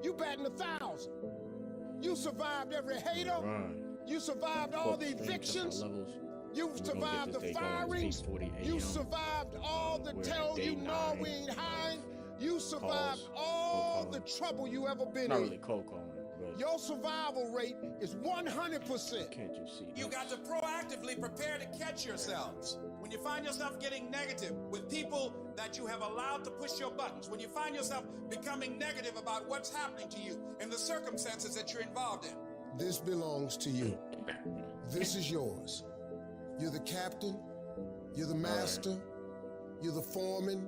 You batting 1,000. You survived every hater. Run. You survived all the evictions. You survived the firings. You survived all the tell you no, we ain't hiring. You survived all the trouble you ever been in. Not really cold calling. Your survival rate is 100%. Can't you see? You got to proactively prepare to catch yourselves. When you find yourself getting negative with people that you have allowed to push your buttons, when you find yourself becoming negative about what's happening to you and the circumstances that you're involved in. This belongs to you. This is yours. You're the captain. You're the master. You're the foreman.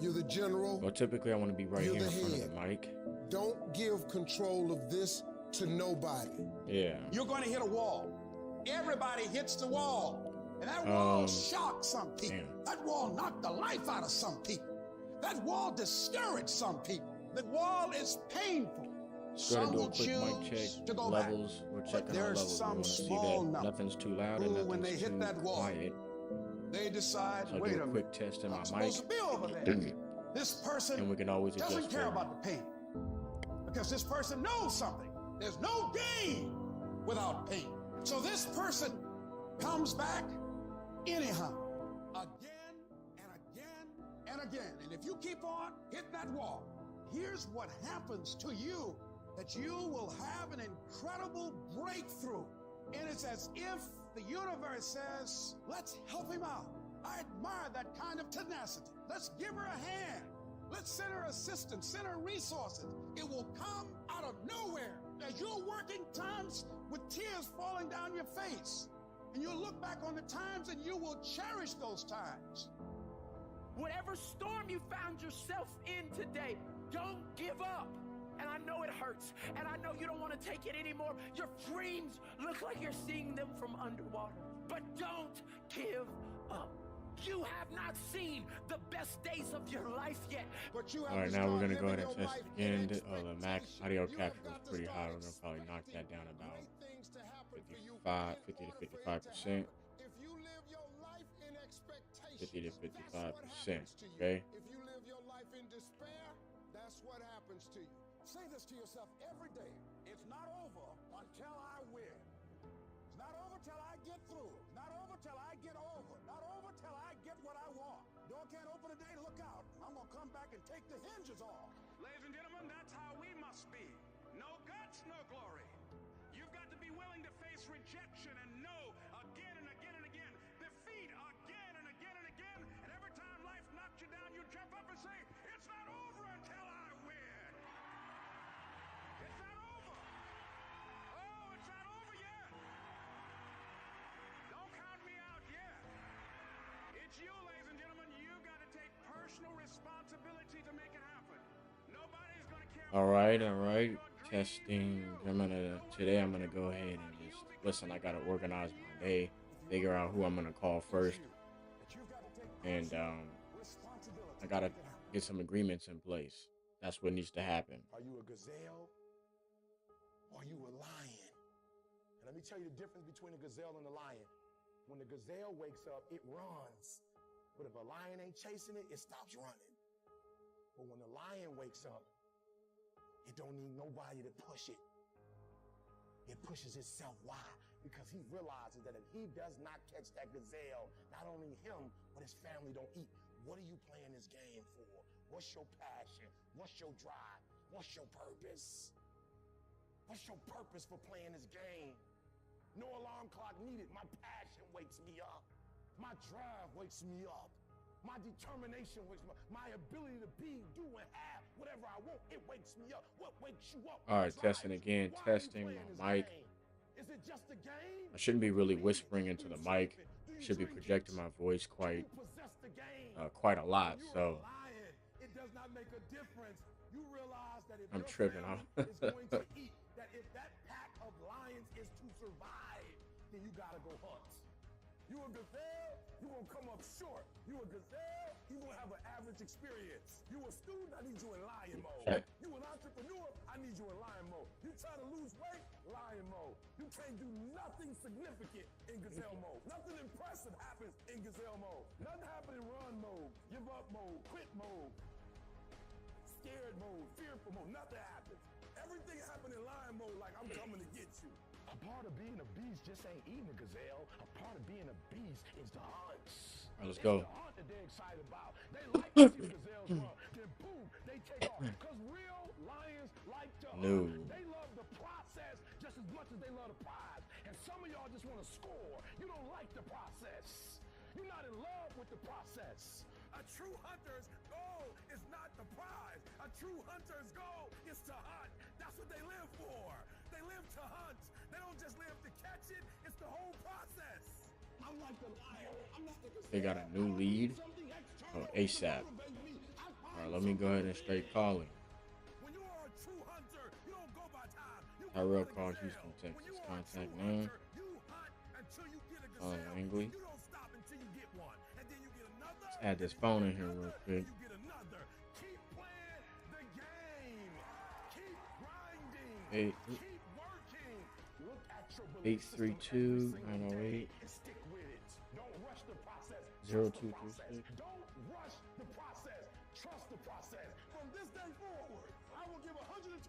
You're the general. Well, typically I want to be right here in front of the mic. Don't give control of this to nobody. Yeah. You're going to hit a wall. Everybody hits the wall. And that wall shocked some people. Damn. That wall knocked the life out of some people. That wall discouraged some people. The wall is painful. Some will choose to go levels. back. We're checking but there's levels. some small number. Nothing's too loud and nothing's when they hit too that wall, quiet. They decide, So wait do a a quick test in my mic. supposed to be over there. This person And we can always adjust doesn't care for about the pain. Because this person knows something. There's no gain without pain. So this person comes back anyhow. Again and again and again. And if you keep on hitting that wall, here's what happens to you. That you will have an incredible breakthrough. And it's as if the universe says, let's help him out. I admire that kind of tenacity. Let's give her a hand. Let's send her assistance, send her resources. It will come out of nowhere as you're working times with tears falling down your face. And you'll look back on the times and you will cherish those times. Whatever storm you found yourself in today, don't give up. And I know it hurts, and I know you don't want to take it anymore. Your dreams look like you're seeing them from underwater. But don't give up. You have not seen the best days of your life yet. But you have All right, to now we're start gonna go ahead living and test your life again. in The max expectation. audio You have capture got is to pretty start high. We're gonna probably knock that expecting down about great things to happen for you 50 to 55%. If you live your life in expectation, 50 to that's what 55%. happens to you. Okay. If you live your life in despair, that's what happens to you. Say this to yourself every day. It's not over until I win. It's not over till I get through. It's not over till I get over. Not over till I get what I want. Door can't open today, look out. I'm gonna come back and take the hinges off. Ladies and gentlemen, that's how we must be. No guts, no glory. You've got to be willing to face rejection and no again and again and again. Defeat again and again and again. And every time life knocks you down, you jump up and say, it's not over until I win. It's not over. Oh, it's not over yet. Don't count me out yet. It's you, ladies and gentlemen. You got to take personal responsibility to make it happen. Nobody's going to care. All right. Testing. Today I'm gonna go ahead and just listen. I gotta organize my day, figure out who I'm gonna call first, and I gotta get some agreements in place. That's what needs to happen. Are you a gazelle or are you a lion? And let me tell you the difference between a gazelle and a lion. When the gazelle wakes up, it runs. But if a lion ain't chasing it, it stops running. But when the lion wakes up, it don't need nobody to push it. It pushes itself. Why? Because he realizes that if he does not catch that gazelle, not only him, but his family don't eat. What are you playing this game for? What's your passion? What's your drive? What's your purpose? What's your purpose for playing this game? No alarm clock needed. My passion wakes me up. My drive wakes me up. My determination wakes me up. My ability to be, do, and have whatever I want, it wakes me up. What wakes you up? All right, testing again. Testing my mic. Is it just a game? I shouldn't be really whispering into the mic. I should be projecting my voice quite a lot. So It does not make a difference. You realize that if I'm your tripping. family is going to eat, that if that pack of lions is to survive, then you gotta go hunt. You a gazelle, you gonna come up short. You a gazelle, you gonna have an average experience. You a student, I need you in lion mode. You an entrepreneur, I need you in lion mode. You trying to lose weight, lion mode. You can't do nothing significant in gazelle mode. Nothing impressive happens in gazelle mode. Nothing happens in run mode, give up mode, quit mode. mode, fearful mode, nothing happens. Everything happened in lion mode like I'm coming to get you. A part of being a beast just ain't eating a gazelle. A part of being a beast is the hunts. All right, let's go. It's the hunt that they're excited about. They like to see the gazelles run. Then boom, they take off. Because real lions like to hunt. They love the process just as much as they love the prize. And some of y'all just want to score. You don't like the process. You're not in love with the process. A true hunter's goal is not the prize. A true hunter's goal is to hunt. That's what they live for. They live to hunt. They don't just live to catch it. It's the whole process. I'm like the lion. I'm not the gazelle. They got a new lead. Oh, ASAP. All right, let me go ahead and straight call him. When you are a true hunter, you don't go by time. You Tyrell go by calls the Houston, gazelle. When Texas. you are a Contact true name. hunter, you hunt until you get a gazelle. Langley. You don't stop until you get one. And then you get another. Let's add this phone in here real quick. You get another. Keep playing the game. Keep grinding. Hey, Keep working. Look at your belief system 832 every single day 908 and stick with it. Don't rush the process. 0236. Don't rush the process. Trust the process. From this day forward, I will give 120%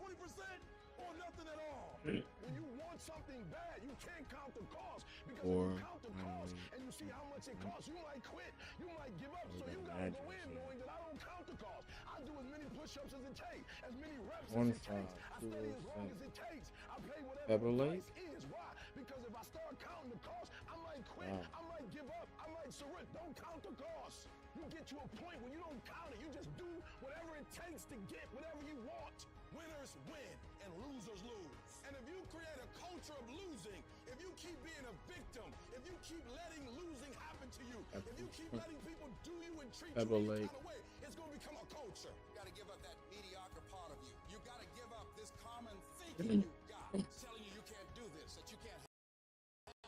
or nothing at all. When you want something bad, you can't count the cost. Because when you count the cost and you see how much it costs, you might quit. You might give up. So you gotta go in knowing that I don't count the cost. I do as many push-ups as it takes, as many reps as it takes. I study as long as it takes. I pay whatever Pebble the Lake? price is. Why? Because if I start counting the cost, I might quit. I might give up. I might surrender. Don't count the cost. You get to a point when you don't count it. You just do whatever it takes to get whatever you want. Winners win and losers lose. And if you create a culture of losing, if you keep being a victim, if you keep letting losing happen to you, if you keep letting people do you and treat you Pebble any Lake. kind of way, it's going to become a culture. You got to give up that mediocre part of you. You got to give up this common thinking you got, telling you you can't do this, that you can't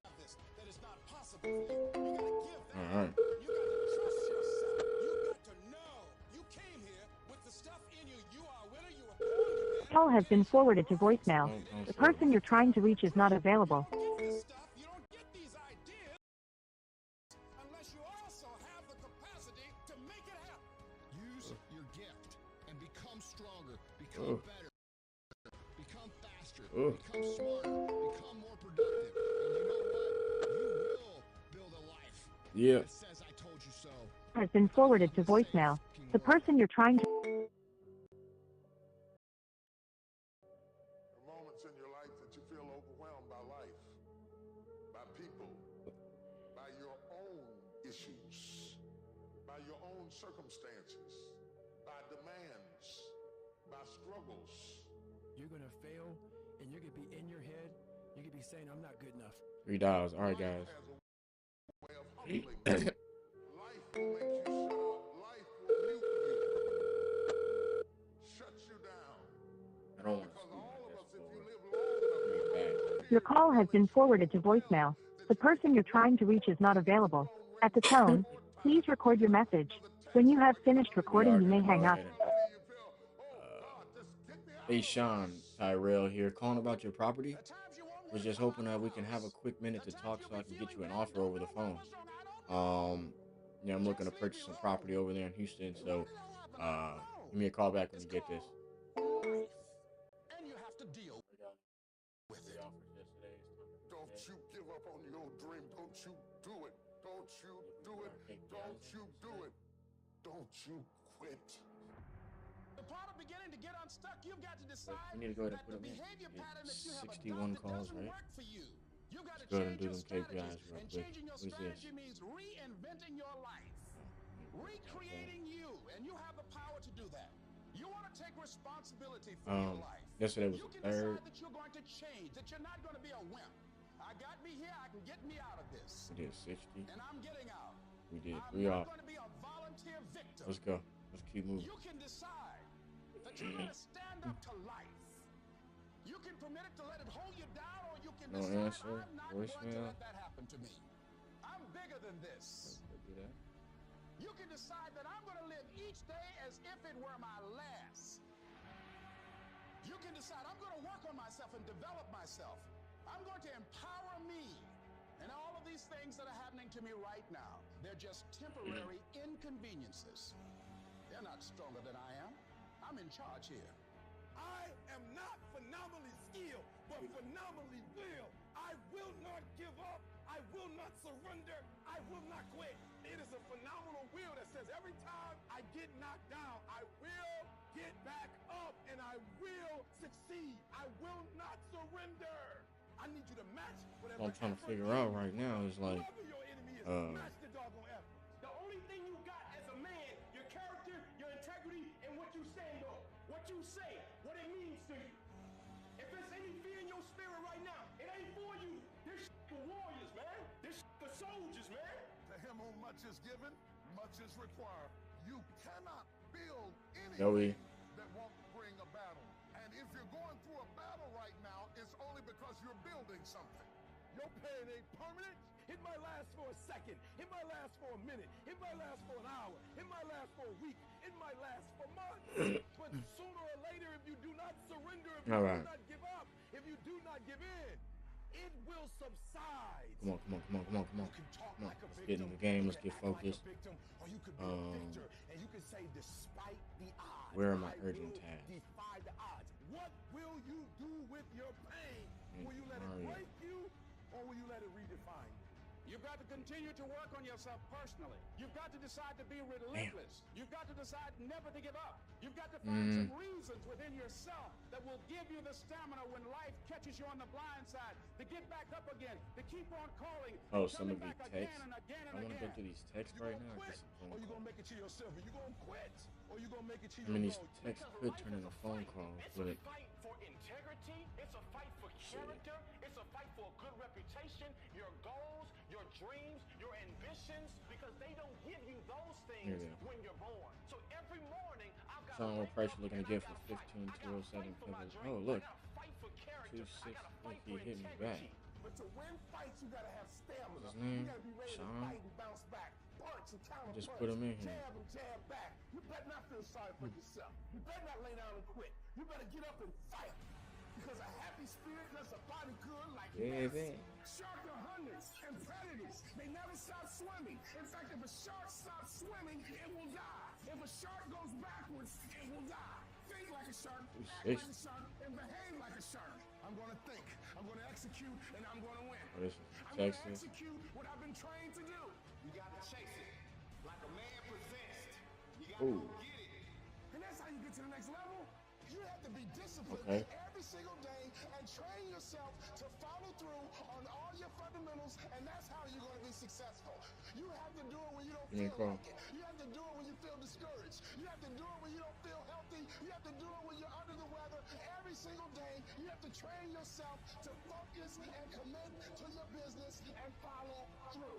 have this, that it's not possible for you. You got to give that. All right. You got to trust yourself. You got to know you came here with the stuff in you. You are a winner. You were born to win. Call has been forwarded to voicemail. The person you're trying to reach is not available. You don't get this stuff. You don't get these ideas unless you also have the capacity to make it happen. Use your gift and become stronger, become better, become faster, become smarter, become more productive. And you know what? You will build a life Yeah. that says I told you so. Has been forwarded to voicemail. The person you're trying to There are moments in your life that you feel overwhelmed by life, by people, by your own issues, by your own circumstances, by demands, by struggles. You're gonna fail, and you're gonna be in your head. You're gonna be saying, "I'm not good enough." 3 dials. All right, guys. Life has a way of humbling you. Life will make you shut up. Life will mute you, shut you down. I don't want to Because see all of my us, if desk you full. live long enough, Pretty bad. Your call has been forwarded to voicemail. The person you're trying to reach is not available. At the tone, please record your message. When you have finished We recording, are you may gonna go hang up. ahead and hey Sean, Tyrell here, calling about your property. Was just hoping that we can have a quick minute to talk so I can get you an offer over the phone. Yeah, I'm looking to purchase some property over there in Houston, so give me a call back when you get this. And you have to deal with it. Don't you give up on your dream. Don't you do it. Don't you do it. Don't you do it. Don't you quit. The part of beginning to get unstuck, you've got to decide We need to go ahead and that put the them in. behavior Yeah, pattern that you have 61 adopted calls, doesn't right? work for you. You got to Let's go ahead and change do your them strategy. KPIs real And quick. changing your Who's this? strategy means reinventing your life. Recreating you, and you have the power to do that. You want to take responsibility for your life. Yesterday was You the can third. decide that you're going to change, that you're not going to be a wimp. I got me here, I can get me out of this. We did 60. And I'm getting out. We did I'm 3 not off. going to be a volunteer victim. Let's go. Let's keep moving. You can decide that you're going to stand up to life. You can permit it to let it hold you down, or you can No decide answer. I'm not going to Voicemail. let that happen to me. I'm bigger than this. Let's do that. You can decide that I'm going to live each day as if it were my last. You can decide I'm going to work on myself and develop myself. I'm going to empower me. And all of these things that are happening to me right now, they're just temporary inconveniences. They're not stronger than I am. I'm in charge here. I am not phenomenally skilled, but phenomenally willed. I will not give up. I will not surrender. I will not quit. It is a phenomenal will that says every time I get knocked down, I will get back up and I will succeed. I will not surrender. I need you to match whatever. What I'm trying to figure out right now is like, whoever your enemy is, match the doggone effort. The only thing you got as a man, your character, your integrity, and what you stand on. What you say, what it means to you. If there's any fear in your spirit right now, it ain't for you. This for warriors, man. This for soldiers, man. To him whom much is given, much is required. You cannot build anything that won't bring a battle. And if you're going through a battle right now, it's only because you're building something. Your pain ain't permanent. It might last for a second. It might last for a minute. It might last for an hour. It might last for a week. It might last for months. But sooner or later, if you do not surrender, if you do not give up, if you do not give in, it will subside. Come on. You can talk like a Let's victim, get in the game. you Let's can get act like a focused. victim, or you could be a victor, and you can say, despite the odds, Where are my I urgent will tasks? defy the odds. What will you do with your pain? Will you let it Mario. break you, or will you let it redefine you? You've got to continue to work on yourself personally. You've got to decide to be relentless. You've got to decide never to give up. You've got to find some reasons within yourself that will give you the stamina when life catches you on the blind side to get back up again, to keep on calling. Oh, some of coming these back texts. again and again and I want to go again. through these texts You right gonna now. quit, Get some or phone you gonna calls. make it to yourself? Are you gonna quit, or you gonna make it to I your mean, these goals? texts Because could life turn is into a phone fight. calls, It's but a fight for integrity. It's a fight for character. It's a fight for a good reputation. Your goals, your dreams, your ambitions, because they don't give you those things when you're born. So every morning, I've got Sean, what price you looking to get for 15, 207 coverage? Oh, look. 260. Look, he hit me back. But to win fights, you gotta have stamina. What's his name? You gotta be ready to Sean? fight and bounce back. Punch and counter Just punch. put him in here. Jab and jab back. You better not feel sorry for yourself. You better not lay down and quit. You better get up and fight. Because a happy spirit does a body good like medicine. Sharks are hunters and predators. They never stop swimming. In fact, if a shark stops swimming, it will die. If a shark goes backwards, it will die. Think like a shark, act like a shark, and behave like a shark. I'm going to think, I'm going to execute, and I'm going to win. Oh, this is I'm going to Texas. execute what I've been trained to do. You got to chase it like a man possessed. You got to go get it. And that's how you get to the next level. You have to be disciplined every single day and train yourself to follow through on all your fundamentals, and that's how you're going to be successful. You have to do it when you don't feel like it. You have to do it when you feel discouraged. You have to do it when you don't feel healthy. You have to do it when you're under the weather. Every single day, you have to train yourself to focus and commit to your business and follow through.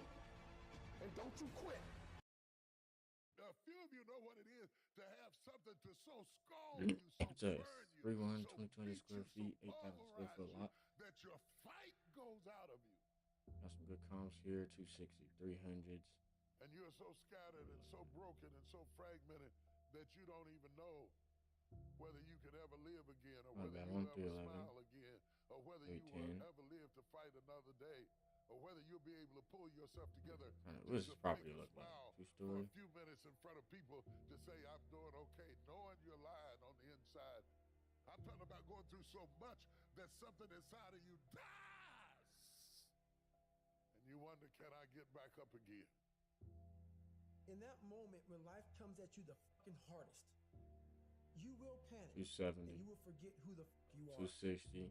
And don't you quit. A few of you know what it is to have something to so scald you, so It's a burn you, 320 square feet, 8,000 square foot lot. that your fight goes out of you. Got some good comps here, 260, 300s. And you're so scattered and so broken and so fragmented that you don't even know whether you could ever live again, or whether you'll ever smile again, or whether you will ever live to fight another day, or whether you'll be able to pull yourself together. What does this property look like? Two-story? For a few minutes in front of people to say, I'm doing okay, knowing you're lying on the inside. I'm talking about going through so much that something inside of you dies. And you wonder, can I get back up again? In that moment when life comes at you the fucking hardest, you will panic. 270. And you will forget who the fuck you are. 260.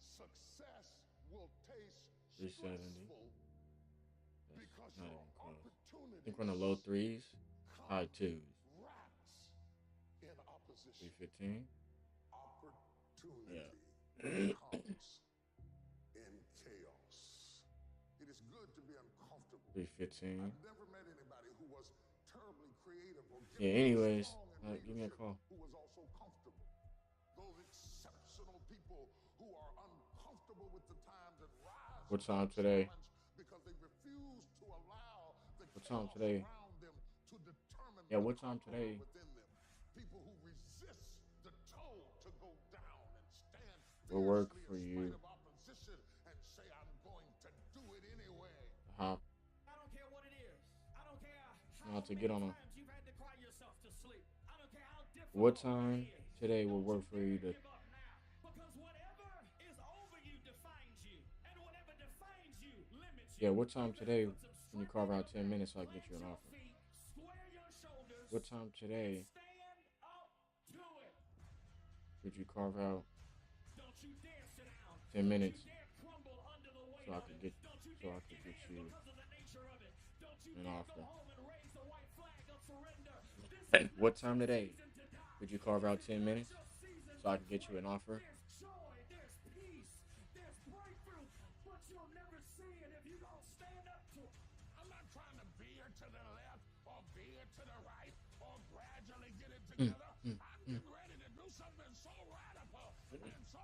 Success will taste 370. stressful because Not your even close. opportunity I think we're in the low threes, high twos. wraps in opposition. 315. Opportunity comes in chaos. It is good to be uncomfortable. 315. I've never met anybody who was terribly creative or Yeah, anyways, give me a call. who was also comfortable. Those exceptional people who are uncomfortable with the times and rise. What time today? Because they refuse to allow the What time chaos today? around them to determine Yeah, the what time conqueror today? within them. People who resist the toe to go down and stand Will work fiercely for in you. spite of opposition and say, I'm going to do it anyway. Huh? I don't care what it is. I don't care Now how to get on many a times you've had to cry yourself to sleep. I don't care how difficult What time today will work for you to? Yeah, what time today can you carve out 10 minutes so I can get you an offer? What time today could you carve out 10 minutes so I could get you an offer? What time today could you carve out 10 minutes so I can get you an offer? I'm not trying to veer to the left or veer to the right or gradually get it together. I'm getting ready to do something so radical and so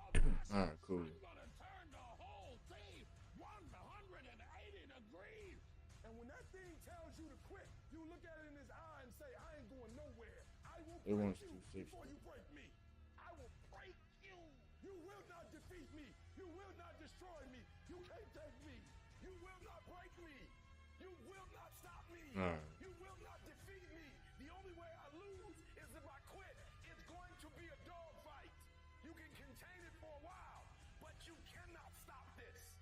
All right, cool. I'm gonna turn the whole thing 180 degrees. And when that thing tells you to quit, you look at it in his eye and say, I ain't going nowhere. I will It break wants you 260. before you break me. I will break you. You will not defeat me. You will not destroy me. You can't take me. You will not break me. You will not stop me. All right. You will not defeat me. The only way I lose is if I quit. It's going to be a dogfight. You can contain it for a while, but you cannot stop this.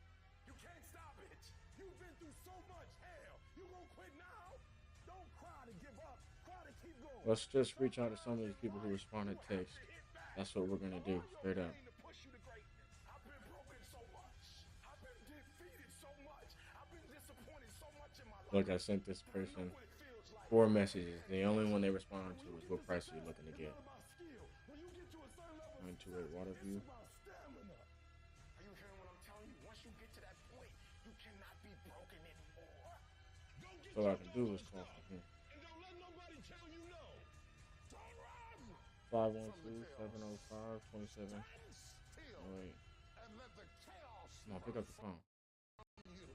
You can't stop it. You've been through so much hell. You gonna quit now? Don't cry to give up. Cry to keep going. Let's just reach out to some of these people who responded text. That's what we're gonna do, straight up. To push you to greatness. I've been broken so much. I've been defeated so much. I've been disappointed so much in my life. Look, I sent this person 4 messages. The only one they responded to was what price are you looking to get. 928 Waterview. Are you hearing what I'm telling you? Once you get to that point, you cannot be broken anymore. So all I can do is call for him. And don't let nobody tell you no. Don't run. 512-705-27. Still. Oh, wait. And let the chaos No, pick up the phone. you.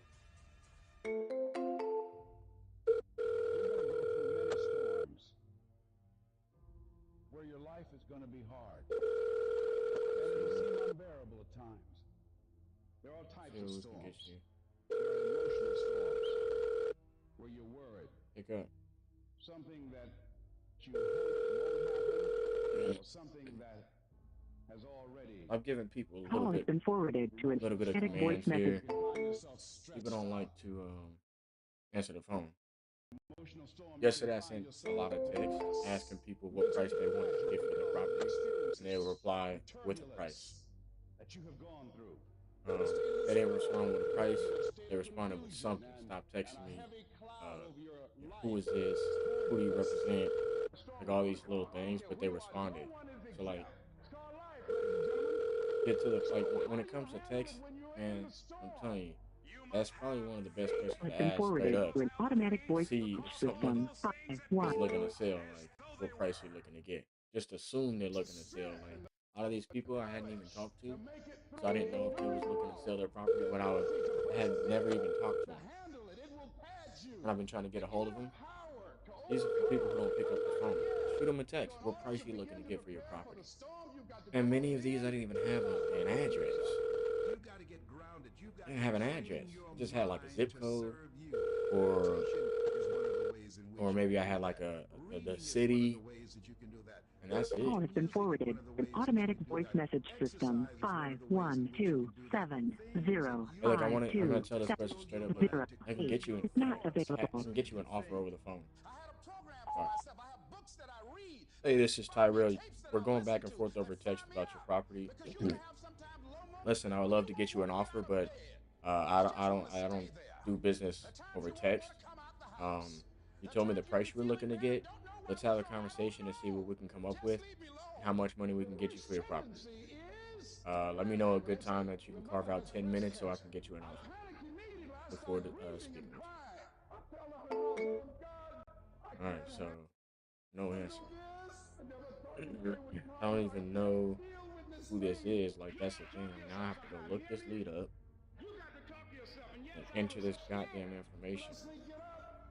Many storms where your life is going to be hard. And it will seem unbearable at times. There are all types See of what we can get storms. you. There are emotional storms where you're worried. Pick up. Something that you hope won't happen, or something that has already. I've given people a Call little has bit been forwarded to an little bit of automatic voice commands message. here. Find yourself stretched People don't like out. to answer the phone. Emotional storm. Yesterday I sent a lot of texts asking people what price they wanted to get for their property, and they would reply with a price. That you have gone through. They didn't respond with a price. They responded with something. Stop texting me. Who is this? Who do you represent? Like all these little things, but they responded. So like, get to the like when it comes to text, and I'm telling you, that's probably one of the best questions Has to been ask straight forwarded up. to an automatic voice See message if someone system. is 51. looking to sell, like what price you're looking to get. Just assume they're looking to sell. Like a lot of these people I hadn't even talked to, so I didn't know if they was looking to sell their property when I had never even talked to them. And I've been trying to get a hold of them. These are the people who don't pick up the phone. Shoot them a text. What price are you looking to get for your property? And many of these I didn't even have an address. I didn't have an address. I just had like a zip code, or maybe I had like the city, and that's it. Call has been forwarded to an automatic voice message system. 51270. Hey, look, I'm gonna tell this person straight up. Look, I can get you Is not I available. can get you an offer over the phone. I had a program for myself. I have books that I read. Hey, this is Tyrell. We're going back and forth over text about your property. Because you can have sometimes low money. Listen, I would love to get you an offer, but I don't do business over text. You told me the price you were looking to get. Let's have a conversation and see what we can come up with, and how much money we can get you for your property. Let me know a good time that you can carve out 10 minutes so I can get you an offer before speaking with you. All right, so no answer. I don't even know who this is. Like, that's the thing. Now I have to go look this lead up and enter this goddamn information.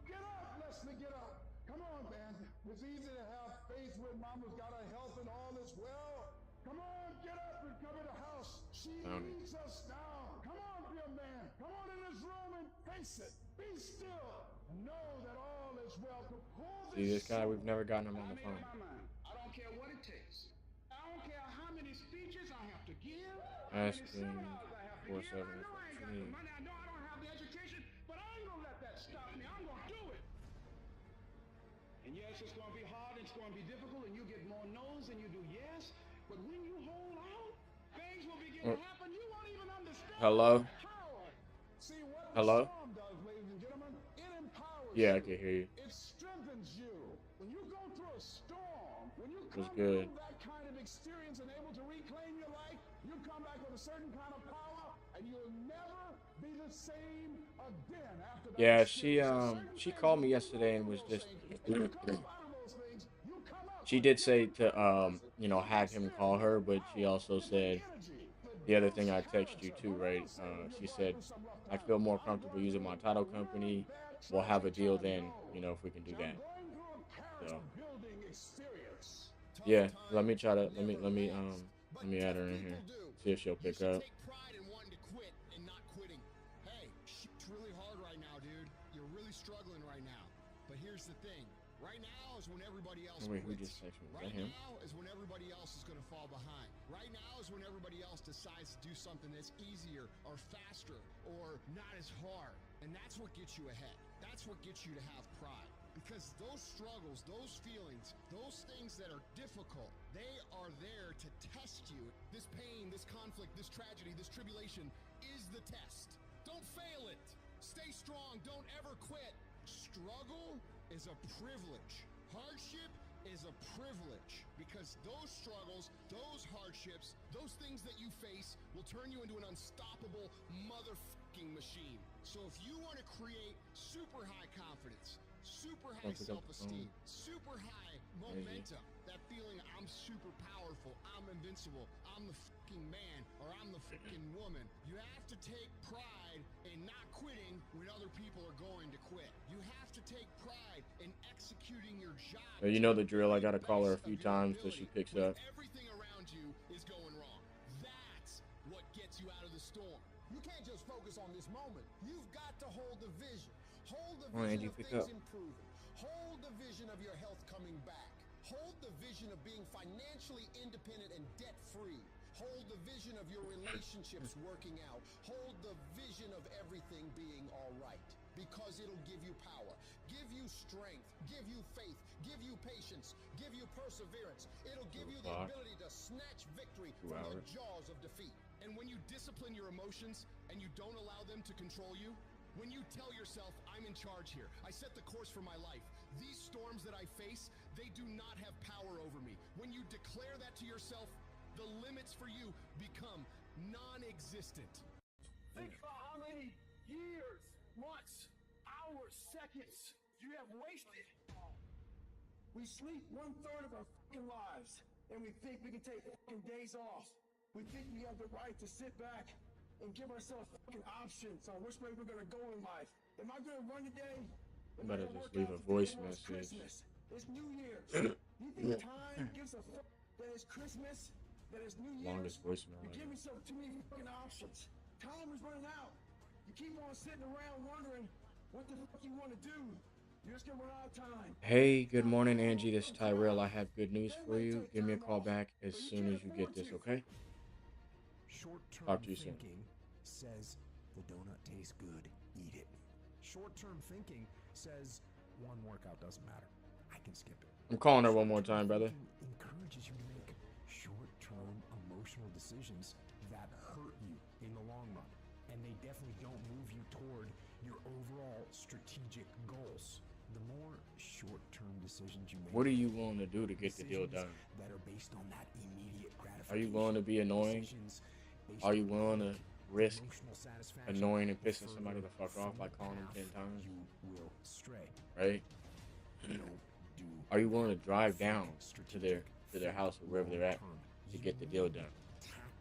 Get up, Leslie, get up. Come on, man. It's easy to have faith when mama's got her health and all is well. Come on, get up and come in the house. She needs us now. Come on, be a man. Come on in this room and face it. Be still. And know that all is well. See this guy? We've never gotten him on the phone. I don't don't care what it takes. I don't care how many speeches I have to give. Asking I 47. know I ain't got the money. I know I don't have the education, but I ain't gonna let that stop me. I'm gonna do it. And yes, it's gonna be hard. It's gonna be difficult, and you get more no's than you do yes. But when you hold out, things will begin to happen. You won't even understand. Hello? Power. See what Hello? the storm does, ladies and gentlemen. It empowers Yeah, I you. can hear you. It strengthens you. When you go through a storm, when you What's come good? through that kind of experience and able to reclaim your life, you come back with a certain kind of power, and you'll never be the same again after that. Yeah, experience. she called me yesterday and was just And you come up out of those things, you come up she did say to you know, have him call her, but she also said the other thing I text you too, right? She said I feel more comfortable using my title company. We'll have a deal then, you know, if we can do that. So yeah, let me add her in here. See if she'll pick up. Take pride in wanting to quit and not quitting. Hey, it's really hard right now, dude. You're really struggling right now. But here's the thing. Right now is when everybody else Wait, who quits. just texted me? Is Right that him? now is when everybody else is going to fall behind. Right now is when everybody else decides to do something that's easier or faster or not as hard. And that's what gets you ahead. That's what gets you to have pride. Because those struggles, those feelings, those things that are difficult, they are there to test you. This pain, this conflict, this tragedy, this tribulation is the test. Don't fail it. Stay strong. Don't ever quit. Struggle is a privilege. Hardship is a privilege, because those struggles, those hardships, those things that you face will turn you into an unstoppable motherfucking machine. So if you want to create super high confidence, super high self-esteem, super high momentum, that feeling I'm super powerful, I'm invincible, I'm the fucking man, or I'm the fucking woman, you have to take pride in not quitting when other people are going to quit. You have to take pride in executing your job. You know the drill. I gotta call her a few times till she picks up. Everything around you is going wrong. That's what gets you out of the storm. You can't just focus on this moment. You've got to hold the vision. Hold the vision of things improving. Hold the vision of your health coming back. Hold the vision of being financially independent and debt-free. Hold the vision of your relationships working out. Hold the vision of everything being all right. Because it'll give you power, give you strength, give you faith, give you patience, give you perseverance. It'll give you the ability to snatch victory from the jaws of defeat. And when you discipline your emotions and you don't allow them to control you, when you tell yourself, I'm in charge here, I set the course for my life, these storms that I face, they do not have power over me. When you declare that to yourself, the limits for you become non-existent. Think about how many years, months, hours, seconds you have wasted. We sleep 1/3 of our fucking lives, and we think we can take fucking days off. We think we have the right to sit back and give ourselves fucking options on which way we're gonna go in life. Am I gonna run today? I better just leave a voice message. Christmas. It's New Year's. You think time gives a fuck that it's Christmas? That it's New Year's? Longest voicemail. You give yourself too many fucking options. Time is running out. You keep on sitting around wondering what the fuck you want to do. You're just gonna run out of time. Hey, good morning, Angie. This is Tyrell. I have good news for you. Give me a call back as soon as you get this, okay? Short-term thinking says the donut tastes good, eat it. Short-term thinking says one workout doesn't matter, I can skip it. I'm calling her one more time, brother. Encourages you to make short-term emotional decisions that hurt you in the long run, and they definitely don't move you toward your overall strategic goals. The more short-term decisions you make, What are you willing to do to get the deal done? that are based on that immediate gratification. Are you willing to be annoying? Are you willing to risk annoying and pissing somebody the fuck off by calling them 10 times? You will stray. Right? Don't do Are you willing to drive down to their house or wherever they're at to get the deal done?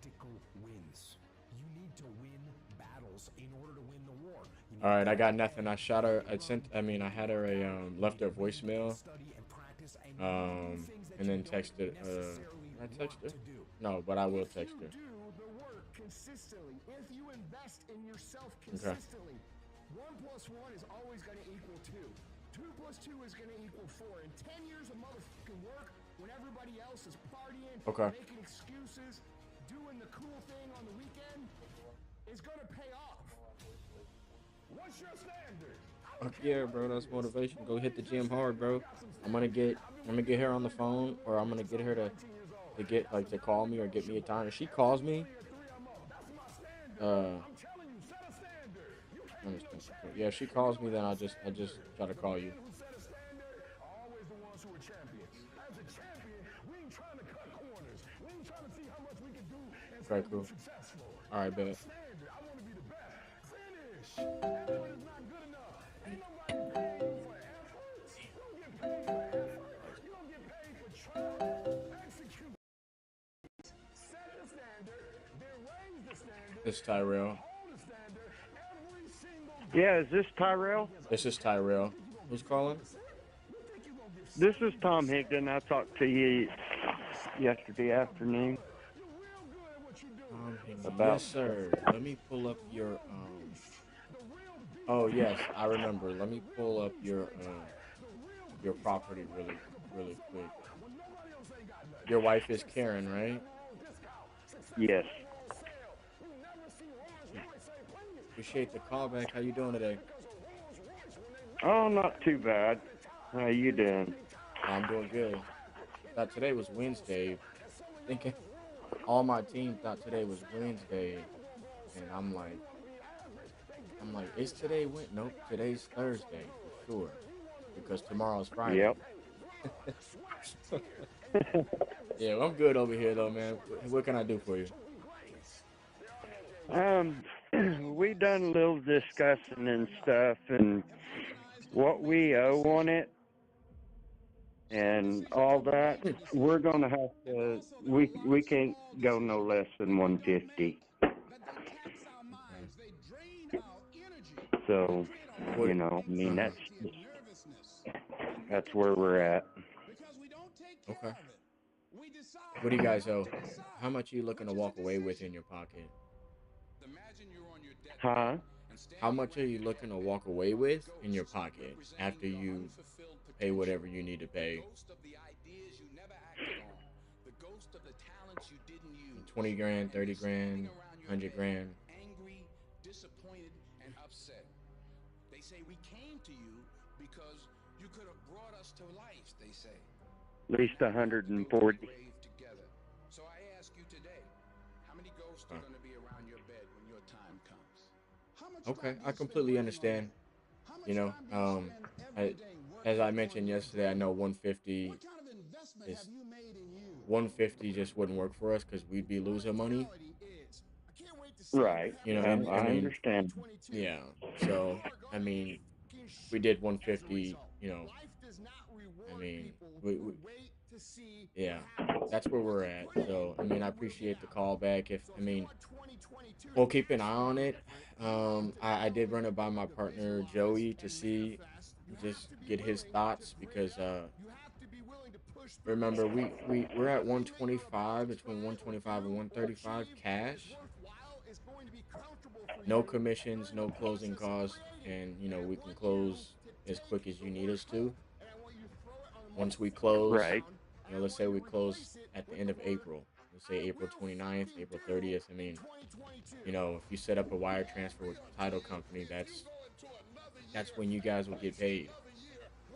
tactical wins. You need to win battles in order to win the war. All right, I got nothing. I shot her. I had her left her voicemail. And then texted. I text her? No, but I will text her. Do the work consistently. If you invest in yourself consistently, 1 + 1 is always going to equal 2. 2 + 2 is going to equal 4. In 10 years of motherfucking work, when everybody else is partying, Okay. making excuses, doing the cool thing on the weekend, is gonna pay off. What's your standard? Fuck yeah, bro. That's motivation. Go hit the gym hard, bro. I'm gonna get her on the phone, or I'm gonna get her to get like to call me or get me a time. If she calls me, let me think. Yeah, if she calls me, then I just try to call you. Always the ones who are champions. As a champion, we ain't trying to cut corners. We ain't trying to see how much we can do and Okay, cool. successful. All right, bet. Standard. I want to be the best. Finish. Effort is not good enough. Ain't nobody paying you for effort. You don't get paid for effort. You don't get paid for trying. Execute. Set the standard. Then raise the standard. This is Tyrell. Hold the standard. Every single Yeah, is this Tyrell? This is Tyrell. Who's calling? This is Tom Higdon. I talked to you yesterday afternoon. About- Yes, sir. Let me pull up your Oh yes, I remember. Let me pull up your property really quick. Your wife is Karen, right? Yes. Appreciate the call back. How you doing today? Oh, not too bad. How you doing? I'm doing good. Thought today was Wednesday. Thinking all my team thought today was Wednesday, and I'm like, is today Wednesday? Nope, today's Thursday for sure, because tomorrow's Friday. Yep. Yeah, well, I'm good over here though, man. What can I do for you? We done a little discussing and stuff, and what we owe on it, and all that. We're gonna have to. We can't go no less than 150. So, you know, I mean, that's where we're at. Okay. What do you guys owe? How much are you looking to walk away with in your pocket? Huh? How much are you looking to walk away with in your pocket after you pay whatever you need to pay? 20 grand, 30 grand, 100 grand. Angry, disappointed, and upset. They say we came to you because you could have brought us to life, they say. At least 140. Together. So I ask you today, how many ghosts are going to be around your bed when your time comes? Okay, I completely understand. You know, as I mentioned yesterday, I know 150 is 150 just wouldn't work for us because we'd be losing money. Right. You know, I understand. Yeah. So, I mean, we did 150. You know, I mean, yeah, that's where we're at. So, I mean, I appreciate the call back. We'll keep an eye on it. I did run it by my partner Joey to see, just get his thoughts because remember we're at 125, between 125 and 135 cash. No commissions, no closing costs, and you know we can close as quick as you need us to. Once we close, right. You know, let's say we close at the end of April. Let's say April 29th, April 30th. I mean, you know, if you set up a wire transfer with the title company, that's when you guys will get paid.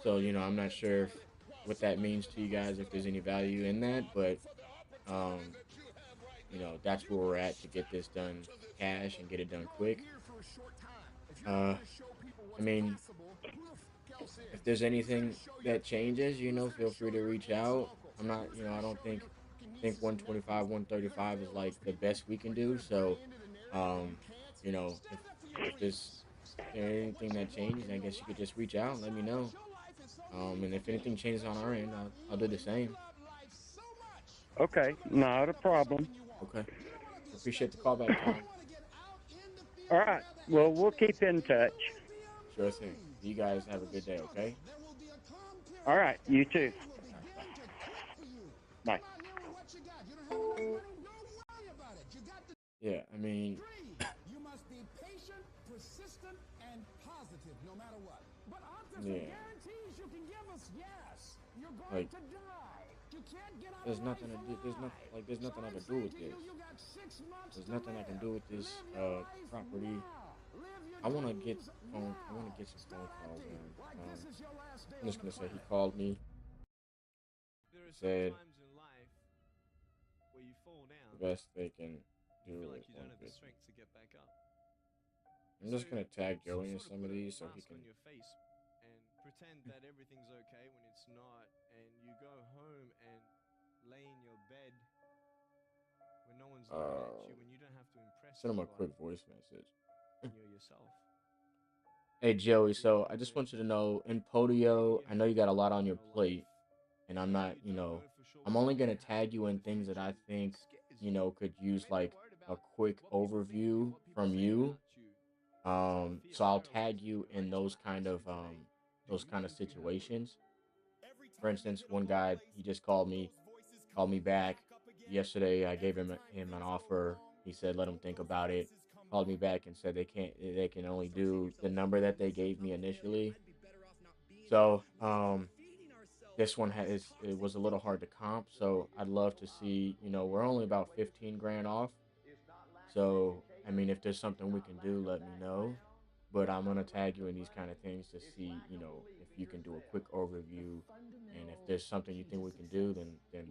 So, you know, I'm not sure what that means to you guys, if there's any value in that, but, you know, that's where we're at to get this done cash and get it done quick. I mean, if there's anything that changes, you know, feel free to reach out. I'm not, you know, I don't think 125, 135 is like the best we can do. So, you know, if there's anything that changes, I guess you could just reach out and let me know. And if anything changes on our end, I'll do the same. Okay, not a problem. Okay. Appreciate the call back, Tom. All right. Well, we'll keep in touch. Sure thing. You guys have a good day, okay? All right. You too. Bye. Yeah, I mean... You must be patient, persistent, and positive no matter what. But optimism Yeah. guarantees you can give us yes. You're going Like, to die. There's nothing to do. There's nothing I can do with this. There's nothing I can do with this property. I want to get phone. I want to get some phone calls in. I'm just gonna say he called me. Said the best they can do is one visit. I'm just gonna tag Joey in some of these so he can. Pretend that everything's okay when it's not, and you go home and lay in your bed when no one's looking at you, when you don't have to impress Send him a anyone, quick voice message. and you're yourself. Hey Joey, so I just want you to know, in Podio, I know you got a lot on your plate, and I'm not, I'm only gonna tag you in things that I think, could use like a quick overview from you. So I'll tag you in those kind of situations. For instance, one guy, he just called me back yesterday. I gave him an offer. He said let him think about it. Called me back and said they can only do the number that they gave me initially. So this one it was a little hard to comp. So I'd love to see, we're only about 15 grand off. So I mean, if there's something we can do, let me know. But I'm gonna tag you in these kind of things to see, if you can do a quick overview, and if there's something you think we can do, then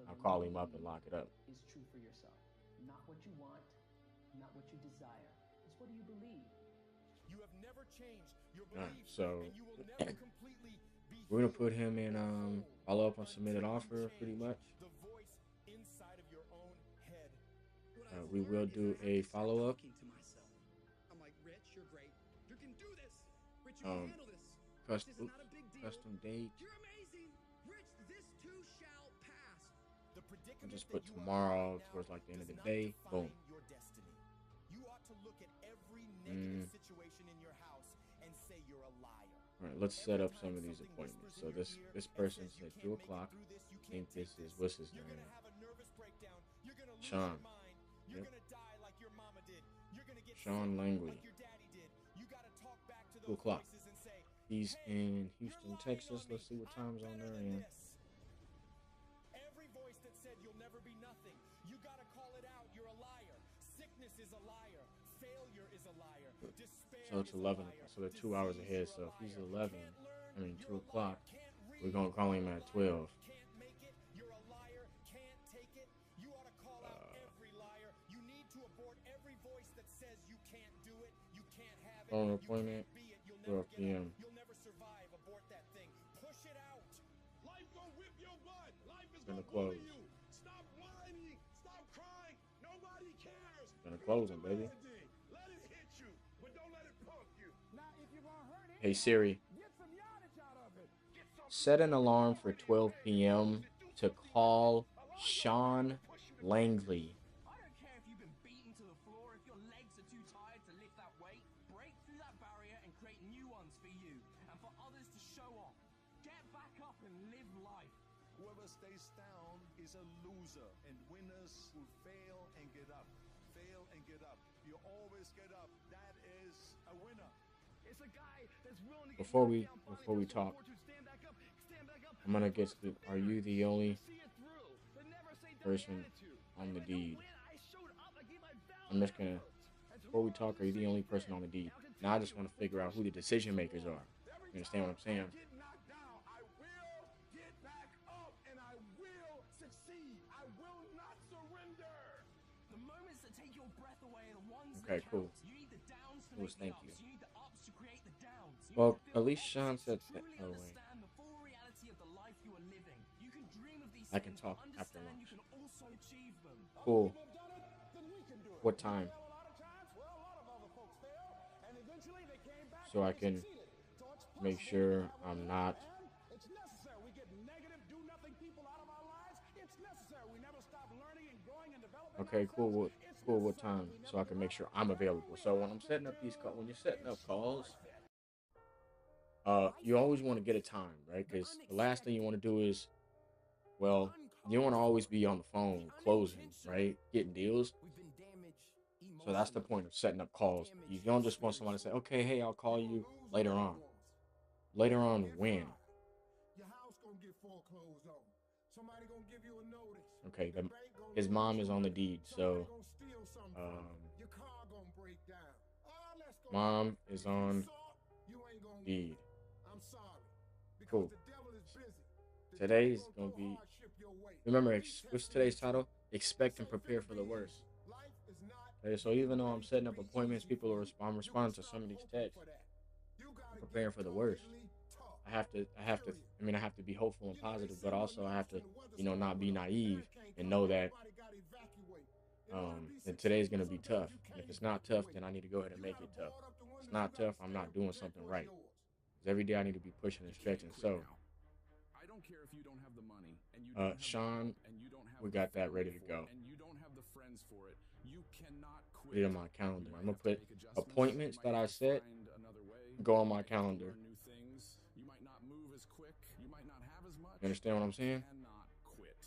I'll call him up and lock it up. Is true for yourself, not what you want, not what you desire. It's what do you believe? You have never changed your Alright, beliefs, so and you will never completely be we're gonna put him in follow up on submitted offer pretty much. the voice inside of your own head. We will do a follow up. I'm like, Rich, you're great. You can do this. Rich, you can handle this. Custom date. You're amazing. Rich, this too shall pass. The predicament I'll just that put you are tomorrow in right towards now like the end of does the not day. define Boom. your destiny. You ought to look at every negative situation in your house and say you're a liar. All right, let's set up some of these appointments. So this person said 2 o'clock. I think this is what's his name? Sean. Yep. Sean Langley. 2 o'clock. He's in Houston, Texas. Let's see what time's on there. And Every voice that said you'll never be nothing, you gotta call it out. You're a liar. Sickness is a liar. Failure is a liar. Despair so it's is a 11. liar. So they're 2 hours ahead. So if he's 2 o'clock, we're gonna call him at 12. Can't make it. You're a liar. Can't take it. You ought to call out every liar. You need to abort every voice that says you can't do it. You can't have it. Phone You appointment, can't be it. You'll 12 never get p.m. up. You'll never survive. Abort that thing. Push it out. Life gonna whip your butt. Life is Gonna gonna bully close. you. Stop whining. Stop crying. Nobody cares. Gonna close him, baby. Let it hit you, but don't let it punk you. Now, if you're gonna hurt Hey Siri, get some yardage out of it. set an alarm for 12 p.m. to call Sean Langley. I don't care if you've been beaten to the floor, if your legs are too tired to lift that weight, break through that barrier and create new ones for you and for others to show off. Get back up and live life. Whoever stays down is a loser, and winners will fail and get up. Fail and get up. You always get up. That is a winner. It's a guy that's willing to Before we talk, I'm gonna get to are you the only person on the deed? I'm just gonna, before we talk, are you the only person on the deed? Now I just want to figure out who the decision makers are. You understand what I'm saying? Get knocked down, I will get back up, and I will succeed. I will not surrender. The moments that take your breath away are the ones Okay, that cool. count. You need the downs to Cool, make the thank ups. you. You need the ups to create the downs. You Well, need to at build least Sean habits said to that. truly Oh wait, understand the full reality of the life you are living. You can dream of these I can things, talk but after understand lunch. you can also achieve them. Cool. What time? So I can make sure I'm not. It's necessary. We get negative, do nothing people out of our lives. It's necessary. We never stop learning and growing and developing. Okay, cool. What time? So I can make sure I'm available. So when I'm setting up these calls, when you're setting up calls, you always want to get a time, right? Because the last thing you want to do is, well, you want to always be on the phone closing, right? Getting deals. So that's the point of setting up calls. You don't just want someone to say, okay, hey, I'll call you later on. Later on when? Your house gonna get foreclosed on. Somebody gonna give you a notice. Okay, The bank gonna his look mom at is you on the like deed, somebody so gonna steal something from you. Your car gonna break down. Let's go. mom is If you on saw, you ain't gonna deed. I'm sorry. Because Cool. the devil is busy. The Today's devil gonna throw be. hardship your way. Remember, He what's testing today's you. title? Expect and Say prepare for the 50 worst. years. Life is not Okay, so even though I'm setting up be appointments, easy people for are. you. I'm You responding to gotta some of these stop hoping texts. for that. You gotta Preparing get for the worst. totally tough. I have to. Period. I mean, I have to be hopeful and You know, they positive, say but when also I have to, the weather you know, storm not be with a naive hurricane and come, know that everybody gotta evacuate. In order to be that today's gonna successful, be tough. sometimes you And if can't it's not tough, evacuate. then I need to go ahead and You make gotta it tough. board up the If it's windows. not You gotta tough, I'm not stand doing protect something what's right. yours. Because every day I need to be pushing and stretching. So, I don't care if you don't have the money and you don't have Sean, the, and you don't have we the got that family ready to for go. it, and you don't have the friends for it. You cannot quit. Put it on my calendar. You I'm might gonna have to put make adjustments. appointments You that might I have to set find another way. go on You my might have to calendar. learn new things. You might not move as quick. You might not have as much. You understand what I'm saying? You cannot quit.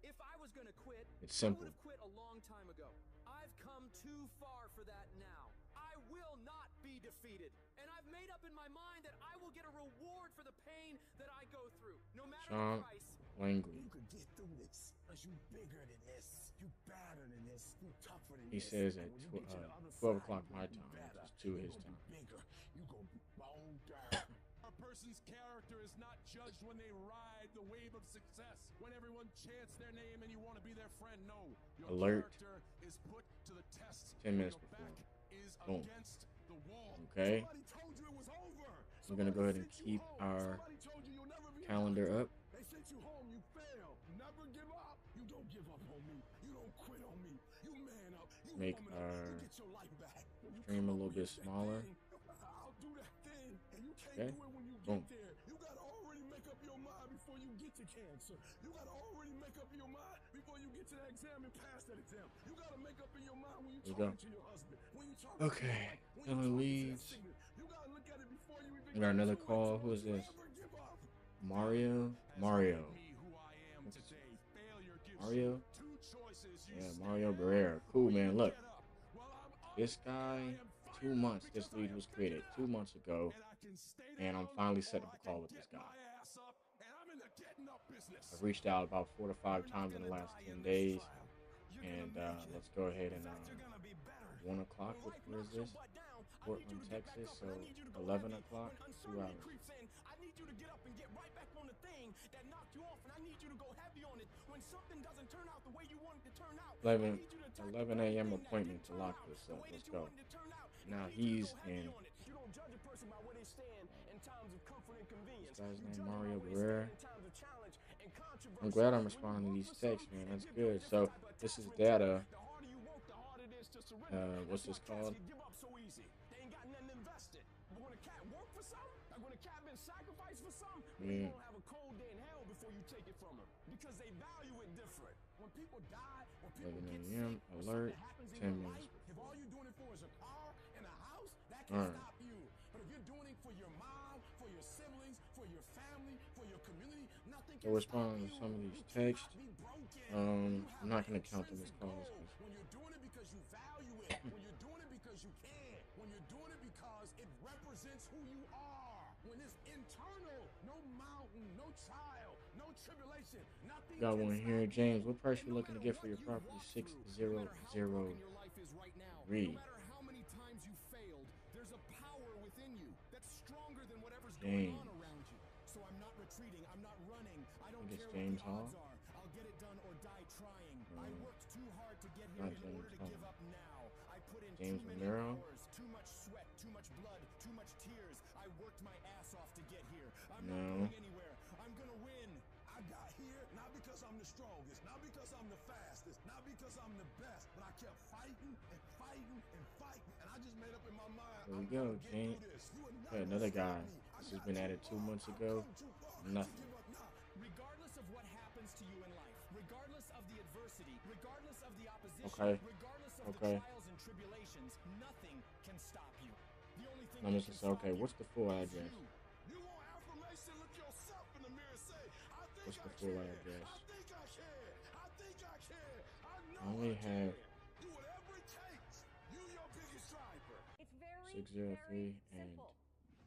If I was gonna quit, It's I simple. would have quit a long time ago. I've come too far for that now. I will not be defeated. And I've made up in my mind that I will get a reward for the pain that I go through, no matter Sean the price. Langley. You could get through this. Cause you bigger than this. You badder than this. You tougher than He this. says And at when you get to the other 12 side, o'clock you my gonna be time, better. which is 2 You his gonna time. be bigger. You gonna be boned down. A person's character is not judged when they ride the wave of success, when everyone chants their name and you want to be their friend. No, your Alert. character is put to the test 10 when minutes your before. back is Boom. against the wall. Okay. Somebody told you it was over. We're gonna go ahead and Somebody sent keep you home. our Somebody told you you'll never be a calendar doctor. up. They sent you home. You failed. Never give up. You don't give up on me. You don't quit on me. You man up. You Make woman up. our You get your life back. When you stream come a up little bit against that smaller. thing, I'll do that thing. And you can't Okay. do it when you Boom. get there. You gotta already make up your mind before you get to cancer. You gotta already make up your mind before you get to that exam and pass that exam. You gotta make up in your mind when you There we go. talking to your husband. When you talking to your Okay. wife. When you Selling talking to that leads. signal. You gotta look at it before you even We got get another to it. call. Don't Who is you this? ever give up. Mario. Mario. Me who I am today. Failure gives Mario. you two choices. You Yeah, stay Mario down Barrera. Cool, or you man. Look, get up. Well, I'm up this guy, and I am 2 fired months up this because I lead have was figured created. out 2 months ago. and I can stay And I'm down finally or setting up I a call can with this get guy. my ass up, and I'm in the getting up business. I've reached out about 4 to 5 You're not times in the gonna last die 10 in this days. trial. You're And gonna make it. let's go ahead In and fact, you're gonna be better. 1 o'clock. When life Where is knocks your this? butt down, I need you Portland, to get back Texas. up, So and I need you to go 11 heavy. o'clock. When 2 uncertainty hours. creeps in, I need you to get up and get right back on the thing that knocked you off, and I need you to go heavy on it. When something doesn't turn out the way you want it to turn out, 11 I need you to attack 11 the very a.m. thing that appointment didn't to turn lock out this the up. way Let's that you go. wanted it to turn out. Now I need you to he's go heavy in. on it. You don't judge a person by where they stand in times of comfort and convenience. This guy's You name judge them by Mario where they Barrera. stand in times of challenge and controversy. I'm glad I'm When you responding to work these for something texts, man. and That's give you a good. different So type of this is attachment to it, data. the harder you work, the harder it is to surrender. What's That's this why cats called? can give up so easy. They ain't got nothing invested. But when a cat work for something, like when a cat been sacrificed for something, they Yeah. gonna have a cold day in hell before you take it from them because they value it different. When people die, when people 11 get a.m. sick, or alert. something happens in 10 your minutes life, if all you're doing it for is a car and a house, that All can right. stop you. But if you're doing it for your mom, for your siblings, for your family, for your community, nothing So can responding stop to you. some of these You texts. cannot be broken. I'm You not have gonna an count them as intrinsic calls. goal. When you're doing it because you value it, when you're doing it because you can, when you're doing it because it represents who you are, when it's internal, no mountain, no trial, no tribulation, nothing. Got can one stop here, you. James. What price And you no looking to matter get for what your you've property? walked through, no matter how 600 broken your life is right now, Reed. no matter how many times you failed, there's a power within you that's stronger than whatever's James. going on around you. So I'm not retreating. I'm not running. I don't I guess care James what the odds Hall. are. I'll get it done or die trying. I worked too hard to get here Not in order James to Hall. give up now. I put in James too many Romero. hours, too much sweat, too much blood, too much tears. I worked my ass off to get here. I'm not No. going anywhere. I'm gonna win. I got here not because I'm the strongest, not because I'm the fastest, not because I'm the best, but I kept fighting and fighting and fighting, and I just made up in my mind. There we I'm go, gonna get James. through this. You are not Okay, another gonna guy. stop me. I This has got been too added 2 far. months I've ago. come too far to Nothing. give up now. Regardless of what happens to you in life, regardless of the adversity, regardless of the opposition, Okay. regardless of Okay. the trials and tribulations, nothing can stop you. The only thing I'm that just can gonna say, okay, stop what's you the full is address? you. You want affirmation? Look yourself in the mirror and say, I think What's I the full can. address? I think I can. I think I can. I know I only I can. have Do whatever it takes. You your biggest driver. It's very, 603 very and simple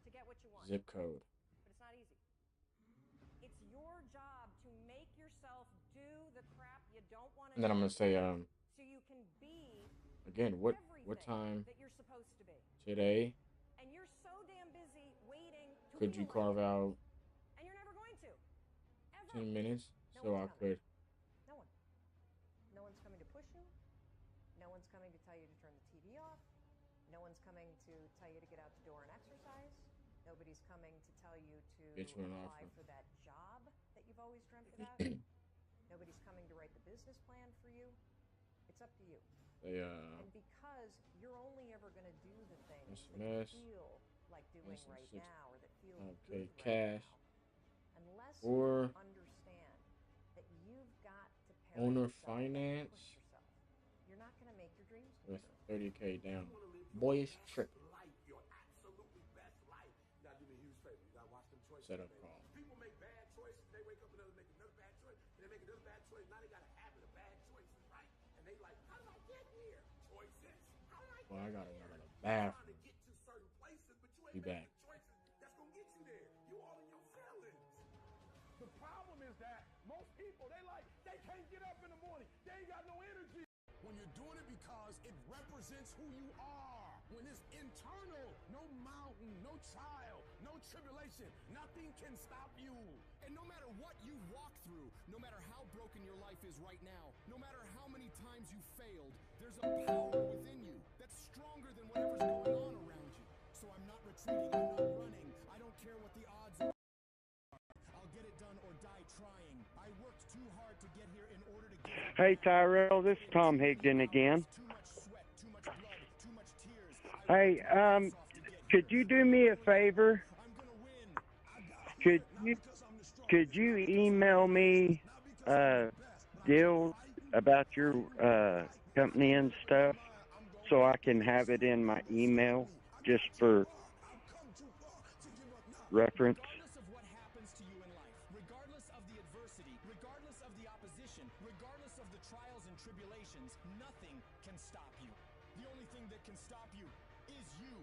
to get what you want. zip code. But it's not easy. It's your job to make yourself do the crap you don't want to And then I'm do gonna say, so you can be again, what everything time that you're supposed to be. today And you're so damn busy waiting to could feel you like carve it. out And you're never going to. Ever. 10 minutes No so I one's coming. could? No one. No one's coming to push you. No one's coming to tell you to turn the TV off. No one's coming to tell you to get out the door and exercise. Nobody's coming to tell you to Get you an apply offer. for that job that you've always dreamt about. Nobody's coming to write the business plan for you. It's up to you. They And because you're only ever going to do the things that SMS, you feel like doing SMS, right now or that feel okay, good right cash, now, unless or you understand that you've got to pair owner yourself up, finance push yourself, you're not going to make your dreams come with true. 30K down. Boyish trip. Your absolutely best life. You gotta do me a huge favor. You gotta watch them choices. Setup they make. call. People make bad choices. They wake up and they make another bad choice. And they make another bad choice. Now they got a habit of bad choices, right? And they like, how did I get here? Choices. How did I get Well, I gotta here? go to the You're trying bathroom. to get to certain places, but you Be ain't back. making the choices that's gonna get you there. You all in your feelings. The problem is that most people, they can't get up in the morning. They ain't got no energy. When you're doing it because it represents who you are. When it's internal, no mountain, no trial, no tribulation, nothing can stop you. And no matter what you walk through, no matter how broken your life is right now, no matter how many times you failed, there's a power within you that's stronger than whatever's going on around you. So I'm not retreating, I'm not running. I don't care what the odds are. I'll get it done or die trying. I worked too hard to get here in order to give up. Hey, Tyrell, this is Tom Higdon again. Too much sweat, too much blood, too much tears. Hey, could you do me a favor? Could you email me deals about your company and stuff so I can have it in my email just for reference? Regardless of what happens to you in life, regardless of the adversity, regardless of the opposition, regardless of the trials and tribulations, nothing can stop you. The only thing that can stop you is you.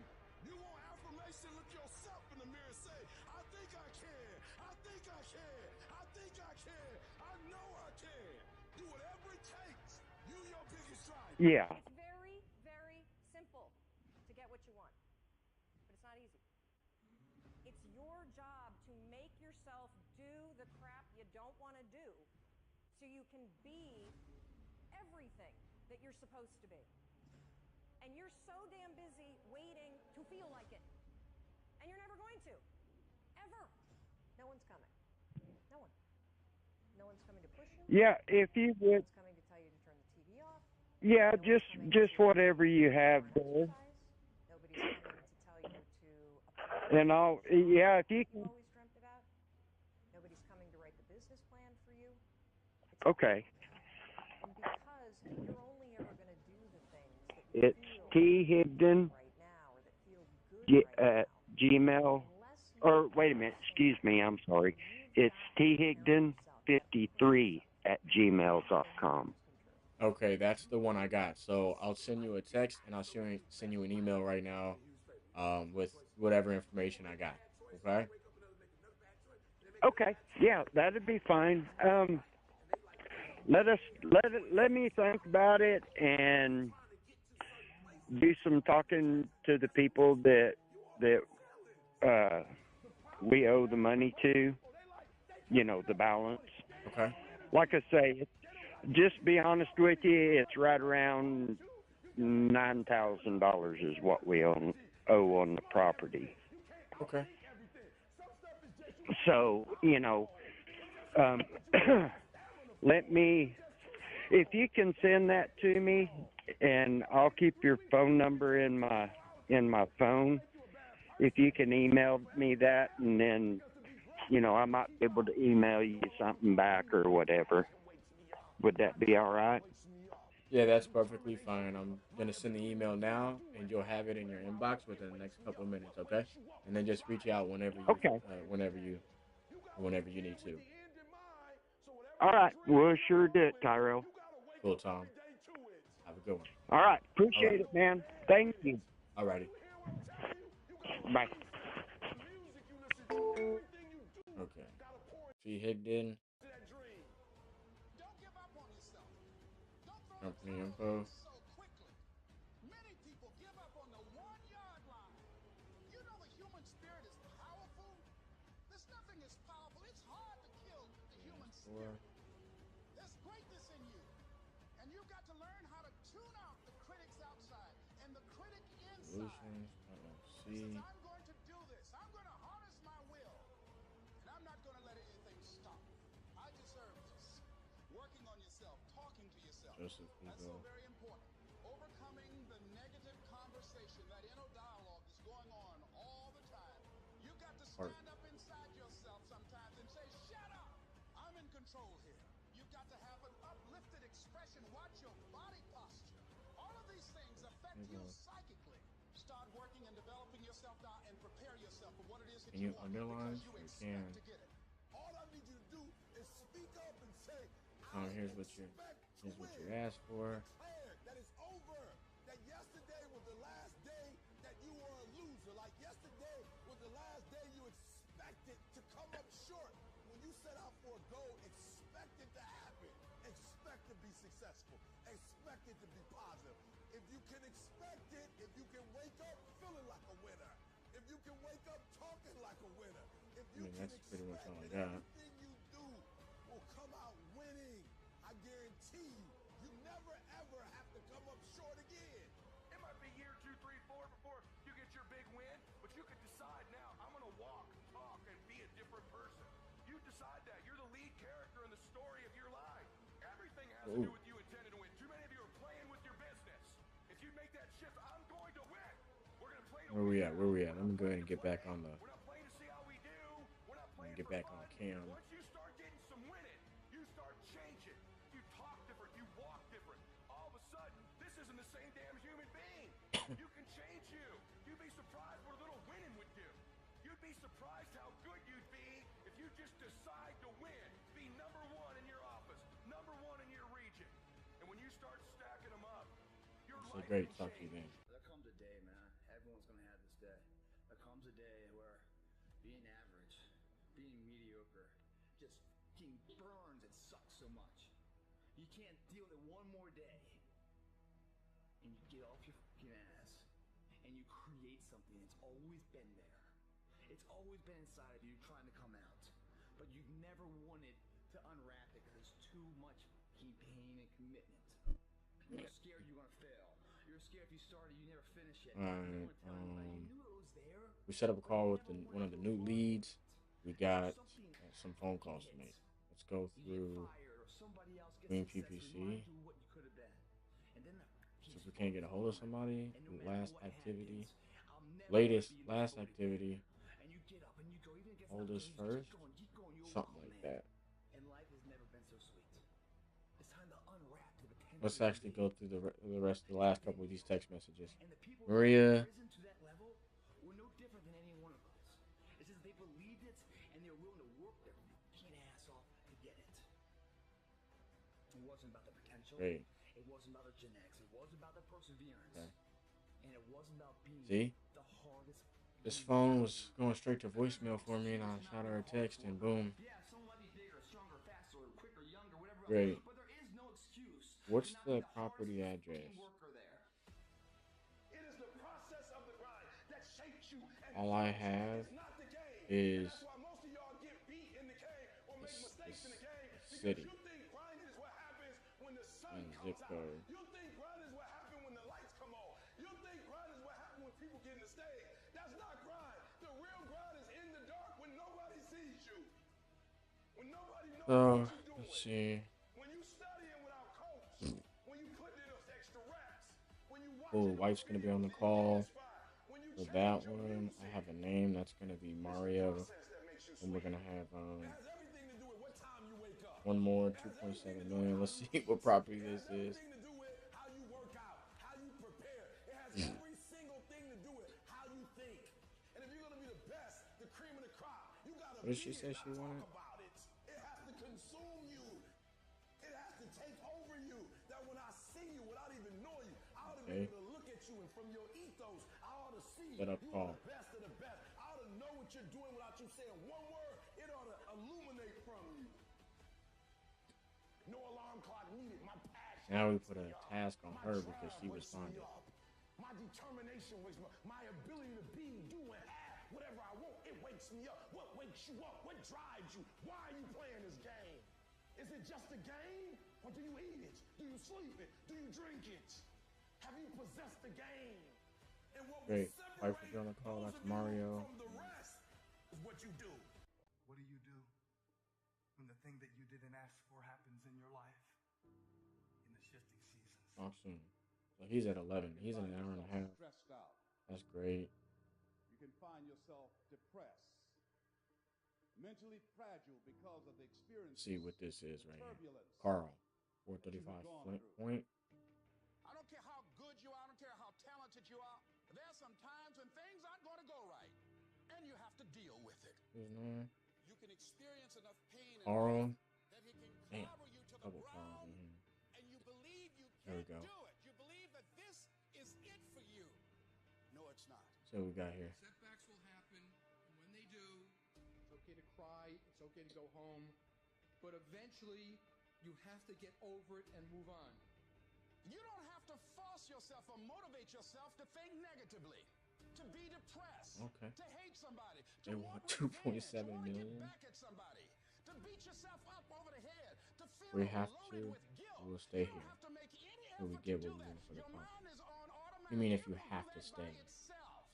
You want affirmation? Look yourself in the mirror and say, I think I can. I think I can. I think I can. I know I can. Do whatever it takes. You your biggest driver. Yeah. It's very, very simple to get what you want, but it's not easy. It's your job to make yourself do the crap you don't want to do so you can be everything that you're supposed to be. And you're so damn busy waiting to feel like it. And you're never going to. Ever. No one's coming. No one. No one's coming to push you. Yeah, if you No would. one's coming to tell you to turn the TV off. Yeah, just whatever you have there. Nobody's coming to tell you to apply And I'll, yeah, if you you've can. always dreamt about. Nobody's coming to write the business plan for you. Okay. And because you're only ever going to do the things that you It's feel T Higdon right now or that feel good right Gmail. Or wait a minute, excuse me, I'm sorry. It's thigdon53@gmail.com. Okay, that's the one I got. So I'll send you a text and I'll send you an email right now, with whatever information I got. Okay. Okay, yeah, that'd be fine. Let me think about it and do some talking to the people that we owe the money to. You know, the balance. Okay. Like I say, just be honest with you, it's right around $9,000 is what we owe on the property. Okay. So, you know, if you can send that to me, and I'll keep your phone number in my phone. If you can email me that, and then, you know, I might be able to email you something back or whatever. Would that be all right? Yeah, that's perfectly fine. I'm gonna send the email now, and you'll have it in your inbox within the next couple of minutes. Okay. And then just reach out whenever you, Okay. whenever you need to. All right. We'll sure do it, Tyrell. Cool, Tom. Have a good one. All right. Appreciate it, man. Thank you. Alrighty. Bye. Okay. T Higdon Company info. so quickly. Many people give up on the 1-yard line. You know the human spirit is powerful. There's nothing as powerful. It's hard to kill the human spirit. There's greatness in you. And you've got to learn how to tune out the critics outside and the critic inside. Solutions. Says, I'm going to do this. I'm going to harness my will. And I'm not going to let anything stop me. I deserve this. Working on yourself, talking to yourself. Joseph That's so very important. Overcoming the negative conversation, that inner dialogue is going on all the time. You've got to stand up inside yourself sometimes and say, shut up. I'm in control here. You've got to have an uplifted expression. Watch your body posture. All of these things affect you psychically. Start working and developing yourself now and prepare yourself for what it is that Can you want underline? because you You expect can. to get it. All I need you to do is speak up and say, Here's what you asked for. declare that it's over. That yesterday was the last day that you were a loser. Like yesterday was the last day you expected to come up short. When you set out for a goal, expect it to happen. Expect to be successful. Expect it to be positive. If you can expect it, if you can wake up feeling like a winner, if you can wake up talking like a winner, if you can that's pretty much all I expect got. everything you do will come out winning, I guarantee you, you never ever have to come up short again. It might be year 2, 3, 4 before you get your big win, but you can decide now, I'm going to walk, talk, and be a different person. You decide that. You're the lead character in the story of your life. Everything has to do with you intending to win. Too many of you are playing with your business. If you make that shift, I'm going to win. We're going to play to Where we win. at? Where we at? Let me go ahead and get back on the. We're not playing to see how we do. We're not playing Get for back fun. on cam. Once you start getting some winning, you start changing. You talk different. You walk different. All of a sudden, this isn't the same damn human being. You can change you. You'd be surprised what a little winning would do. You'd be surprised how good you'd be if you just decide to win. Be number one in your office, number one in your region. And when you start stacking them up, your So life great. can Talk to you change. then. There comes a day, man. Everyone's gonna have this day. There comes a day where being average, being mediocre, just fucking burns and sucks so much. You can't deal with it one more day. And you get off your fucking ass and you create something that's always been there. It's always been inside of you trying to come out. But you've never wanted to unwrap it because it's too much fucking pain and commitment. You're scared you're gonna fail. You're scared if you started, you never finish it. Alright, You knew it was there. we set up a call with one of the new leads. We got some phone calls to make. Let's go through Green PPC. So if we can't get a hold of somebody, last activity, last activity, hold us first, something like that. And life has never been so sweet. It's time to unwrap the potential. Let's actually go through the rest of the last couple of these text messages. Maria. To that level, we're no different than any one of us. It's just they believed it and they're willing to work their fucking ass off to get it. It wasn't about the potential. Great. It wasn't about the genetics. It wasn't about the perseverance. Okay. And it wasn't about being See? the hardest. This phone was going straight to voicemail for me, and I shot her a text, and boom. Yeah, some might be bigger, stronger, faster, quicker, younger, whatever. Great. But there is no excuse. What's the property address? It is the process of the grind that shapes you. And All I have not the game. is That's why most of y'all get beat in the game or make mistakes in the game. Because city you think grinding is what happens when the sun and comes zip out. code. You think grinding is what happens when the lights come on. You think grinding is what happens when people get in the stage. That's not grind. The real grind is in the dark when nobody sees you. When nobody knows So what you're doing. let's see. When you studying without coach. When you put in those extra reps. When you watch Oh, wife's gonna be on the call for that one. I have a name. That's gonna be Mario, and we're gonna have one more 2.7 million. Let's see what property this is. Every single thing to do with how you think. And if you're going to be the best, the cream of the crop, you got to What did she say she wanted? about it. It has to consume you. It has to take over you. That when I see you without even knowing you, I ought to be able to look at you and from your ethos, I ought to see Set up you call. are the best of the best. I ought to know what you're doing without you saying one word. It ought to illuminate from you. No alarm clock needed. My passion Now we put a task on her because she responded. My determination wakes me up. My ability to be, do, and have whatever I want, it wakes me up. What wakes you up? What drives you? Why are you playing this game? Is it just a game? Or do you eat it? Do you sleep it? Do you drink it? Have you possessed the game? And what Great. Fight for Jonah Call. That's Mario. From the rest is what you do. What do you do when the thing that you didn't ask for happens in your life in the shifting seasons? Awesome. So he's at 11. He's in an hour and a half. Stressed out. That's great. You can find yourself depressed, mentally fragile because of the experience. See what this is right here. Carl, 435 Flint Point. I don't care how good you are, I don't care how talented you are. There are some times when things aren't going to go right, and you have to deal with it. His name? You can experience enough pain Carl. that it can Damn. clobber you to the Couple Carls ground, in here. and you believe you There we can't go. do it. You believe that this is it for you. No, it's not. So we got here. Setbacks will happen, and when they do, it's okay to cry, it's okay to go home, but eventually you have to get over it and move on. You don't have to force yourself or motivate yourself to think negatively, to be depressed, Okay. to hate somebody, They to want walk with 2.7 fear, to wanna million. get back at somebody, to beat yourself up over the head, to feel We have loaded to. with guilt. We'll stay You don't here have to make any till we effort get to what do we that. want for the Your conference. mind is on automatic. You mean if you It will have to regulate stay? by itself.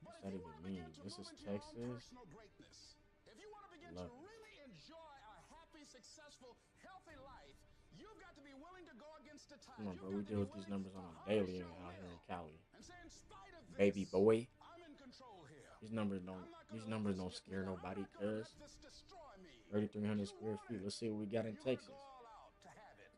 But What's if that you even wanna begin mean? to This move is into your own Texas. personal greatness, if you want to begin Love to it. really enjoy a happy, successful, healthy life, you've got to be willing to go against the tide. Come on, You've bro. got We to deal be with these willing numbers to on a harness daily your out here in will Cali. and say, in spite of Baby this, boy. I'm in control here. These numbers don't scare nobody, cuz. This destroy me. 3,300 square feet. Let's see what we got in Texas. All out to have it.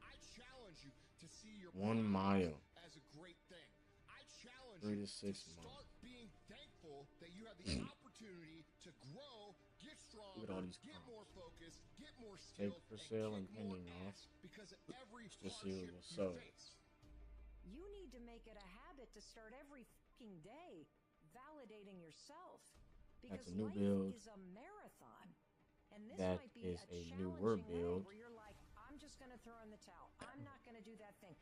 I challenge you to see your 1 mile. as a great thing. I challenge 3 you to 6 to miles. start being thankful that you have the opportunity to grow, get stronger, Look at all these get cars. more focused, get more Take skilled, for sale and kick more pending off. ass because of every Just see what hardship was you sold. face. You need to make it a habit to start every fucking day validating yourself. Because That's a new life build. is a marathon. And this That might be is a a newer challenging way build. where you're like, I'm just going to throw in the towel. I'm not going to do that thing.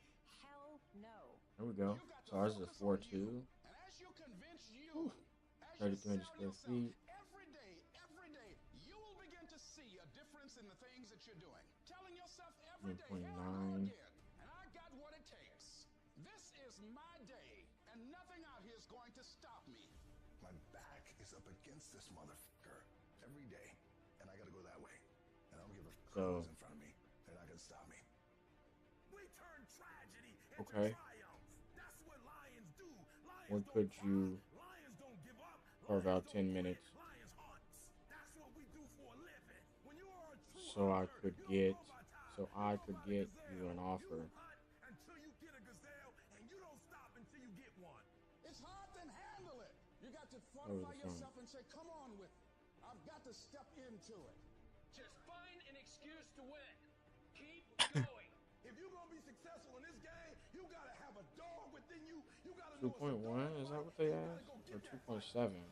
Hell no. There we go. So ours is a 4.2. And as you convince you, as you 3,300 sell square yourself, feet. every day, you will begin to see a difference in the things that you're doing. Telling yourself every day, here I go 1.9. again, and I got what it takes. This is my day, and nothing out here is going to stop me. My back is up against this motherfucker every day, and I gotta go that way. And I don't give a fuck So- who's in front of me. They're not gonna stop me. We turn tragedy Okay. triumph. That's what lions do. Lions What could you Lions don't give up. carve out 10 minutes Lions hunt. That's what we do for a living. When you are a true so I hunter, could you get don't go by time. you an offer? Until you get a gazelle, and you don't stop until you get one. It's hard to handle it. You got to Over fortify the phone. yourself and say, come on with it. I've got to step into it. Just find an excuse to win. Keep going. If you're gonna be successful in this game, you gotta have a dog within you. You gotta know 2.1? Is that what they asked? Or 2.7?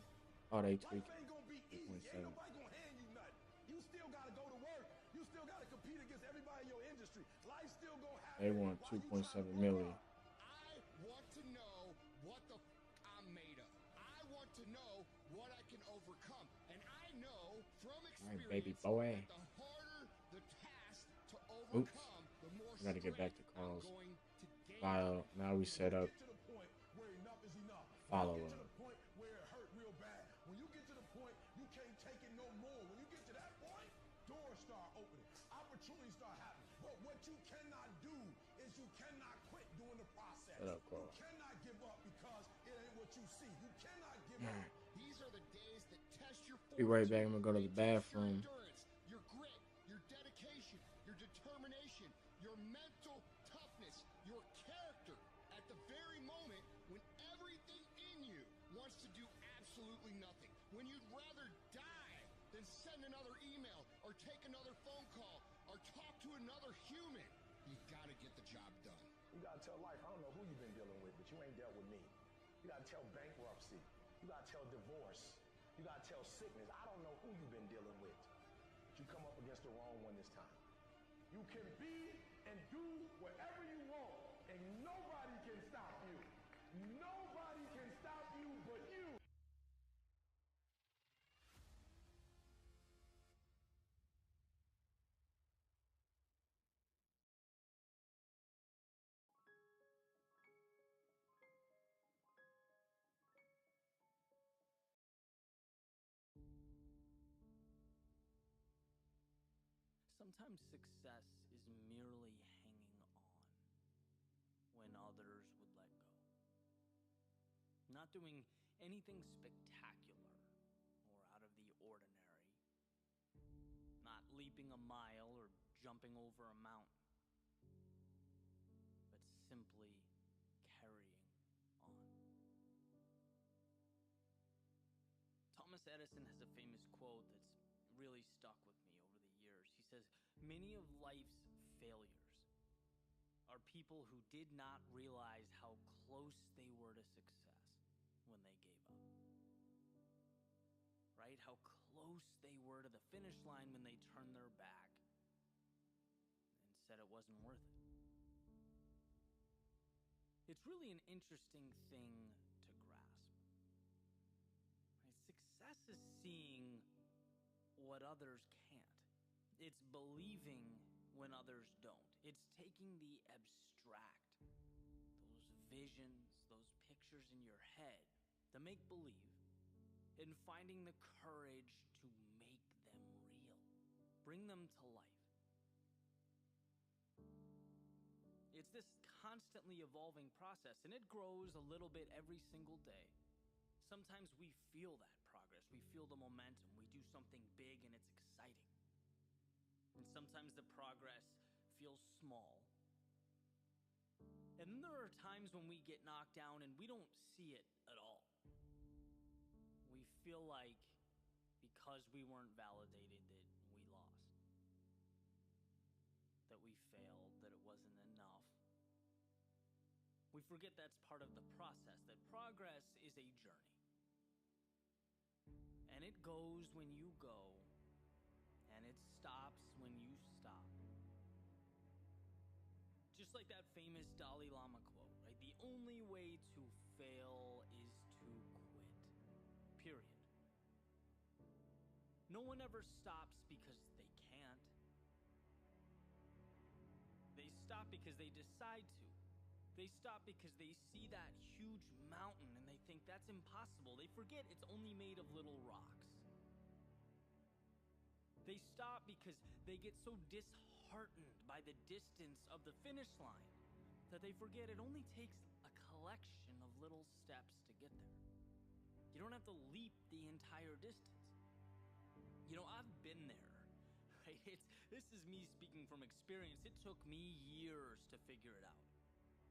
Oh, they tweaked it. ain't gonna be easy. Ain't 2.7. nobody gonna hand you nothing. You still gotta go to work. You still gotta compete against everybody in your industry. Life still gonna happen. They want 2.7 million. I want to know what the I'm made of. I want to know what I can overcome. And I know from Alright, experience baby boy. that the harder the task to Oops. overcome, the more We gotta get back to strength I'm calls. going to gain. File. Now we set up Get to the point where enough is enough. follow Get to up. the point where it hurt real bad. When you get to the point you can't take it no more. When you get to that point, doors start opening. Opportunities start happening. But what you cannot do is you cannot quit during the process. Shut up, Carl. You cannot give up because it ain't what you see. You cannot give up. Alright. These are the days that test your Be right back. I'm fortitude. gonna go to the They test bathroom. Your endurance, your grit, your dedication, your determination, your mental toughness, your character. At the very moment when everything in you wants to do absolutely nothing, when you'd rather die than send another email or take another phone call or talk to another human, you gotta get the job done. You gotta tell life, I don't know who you've been dealing with, but you ain't dealt with me. You gotta tell bankruptcy. You gotta tell divorce. You gotta tell sickness. I don't know who you've been dealing with. But you come up against the wrong one this time. You can be and do whatever you want, and nobody can stop you. Nobody can stop you but you. Sometimes success is merely hanging on when others would let go. Not doing anything spectacular or out of the ordinary. Not leaping a mile or jumping over a mountain. But simply carrying on. Thomas Edison has a famous quote that's really stuck with me over the years. He says, "Many of life's failures are people who did not realize how close they were to success when they gave up." Right? How close they were to the finish line when they turned their back and said it wasn't worth it. It's really an interesting thing to grasp. Right? Success is seeing what others can't. It's believing when others don't. It's taking the abstract, those visions, those pictures in your head, the make-believe, and finding the courage to make them real, bring them to life. It's this constantly evolving process, and it grows a little bit every single day. Sometimes we feel that progress, we feel the momentum, we do something big and it's exciting. And sometimes the progress feels small. And then there are times when we get knocked down and we don't see it at all. We feel like because we weren't validated that we lost, that we failed, that it wasn't enough. We forget that's part of the process, that progress is a journey. And it goes when you go, and it stops when you stop. Just like that famous Dalai Lama quote, right? The only way to fail is to quit. Period. No one ever stops because they can't. They stop because they decide to. They stop because they see that huge mountain and they think that's impossible. They forget it's only made of little rocks. They stop because they get so disheartened by the distance of the finish line that they forget it only takes a collection of little steps to get there. You don't have to leap the entire distance. You know, I've been there, right? This is me speaking from experience. It took me years to figure it out.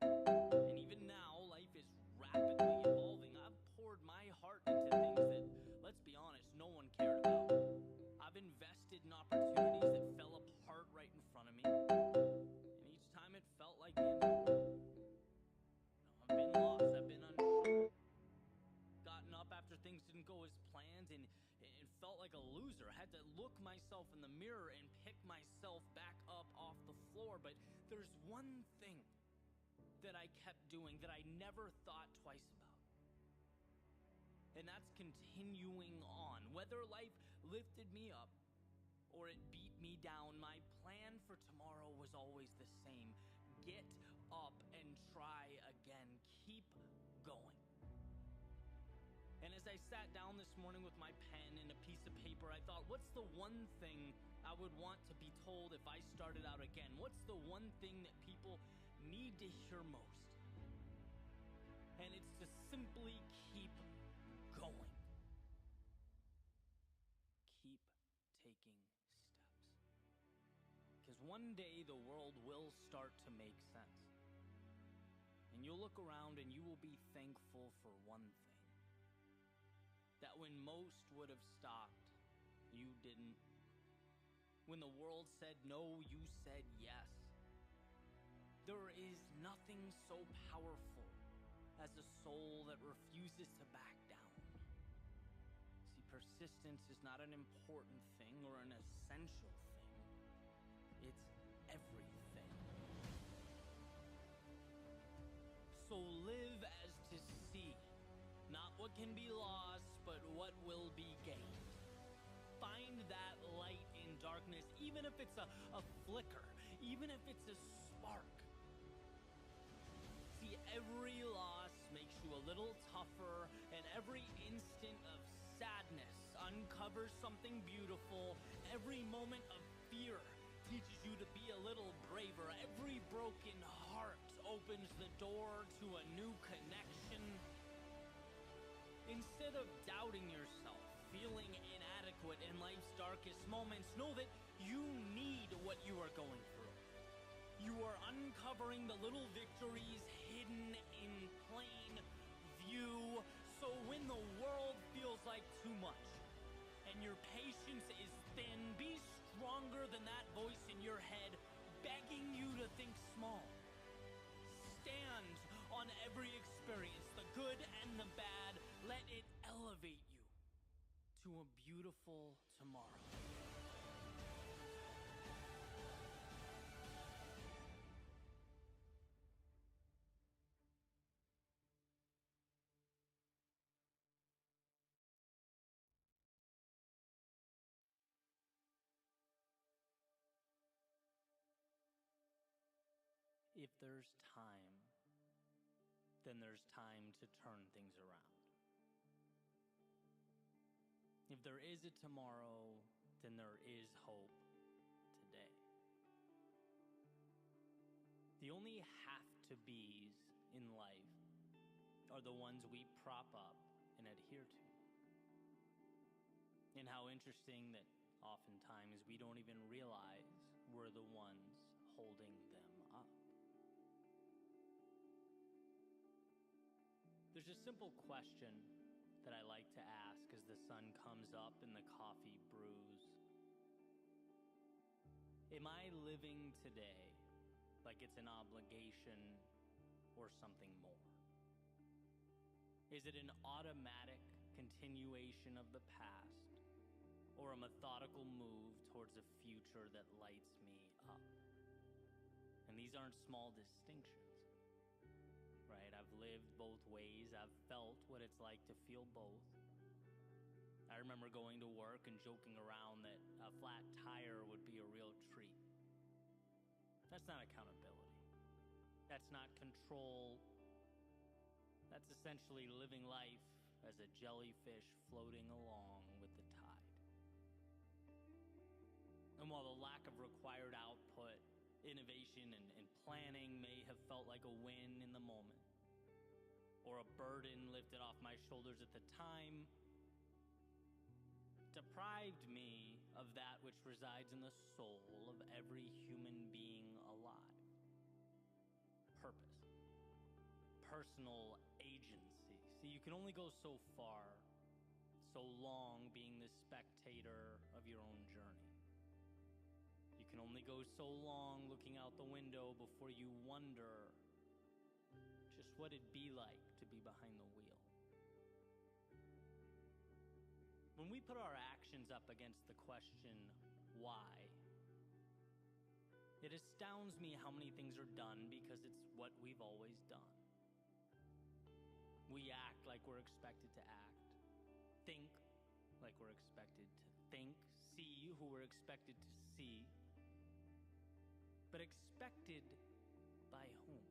And even now, life is rapidly evolving. I've poured my heart into things that, let's be honest, no one cared about. I've invested in opportunities that fell apart right in front of me. And each time it felt like the end of the world. You know, I've been lost, I've been unsure. Gotten up after things didn't go as planned and it felt like a loser. I had to look myself in the mirror and pick myself back up off the floor. But there's one thing that I kept doing that I never thought twice about. And that's continuing on. Whether life lifted me up or it beat me down, my plan for tomorrow was always the same. Get up and try again. Keep going. And as I sat down this morning with my pen and a piece of paper, I thought, what's the one thing I would want to be told if I started out again? What's the one thing that people need to hear most? And it's to simply keep going. Keep taking steps. Because one day the world will start to make sense. And you'll look around and you will be thankful for one thing. That when most would have stopped, you didn't. When the world said no, you said yes. There is nothing so powerful as a soul that refuses to back down. See, persistence is not an important thing or an essential thing. It's everything. So live as to see, not what can be lost, but what will be gained. Find that light in darkness, even if it's a flicker, even if it's a spark. See, every loss makes you a little tougher, and every instant of sadness uncovers something beautiful. Every moment of fear teaches you to be a little braver. Every broken heart opens the door to a new connection. Instead of doubting yourself, feeling inadequate in life's darkest moments, know that you need what you are going through. You are uncovering the little victories hidden in plain view. So when the world feels like too much and your patience is thin, be stronger than that voice in your head begging you to think small. Stand on every experience, the good and the bad. Let it elevate you to a beautiful tomorrow. If there's time, then there's time to turn things around. If there is a tomorrow, then there is hope today. The only have-to-be's in life are the ones we prop up and adhere to. And how interesting that oftentimes we don't even realize we're the ones holding them up. There's a simple question that I like to ask as the sun comes up and the coffee brews. Am I living today like it's an obligation or something more? Is it an automatic continuation of the past or a methodical move towards a future that lights me up? And these aren't small distinctions. Right? I've lived both ways. I've felt what it's like to feel both. I remember going to work and joking around that a flat tire would be a real treat. That's not accountability. That's not control. That's essentially living life as a jellyfish floating along with the tide. And while the lack of required output, innovation, and planning may have felt like a win in the moment, or a burden lifted off my shoulders at the time, deprived me of that which resides in the soul of every human being alive. Purpose. Personal agency. See, you can only go so far, so long being the spectator of your own journey. You can only go so long looking out the window before you wonder just what it'd be like to be behind the wheel. When we put our actions up against the question, why? It astounds me how many things are done because it's what we've always done. We act like we're expected to act, think like we're expected to think, see who we're expected to see, but expected by whom?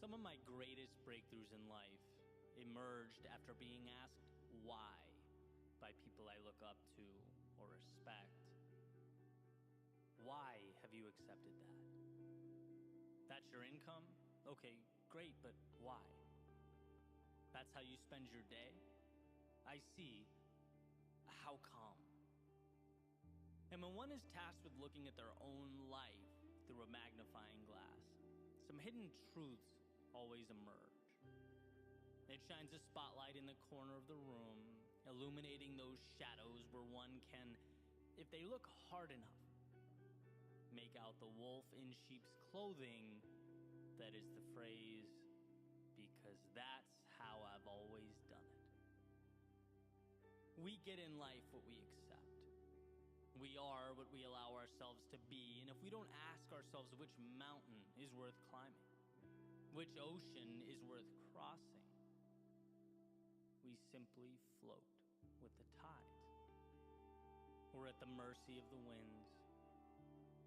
Some of my greatest breakthroughs in life emerged after being asked why by people I look up to or respect. Why have you accepted that? That's your income? Okay, great, but why? That's how you spend your day? I see. How come? And when one is tasked with looking at their own life through a magnifying glass, some hidden truths always emerge. It shines a spotlight in the corner of the room, illuminating those shadows where one can, if they look hard enough, make out the wolf in sheep's clothing. That is the phrase, because that's how I've always done it. We get in life what we accept. We are what we allow ourselves to be, and if we don't ask ourselves which mountain is worth climbing, which ocean is worth crossing, we simply float with the tides. We're at the mercy of the winds.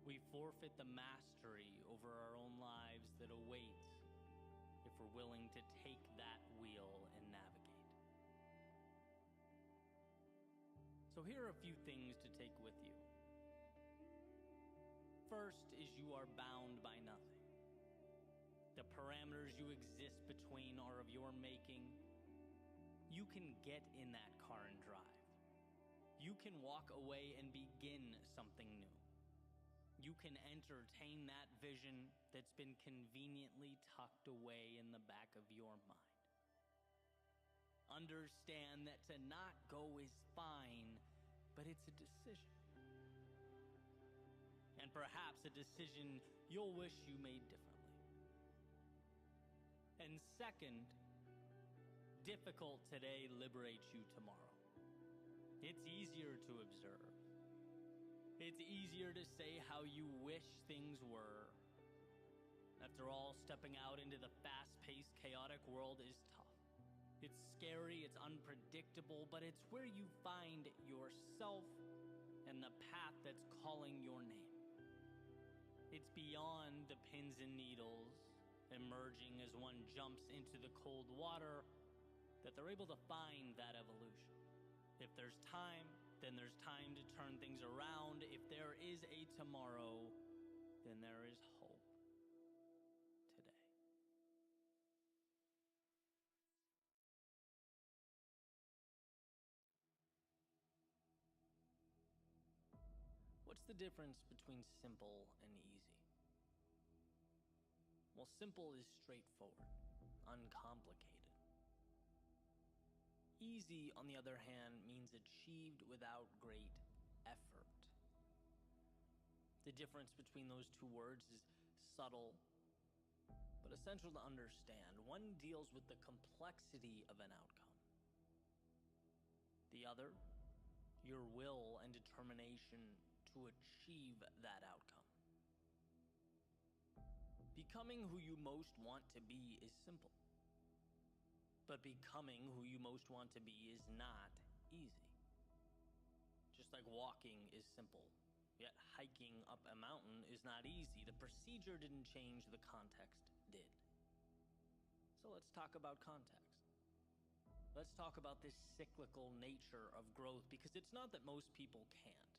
We forfeit the mastery over our own lives that awaits if we're willing to take that wheel and navigate. So here are a few things to take with you. First is you are bound by nothing. The parameters you exist between are of your making. You can get in that car and drive. You can walk away and begin something new. You can entertain that vision that's been conveniently tucked away in the back of your mind. Understand that to not go is fine, but it's a decision. And perhaps a decision you'll wish you made differently. And second, difficult today liberates you tomorrow. It's easier to observe. It's easier to say how you wish things were. After all, stepping out into the fast-paced, chaotic world is tough. It's scary, it's unpredictable, but it's where you find yourself and the path that's calling your name. It's beyond the pins and needles, emerging as one jumps into the cold water, that they're able to find that evolution. If there's time, then there's time to turn things around. If there is a tomorrow, then there is hope today. What's the difference between simple and easy? Well, simple is straightforward, uncomplicated. Easy, on the other hand, means achieved without great effort. The difference between those two words is subtle, but essential to understand. One deals with the complexity of an outcome. The other, your will and determination to achieve that outcome. Becoming who you most want to be is simple. But becoming who you most want to be is not easy. Just like walking is simple, yet hiking up a mountain is not easy. The procedure didn't change, the context did. So let's talk about context. Let's talk about this cyclical nature of growth, because it's not that most people can't.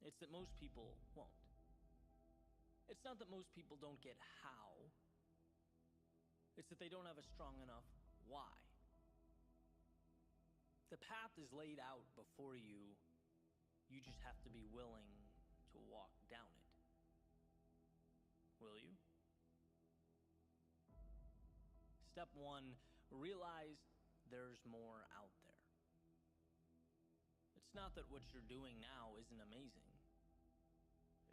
It's that most people won't. It's not that most people don't get how. It's that they don't have a strong enough why. The path is laid out before you. You just have to be willing to walk down it. Will you? Step one, realize there's more out there. It's not that what you're doing now isn't amazing.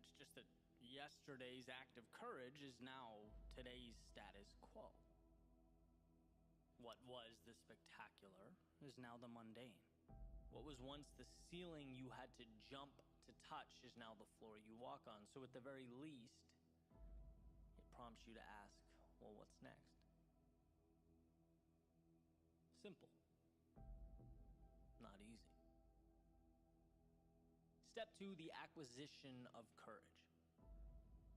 It's just that yesterday's act of courage is now today's status quo. What was the spectacular is now the mundane. What was once the ceiling you had to jump to touch is now the floor you walk on. So at the very least, it prompts you to ask, well, what's next? Simple. Not easy. Step two, the acquisition of courage.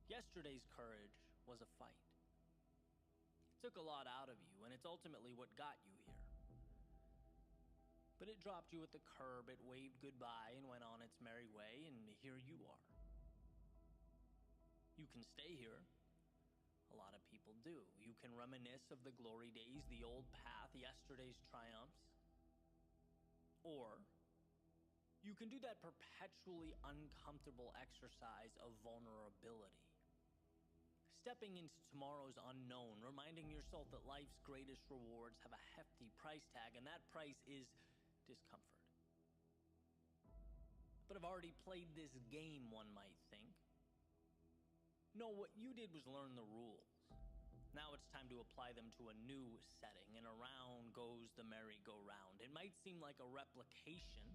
Yesterday's courage was a fight. It took a lot out of you, and it's ultimately what got you here. But it dropped you at the curb, it waved goodbye and went on its merry way, and here you are. You can stay here. A lot of people do. You can reminisce of the glory days, the old path, yesterday's triumphs. Or you can do that perpetually uncomfortable exercise of vulnerability. Stepping into tomorrow's unknown, reminding yourself that life's greatest rewards have a hefty price tag, and that price is discomfort. But I've already played this game, one might think. No, what you did was learn the rules. Now it's time to apply them to a new setting, and around goes the merry-go-round. It might seem like a replication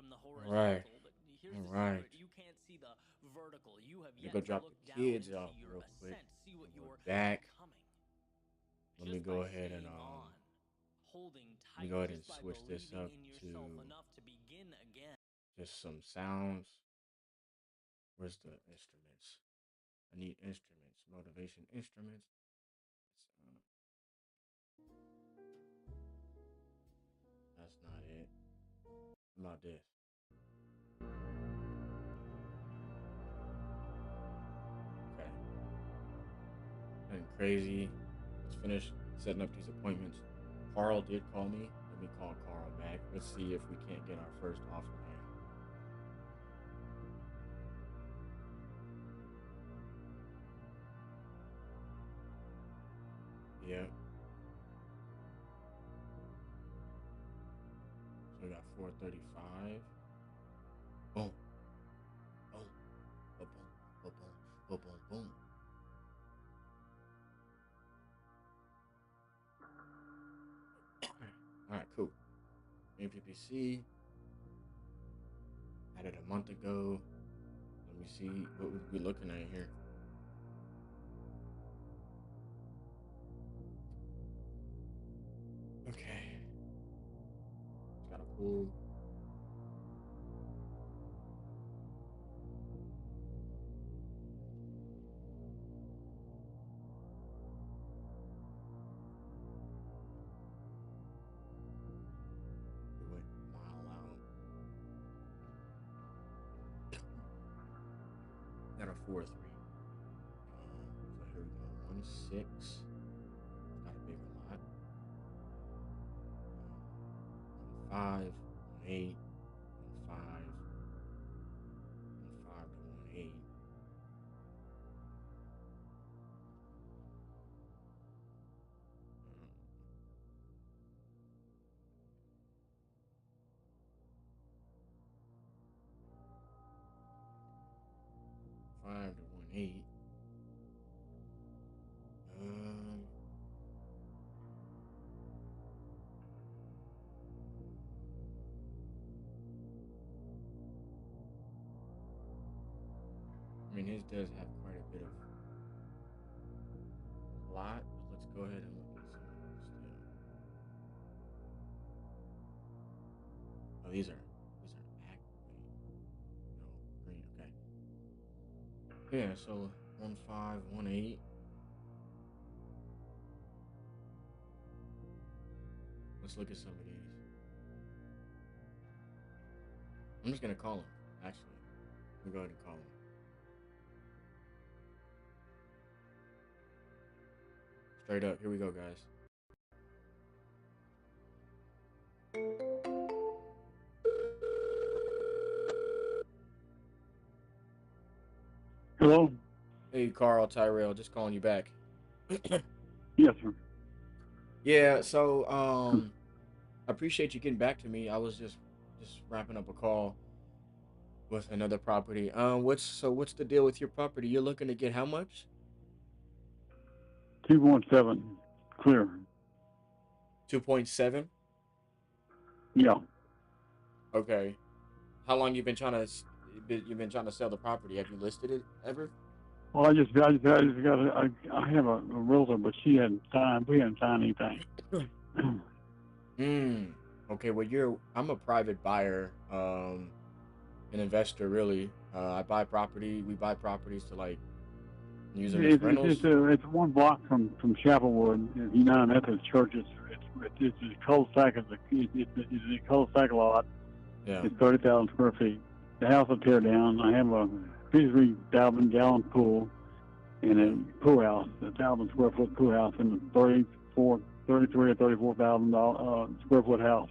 from the Right. horizontal, but here's All the right. secret: you can't see the vertical. You have Let me yet go to drop look the down kids and off see your real quick. ascent, see what We're you're back. becoming. Let me Just go by ahead and staying on, holding let tight, me go ahead and just by switch this believing up in to yourself enough to begin again. just some sounds. Where's the instruments? I need instruments, motivation instruments. That's not it. How about this? Okay. Nothing crazy. Let's finish setting up these appointments. Carl did call me. Let me call Carl back. Let's see if we can't get our first offer in. Yep. So we got 435. Boom. Boom. Boom. Boom. Boom. Boom. Boom. All right, cool. APPC. Added a month ago. Let me see what we'd be looking at here. Okay. Got a pool. We went mile out. Got a 4-3. So here we go. 1-6. Got a bigger lot. 1-5, 1-8, 1-5, 1-5 to 1-8. Five to 1-8. I mean, his does have quite a bit of lot, but let's go ahead and look at some of these still. Oh, these are no green. Okay. Yeah. So 1-5, 1-8. Let's look at some of these. I'm just gonna call him. Actually, we'll go ahead and call him. Straight up. Here we go, guys. Hello? Hey, Carl Tyrell, just calling you back. Yes, sir. Yeah, so I appreciate you getting back to me. I was just wrapping up a call with another property. What's the deal with your property? You're looking to get how much? 2.7 clear. 2.7? Yeah. Okay. How long you been trying to sell the property? Have you listed it ever? Well, I have a realtor, but she hadn't signed. We hadn't signed anything. Okay. Well, I'm a private buyer, an investor, really. I buy property. We buy properties to like use them as rentals. It's 1 block from Chapelwood, United Methodist Church. It's a cul-de-sac. It's a cul-de-sac lot. Yeah. It's 30,000 square feet. The house will tear down. I have a 53,000-gallon pool and a pool house, a 1,000 square foot pool house, and a 33 or 34,000 square foot house.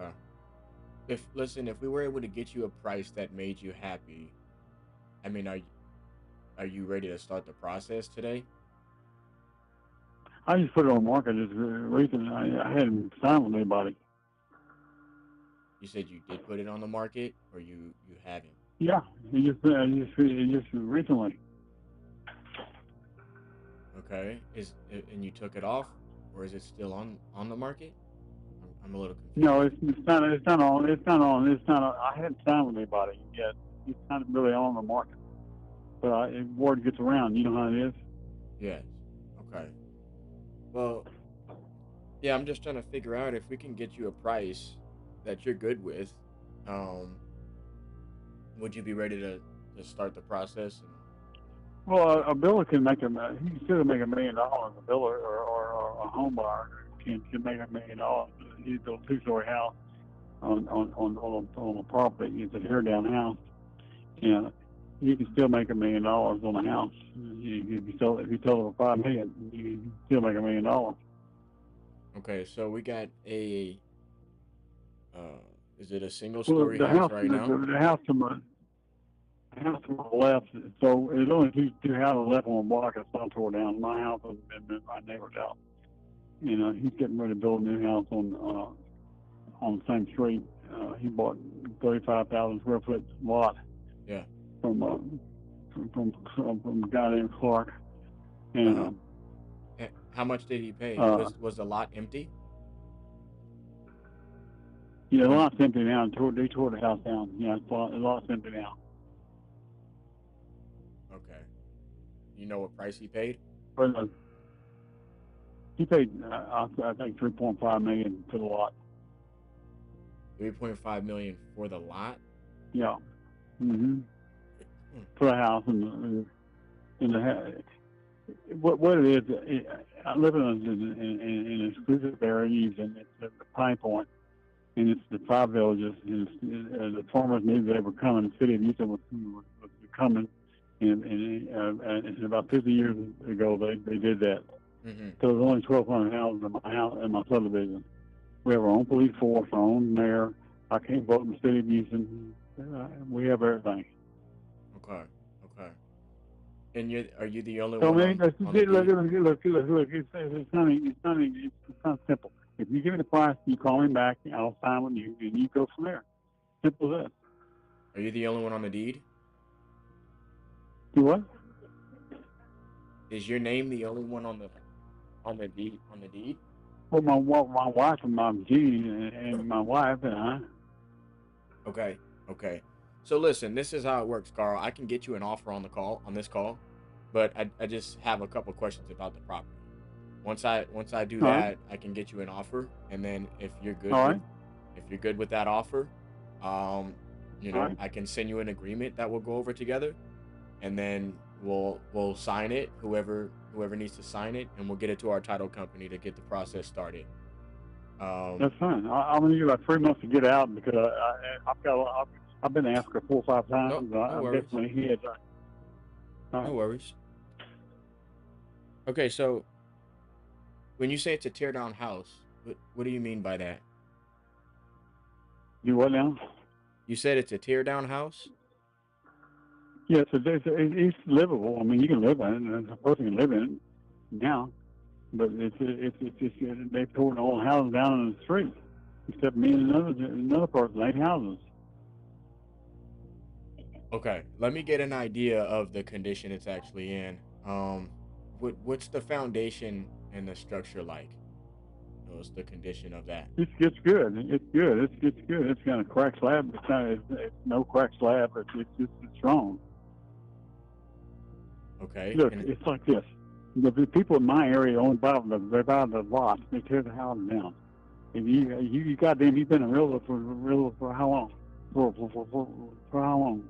Okay. If we were able to get you a price that made you happy, I mean, are you ready to start the process today? I just put it on the market just recently. I hadn't signed with anybody. You said you did put it on the market, or you haven't? Yeah, just recently. Okay. And you took it off, or is it still on the market? I'm a little confused. No, it's not on. I haven't signed with anybody yet. It's not really on the market. But word gets around. You know how it is. Yes. Okay. Well, yeah, I'm just trying to figure out if we can get you a price that you're good with. Would you be ready to start the process? Well, a builder can make he can still make $1 million. A builder or a home buyer can make $1 million. He built a 2-story house on a property. It's a tear down house. And you can still make $1 million on a house. If you sell it for $5 million, you can still make $1 million. Okay, so we got a. Is it a single story house right now? The house to my left. So there's only two houses left on the block. It's not tore down. My house and my neighbor's house. You know, he's getting ready to build a new house on the same street. He bought 35,000 square foot lot. Yeah. From a guy named Clark. And how much did he pay? Was the lot empty? Yeah, the lot's empty now. They tore the house down. Yeah, the lot's empty now. Okay. You know what price he paid? He paid, I think, $3.5 million for the lot. $3.5 million for the lot? Yeah. For the house and what it is, I live in an exclusive area, and it's the Pine Point, and it's the 5 villages. And the farmers knew they were coming. The city of Houston was coming, and about 50 years ago they did that. So there's only 1,200 houses in my subdivision. We have our own police force, our own mayor. I can't vote in the city of Houston. We have everything. Okay. And are you the only So, one? man, look. It's not simple. If you give me the price, you call me back, I'll sign with you, and you go from there. Simple as that. Are you the only one on the deed? Do what? Is your name the only one on the deed? Well, my wife and my Jean and my wife and I. Okay. So listen, this is how it works, Carl. I can get you an offer on this call, but I just have a couple questions about the property. Once I do that, I can get you an offer, and then if you're good with that offer, I can send you an agreement that we'll go over together, and then we'll sign it. Whoever needs to sign it, and we'll get it to our title company to get the process started. That's fine. I'm gonna need about 3 months to get out because I've been asked her 4 or 5 times. No worries. No worries. Okay, so when you say it's a tear down house, what do you mean by that? You what now? You said it's a tear down house? Yeah, it's livable. I mean, you can live in it, and a person can live in it now. But it's they tore all the houses down in the street, except me and another person, 8 houses. Okay, let me get an idea of the condition it's actually in. What's the foundation and the structure like? What's the condition of that? It's good. It's good. It's got a cracked slab. It's no cracked slab. It's strong. Okay. Look, it's like this. The people in my area only buy the lots. They tear the houses down. And you goddamn, you've been a realtor for how long? For how long?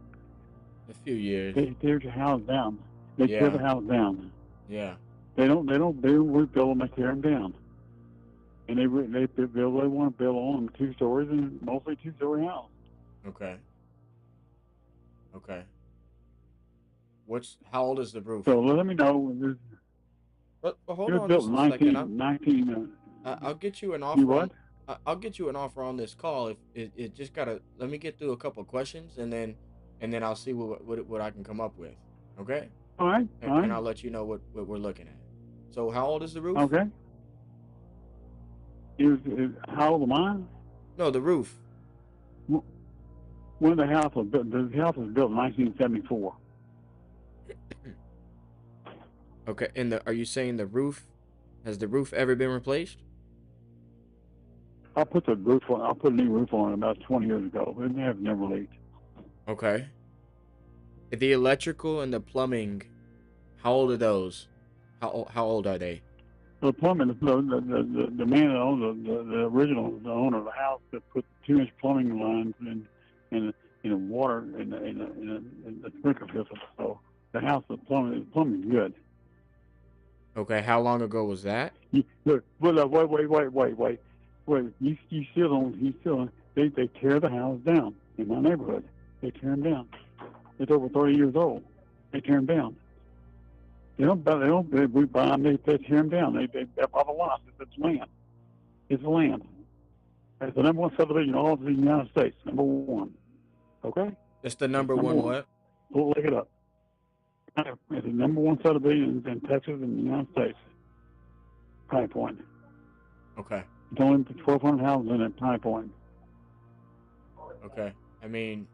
A few years. They tear the house down. They tear the house down. Yeah. They don't rebuild them. They tear them down. And they want to build on 2 stories and mostly 2-story house. Okay. How old is the roof? So let me know. But hold on built just a second. 19. I'll get you an offer. You what? I'll get you an offer on this call. If it just gotta let me get through a couple of questions and then I'll see what I can come up with. Okay. All right. And I'll let you know what we're looking at. So how old is the roof? Okay. How old am I? No, the roof. When the house was built, in 1974. Okay, and are you saying has the roof ever been replaced? I put the roof on. I put a new roof on about 20 years ago, and they have never leaked. Okay. The electrical and the plumbing, how old are those? How old are they? The plumbing, the man that owned the original the owner of the house that put 2-inch plumbing lines in the water in the sprinkler system. So the house, the plumbing is good. Okay, how long ago was that? Look, wait. You still don't. They tear the house down in my neighborhood. They tear them down. It's over 30 years old. They tear them down. We buy them. They tear them down. They buy the lots. It's land. It's land. It's the number one subdivision in all of the United States. Number one. Okay. It's the number one what? We'll look it up. It's the number one subdivision in Texas and the United States. Pine Point. Okay. It's only 1,200 houses in it, Pine Point. Okay. I mean,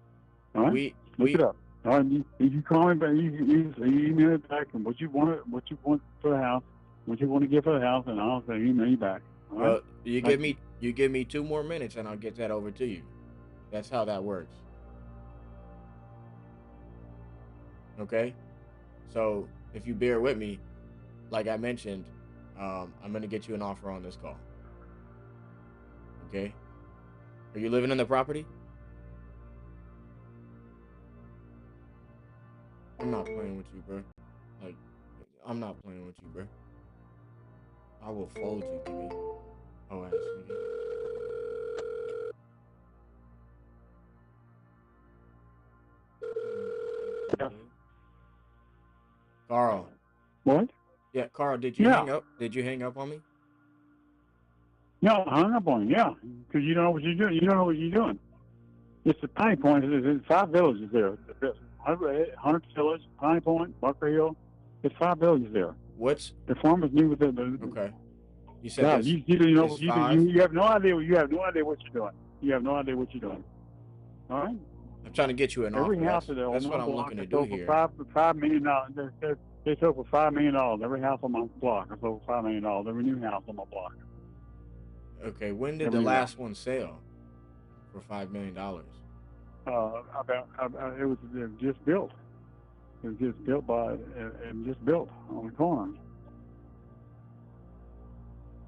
all right? Look it up. All right, you call me back, you email it back, and what you want for the house, what you want to get for the house, and I'll say email you back. All right? Well, you give me 2 more minutes, and I'll get that over to you. That's how that works. Okay. So if you bear with me, like I mentioned, I'm gonna get you an offer on this call. Okay. Are you living in the property? I'm not playing with you, bro. Like, I'm not playing with you, bro. I will fold you, nigga. Oh, ass nigga. Yeah. Carl. What? Yeah, Carl, did you hang up? Did you hang up on me? No, I hung up on you, yeah. Because you don't know what you're doing. You don't know what you're doing. It's the Pine Point. There's 5 villages there. 100 Village, Pine Point, Bunker Hill. There's 5 villages there. What's the farmers knew with the okay? You said you have no idea. You have no idea what you're doing. You have no idea what you're doing. All right. I'm trying to get you an offer. Every house That's what I'm looking to do here. $5 million. They sold for $5 million. Every house on my block. I sold for $5 million. Every new house on my block. Okay. When did the last one sell for $5 million? It was just built. It was just built built on the corner.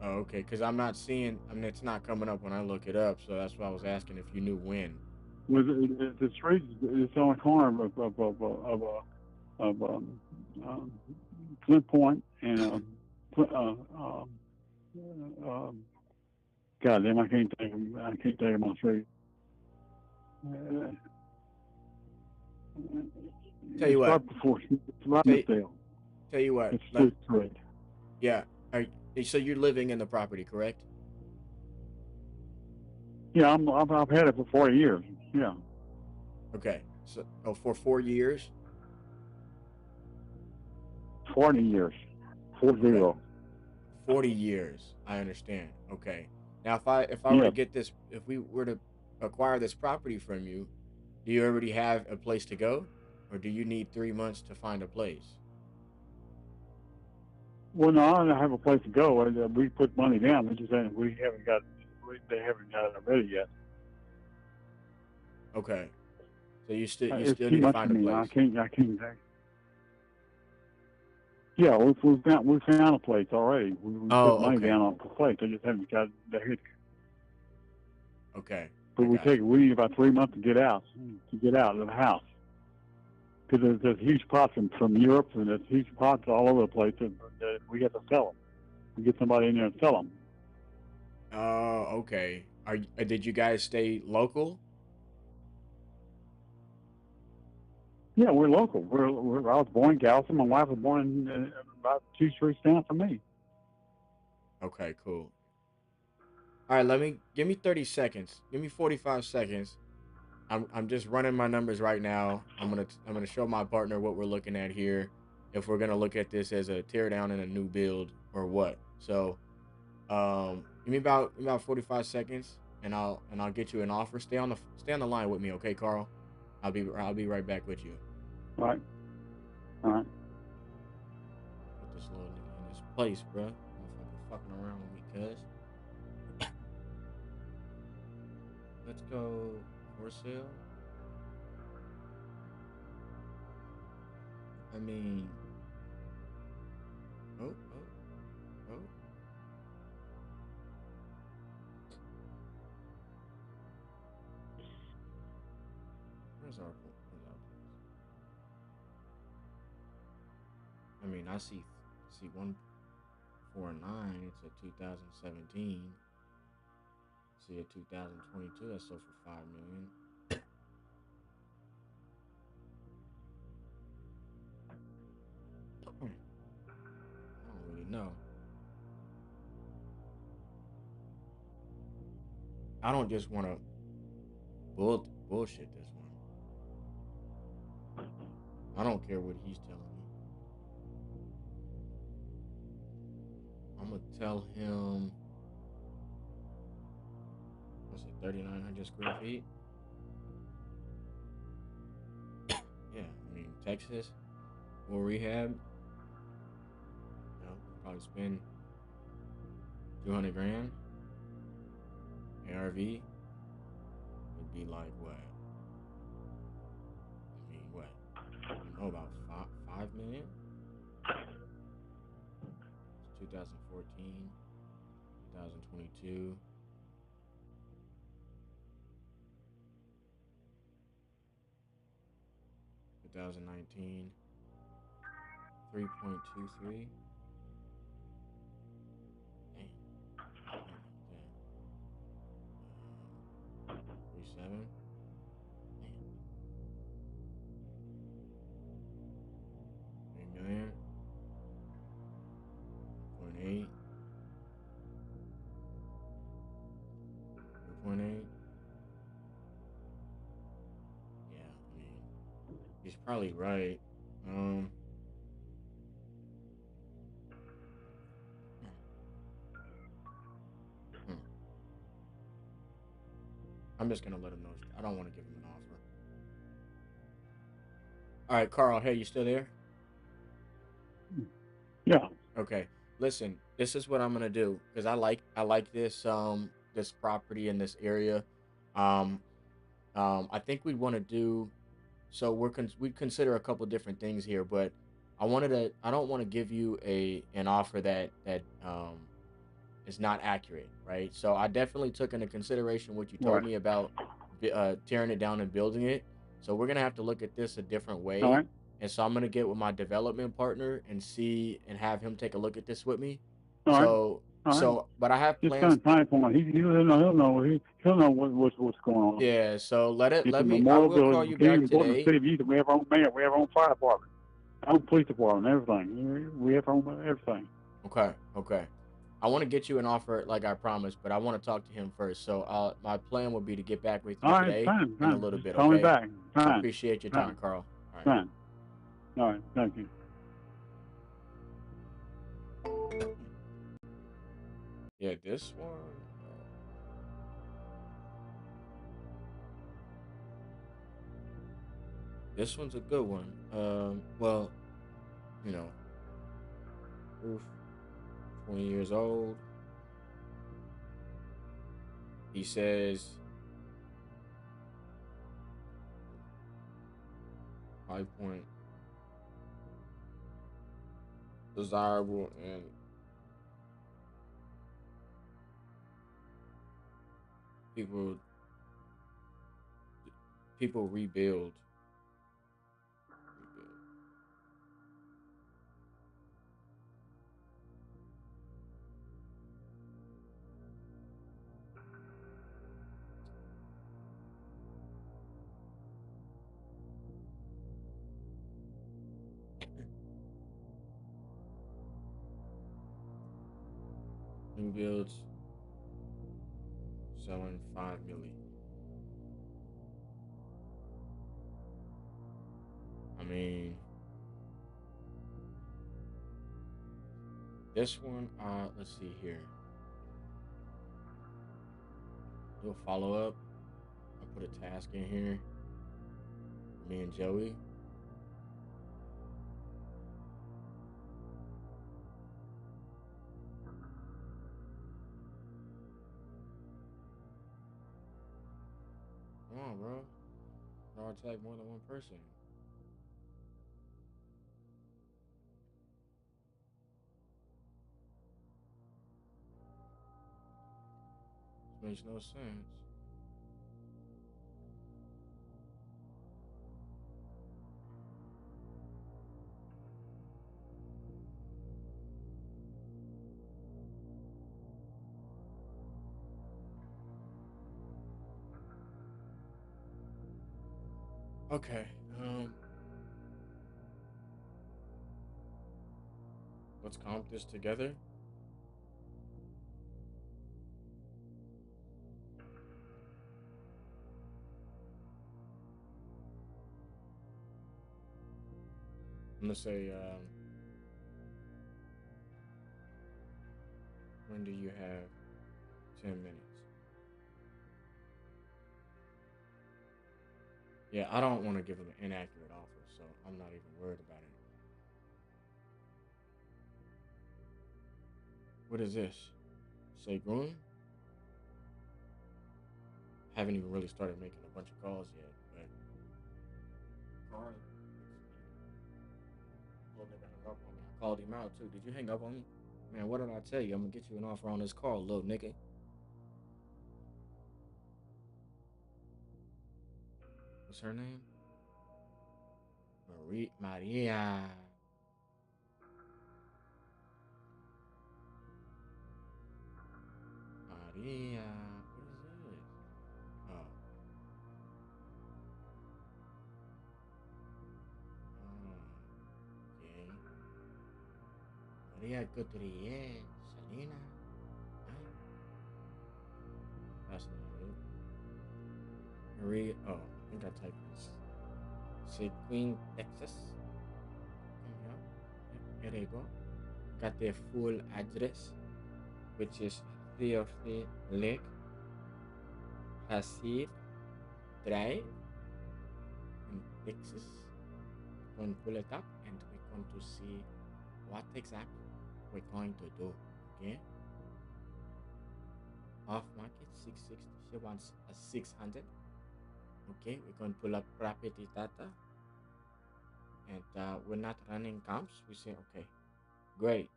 Oh, okay. Because I'm not seeing. I mean, it's not coming up when I look it up. So that's why I was asking if you knew when. Was the street? It's on the corner of Flint Point and God damn, I can't think of my street. Tell you what. Tell you what. It's straight. Yeah. So you're living in the property, correct? Yeah, I've had it for 40 years. Yeah. Okay. So for 4 years. 40 years. 40. 40 years. I understand. Okay. Now, if I were to get this, if we were to acquire this property from you, do you already have a place to go, or do you need 3 months to find a place? Well, no, I don't have a place to go. We put money down. They haven't got it ready yet. Okay. So you still need to find a place. I can't. Yeah, we found a place already. We put money down on the place. They just haven't got it. Okay. But we need about 3 months to get out of the house. Because there's huge pots from Europe, and there's huge pots all over the place, and we have to sell them. We get somebody in there and sell them. Oh, okay. Did you guys stay local? Yeah, we're local. I was born in Galveston. My wife was born about 2 streets down from me. Okay, cool. All right, give me 30 seconds. Give me 45 seconds. I'm just running my numbers right now. I'm gonna show my partner what we're looking at here, if we're gonna look at this as a tear down and a new build or what. So, give me about 45 seconds, and I'll get you an offer. Stay on the line with me, okay, Carl? I'll be right back with you. All right. All right. Put this little nigga in this place, bro. Motherfucker fucking around with me, cuz. let's go for sale. I mean, oh. Where's our place? I mean, I see 149. It's a 2017. See a 2022. That's sold for $5 million. I don't really know. I don't just want to bullshit this one. I don't care what he's telling me. I'm gonna tell him, what's it, 3,900 square feet? Yeah, I mean, Texas, full rehab. You know, probably spend 200 grand. ARV would be like what? I mean, what? I don't know, about 5 million? 2014, 2022. $2019, 3.23. Dang. 37. Damn. 3 million. 0.8. 2.8. Yeah, I mean, he's probably right. I'm just gonna let him know. I don't want to give him an offer. All right, Carl. Hey, you still there? Yeah. Okay. Listen, this is what I'm gonna do because I like this this property in this area. Um, I think we'd want to do so. We'd consider a couple different things here, but I don't want to give you an offer that is not accurate, right? So I definitely took into consideration what you told Right. me about tearing it down and building it. So we're gonna have to look at this a different All way. right. And so I'm gonna get with my development partner and see and have him take a look at this with me. All right. So All right. so but I have Just plans. kind of time for him. He'll know what's going on. Yeah, so It's a I memorial will call building. you Can't back even put in the today. city of Houston. We have our own mayor. We have our own fire department, our own police department, everything. We have our own everything. Okay. I want to get you an offer like I promised, but I want to talk to him first. So my plan would be to get back with you All right. today Fine. in a Fine. little Just bit, call me okay? back. I Fine. appreciate your Fine. time, Carl. All right. Fine. All right. Thank you. Yeah, this one. This one's a good one. Well, you know, roof, 20 years old. He says 5 point desirable and people rebuild. New builds selling 5 million. I mean, this one, let's see here. Do a follow up. I put a task in here. Me and Joey. on, bro? Or attack more than one person. This makes no sense. Okay, let's comp this together. I'm gonna say, when do you have 10 minutes? Yeah, I don't want to give him an inaccurate offer, so I'm not even worried about it. What is this? Say Gruen? Haven't even really started making a bunch of calls yet, but Carl, little nigga hung up on me. I called him out too. Did you hang up on me? Man, what did I tell you? I'm gonna get you an offer on this call, little nigga. What's her name? Maria. Maria. What is this? Oh. Okay. Maria Couturier. Selena. Huh? That's not it. Maria. Oh, I think I typed this. Say Queen, Texas. Yeah. Here you go. Got their full address, which is 303 Lake Placid Drive in Texas. We're going to pull it up and we're going to see what exactly we're going to do. Okay. Off market 660. She wants a 600. Okay, we're going to pull up property data. And we're not running comps. We say okay. Great.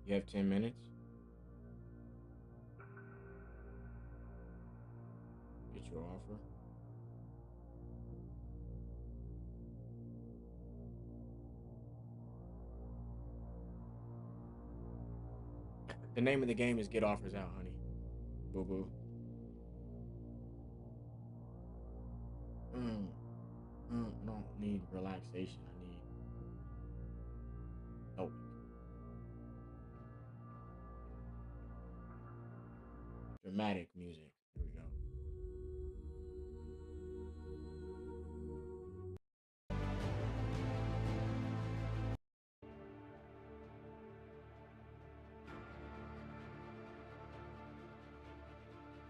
You have 10 minutes. Get your offer. The name of the game is get offers out, honey. Boo boo. I don't need relaxation. I need help. Dramatic music. Here we go.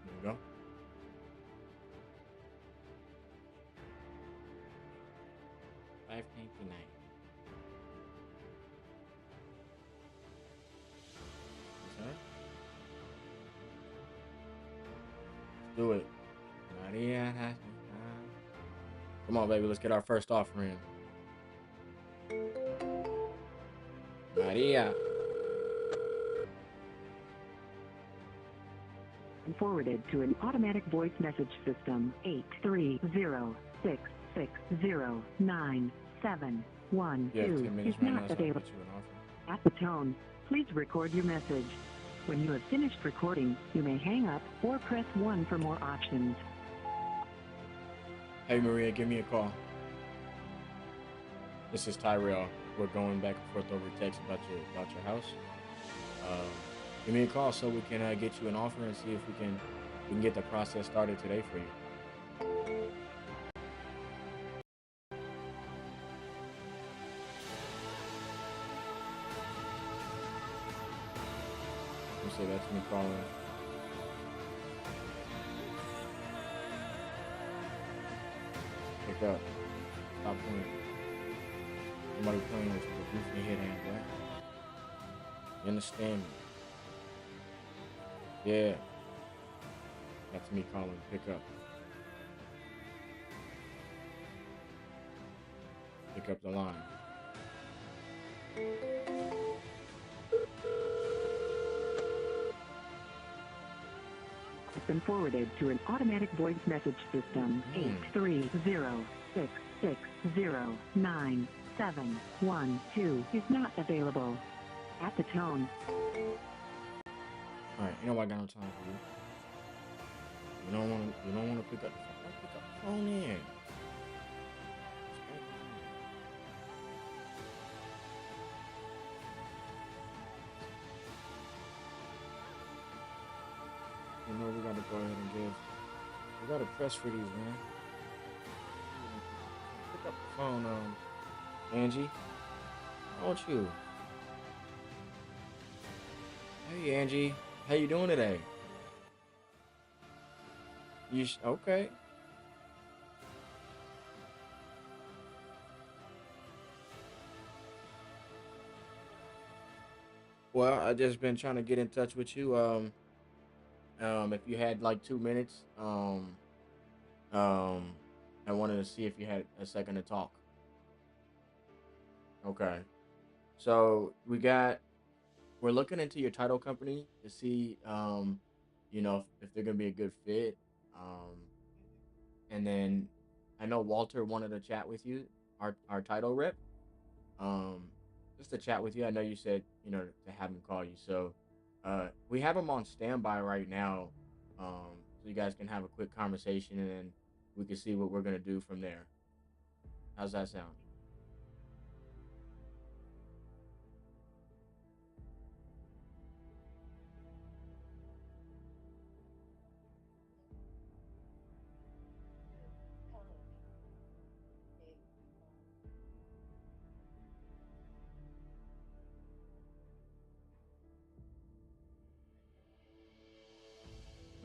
Here we go. $5.99. Do it. Maria has me. Come on, baby. Let's get our first offer in. Maria. And forwarded to an automatic voice message system. 83066097112 is not available. At the tone, please record your message. When you have finished recording, you may hang up or press 1 for more options. Hey Maria, give me a call. This is Tyrell. We're going back and forth over text about your house. Give me a call so we can get you an offer and see if we can get the process started today for you. So that's me calling. Pick up. Stop playing. Somebody playing with you, with your head hand, right? You understand me? Yeah. That's me calling. Pick up. Pick up the line. Has been forwarded to an automatic voice message system. 830-660-9712 is not available. At the tone. Alright, you know I got no time for you. You don't wanna pick up the phone. Don't pick up the phone in. You know we gotta go ahead and we gotta press for these, man. Pick up the phone, Angie. How about you? Hey Angie, how you doing today? Okay. Well, I just been trying to get in touch with you. If you had like 2 minutes, I wanted to see if you had a second to talk. Okay. So we're looking into your title company to see, if they're gonna be a good fit. And then I know Walter wanted to chat with you, our title rep. Um, just to chat with you. I know you said, to have him call you. So, we have him on standby right now. So you guys can have a quick conversation and then we can see what we're gonna do from there. How's that sound?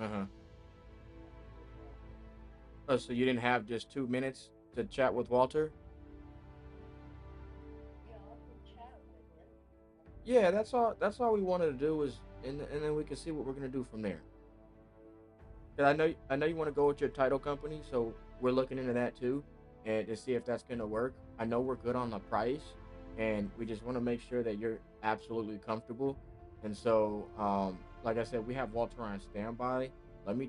Uh-huh. Oh, so you didn't have just 2 minutes to chat with Walter? Yeah, that's all. That's all we wanted to do was, and then we can see what we're gonna do from there. 'Cause I know you want to go with your title company, so we're looking into that too, and to see if that's gonna work. I know we're good on the price, and we just want to make sure that you're absolutely comfortable. And so, like I said, we have Walter on standby. Let me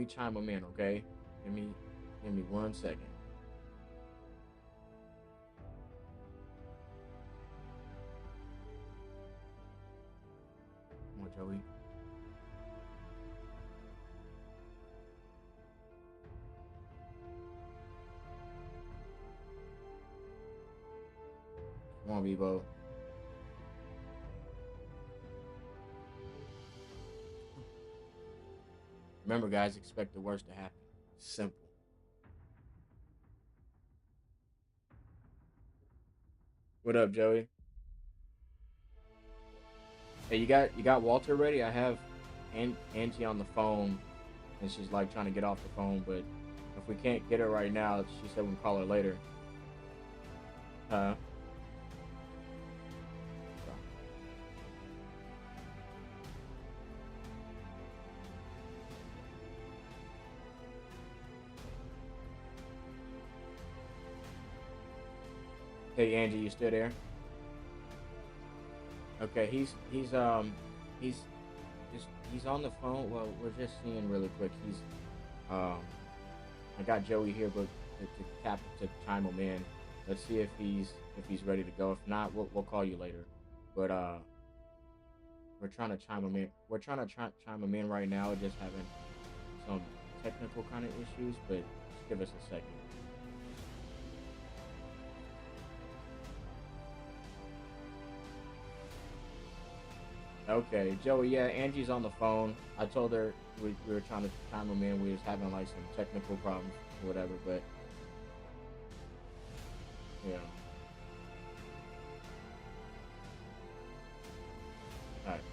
chime him in, okay? Give me, give me 1 second. Come on, Joey. Come on, Bebo. Remember, guys, expect the worst to happen. Simple. What up, Joey? Hey, you got Walter ready? I have Angie on the phone, and she's like trying to get off the phone, but if we can't get her right now, she said we can call her later. Huh? Hey, Angie, you still there? Okay, he's on the phone. Well, we're just seeing really quick. I got Joey here, but to chime him in. Let's see if he's ready to go. If not, we'll call you later. But we're trying to chime him in. We're trying to chime him in right now. Just having some technical kind of issues, but just give us a second. Okay, Joey, yeah, Angie's on the phone. I told her we were trying to chime him in. We was having like some technical problems or whatever, but yeah. Alright,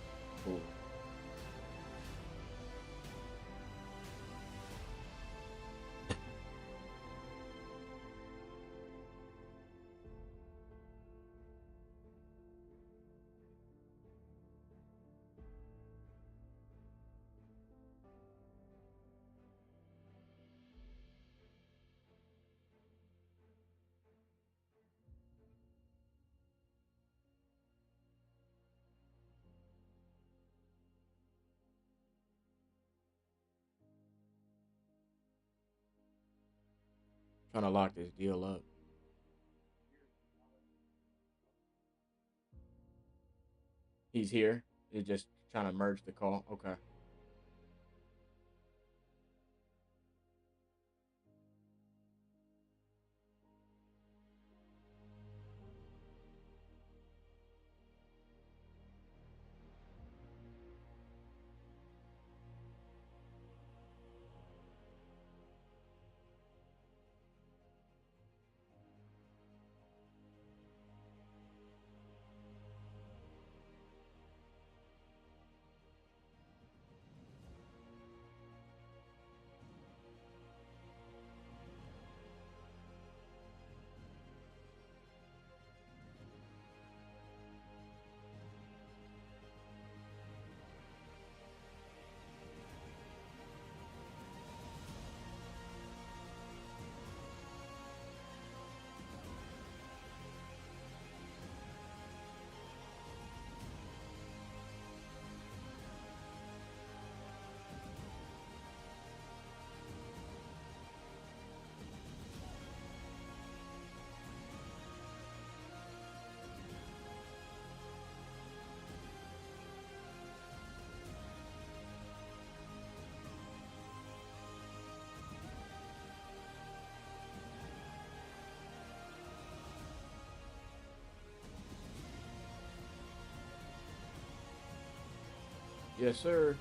cool. Trying to lock this deal up. He's here. He's just trying to merge the call. Okay. Yes, sir.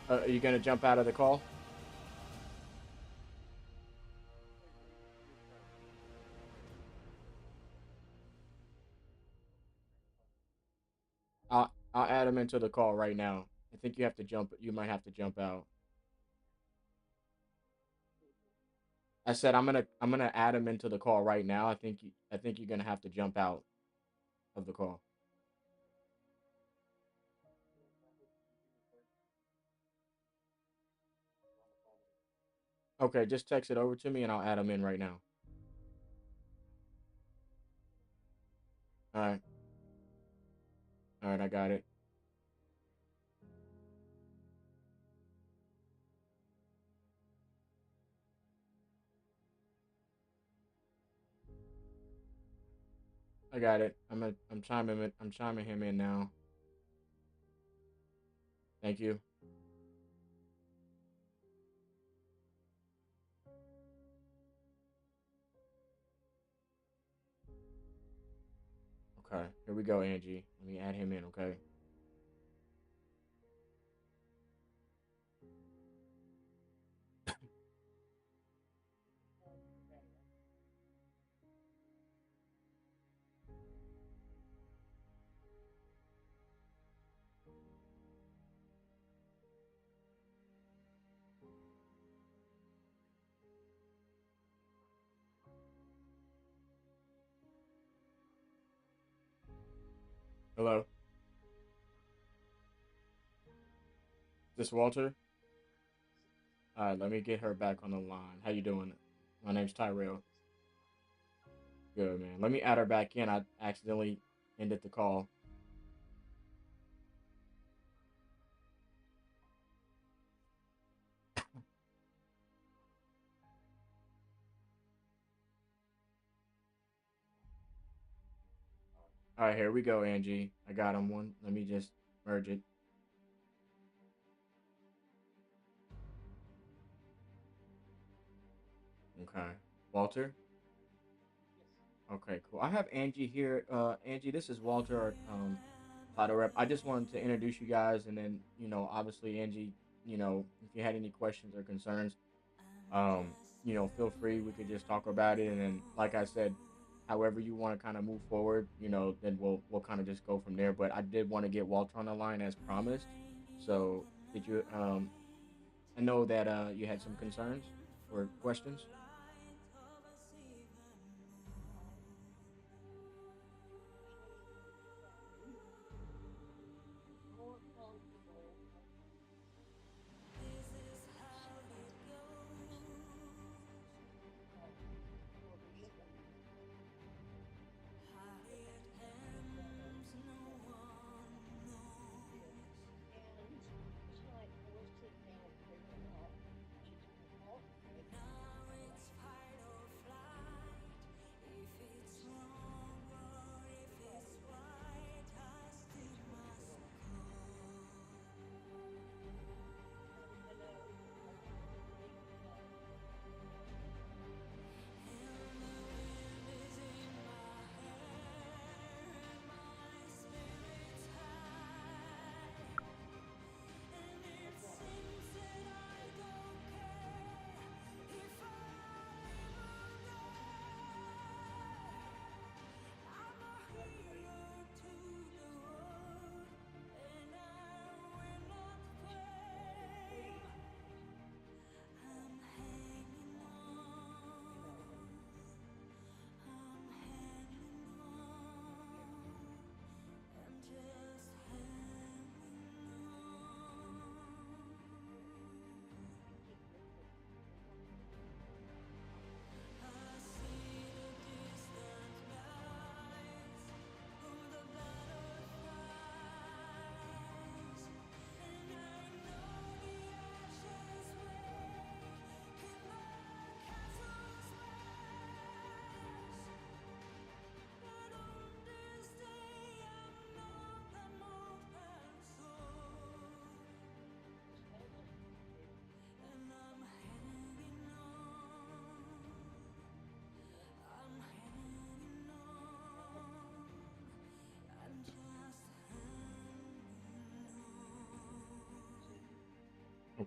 Are you gonna jump out of the call? I'll add him into the call right now. I think you have to jump. You might have to jump out. I said I'm gonna add him into the call right now. I think you're gonna have to jump out of the call. Okay, just text it over to me and I'll add him in right now. All right. All right, I got it. I got it. I'm chiming him in now. Thank you. Okay, here we go, Angie. Let me add him in, okay? Hello? Is this Walter? All right, let me get her back on the line. How you doing? My name's Tyrell. Good, man. Let me add her back in. I accidentally ended the call. All right, here we go, Angie. I got him one. Let me just merge it. Okay. Walter? Okay, cool. I have Angie here. Angie, this is Walter, title rep. I just wanted to introduce you guys, and then, obviously, Angie, if you had any questions or concerns, feel free. We could just talk about it, and then, like I said, however you want to kind of move forward, then we'll kind of just go from there. But I did want to get Walter on the line as promised. So, did you? I know that you had some concerns or questions.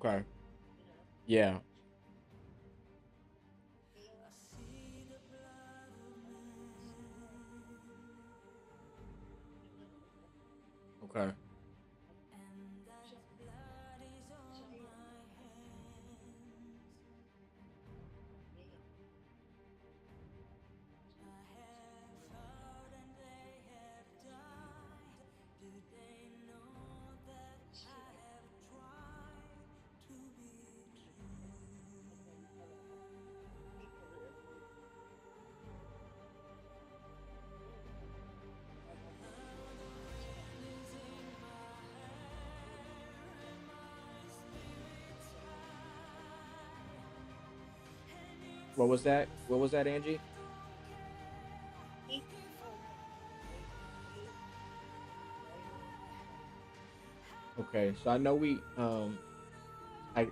Okay. Yeah. Okay. What was that? What was that, Angie? Okay, so I know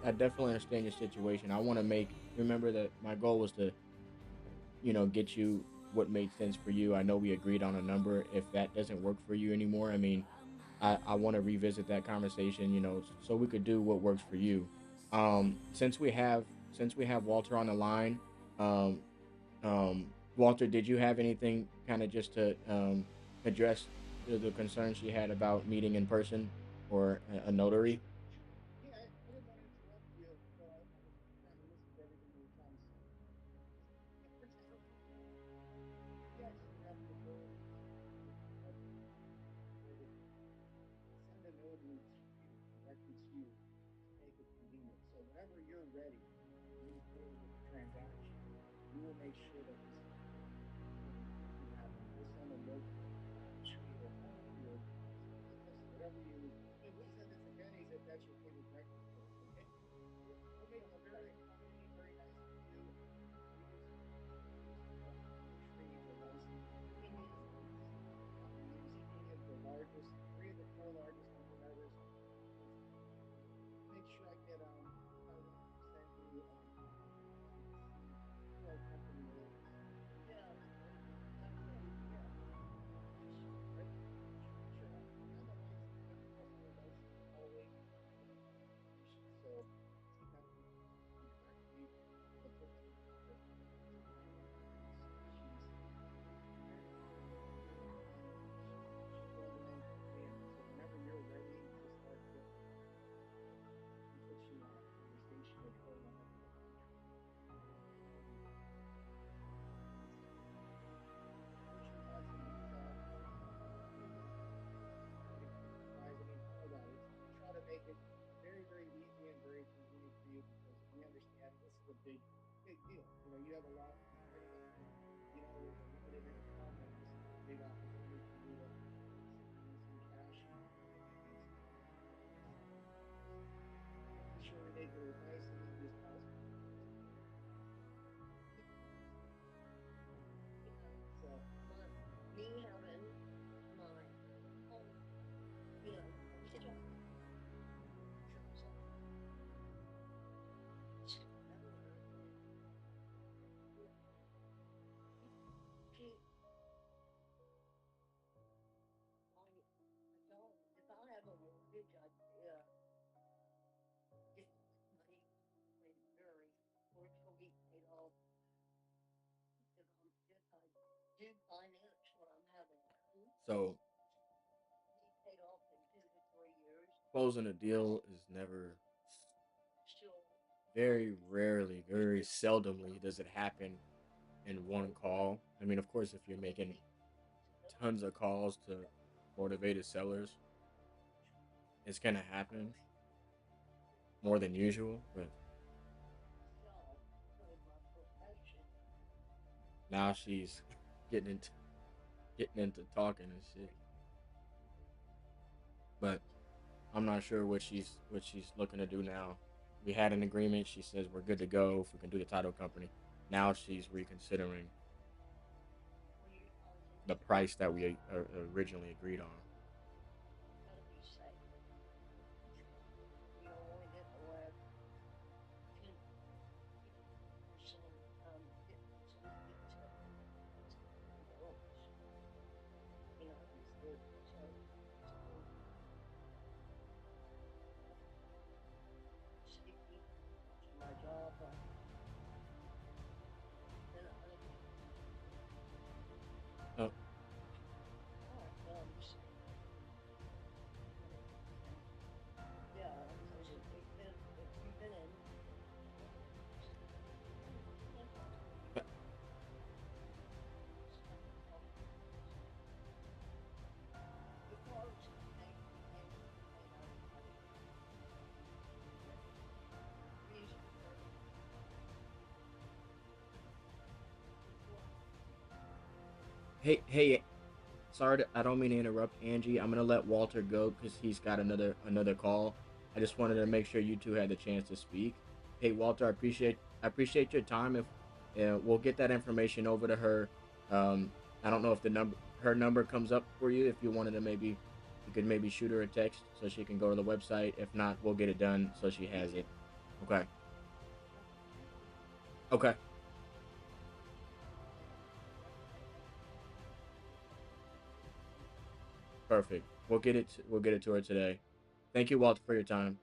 I definitely understand your situation. I want to remember that my goal was to, get you what made sense for you. I know we agreed on a number. If that doesn't work for you anymore, I mean, I want to revisit that conversation, so we could do what works for you. Since we have Walter on the line, um, Walter, did you have anything kind of just to address the concerns she had about meeting in person or a notary? So closing a deal is never, very rarely, very seldomly does it happen in one call. I mean, of course, if you're making tons of calls to motivated sellers, it's gonna happen more than usual. But now she's getting into getting into talking and shit. But I'm not sure what she's looking to do now. We had an agreement. She says we're good to go if we can do the title company. Now she's reconsidering the price that we originally agreed on. Hey, sorry, I don't mean to interrupt, Angie. I'm gonna let Walter go because he's got another call. I just wanted to make sure you two had the chance to speak. Hey, Walter, I appreciate your time. If we'll get that information over to her. I don't know if her number comes up for you. If you wanted to you could maybe shoot her a text so she can go to the website. If not, we'll get it done so she has it. Okay. Okay. Perfect. We'll get it to her today. Thank you, Walter, for your time.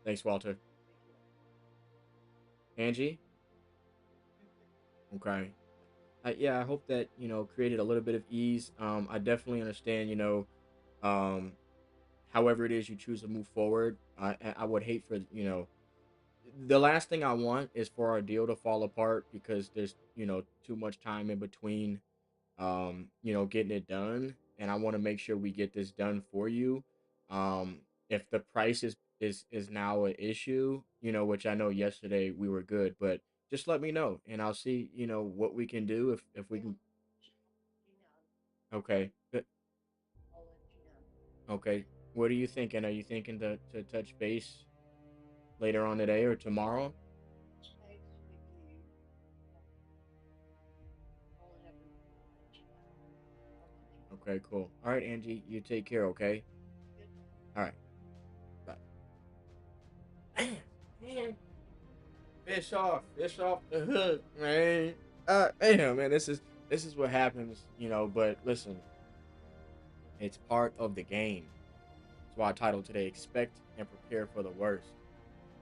Thanks, Walter. Angie? Okay. Yeah, I hope that, created a little bit of ease. I definitely understand, however it is you choose to move forward. I would hate for, the last thing I want is for our deal to fall apart because there's, too much time in between, getting it done. And I want to make sure we get this done for you. If the price is now an issue, which I know yesterday we were good, but just let me know and I'll see, what we can do if we can. Okay. Okay. What are you thinking? Are you thinking to touch base later on today or tomorrow? Okay, cool. All right, Angie, you take care, okay? All right. Bye. Man. Fish off the hook, man. Damn, man, this is what happens, but listen, it's part of the game. That's why I titled today Expect and Prepare for the Worst.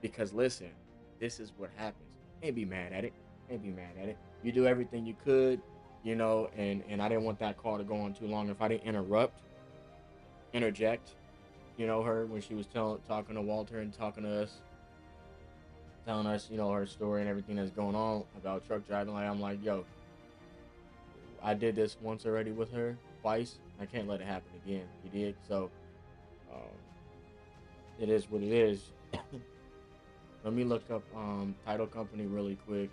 Because listen, this is what happens. Can't be mad at it. Can't be mad at it. You do everything you could, and I didn't want that call to go on too long. If I didn't interject, her when she was talking to Walter and talking to us, telling us, her story and everything that's going on about truck driving. Like, I'm like, yo, I did this once already with her, twice. I can't let it happen again. You did, so it is what it is. Let me look up title company really quick,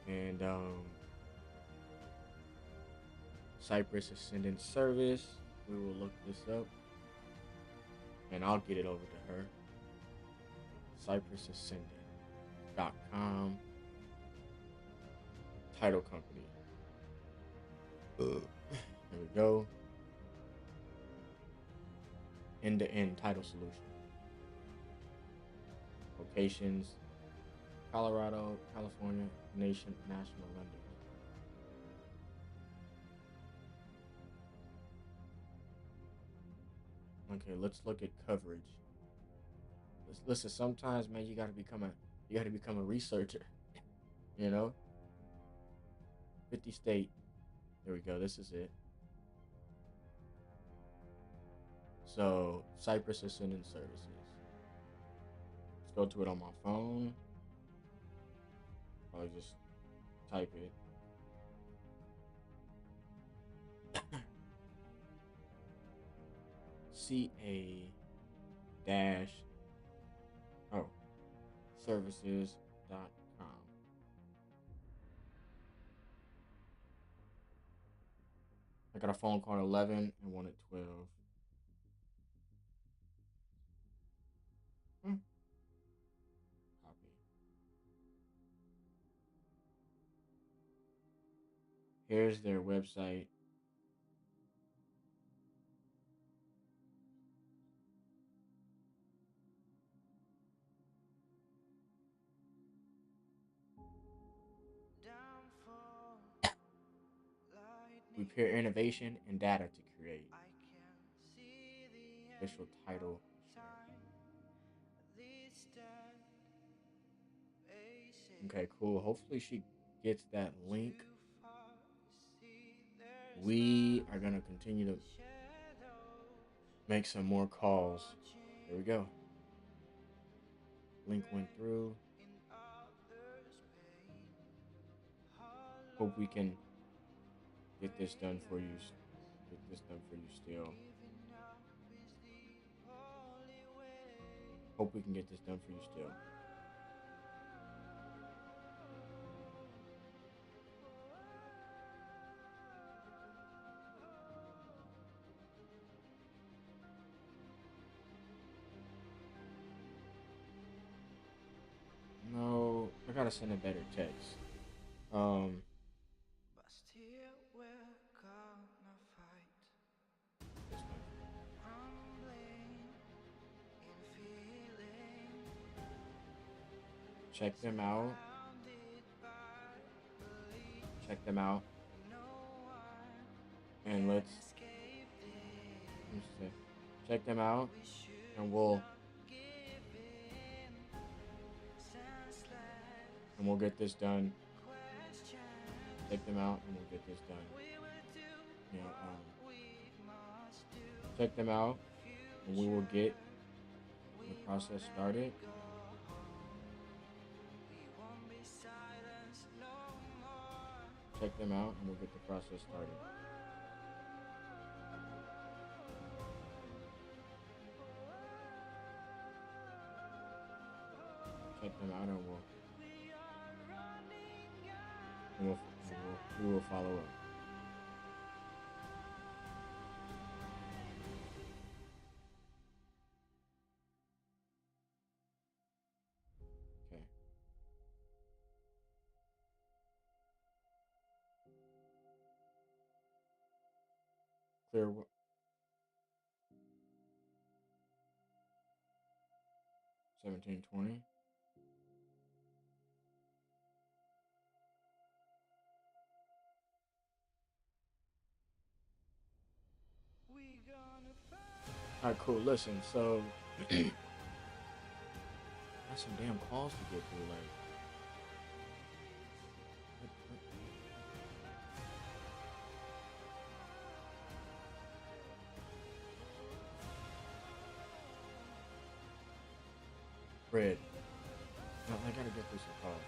and Cypress Ascendant Service. We will look this up, and I'll get it over to her. CypressAscendant.com. Title company. There we go. End-to-end title solution. Locations: Colorado, California, national lenders. Okay, let's look at coverage. Listen, sometimes, man, you gotta become a researcher. 50 state. There we go. This is it. So, Cypress Ascendant Services. Let's go to it on my phone. I'll just type it. services.com. I got a phone call at 11 and one at 12. Copy. Here's their website. We pair innovation and data to create official title. Okay, cool. Hopefully she gets that link. We are going to continue to make some more calls. There we go. Link went through. Hope we can get this done for you. Still. Hope we can get this done for you still. gotta send a better text. This one. Check them out. Check them out. And let's see. Check them out, and we'll get this done. Check them out, and we'll get this done. Check them out, and we will get the process started. Check them out, and we'll get the process started. Check them out, and we will follow up. Okay. Clear. 1720. All right, cool. Listen, so got some damn calls to get through. Like, Fred, no, I gotta get this a call.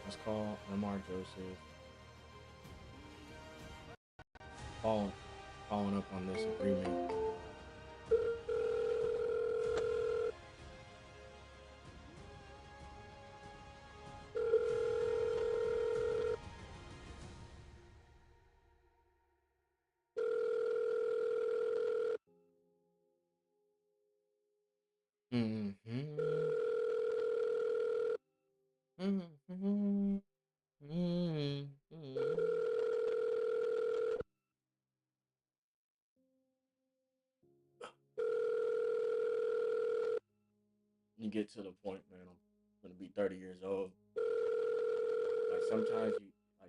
Let's call Lamar Joseph. Following up on this agreement. You get to the point, man, I'm gonna be 30 years old. Like sometimes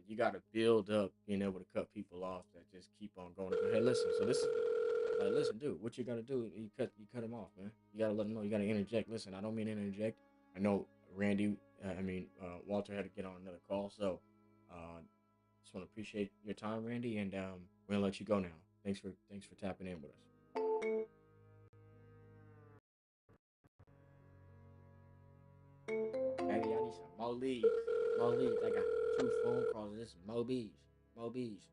you gotta build up being able to cut people off that just keep on going. Hey, listen, so this is like, listen, dude, what you gotta do? You cut them off, man. You gotta let them know. You gotta interject. Listen, I don't mean to interject. I know Walter had to get on another call, so just want to appreciate your time, Randy, and we're gonna let you go now. Thanks for tapping in with us. Baby, I need some more leads. More leads. I got 2 phone calls. This is Mo Bees. Mo Bees.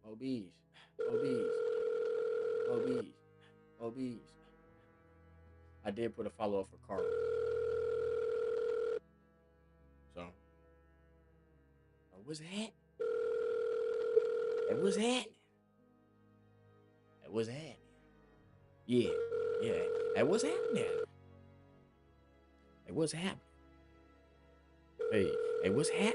Mo Bees. Mo Bees. Mo Bees. Mo Bees. I did put a follow-up for Carl. So. What's that? What's happening? What's happening? Yeah. Hey, what's happening? Hey, what's happening? Hey, what's happening?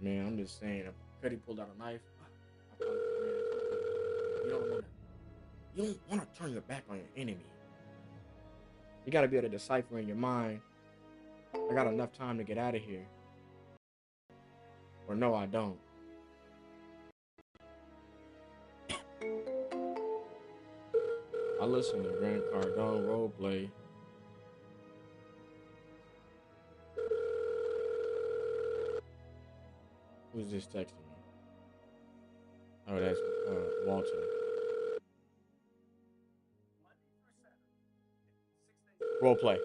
Man, I'm just saying, if Cuddy pulled out a knife, I probably, man, you don't want to turn your back on your enemy. You got to be able to decipher in your mind, I got enough time to get out of here. Or no, I don't. I listen to Grant Cardone roleplay. Who's this texting me? Oh, that's Walter. Roleplay.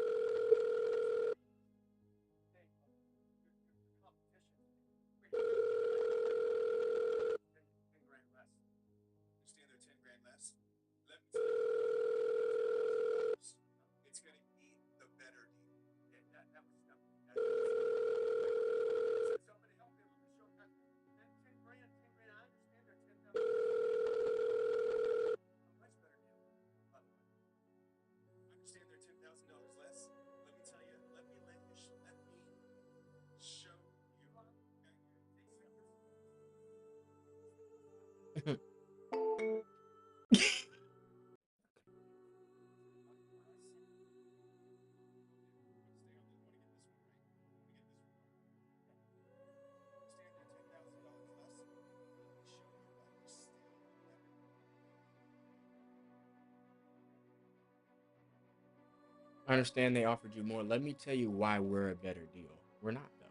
I understand they offered you more. Let me tell you why we're a better deal. We're not, though.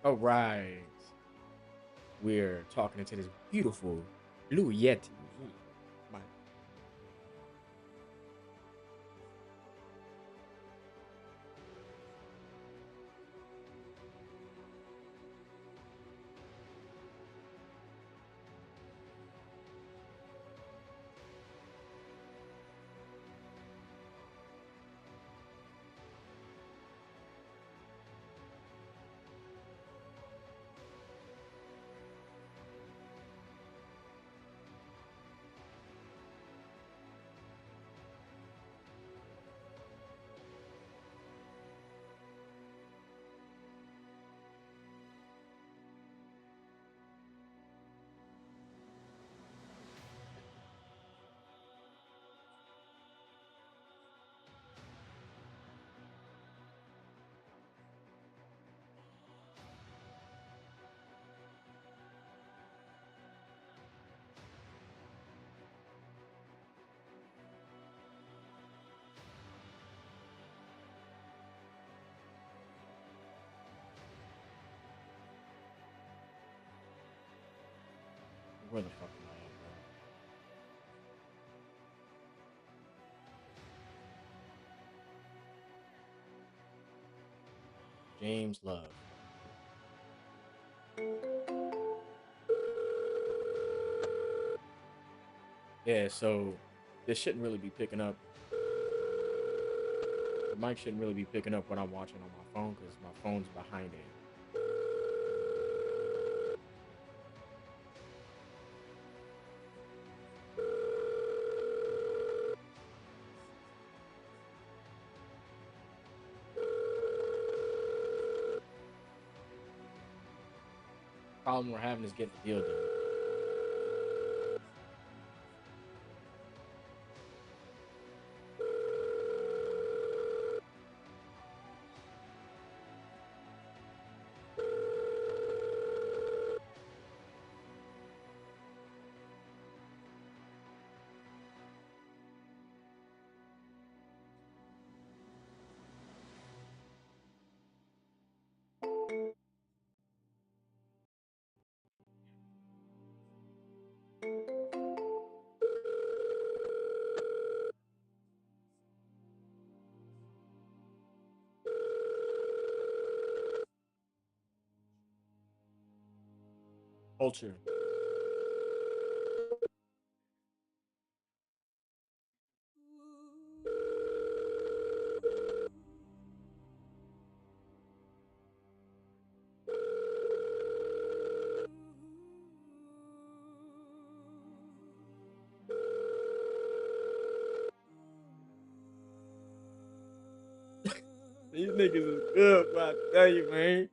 All right. We're talking into this beautiful Blue Yeti. My where the fuck am I at, bro? James Love. Yeah, so this shouldn't really be picking up. The mic shouldn't really be picking up what I'm watching on my phone because my phone's behind it. Problem we're having is getting the deal done. Culture. These niggas is good, but I tell you, man.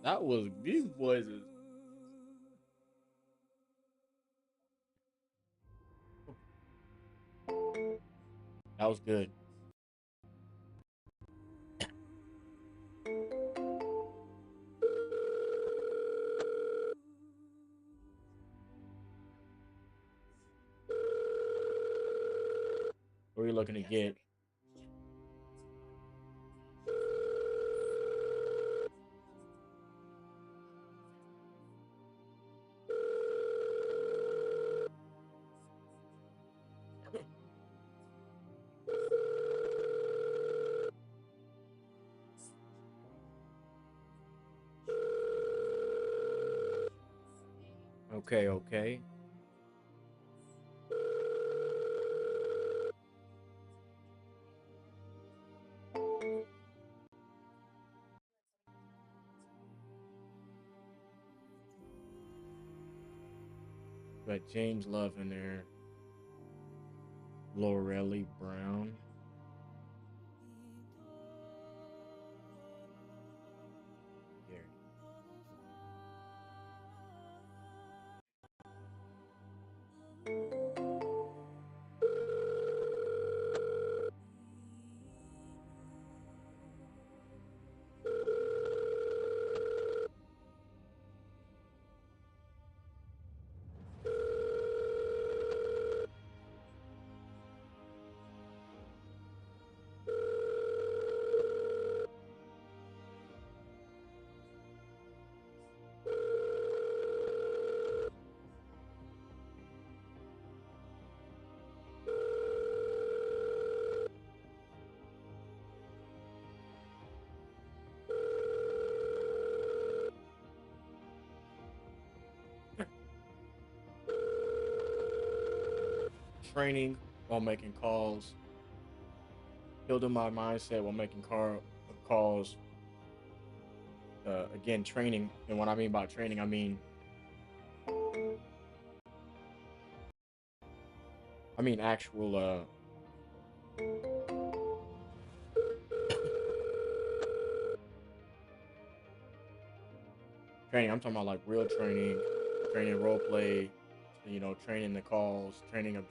That was, these boys is. That was good. What are you looking to get? Okay, okay. Got James Love in there. Lorelli Brown. Gary. Training while making calls. Building my mindset while making calls. Again, training. And what I mean by training, I mean actual training. I'm talking about like real training, training role play, training the calls, training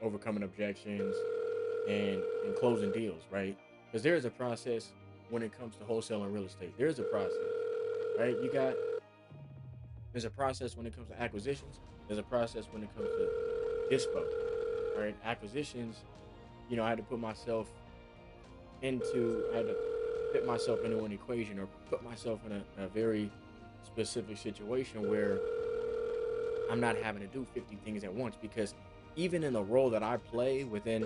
overcoming objections, and closing deals, right? Because there is a process when it comes to wholesaling real estate. There is a process, right? There's a process when it comes to acquisitions. There's a process when it comes to dispo, right? Acquisitions, I had to fit myself into an equation or put myself in a very specific situation where I'm not having to do 50 things at once, because even in the role that I play within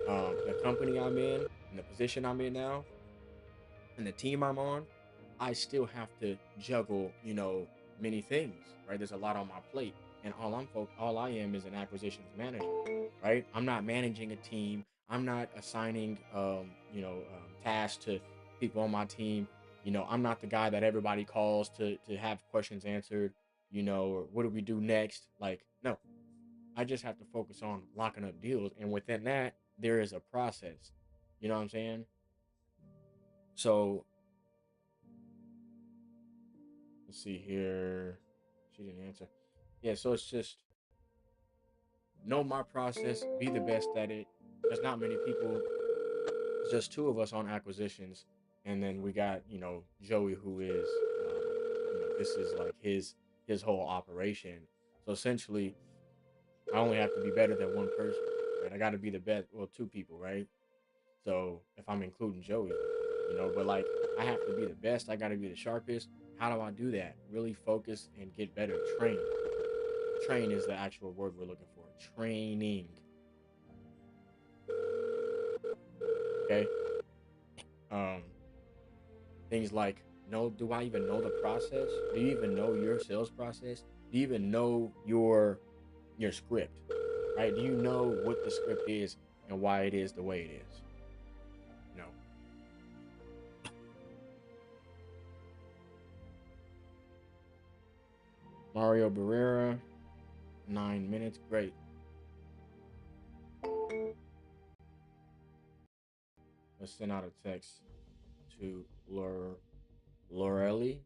the company I'm in and the position I'm in now and the team I'm on, I still have to juggle, many things, right? There's a lot on my plate, and all I am is an acquisitions manager, right? I'm not managing a team. I'm not assigning, tasks to people on my team. I'm not the guy that everybody calls to have questions answered, or what do we do next? Like, no, I just have to focus on locking up deals. And within that, there is a process. You know what I'm saying? So, let's see here. She didn't answer. Yeah, so it's just know my process, be the best at it. There's not many people. It's just two of us on acquisitions. And then we got, Joey, who is, this is like his whole operation. So essentially, I only have to be better than one person, right? I got to be the best, well, two people, right? So if I'm including Joey, but like I have to be the best. I got to be the sharpest. How do I do that? Really focus and get better. Train. Train is the actual word we're looking for. Training. Okay. Things like, do I even know the process? Do you even know your sales process? Do you even know your script? Right? Do you know what the script is and why it is the way it is? No. Mario Barrera, 9 minutes. Great. Let's send out a text to Lorelli.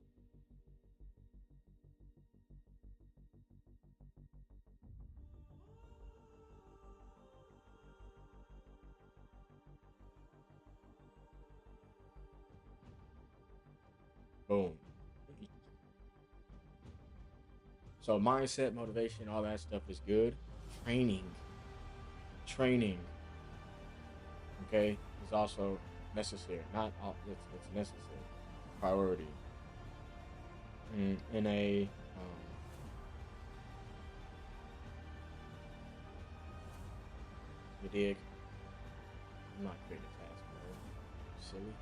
Boom. So mindset, motivation, all that stuff is good. Training, okay, is also necessary. Not all, it's necessary. Priority. In a you dig? I'm not creating a task, bro. Silly.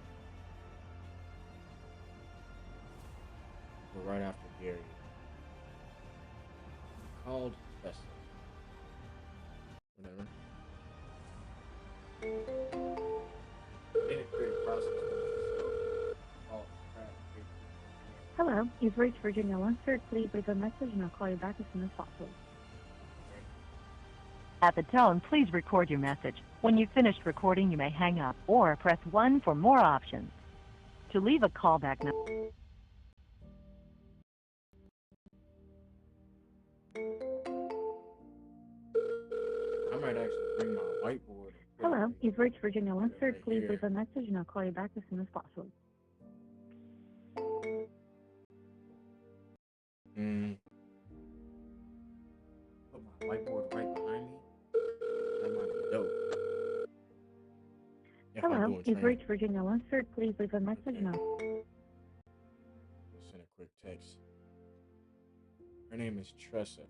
We're right after Gary. called Tesla. Whatever. Integrated process. Oh, crap. Hello, you've reached Virginia Lunsford. Please leave a message and I'll call you back as soon as possible. At the tone, please record your message. When you've finished recording, you may hang up or press 1 for more options. To leave a callback number. I might actually bring my whiteboard. Hello, you've reached Virginia Lunsford. Please leave a message and I'll call you back as soon as possible. Put my whiteboard right behind me. That might be dope. If I'm Hello, doing you've training. reached Virginia Lunsford. Please leave a message and I'll... Send a quick text. Her name is Tressa.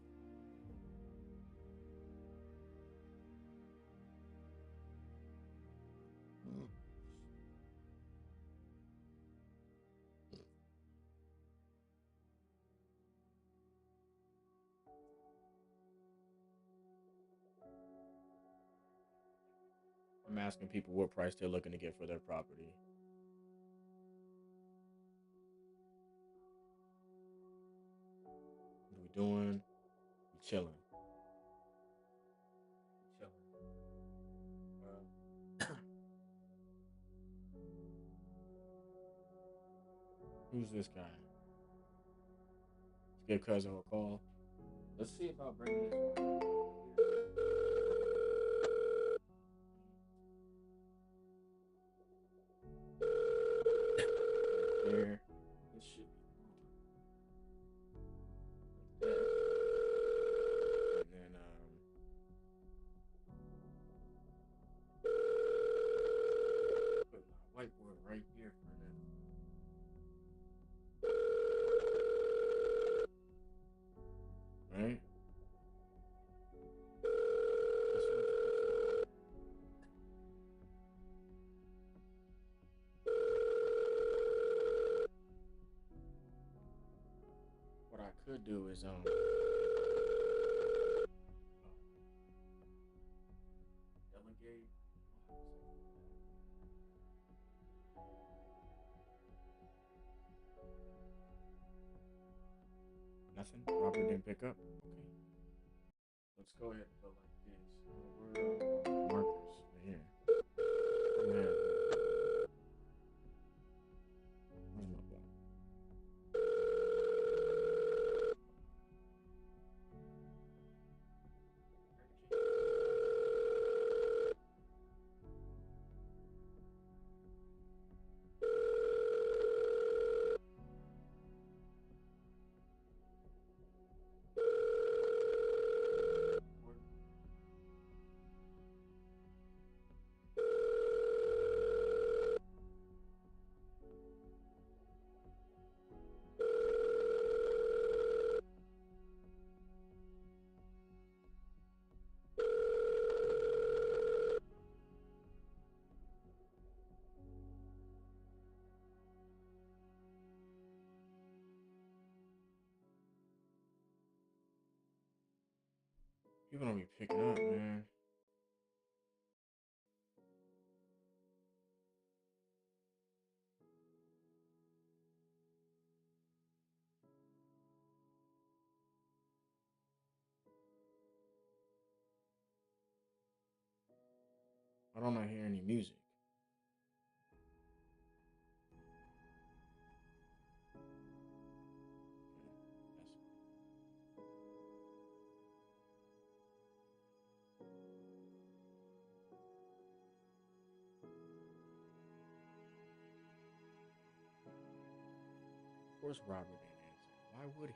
I'm asking people what price they're looking to get for their property. What are we doing? We chilling. Who's this guy? Let's give Cousin a call. Let's see about bringing this one. There. This should be like that. And then put my whiteboard right here for them. Right? This one's what I could do is delegate. Nothing. Robert didn't pick up. Okay. Let's go ahead and go like this. Where are markers? Right here. What do we have here? Where's my block? People don't be picking up, man. Why don't I hear any music? Of course Robert didn't answer. Why would he?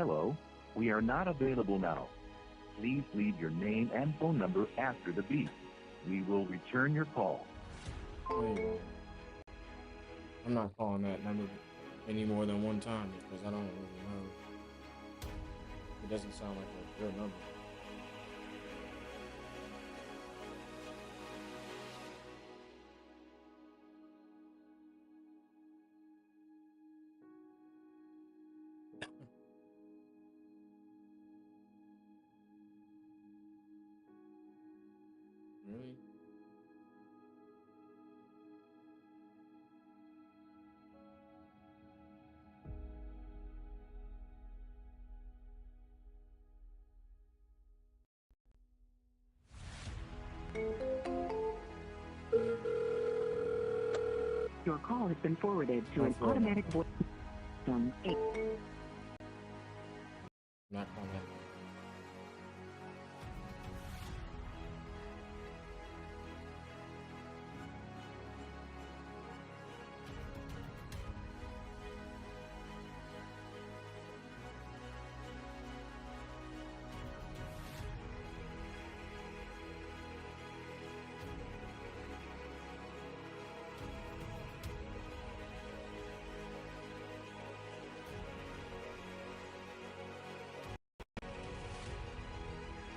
Hello, we are not available now. Please leave your name and phone number after the beep. We will return your call. Wait, I'm not calling that number any more than one time because I don't really know. It doesn't sound like a real number. Really? Your call has been forwarded to an automatic voice system. Not calling that.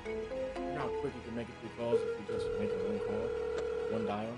You know how quick you can make it through calls if you just make one call, one dial?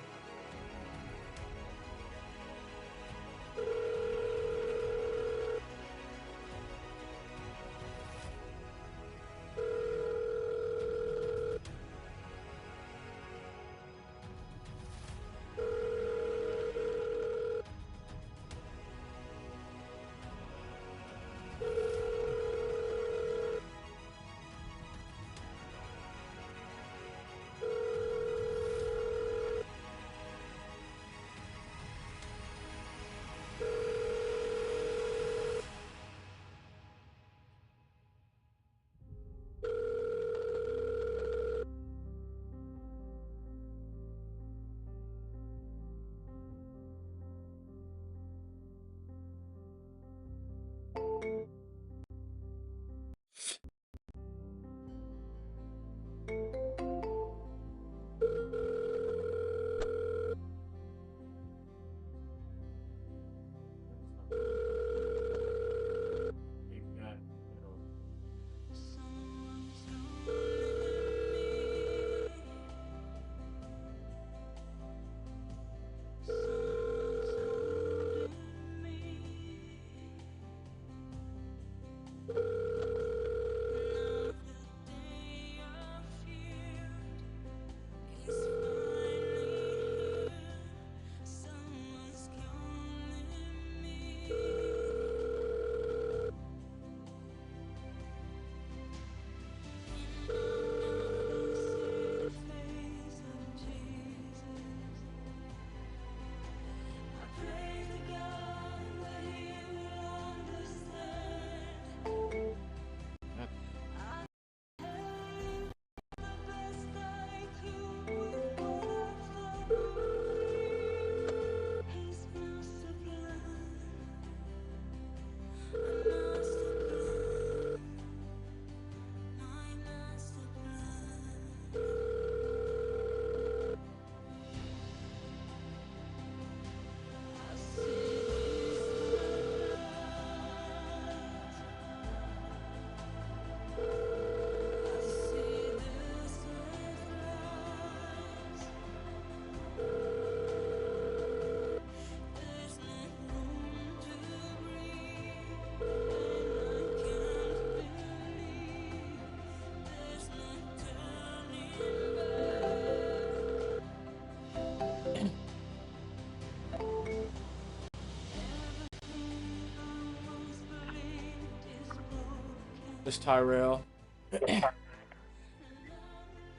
This Tyrell.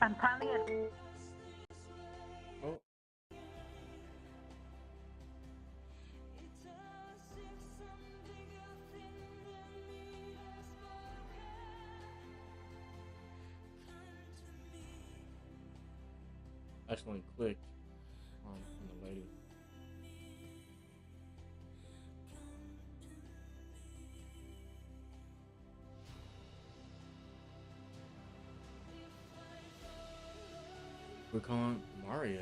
I'm finally at... Oh. Accidentally clicked on the lady. we're calling Mario.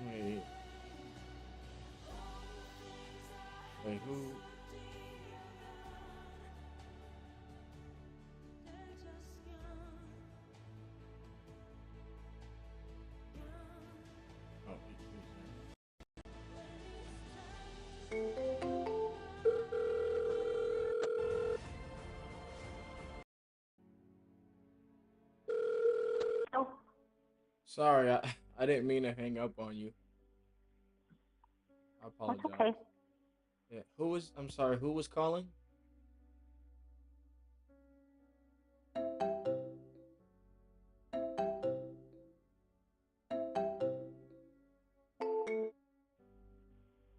Wait. Wait, who? Oh, sorry, I didn't mean to hang up on you. I apologize. That's okay. Yeah, I'm sorry, who was calling?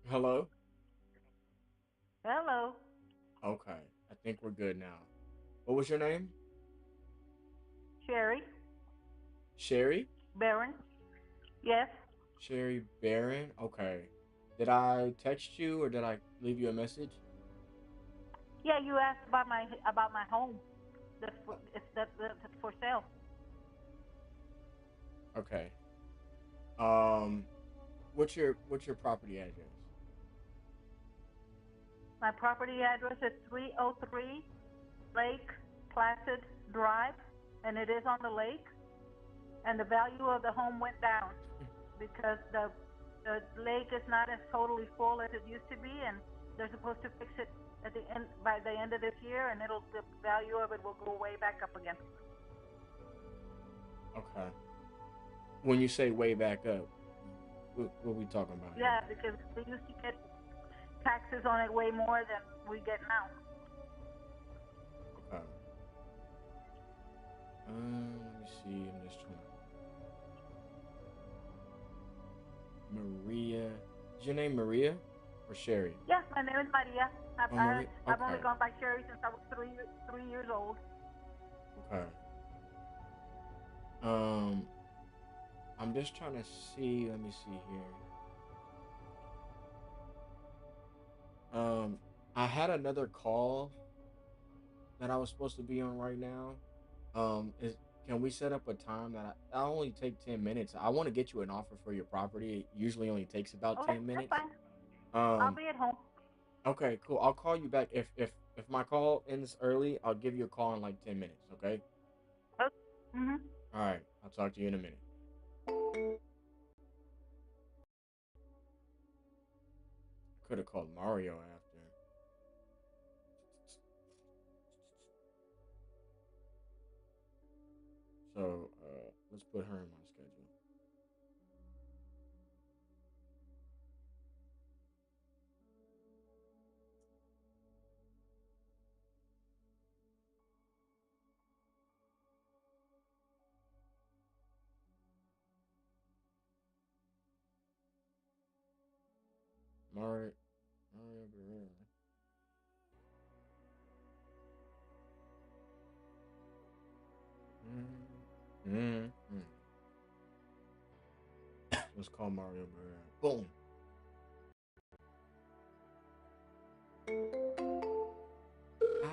Hello? Hello. Okay, I think we're good now. What was your name? Sherry. Sherry? Barron. Yes. Sherry Barron? Okay. Did I text you or did I leave you a message? Yeah, you asked about my home. That's for sale. Okay. What's your property address? My property address is 303 Lake Placid Drive, and it is on the lake. And the value of the home went down because the lake is not as totally full as it used to be, and they're supposed to fix it at the end by the end of this year, and the value of it will go way back up again. Okay. When you say way back up, what are we talking about? Yeah, because we used to get taxes on it way more than we get now. Okay. Let me see. I'm just trying to. Maria. Is your name Maria or Sherry? Yeah, my name is Maria. Maria? I've only Okay. gone by Sherry since I was 3 years old. Okay. I'm just trying to see. Let me see here. I had another call that I was supposed to be on right now. Can we set up a time that I'll only take 10 minutes? I want to get you an offer for your property. It usually only takes about 10 minutes. That's fine. I'll be at home. Okay, cool. I'll call you back if my call ends early. I'll give you a call in like 10 minutes. Okay. Okay. Mhm. All right. I'll talk to you in a minute. Could have called Mario after. So let's put her in my schedule. Mario Barrera. Let's call Mario Barrera. Boom. I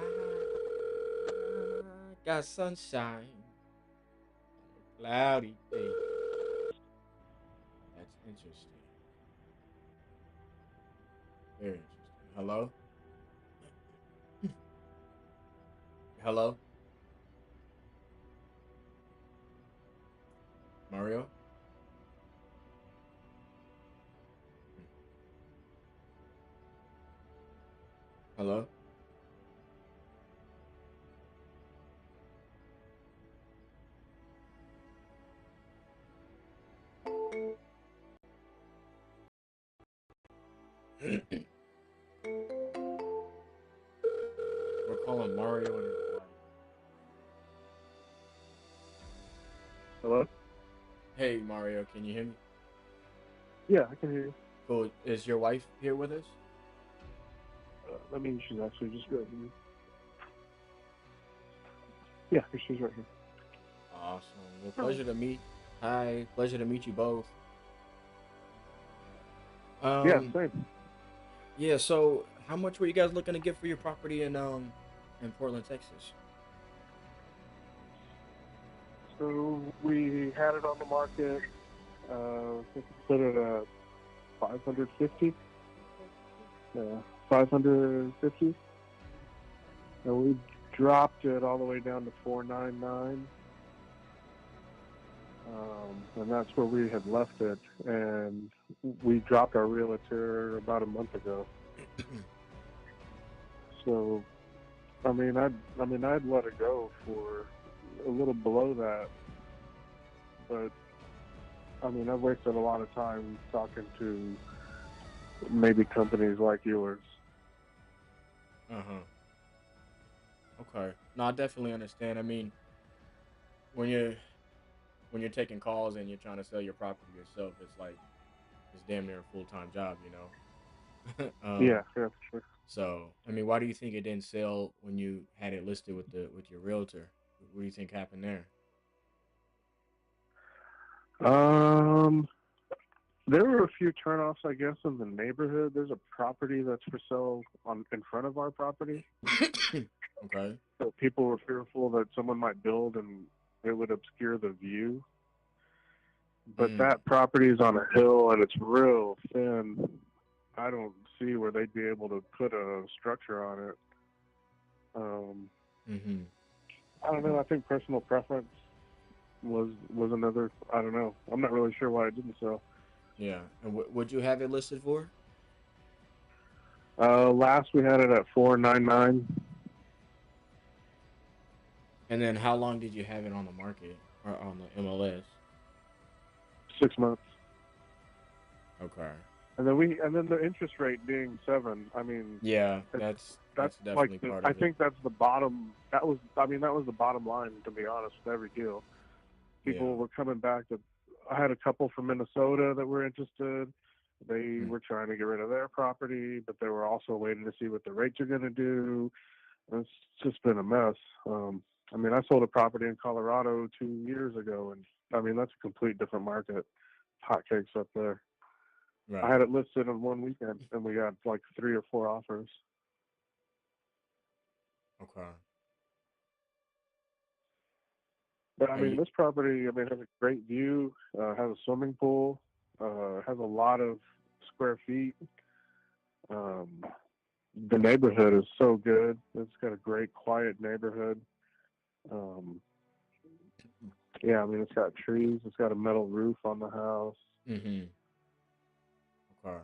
got sunshine on a cloudy day. That's interesting. Very interesting. Hello? Hello? Mario? Hello? We're calling Mario and his wife. Hello? Hey, Mario, can you hear me? Yeah, I can hear you. Cool. Is your wife here with us? Let me, she's actually just grabbing me. Yeah, she's right here. Awesome. Well, pleasure to meet. Hi, pleasure to meet you both. Yeah, same. Yeah. So, how much were you guys looking to get for your property in Portland, Texas? So we had it on the market. I think we put it at 550. Yeah, 550. And we dropped it all the way down to 499. And that's where we had left it. And we dropped our realtor about a month ago. So, I'd let it go for a little below that. But, I've wasted a lot of time talking to maybe companies like yours. Okay. No, I definitely understand. When you're taking calls and you're trying to sell your property yourself, it's damn near a full-time job, you know. Yeah, for sure. So, why do you think it didn't sell when you had it listed with your realtor? What do you think happened there? There were a few turnoffs, I guess, in the neighborhood. There's a property that's for sale in front of our property. Okay. So people were fearful that someone might build and it would obscure the view. But that property is on a hill and it's real thin. I don't see where they'd be able to put a structure on it. I don't know. I think personal preference was another. I don't know. I'm not really sure why it didn't sell. Yeah. And would you have it listed for? Last we had it at 499. And then how long did you have it on the market or on the MLS? 6 months. Okay. And then the interest rate being 7. Yeah, that's definitely part of it. I think that's the bottom. That was the bottom line, to be honest, with every deal. People were coming back. I had a couple from Minnesota that were interested. They were trying to get rid of their property, but they were also waiting to see what the rates are going to do. And it's just been a mess. I sold a property in Colorado 2 years ago, and that's a complete different market. Hotcakes up there. Right. I had it listed on one weekend, and we got like 3 or 4 offers. Okay. But this property, has a great view, has a swimming pool, has a lot of square feet. The neighborhood is so good. It's got a great, quiet neighborhood. It's got trees. It's got a metal roof on the house. Okay.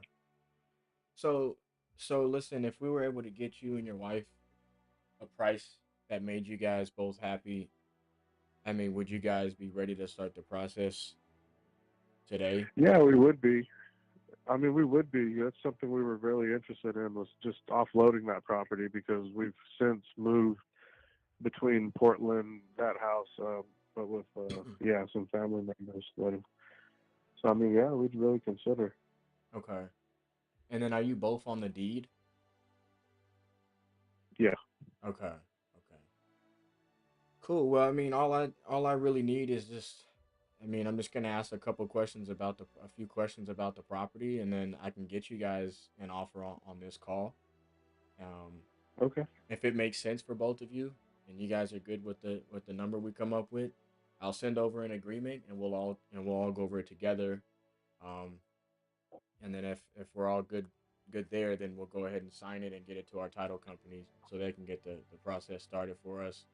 So listen, if we were able to get you and your wife a price that made you guys both happy, would you guys be ready to start the process today? Yeah, we would be. We would be. That's something we were really interested in, was just offloading that property, because we've since moved between Portland, that house, but with some family members living. So we'd really consider. Okay. And then are you both on the deed? Yeah. Okay. Cool. Well, all I really need is just, I'm just gonna ask a few questions about the property, and then I can get you guys an offer on this call. Okay. If it makes sense for both of you, and you guys are good with the number we come up with, I'll send over an agreement, and we'll all go over it together. And then if we're all good there, then we'll go ahead and sign it and get it to our title companies so they can get the process started for us.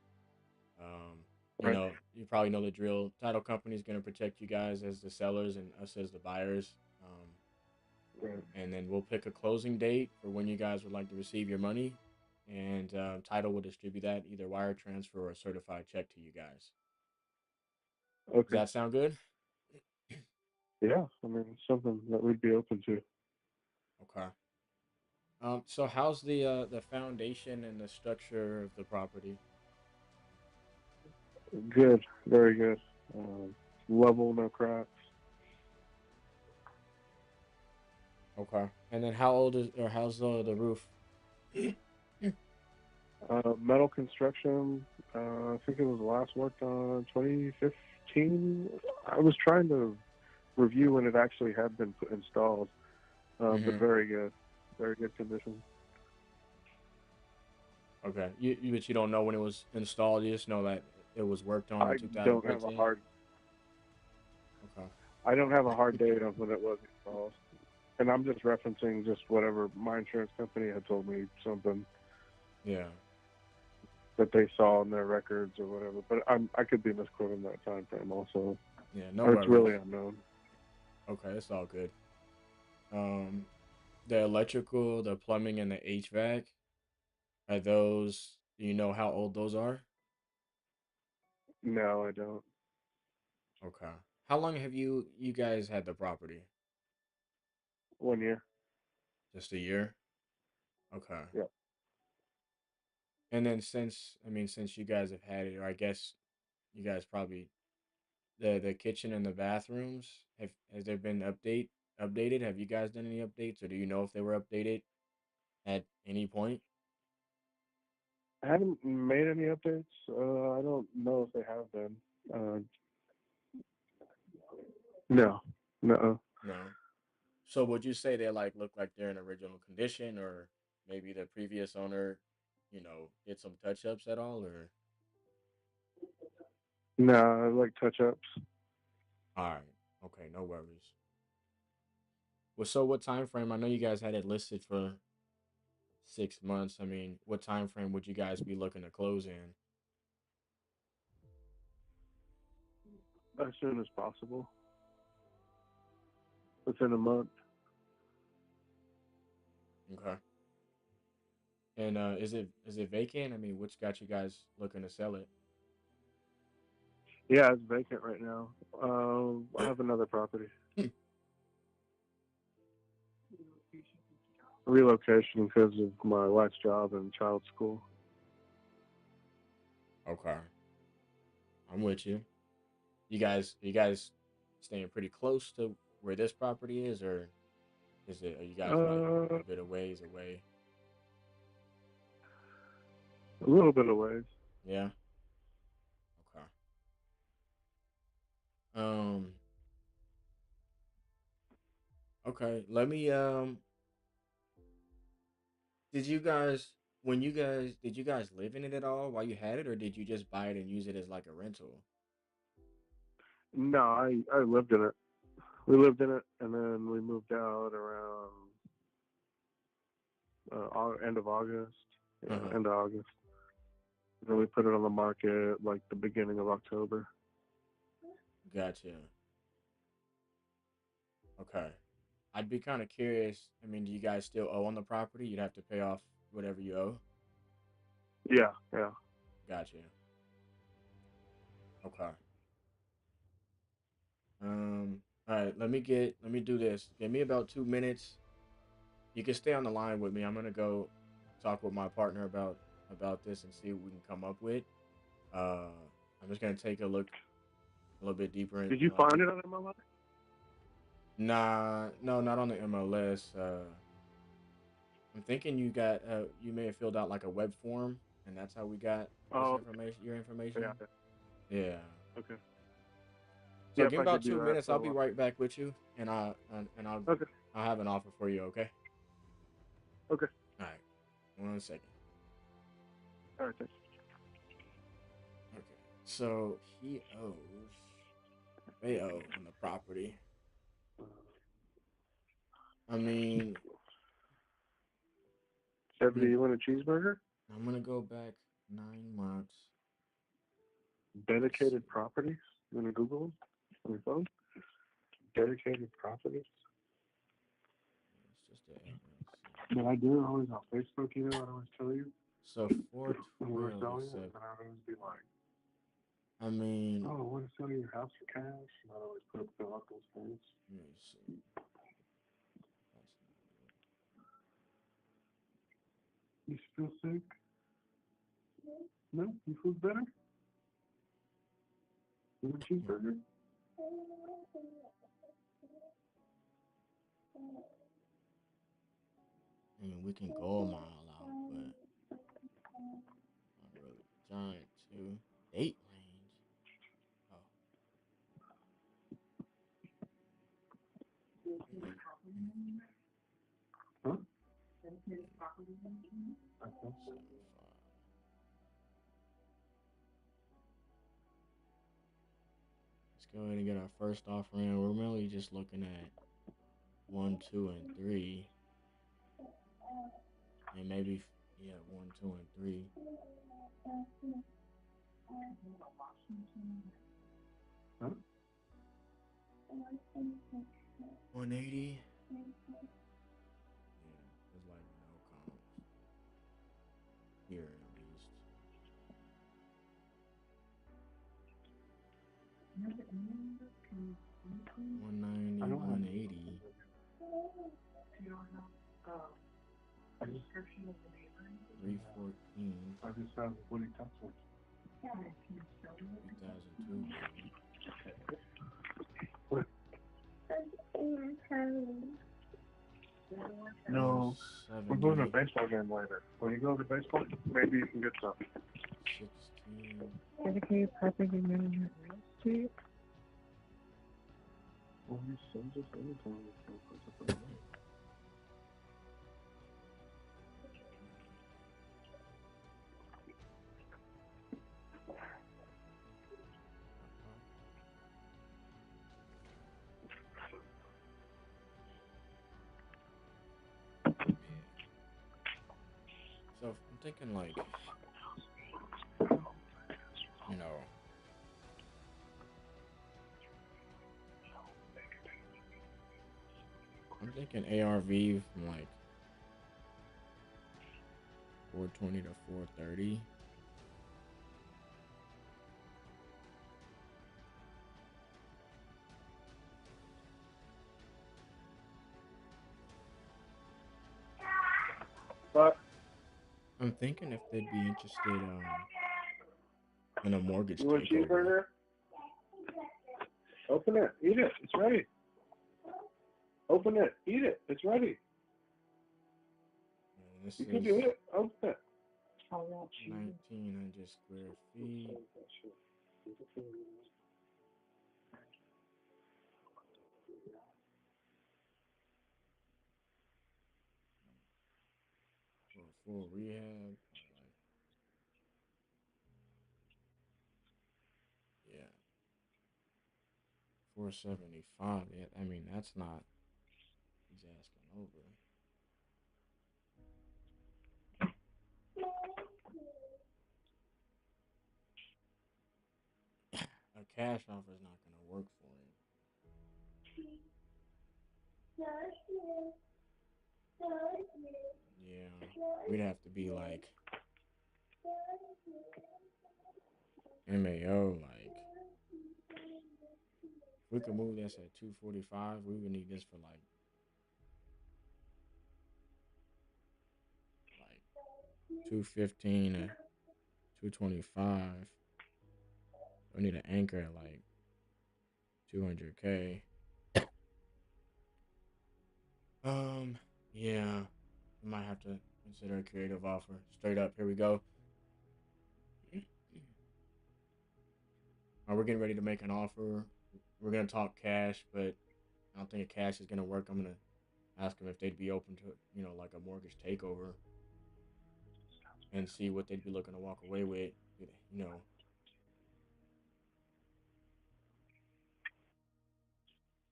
You probably know the drill. Title company is going to protect you guys as the sellers and us as the buyers. And then we'll pick a closing date for when you guys would like to receive your money, and title will distribute that, either wire transfer or a certified check to you guys. Okay. Does that sound good? Yeah, it's something that we'd be open to. Okay. So how's the foundation and the structure of the property? Good, very good. Level, no cracks. Okay. And then how's the roof? Metal construction. I think it was last worked on 2015. I was trying to review when it actually had been installed, but very good. very good condition. Okay. But you don't know when it was installed. You just know that it was worked on I in don't have a 2013. hard. Okay. I don't have a hard date of when it was installed, and I'm just referencing just whatever my insurance company had told me something Yeah. that they saw in their records or whatever. But I could be misquoting that time frame also. Yeah. No Or worries. it's really unknown. Okay, it's all good. The electrical, the plumbing, and the HVAC, are those? Do you know how old those are? No, I don't. Okay. How long have you guys had the property? 1 year. Just a year? Okay. Yeah. And then since you guys have had it, or I guess you guys probably the kitchen and the bathrooms, has there been updated? Have you guys done any updates, or do you know if they were updated at any point? I haven't made any updates. I don't know if they have been. No. No. No. So would you say they like look like they're in original condition, or maybe the previous owner, did some touch ups at all, or? No, I like touch ups. All right. Okay, no worries. Well, so what time frame? I know you guys had it listed for 6 months. I mean, what time frame would you guys be looking to close in? As soon as possible. Within a month. Okay. And is it vacant? I mean, what's got you guys looking to sell it? Yeah, it's vacant right now. I have another property. Relocation because of my wife's job and child school. Okay. I'm with you. Are you guys staying pretty close to where this property is, or are you guys like a bit of ways away? A little bit of ways. Yeah. Okay. Um. Okay. Let me. Did you guys live in it at all while you had it, or did you just buy it and use it as like a rental? No, I lived in it. We lived in it, and then we moved out around end of August. Yeah, end of August. And then we put it on the market like the beginning of October. Gotcha. Okay. I'd be kind of curious. I mean, do you guys still owe on the property? You'd have to pay off whatever you owe. Yeah, yeah. Gotcha. Okay. All right. Let me do this. Give me about 2 minutes. You can stay on the line with me. I'm gonna go talk with my partner about this and see what we can come up with. I'm just gonna take a look a little bit deeper. Did you find it on MLS? Nah, no, not on the MLS. I'm thinking you may have filled out like a web form, and that's how we got your information. Yeah. Yeah. Okay. So Yep, give I me about could do 2 that. minutes. I'll So, be right back with you, and I'll have an offer for you. Okay. Okay. All right. 1 second. All right. Thanks. Okay. So they owe on the property. I mean, 70, you want a cheeseburger? I'm gonna go back 9 months. Dedicated properties? You want to Google them on your phone? Dedicated properties? It's just a But I do always on Facebook, I always tell you. So when we're 412. selling it, and I always be like, I mean, oh, I want to sell your house for cash. And I always put up the uncle's face. let me see. You still sick? No? You feel better? You want a cheeseburger? I mean, we can go a mile out, but not really giant too. Date range. Oh. Huh? Let's go ahead and get our first offer in. We're really just looking at 1, 2, and 3. And maybe, yeah, 1, 2, and 3. 180. Yeah, there's like no comps here at least. 190, 180. I just 314. I just have Woody Thompson. 2002. No, we're going to a baseball game later. When you go to baseball, maybe you can get some. 16. Dedicated property management real estate. Well, you send us anything. So I'm thinking like, you know, I'm thinking ARV from like 420 to 430. But I'm thinking if they'd be interested in a mortgage you want a takeover. cheeseburger? Open it. Eat it. It's ready. Open it. Eat it. It's ready. This You is can do it. Open it. 1,900 square feet. For full rehab. Yeah. 475. Yeah, I mean that's not he's asking over. A cash offer is not going to work for him. Yeah, we'd have to be like MAO. Like, if we could move this at 245, we would need this for like 215 to 225. We need an anchor at like 200K. Yeah, we might have to consider a creative offer. Straight up, here we go. We're getting ready to make an offer. We're gonna talk cash, but I don't think a cash is gonna work. I'm gonna ask them if they'd be open to, you know, like a mortgage takeover, and see what they'd be looking to walk away with. You know.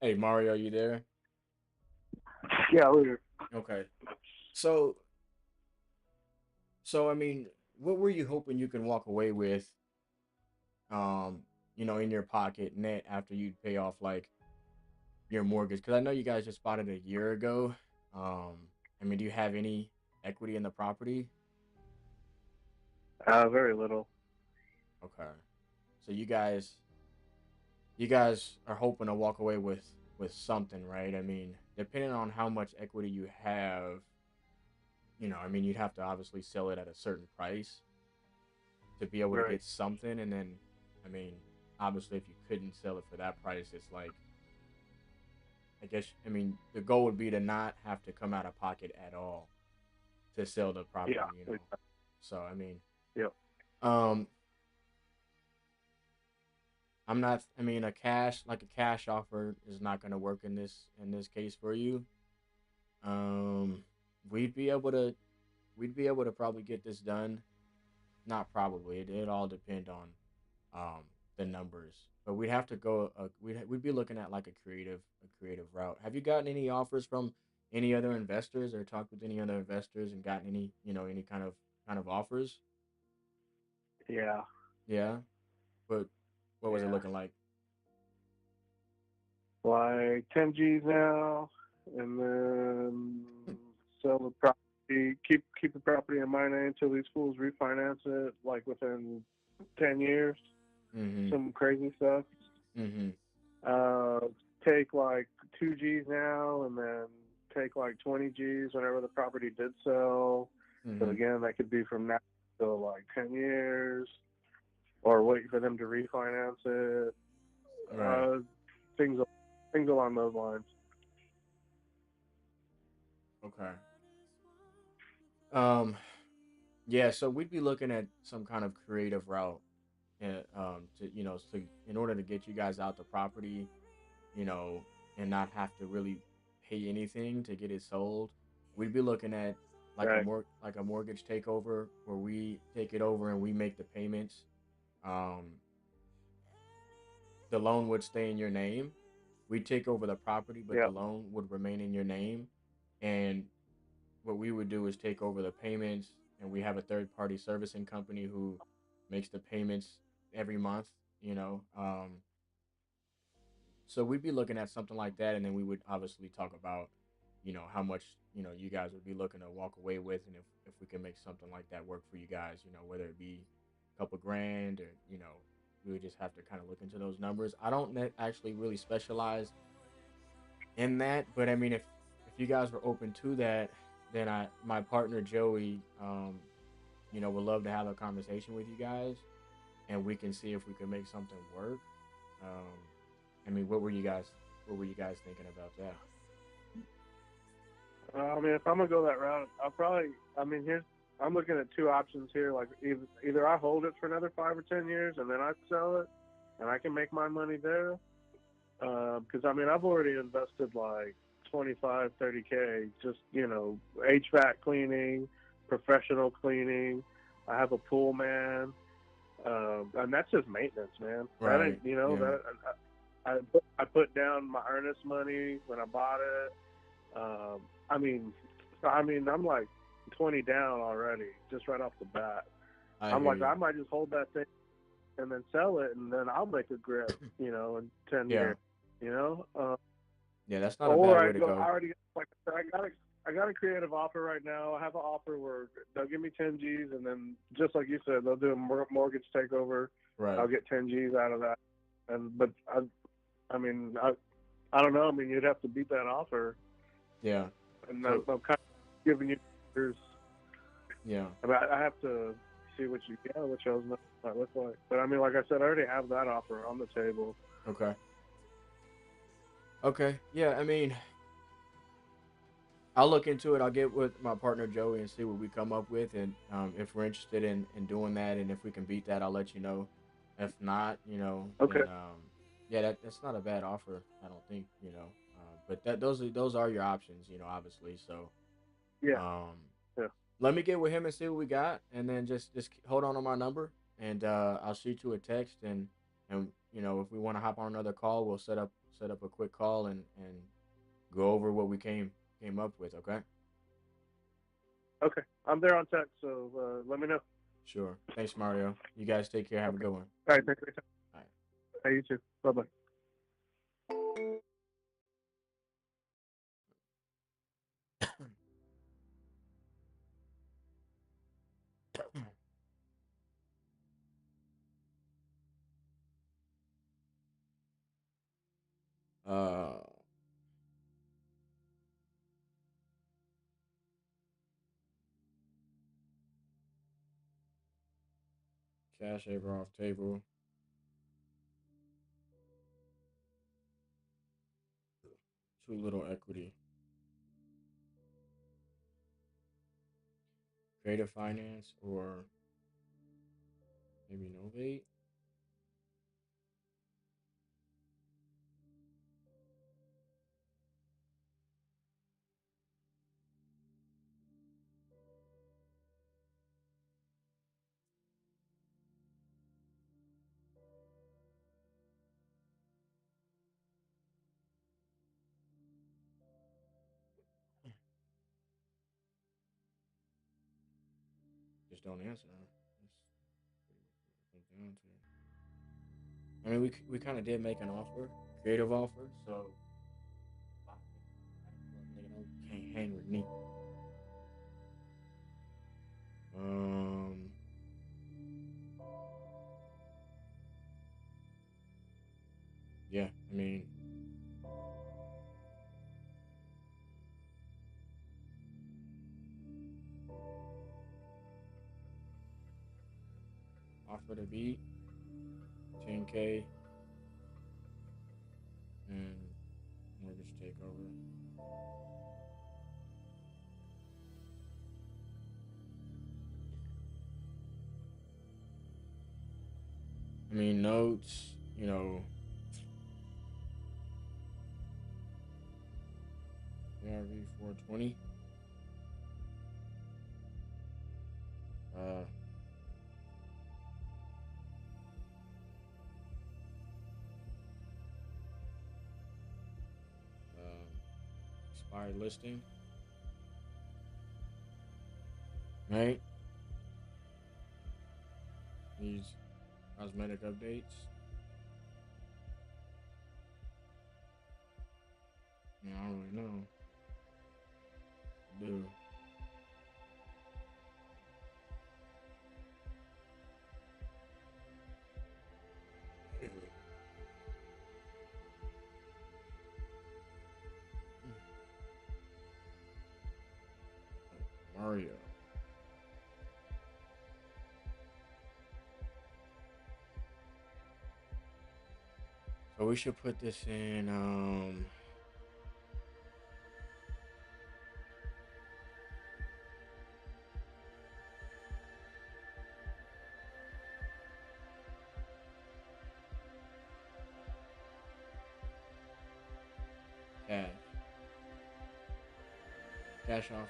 Hey Mario, are you there? Yeah, we're here. Okay. So I mean, what were you hoping you can walk away with, you know, in your pocket net after you pay off like your mortgage? Because I know you guys just bought it a year ago. I mean, do you have any equity in the property? Very little. Okay. So you guys are hoping to walk away with something, right? I mean, depending on how much equity you have, you know, I mean, you'd have to obviously sell it at a certain price to be able to get something. And then, I mean, obviously, if you couldn't sell it for that price, it's like, I guess, I mean, the goal would be to not have to come out of pocket at all to sell the property, you know. So, I mean, I'm not, I mean, a cash offer is not going to work in this case for you. We'd be able to we'd be able to probably get this done. Not probably. It all depend on the numbers. But we'd have to go. We'd be looking at like a creative route. Have you gotten any offers from any other investors, or talked with any other investors and gotten any any kind of offers? Yeah, Yeah. But what was it yeah. looking like? Like 10 G's now, and then sell the property, keep the property in my name until these fools refinance it, like within 10 years. Mm-hmm. Some crazy stuff. Mm-hmm. Take like 2 G's now, and then take like 20 G's whenever the property did sell. So Mm-hmm. again, that could be from now to like 10 years, or wait for them to refinance it. Right. Things along those lines. Okay. Um. Yeah. So we'd be looking at some kind of creative route, to in order to get you guys out the property, you know, and not have to really pay anything to get it sold. We'd be looking at Right. like a mortgage takeover where we take it over and we make the payments. Um, the loan would stay in your name. We take over the property, but the Yeah. loan would remain in your name. And what we would do is take over the payments, and we have a third party servicing company who makes the payments every month. You know, so we'd be looking at something like that, and then we would obviously talk about, how much you guys would be looking to walk away with, and if we can make something like that work for you guys, whether it be a couple grand or we would just have to kind of look into those numbers. I don't actually really specialize in that, but I mean, if you guys were open to that, then my partner Joey, would love to have a conversation with you guys, and we can see if we can make something work. Um, I mean, what were you guys thinking about that? I mean, if I'm gonna go that route, I'll probably. I mean, I'm looking at two options here. Like either I hold it for another 5 or 10 years and then I sell it, and I can make my money there. Because I mean, I've already invested like 25, 30K, just HVAC cleaning, professional cleaning. I have a pool man, and that's just maintenance, man. That Right. ain't, Yeah. that I put down my earnest money when I bought it. I mean, I'm like 20 down already, just right off the bat. I'm hear like, you. I might just hold that thing and then sell it, and then I'll make a grip, in 10 Yeah. years, you know. Yeah, that's not a Or bad I way to go, go. I already, like I said, I got a creative offer right now. I have an offer where they'll give me 10 G's, and then just like you said, they'll do a mortgage takeover. Right. I'll get 10 G's out of that, but I mean, I don't know. I mean, you'd have to beat that offer, Yeah. and So- I'm kind of giving you. Yeah. I mean, I have to see what y'all's might look like. But I mean, like I said, I already have that offer on the table. Okay. Okay. Yeah, I mean, I'll look into it. I'll get with my partner Joey and see what we come up with, and if we're interested in doing that, and if we can beat that, I'll let you know. If not, Okay. then, yeah, that's not a bad offer. I don't think, but those are your options, obviously. So, Yeah. Yeah. let me get with him and see what we got, and then just hold on to my number, and I'll shoot you a text, and if we want to hop on another call, we'll set up a quick call and go over what we came up with. Okay. Okay. I'm there on text, so let me know. Sure. Thanks, Mario. You guys take care. Have a good one. All right. Thanks for your time. All right. Hey, you too. Bye-bye. uh. Cash over off table. Too little equity. Creative finance or maybe Novate. just don't answer. That's pretty much what it comes down to. I mean, we kind of did make an offer, creative offer, so nigga can't hang with me. Yeah, I mean, offer to beat 10K and mortgage takeover. I mean, notes, you know, ARV 420. Expired listing. Right? These cosmetic updates. Yeah, I don't really know. Dude. Mario. So we should put this in cash offer.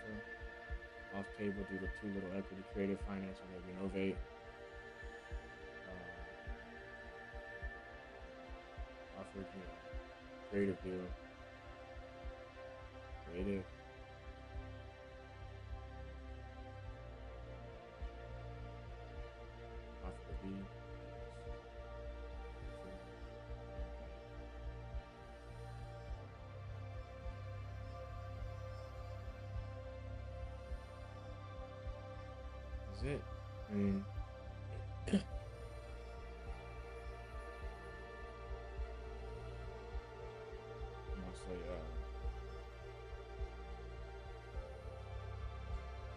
Off table due to too little equity. Creative financing of Innovate. Offered, you know, creative deal. Creative. Offer to be. That's it. I mean,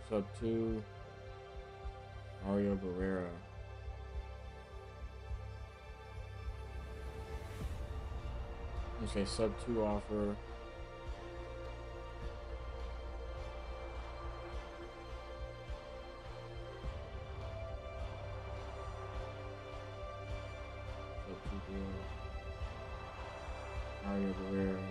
sub 2 Mario Barrera. You say sub 2 offer. Sub 2 deal. Mario Barrera.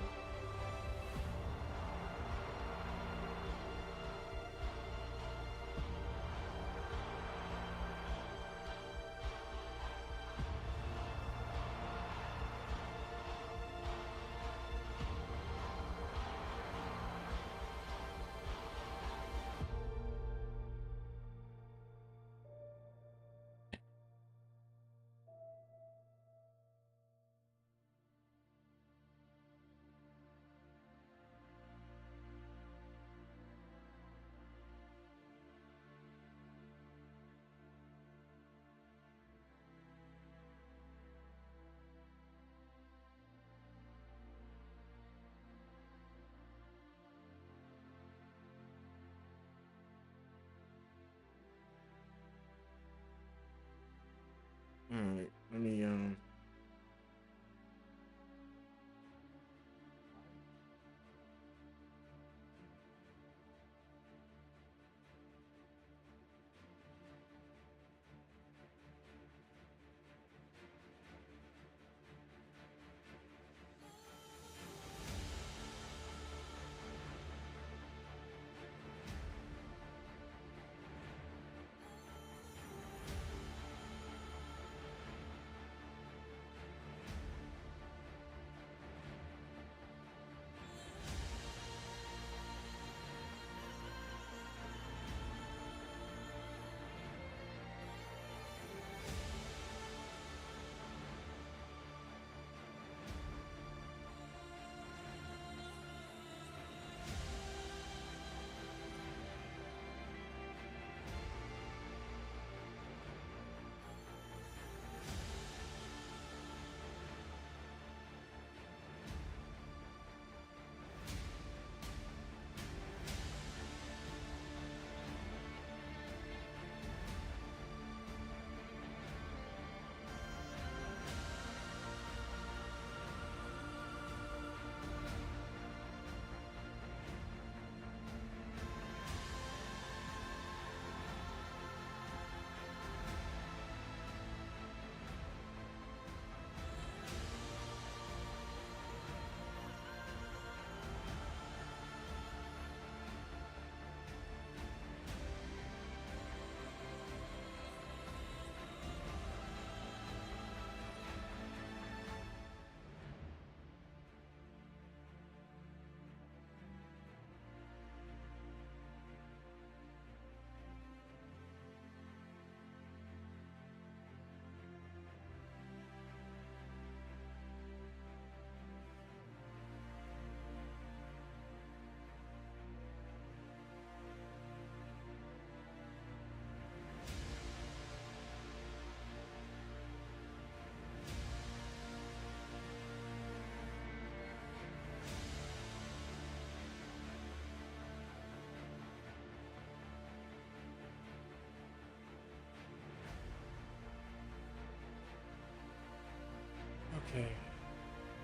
Okay.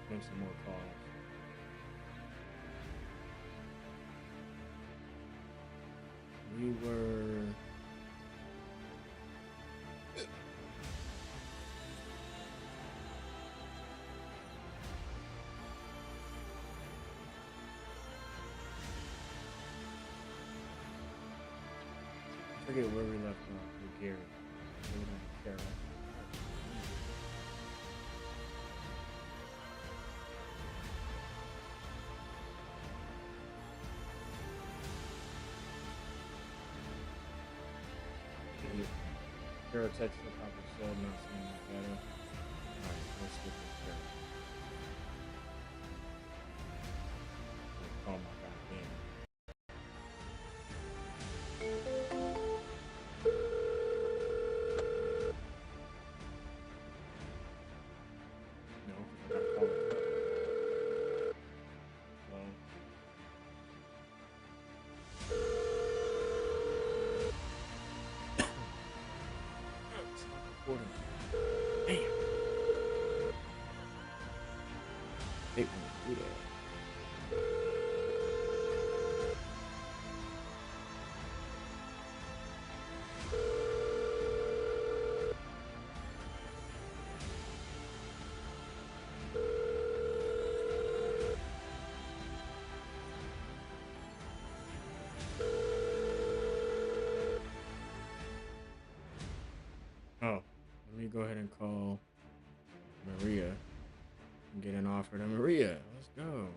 Make some more calls. We were. I forget where we left off with Gary. Carol. Carol texted about the soul not seeing much better. Alright, let's skip this Carol. Oh my god, damn. No, I gotta call it. Hello? It's not recording. Damn. Hate when you do that. Oh, let me go ahead and call Maria and get an offer to Maria. Let's go.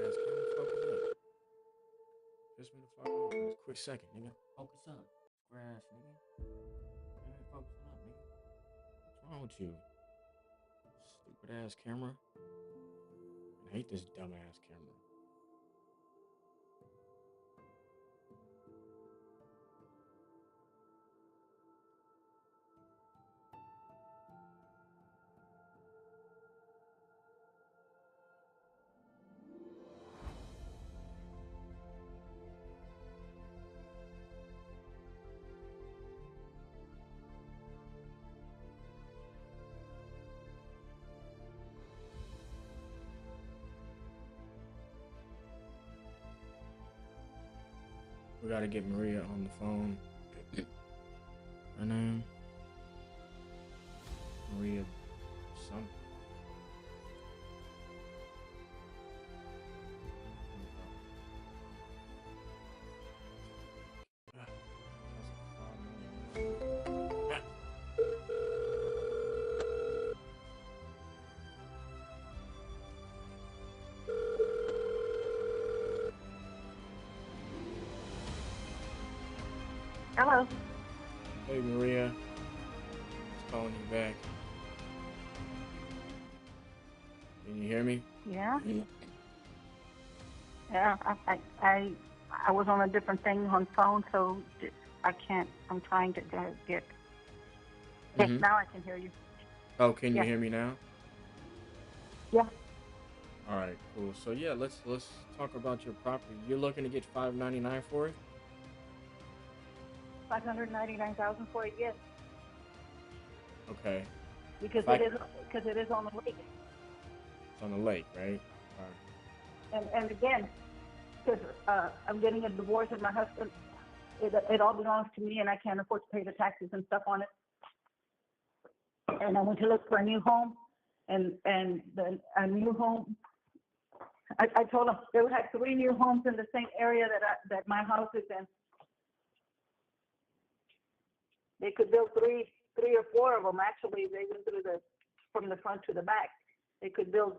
Just me the fuck up. Just quick second, nigga. Focus up. Square ass, nigga. You ain't focusing up, nigga. What's wrong with you? Stupid ass camera. I hate this dumb ass camera. We gotta get Maria on the phone. Her name? Maria something. Hello. Hey Maria, just calling you back. Can you hear me? Yeah. Yeah. I was on a different thing on phone, so I can't. I'm trying to get. Yes, now I can hear you. Oh, can you Yeah. hear me now? Yeah. All right, cool. So yeah, let's talk about your property. You're looking to get $599 for it? 599,000 for it, yes. Okay. Because it is on the lake. It's on the lake, right? All And again, because I'm getting a divorce and my husband, it all belongs to me and I can't afford to pay the taxes and stuff on it. And I went to look for a new home, and a new home I told them they would have 3 new homes in the same area that my house is in. They could build three or 4 of them. Actually, they went through from the front to the back. They could build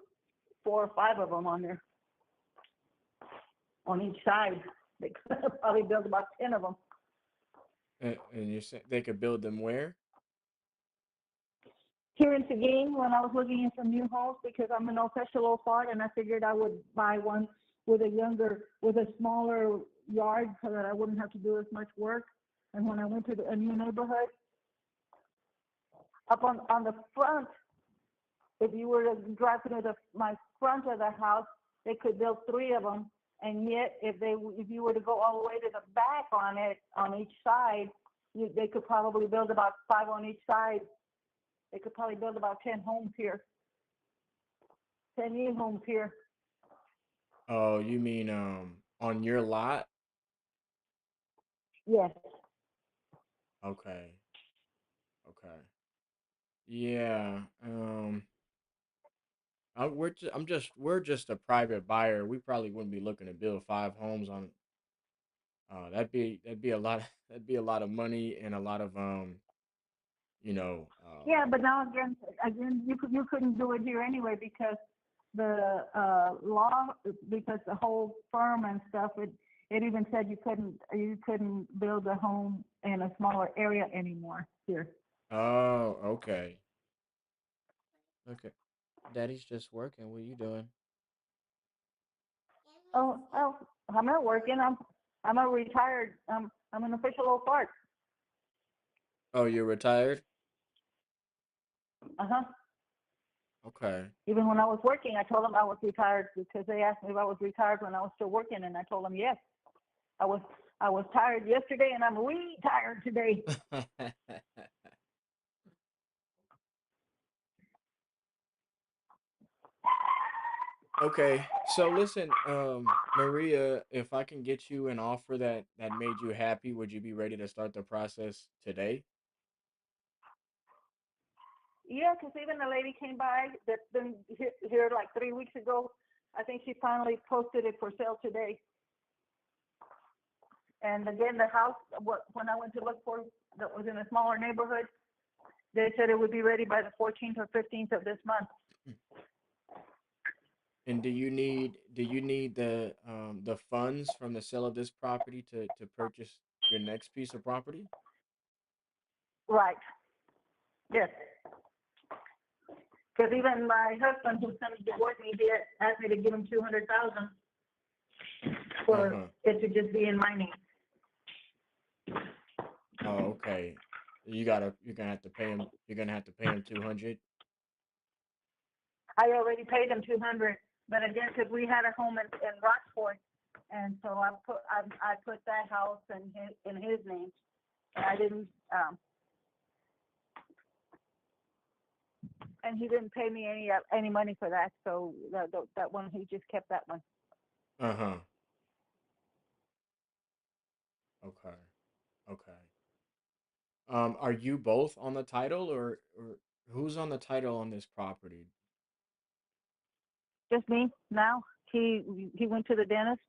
4 or 5 of them on there, on each side. They could probably build about 10 of them. And you said they could build them where? Here in Seguin, when I was looking in some new homes, because I'm an official part, and I figured I would buy one with a smaller yard so that I wouldn't have to do as much work. And when I went to a new neighborhood, up on the front, if you were to drive through my front of the house, they could build 3 of them. And yet, if you were to go all the way to the back on each side, they could probably build about 5 on each side. They could probably build about 10 homes here. 10 new homes here. Oh, you mean on your lot? Yes. Okay. Yeah. We're just a private buyer. We probably wouldn't be looking to build 5 homes on. That'd be a lot. That'd be a lot of money and a lot of Yeah, but now again, you couldn't do it here anyway because the law, because the whole firm and stuff, it even said you couldn't build a home in a smaller area anymore here. Oh, okay. Okay. Daddy's just working. What are you doing? Oh, I'm not working. I'm a retired. I'm an official old fart. Oh, you're retired? Uh-huh. Okay. Even when I was working, I told them I was retired because they asked me if I was retired when I was still working, and I told them yes. I was tired yesterday, and I'm retired today. Okay. So listen, Maria, if I can get you an offer that made you happy, would you be ready to start the process today? Yeah, because even the lady came by that's been here like 3 weeks ago. I think she finally posted it for sale today. And again, the house, when I went to look for, that was in a smaller neighborhood, they said it would be ready by the 14th or 15th of this month. And do you need the funds from the sale of this property to purchase your next piece of property? Right. Yes. Because even my husband, who's going to divorce me, he asked me to give him $200,000 for it to just be in my name. Oh, okay. You're gonna have to pay him. You're gonna have to pay him 200. I already paid him 200, but again, because we had a home in Rockport, and so I put that house in his name, and I didn't. And he didn't pay me any money for that, so that one, he just kept that one. Uh-huh. Okay. Are you both on the title, or who's on the title on this property? Just me now. He went to the dentist.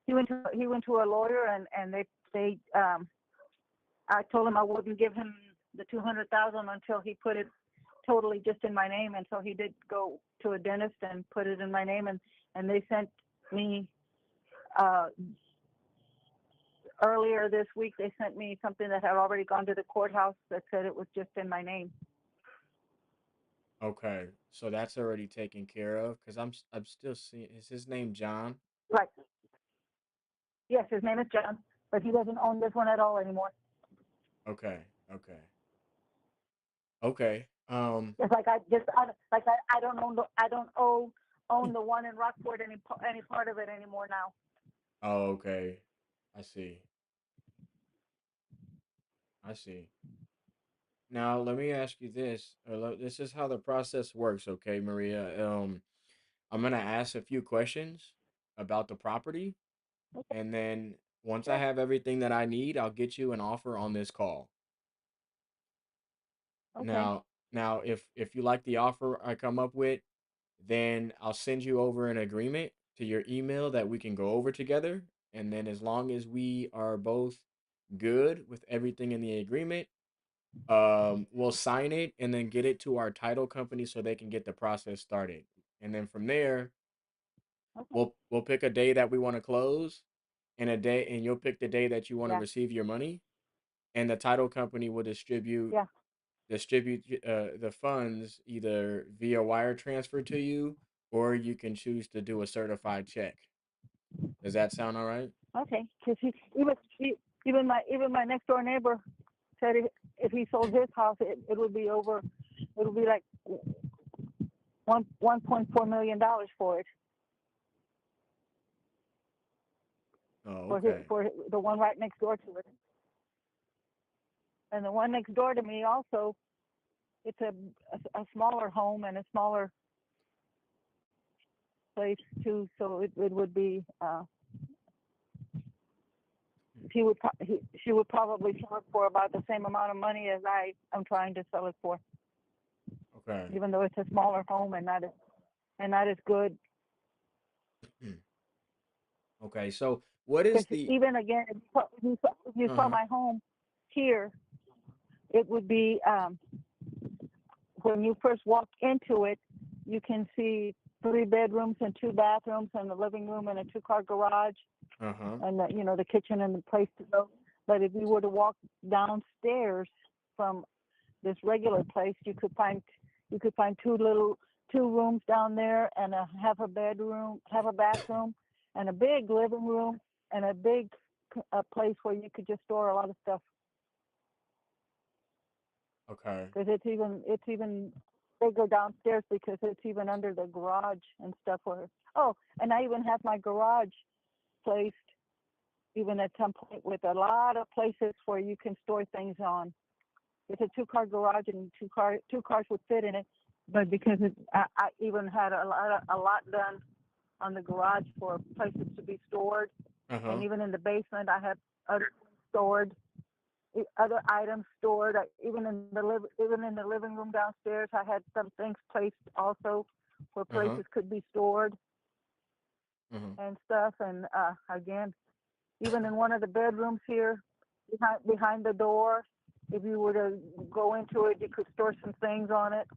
He went to a lawyer, and they I told him I wouldn't give him the $200,000 until he put it totally just in my name. And so he did go to a dentist and put it in my name, and they sent me earlier this week. They sent me something that had already gone to the courthouse that said it was just in my name. Okay, so that's already taken care of. Cause I'm still seeing. Is his name John? Right. Yes, his name is John, but he doesn't own this one at all anymore. Okay. It's like I don't own the one in Rockport any part of it anymore now. Oh, okay. I see. Now let me ask you this. This is how the process works, okay, Maria? I'm gonna ask a few questions about the property, and then once I have everything that I need, I'll get you an offer on this call. Okay. Now, if you like the offer I come up with, then I'll send you over an agreement to your email that we can go over together. And then as long as we are both good with everything in the agreement, we'll sign it and then get it to our title company so they can get the process started. And then from there, we'll pick a day that we want to close and a day, and you'll pick the day that you want to Yeah. receive your money, and the title company will distribute Yeah. the funds either via wire transfer to you, or you can choose to do a certified check. Does that sound all right? Okay. Because even my next door neighbor said if he sold his house, it would be over. It would be like $1.4 million for it. Oh, okay. For the one right next door to it. And the one next door to me also, it's a smaller home and a smaller place too. So it would be she would probably sell it for about the same amount of money as I'm trying to sell it for. Okay. Even though it's a smaller home and not as good. Okay. So what is the Even again, if you saw my home here, it would be when you first walk into it, you can see 3 bedrooms and 2 bathrooms and a living room and a 2-car garage and the kitchen and the place to go. But if you were to walk downstairs from this regular place, you could find 2 rooms down there and half a bathroom and a big living room and a big place where you could just store a lot of stuff. Okay. Because it's even bigger downstairs because it's even under the garage and stuff. And I even have my garage placed even at some point with a lot of places where you can store things on. It's a 2-car garage and two cars would fit in it, but because I even had a lot done on the garage for places to be stored, and even in the basement I had other items stored. Even in the living room downstairs, I had some things placed also where places could be stored and stuff. And again, even in one of the bedrooms here, behind the door, if you were to go into it, you could store some things on it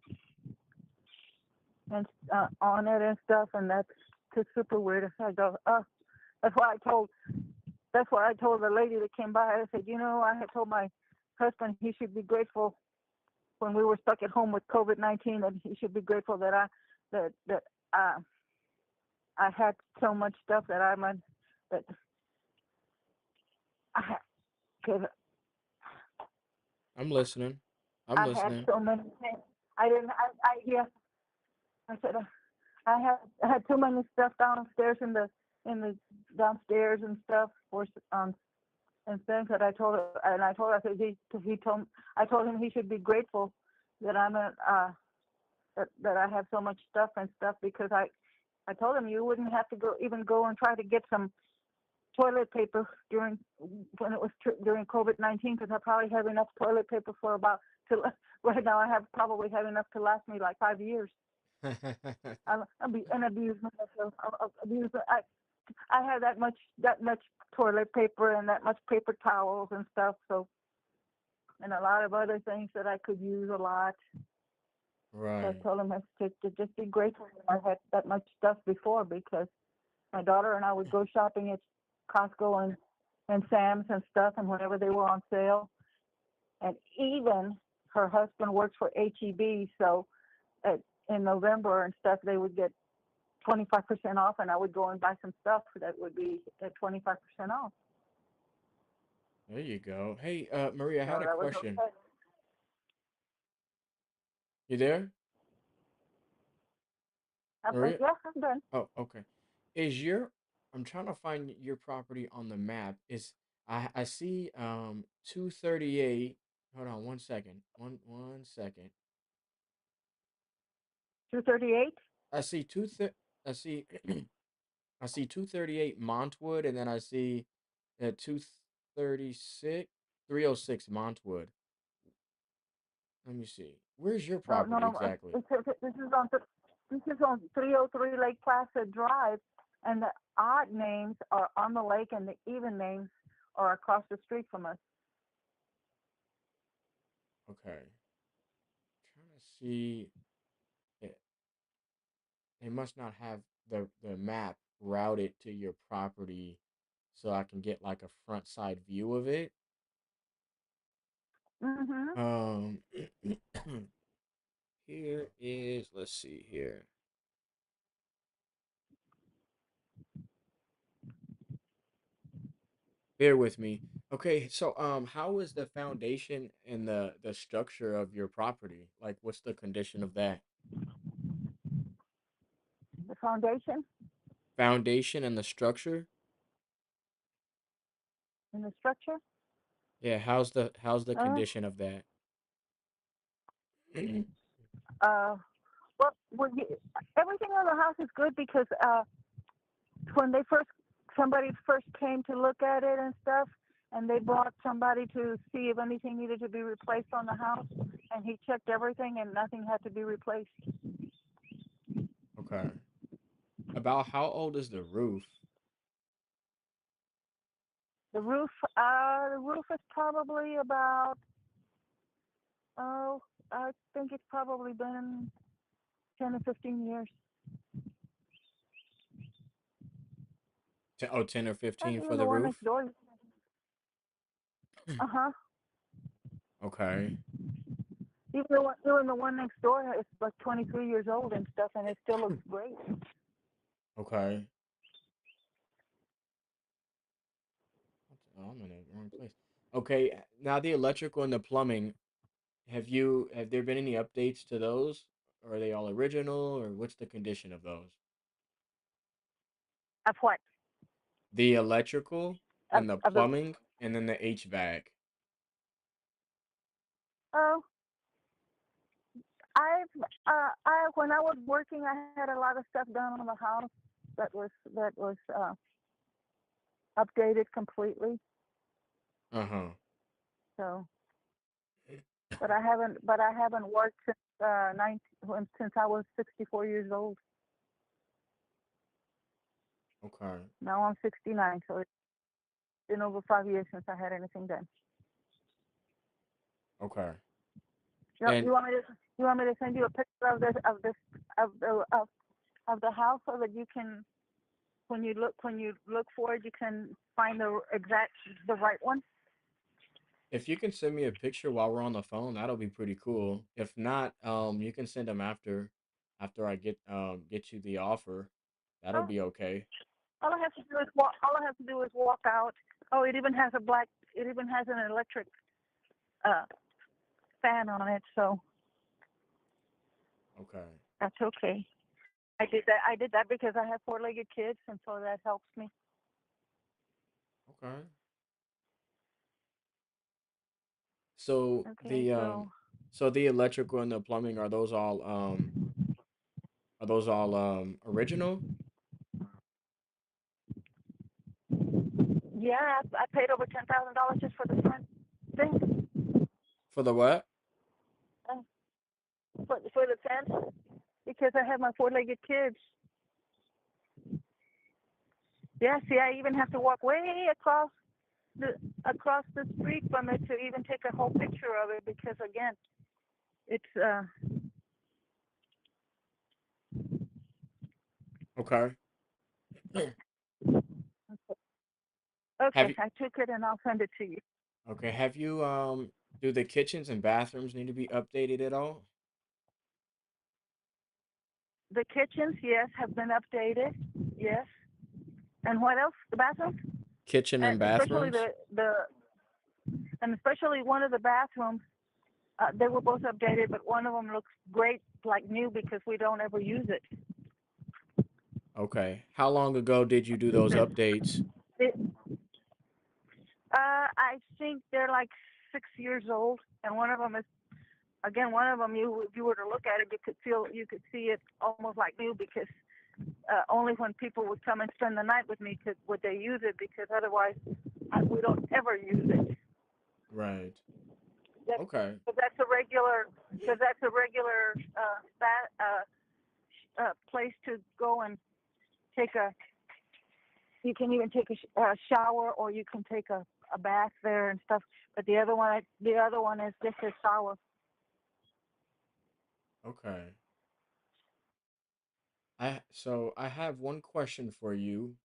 and stuff. And that's just super weird. I go, that's why I told the lady that came by. I said, I had told my husband he should be grateful when we were stuck at home with COVID-19, that he should be grateful that I had so much stuff that I had. I'm listening. I had so many things. I said I had too many stuff downstairs in the downstairs and stuff and things that I told her. And I told him he should be grateful that that I have so much stuff because I told him you wouldn't have to go and try to get some toilet paper during COVID-19, because I probably have enough toilet paper for right now. I probably have enough to last me like 5 years. I'll be an abusement. I have that much toilet paper and that much paper towels and stuff. So, and a lot of other things that I could use a lot. Right. So I told him to just be grateful that I had that much stuff before, because my daughter and I would go shopping at Costco and Sam's and stuff, and whenever they were on sale. And even her husband works for HEB, so in November and stuff, they would get 25% off, and I would go and buy some stuff that would be at 25% off. There you go. Hey, Maria, I had a that was question. okay. You there? Maria? Yeah, I'm done. Oh, okay. I'm trying to find your property on the map. I see 238. Hold on one second. One second. 238? I see I see 238 Montwood, and then I see 306 Montwood. Let me see. Where's your property No, exactly? this is on 303 Lake Placid Drive, And the odd names are on the lake, and the even names are across the street from us. Okay. Trying to see. It, they must not have the map routed to your property so I can get like a front side view of it. Mm-hmm. Here is, let's see here. Bear with me. Okay, so how is the foundation and the structure of your property? Like, what's the condition of that? The foundation Foundation and the structure? and the structure. Yeah, how's the Uh, condition of that? well, everything on the house is good because when somebody first came to look at it and stuff, and they brought somebody to see if anything needed to be replaced on the house, and he checked everything and nothing had to be replaced. Okay. About how old is the roof? The roof is probably about, I think it's probably been 10 or 15 years. 10 or 15 for Even the the one roof? next door. Uh-huh. Okay. Even the one next door is like 23 years old and stuff, and it still looks great. Okay. Oh, I'm in the wrong place. Okay, now the electrical and the plumbing, have there been any updates to those? Or are they all original, or what's the condition of those? Of what? The electrical and the Of the plumbing and then the HVAC. oh, when I was working, I had a lot of stuff done on the house that was updated completely. Uh-huh. So, but I haven't worked since I was 64 years old. Okay. Now I'm 69, so it's been over 5 years since I had anything done. Okay. You want me to send you a picture of the house so that you can, when you look for it, you can find the right one? If you can send me a picture while we're on the phone, that'll be pretty cool. If not, you can send them after I get you the offer. That'll be okay. All I have to do is walk out. Oh, it even has an electric fan on it, so Okay. that's okay. I did that because I have four-legged kids, and so that helps me. Okay. So Okay, so the electrical and the plumbing, are those all original? yeah, I paid over $10,000 just for the front thing, For the what? for the fence, because I have my four-legged kids. Yeah, see, I even have to walk way across the street from it to even take a whole picture of it, because again, it's Okay. okay. I took it and I'll send it to you. Okay, have you do the kitchens and bathrooms need to be updated at all? The kitchens, yes, have been updated. Yes. And what else? The bathrooms? Kitchen and Especially bathrooms? especially one of the bathrooms. They were both updated, but one of them looks great, like new, because we don't ever use it. Okay. How long ago did you do those updates? I think they're like 6 years old, and one of them is, again, if you were to look at it, you could see it almost like new, because only when people would come and spend the night with me would they use it, because otherwise we don't ever use it. Right. Okay. But that's a regular place to go and take a you can even take a shower, or you can take a bath there and stuff. But the other one is just a shower. Okay. I have one question for you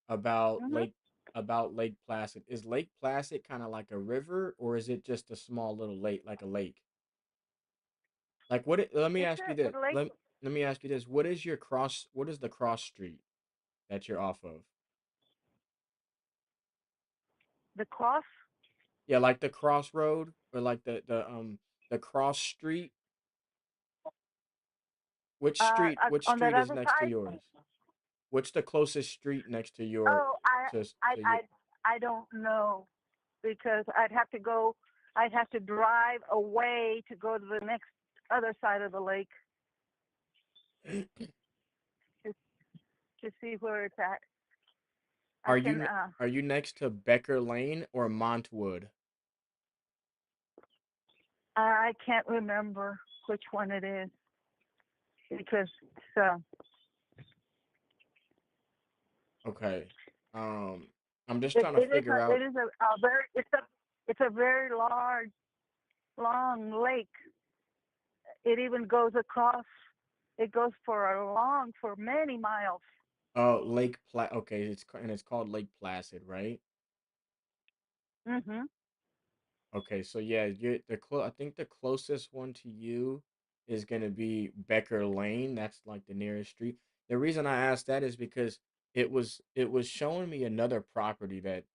about Hmm. Lake Placid. Is Lake Placid kind of like a river, or is it just a small little lake, like a lake? Like let me It's ask you this. a lake. Let me ask you this. What is your cross? What is the cross street that you're off of? The cross. Yeah, like the crossroad or like the cross street. Which street? Which On that street is other next to side. yours? What's the closest street next to your Oh, to you? I don't know, because I'd have to drive away to go to the next other side of the lake to, to see where it's at. I Are can, are you next to Becker Lane or Montwood? I can't remember which one it is, because it's, Okay. I'm just trying to figure out. it is a very, it's a very long lake. It even goes across. It goes for many miles. Oh, Okay, it's called Lake Placid, right? Mhm. Okay, so yeah, I think the closest one to you is gonna be Becker Lane. That's like the nearest street. The reason I asked that is because it was showing me another property that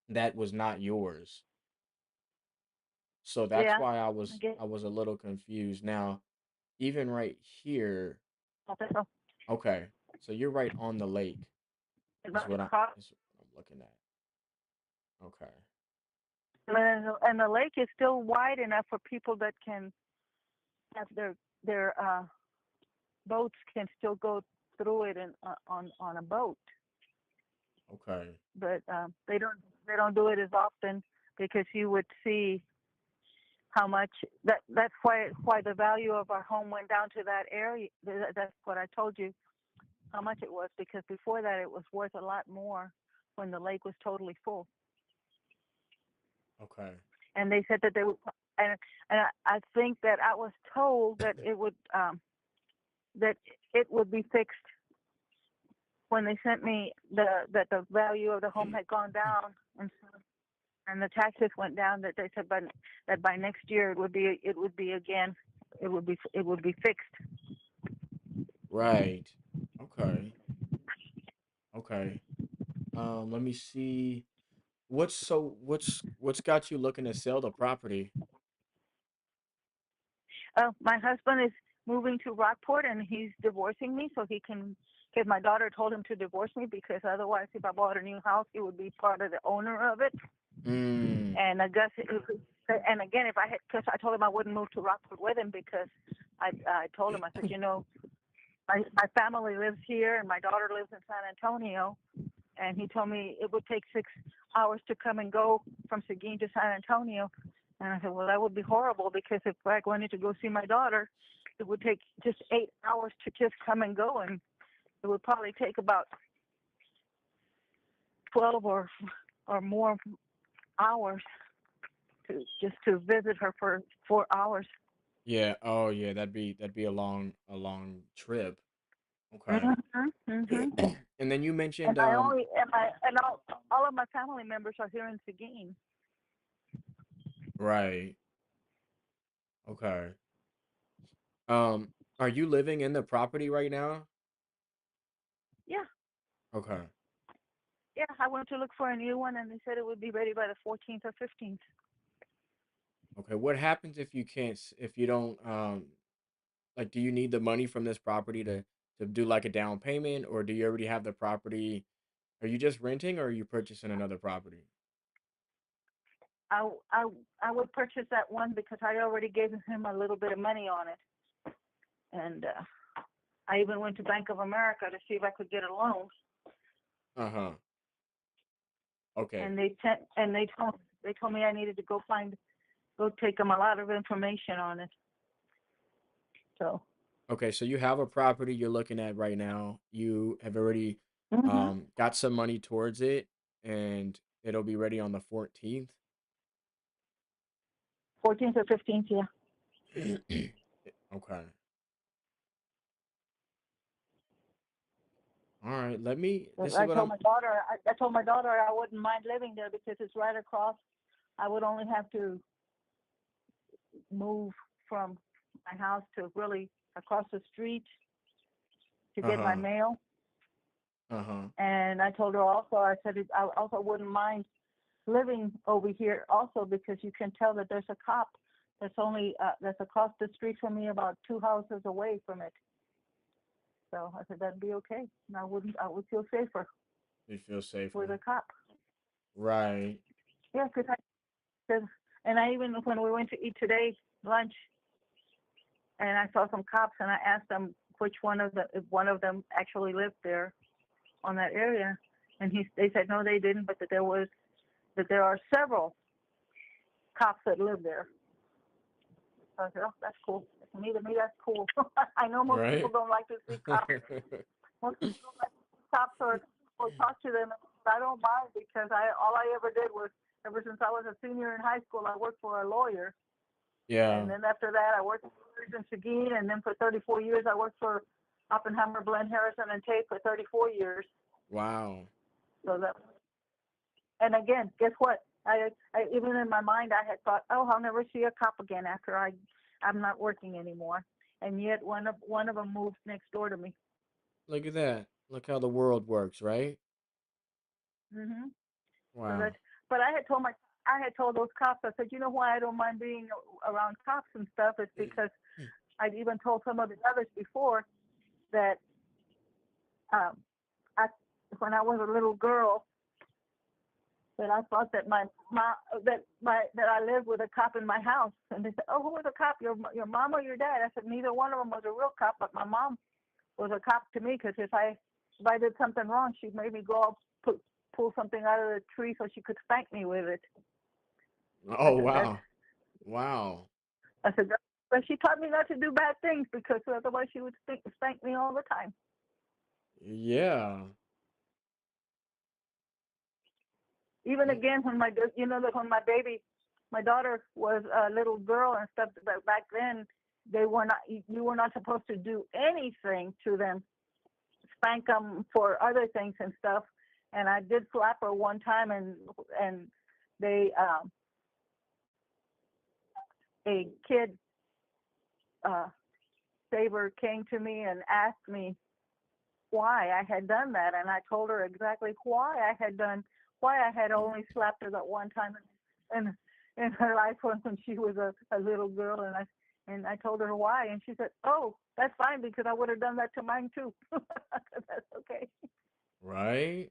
that was not yours. So that's Yeah. why I get. I was a little confused. Now, even right here, So okay, so you're right on the lake is what across. is what I'm looking at. Okay. And the lake is still wide enough for people that can have their boats can still go through it on a boat. Okay. But they don't do it as often, because you would see how much that's why the value of our home went down to that area. That's what I told you, how much it was, because before that it was worth a lot more when the lake was totally full. Okay. And they said that they would, I think that I was told that it would be fixed when they sent me that the value of the home had gone down, and the taxes went down. That they said that by next year it would be again, it would be fixed. Right. Okay. Okay. Let me see. What's got you looking to sell the property? My husband is moving to Rockport, and he's divorcing me so he can. Because my daughter told him to divorce me, because otherwise, if I bought a new house, he would be part of the owner of it. Mm. And I guess, and again, because I told him I wouldn't move to Rockport with him, because I told him, I said, my family lives here and my daughter lives in San Antonio, and he told me it would take 6 hours to come and go from Seguin to San Antonio. And I said, well, that would be horrible, because if I wanted to go see my daughter, it would take just 8 hours to just come and go, and it would probably take about 12 or more hours to visit her for 4 hours. Yeah. Oh, yeah. That'd be a long trip. Okay. And then you mentioned And all of my family members are here in Seguin. right. Okay. Um, are you living in the property right now? Yeah, Okay. yeah. I went to look for a new one, and they said it would be ready by the 14th or 15th. Okay. What happens if you can't if you don't like, do you need the money from this property to do like a down payment, or do you already have the property? Are you just renting, or are you purchasing another property? I, I, I would purchase that one, because I already gave him a little bit of money on it, and I even went to Bank of America to see if I could get a loan. Uh-huh. Okay. And they told me I needed to go take them a lot of information on it. So. Okay, so you have a property you're looking at right now. You have already Mm-hmm. got some money towards it, and it'll be ready on the 14th. 14th or 15th, yeah. Okay. All right. Let me. But This is I what told I'm. my daughter, I told my daughter I wouldn't mind living there because it's right across. I would only have to move from my house to really across the street to Uh get my huh. mail. Uh huh. And I told her also, I said I also wouldn't mind living over here also because you can tell that there's a cop that's across the street from me, about 2 houses away from it. So I said that'd be okay. And I would feel safer You feel with safer. a cop. Right. Yeah, cause, and I even when we went to eat today lunch, and I saw some cops, and I asked them which if one of them actually lived there on that area, and they said no, they didn't, but that there are several cops that live there. So I said, oh, that's cool. To me, that's cool. I know most people Right. don't like to see cops. Most people don't like to see cops or talk to them. But I don't mind because all I ever did was, ever since I was a senior in high school, I worked for a lawyer. Yeah. And then after that, I worked for lawyers in Seguin. And then for 34 years, I worked for Oppenheimer, Blen Harrison, and Tate for 34 years. Wow. So and again, guess what? I even in my mind, I had thought, oh, I'll never see a cop again after I'm not working anymore. And yet one of them moved next door to me. Look at that. Look how the world works, right? Mhm. So Wow. but I had told those cops, I said, you know why I don't mind being around cops and stuff is because I'd even told some of the others before that um, when I was a little girl, that I thought that that I lived with a cop in my house, and they said, "Oh, who was a cop? Your mom or your dad?" I said, "Neither one of them was a real cop, but my mom was a cop to me because if I did something wrong, she made me go pull something out of the tree so she could spank me with it." Oh wow. Wow. I said, "But she taught me not to do bad things because otherwise she would spank me all the time." Yeah. Even again when my daughter was a little girl and stuff, but back then you were not supposed to do anything to them, spank them for other things and stuff. And I did slap her one time, and they a kid saver came to me and asked me why I had done that, and I told her exactly why I had only slapped her that one time in her life when she was a little girl, and I told her why, and she said, "Oh, that's fine because I would have done that to mine too." That's okay. Right.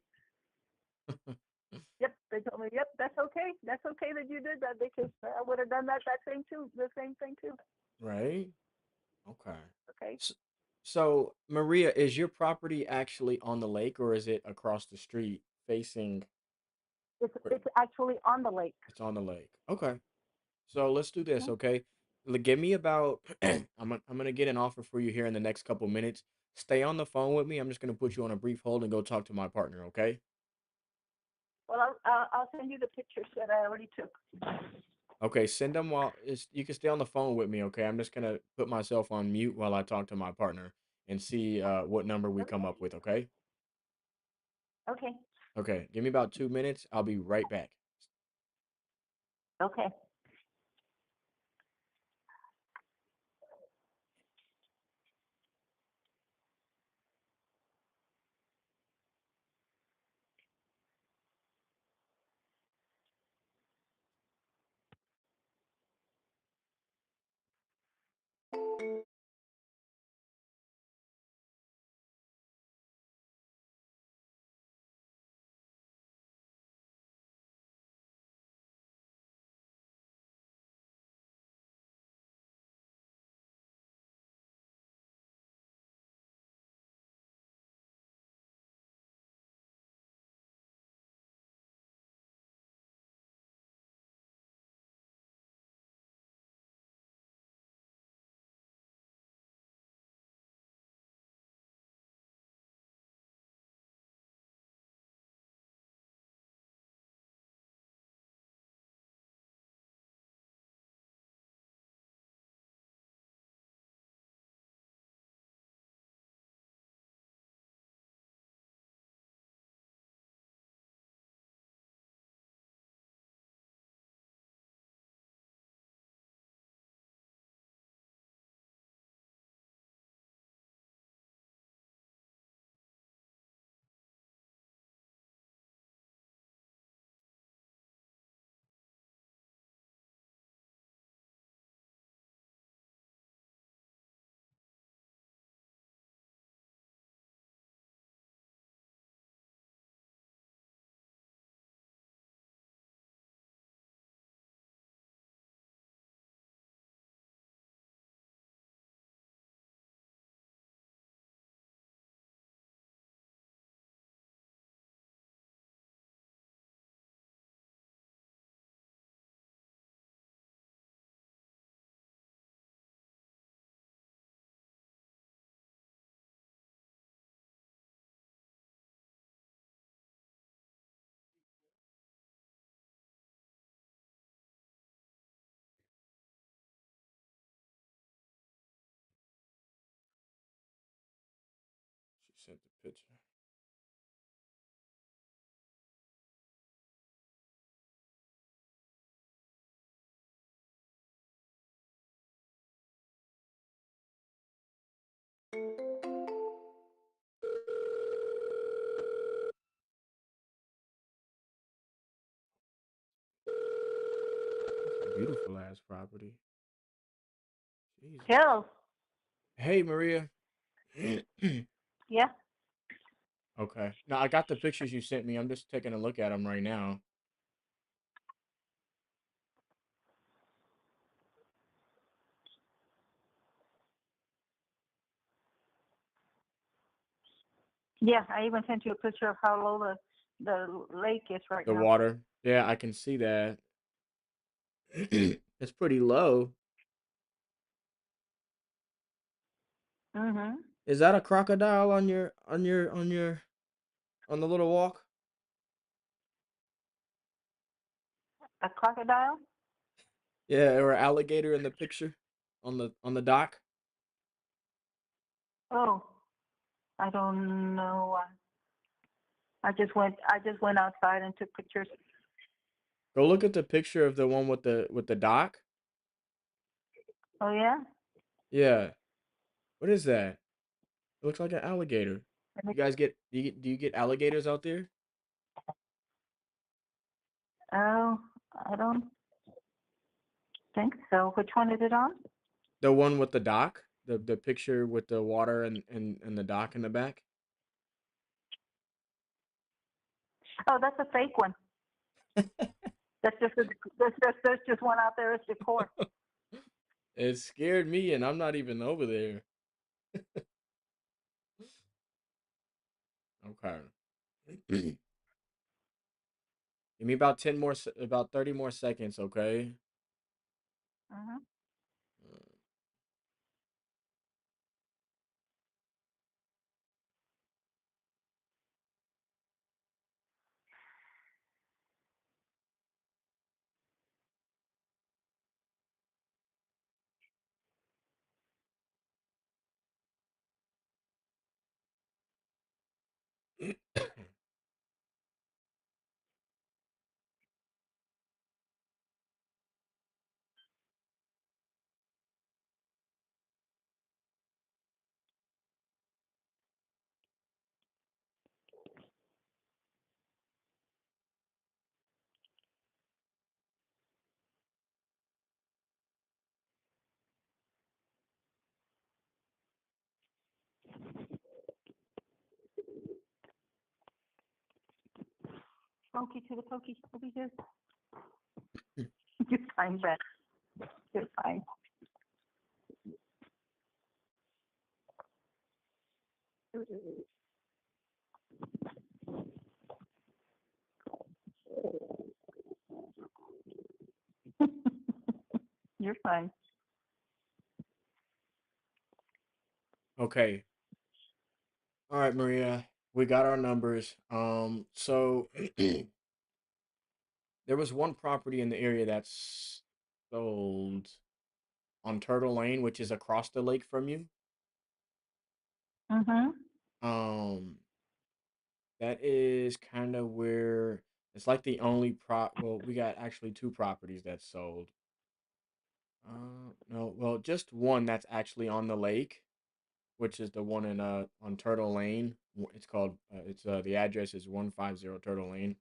Yep, they told me, "Yep, that's okay. That's okay that you did that because I would have done the same thing too." Right. Okay. Okay. So, Maria, is your property actually on the lake or is it across the street facing? It's actually on the lake. It's on the lake. Okay. So let's do this, Mhm. okay? Give me about I'm gonna get an offer for you here in the next couple minutes. Stay on the phone with me. I'm just gonna put you on a brief hold and go talk to my partner, okay? Well, I'll send you the pictures that I already took. Okay, send them you can stay on the phone with me, okay? I'm just gonna put myself on mute while I talk to my partner and see what number we come up with, okay? Okay. Okay, give me about 2 minutes. I'll be right back. Okay. Sent the picture. Beautiful ass property. Jesus. Hello. Hey, Maria. Yeah. Okay. Now I got the pictures you sent me. I'm just taking a look at them right now. Yeah, I even sent you a picture of how low the lake is right The now. water. Yeah, I can see that. It's pretty low. Mm-hmm. Is that a crocodile on on the little walk? A crocodile? Yeah, or alligator in the picture on the dock? Oh, I don't know. I just went outside and took pictures. Go look at the picture of the one with the dock. Oh yeah? Yeah. What is that? It looks like an alligator. Let me- You guys do you get alligators out there? Oh, I don't think so. Which one is it on? The one with the dock? The picture with the water and the dock in the back? Oh, that's a fake one. There's just one out there as decor. It scared me and I'm not even over there. Okay. Give me about 10 more about 30 more seconds, okay? Mm-hmm. Pokey to the pokey over here. You're fine, Beth. You're fine. You're fine. Okay. All right, Maria. We got our numbers. So there was one property in the area that's sold on Turtle Lane, which is across the lake from you. Mm-hmm. Um, that is kind of where it's like the only well, we got actually two properties that sold. No, well, just one that's actually on the lake, which is the one in on Turtle Lane. It's called it's the address is 150 Turtle Lane.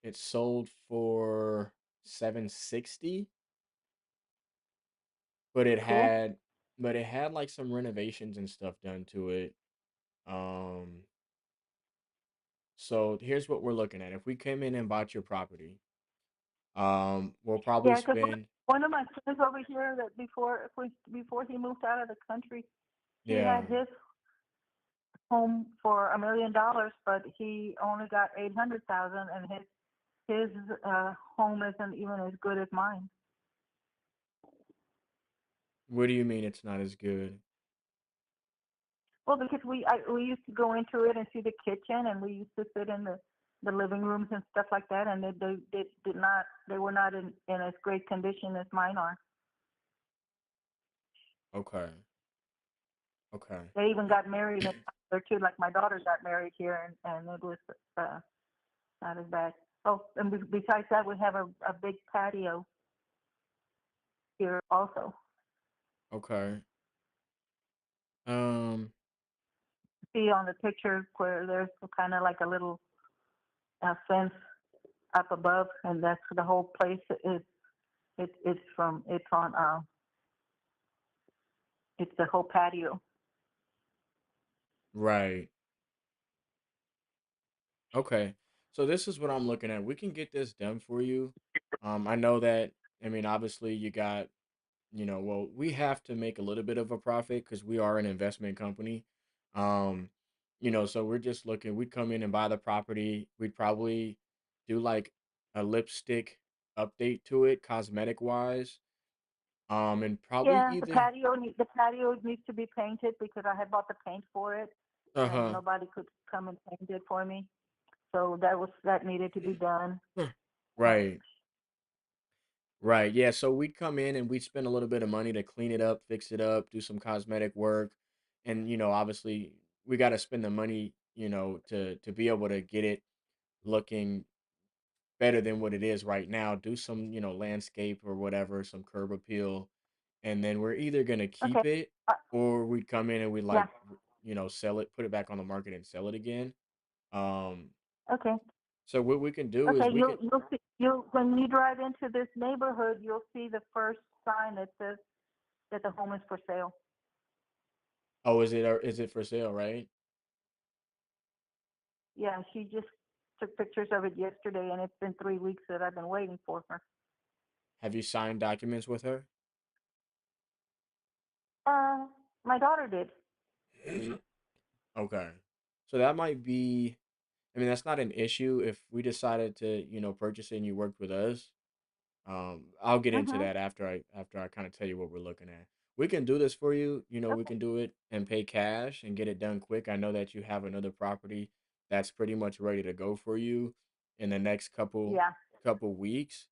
It sold for 760, but Cool. it had like some renovations and stuff done to it. Um, so here's what we're looking at. If we came in and bought your property, we'll probably Yeah, because spend one of my friends over here that before he moved out of the country, he yeah. had his home for $1 million, but he only got 800,000, and his home isn't even as good as mine. What do you mean it's not as good? Well, because we used to go into it and see the kitchen, and we used to sit in the living rooms and stuff like that, and they were not in as great condition as mine are. Okay. Okay. They even got married in there too. Like my daughter got married here, and it was not as bad. Oh, and besides that, we have a big patio here also. Okay. Um. See on the picture where there's kind of like a little fence up above, and that's the whole place is. It's the whole patio. Right. Okay. So this is what I'm looking at. We can get this done for you. I know that. I mean, obviously, you got. Well, we have to make a little bit of a profit because we are an investment company. Um, so we're just looking. We'd come in and buy the property. We'd probably do like a lipstick update to it, cosmetic wise. And probably Yeah, either. the patio needs to be painted because I had bought the paint for it, Uh and huh. nobody could come and paint it for me. So that needed to be done. Right. Right. Yeah. So we'd come in and we'd spend a little bit of money to clean it up, fix it up, do some cosmetic work. And, obviously we got to spend the money, to be able to get it looking better than what it is right now. Do some, landscape or whatever, some curb appeal. And then we're either going to Okay. keep it or we'd come in and we'd Yeah. like, sell it, put it back on the market and sell it again. Um, Okay. so what we can do is Okay. we can, You'll see when you drive into this neighborhood, you'll see the first sign that says that the home is for sale. oh, is it for sale, right? Yeah, she just took pictures of it yesterday, and it's been 3 weeks that I've been waiting for her. Have you signed documents with her? My daughter did. Okay. So that might be, I mean, that's not an issue if we decided to, purchase it and you worked with us. I'll get into Mhm. that after I kind of tell you what we're looking at. We can do this for you. We Okay. can do it and pay cash and get it done quick. I know that you have another property that's pretty much ready to go for you in the next couple Yeah. couple weeks.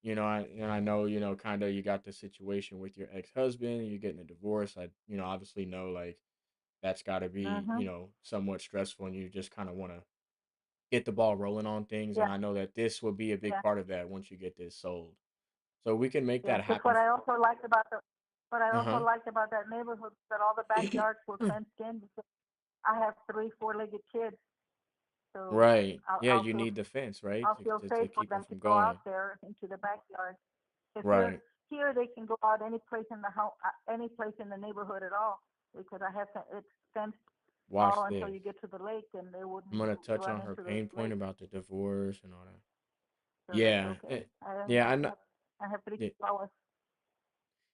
I know, kind of you got the situation with your ex-husband, you're getting a divorce. I, obviously know like that's got to be, Mhm. somewhat stressful and you just kind of want to get the ball rolling on things. And Yeah. I know that this will be a big Yeah. part of that once you get this sold. So we can make Yeah. that Because happen. what I also Uh-huh. liked about that neighborhood is that all the backyards were fenced in because I have three four-legged kids, so Right. I'll, Yeah, I'll you feel need the fence, right? I'll feel To safe for keep them them to from go going. out there into the backyard. Because Right. here they can go out any place in the house, any place in the neighborhood at all, because I have it's fenced Watch all until this. you get to the lake, and they I'm wouldn't gonna touch run on her into the pain point lake. about the divorce and all that. So that's Yeah. okay. Yeah, I know. I have three Yeah, flowers.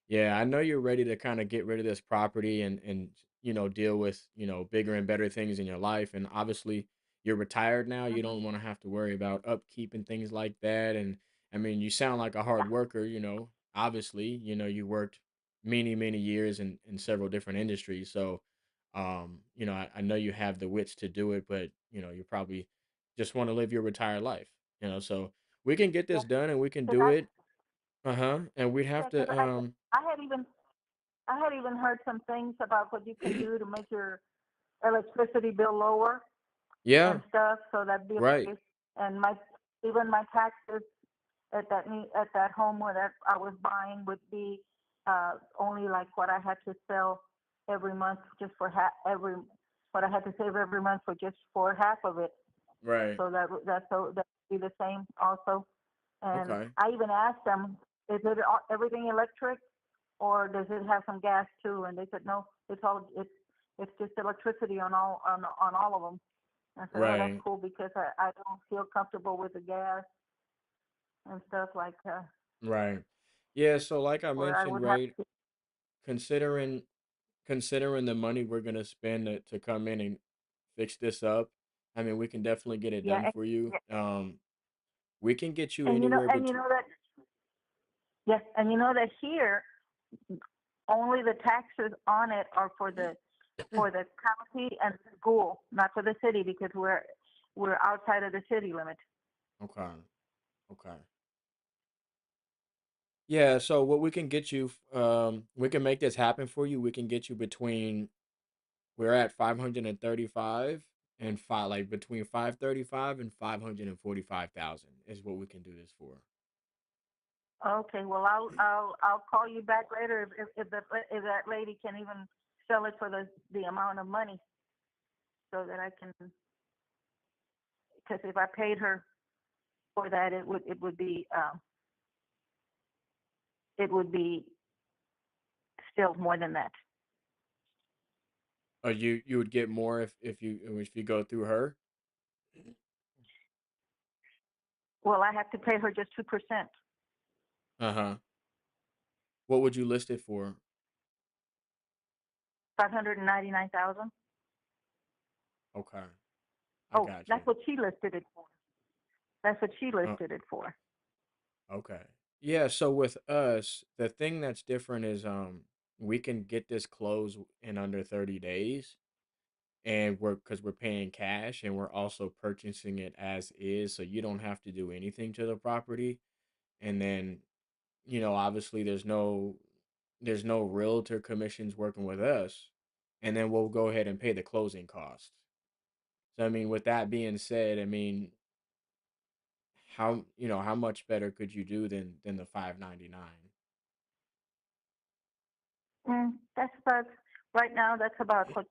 yeah, I know you're ready to kind of get rid of this property and deal with, bigger and better things in your life. And obviously you're retired now. You Mhm. don't want to have to worry about upkeep and things like that. And I mean, you sound like a hard worker, obviously, you worked many, many years in several different industries. So I know you have the wits to do it, but you probably just want to live your retired life, so we can get Yeah, this done and we can because do it. Uh-huh. And we'd have yeah, 'cause to I had even I had even heard some things about what you can do to make your electricity bill lower yeah, and stuff. So that'd be a right. place. And even my taxes at that home where that I was buying would be only like what I had to sell every month just for every what I had to save every month for just for half of it. Right. So that would be the same also. And Okay. I even asked them, is it everything electric or does it have some gas too? And they said no, it's just electricity on all of them. I said, oh, that's Right. cool because I don't feel comfortable with the gas and stuff like Right. Yeah, so like I where I mentioned, would have right, to. considering considering the money we're gonna spend to come in and fix this up, I mean, we can definitely get it Yeah, done for you. We can get you and anywhere you between know that yes, and you know that here only the taxes on it are for the county and the school, not for the city because we're outside of the city limit. Okay. Okay. Yeah, so what we can get you, we can make this happen for you. We can get you between We're at 535 and five, like between 535 and 545,000 is what we can do this for. Okay, well, I'll call you back later if that lady can even sell it for the amount of money, so that I can. Because if I paid her for that, it would be still more than that. You would get more if you go through her. Well, I have to pay her just 2%. Uh-huh. What would you list it for? 599,000. Okay. I Oh, got you. that's what she listed it for. That's what she Oh, listed it for. okay. Yeah, so with us, the thing that's different is we can get this closed in under 30 days, and we're paying cash, and we're also purchasing it as is, so you don't have to do anything to the property. And then, obviously there's no realtor commissions working with us, and then we'll go ahead and pay the closing costs. So I mean, with that being said, I mean, how much better could you do than the 599? That's about right now. That's about what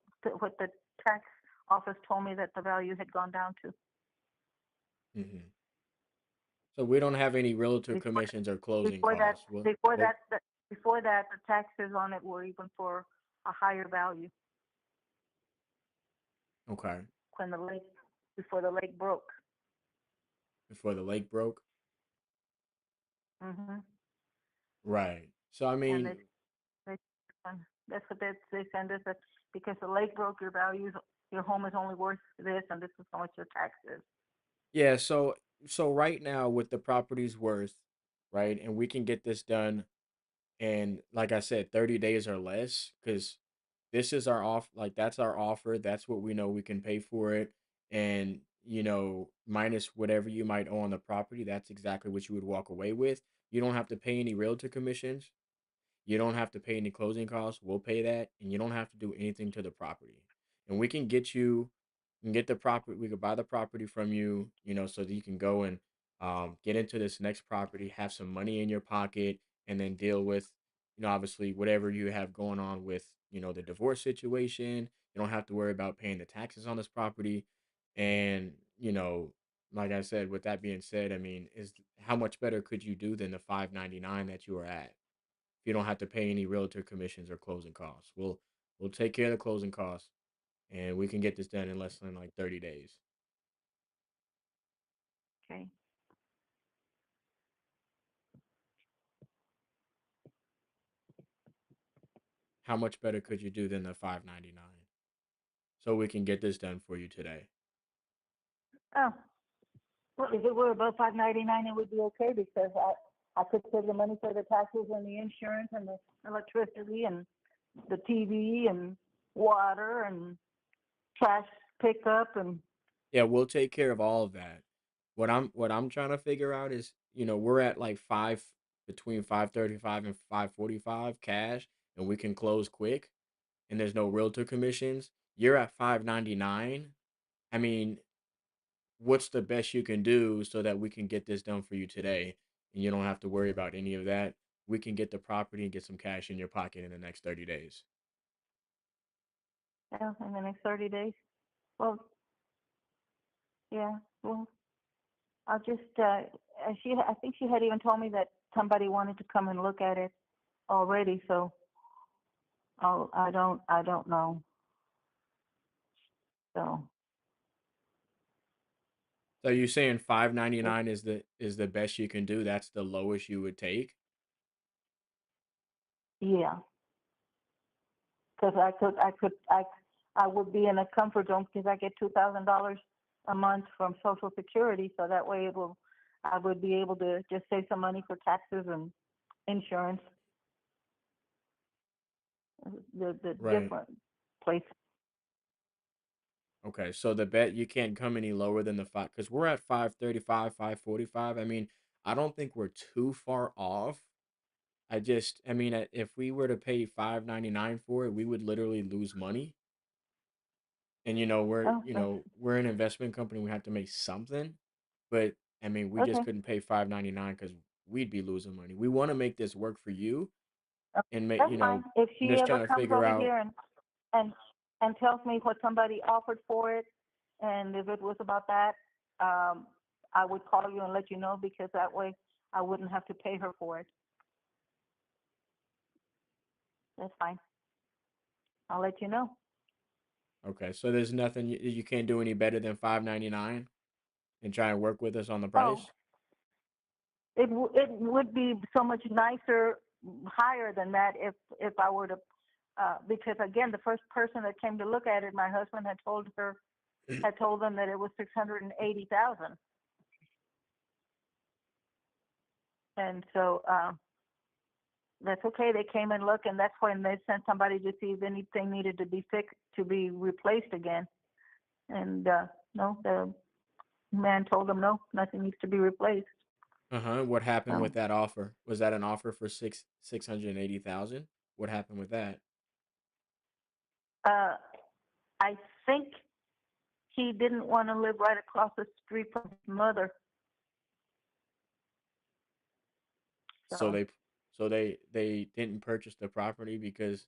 the tax office told me that the value had gone down to. Hmm. So we don't have any realtor Before, commissions or closing before that, costs. Well, before well, that, before that, the taxes on it were even for a higher value okay. when the lake before the lake broke. Before the lake broke, Hmm right? So I And mean, they that's what they send us, that because the lake broke, your home is only worth this, and this is how much your tax is. yeah. So right now with the property's worth, right, and we can get this done in, like I said, 30 days or less, because this is our off, like that's our offer. That's what we know we can pay for it, and minus whatever you might owe on the property, that's exactly what you would walk away with. You don't have to pay any realtor commissions. You don't have to pay any closing costs. We'll pay that, and you don't have to do anything to the property. And we can get the property. We could buy the property from you, so that you can go and get into this next property, have some money in your pocket, and then deal with, obviously whatever you have going on with, the divorce situation. You don't have to worry about paying the taxes on this property, and like I said, with that being said, I mean, is how much better could you do than the 599 that you were at? You don't have to pay any realtor commissions or closing costs. We'll take care of the closing costs, and we can get this done in less than like 30 days. Okay. How much better could you do than the 599? So we can get this done for you today. Oh, well, if it were above 599, it would be okay, because I could save the money for the taxes and the insurance and the electricity and the TV and water and trash pickup and. Yeah, we'll take care of all of that. What I'm trying to figure out is, we're at like between 535 and 545 cash, and we can close quick, and there's no realtor commissions. You're at 599. I mean, what's the best you can do so that we can get this done for you today, and you don't have to worry about any of that? We can get the property and get some cash in your pocket in the next 30 days. Yeah, in the next 30 days. Well, yeah. Well, I'll just. I think she had even told me that somebody wanted to come and look at it already. So, I don't know. So. So you saying 599 is the best you can do? That's the lowest you would take? Yeah, because I would be in a comfort zone, because I get $2,000 a month from Social Security, so that way I would be able to just save some money for taxes and insurance. The Right. different places. Okay. So the bet you can't come any lower than the five, because we're at 535, 545. I mean, I don't think we're too far off. I mean, if we were to pay 599 for it, we would literally lose money. And Okay. we're an investment company. We have to make something, but I mean, we just Okay. couldn't pay 599 because we'd be losing money. We want to make this work for you and make That's fine. If she just ever trying to comes figure over out. here and and tells me what somebody offered for it, and if it was about that, I would call you and let you know because that way I wouldn't have to pay her for it. That's fine. I'll let you know. Okay, so there's nothing you can't do any better than 599 and try and work with us on the Oh, price. it would be so much nicer, higher than that if I were to, because again, the first person that came to look at it, my husband had told them that it was 680,000, and so that's okay. They came and looked, and that's when they sent somebody to see if anything needed to be fixed to be replaced again, and no, the man told them no, nothing needs to be replaced. Uh-huh. What happened So with that offer? Was that an offer for 680,000? What happened with that? uh, I think he didn't want to live right across the street from his mother. So So they didn't purchase the property because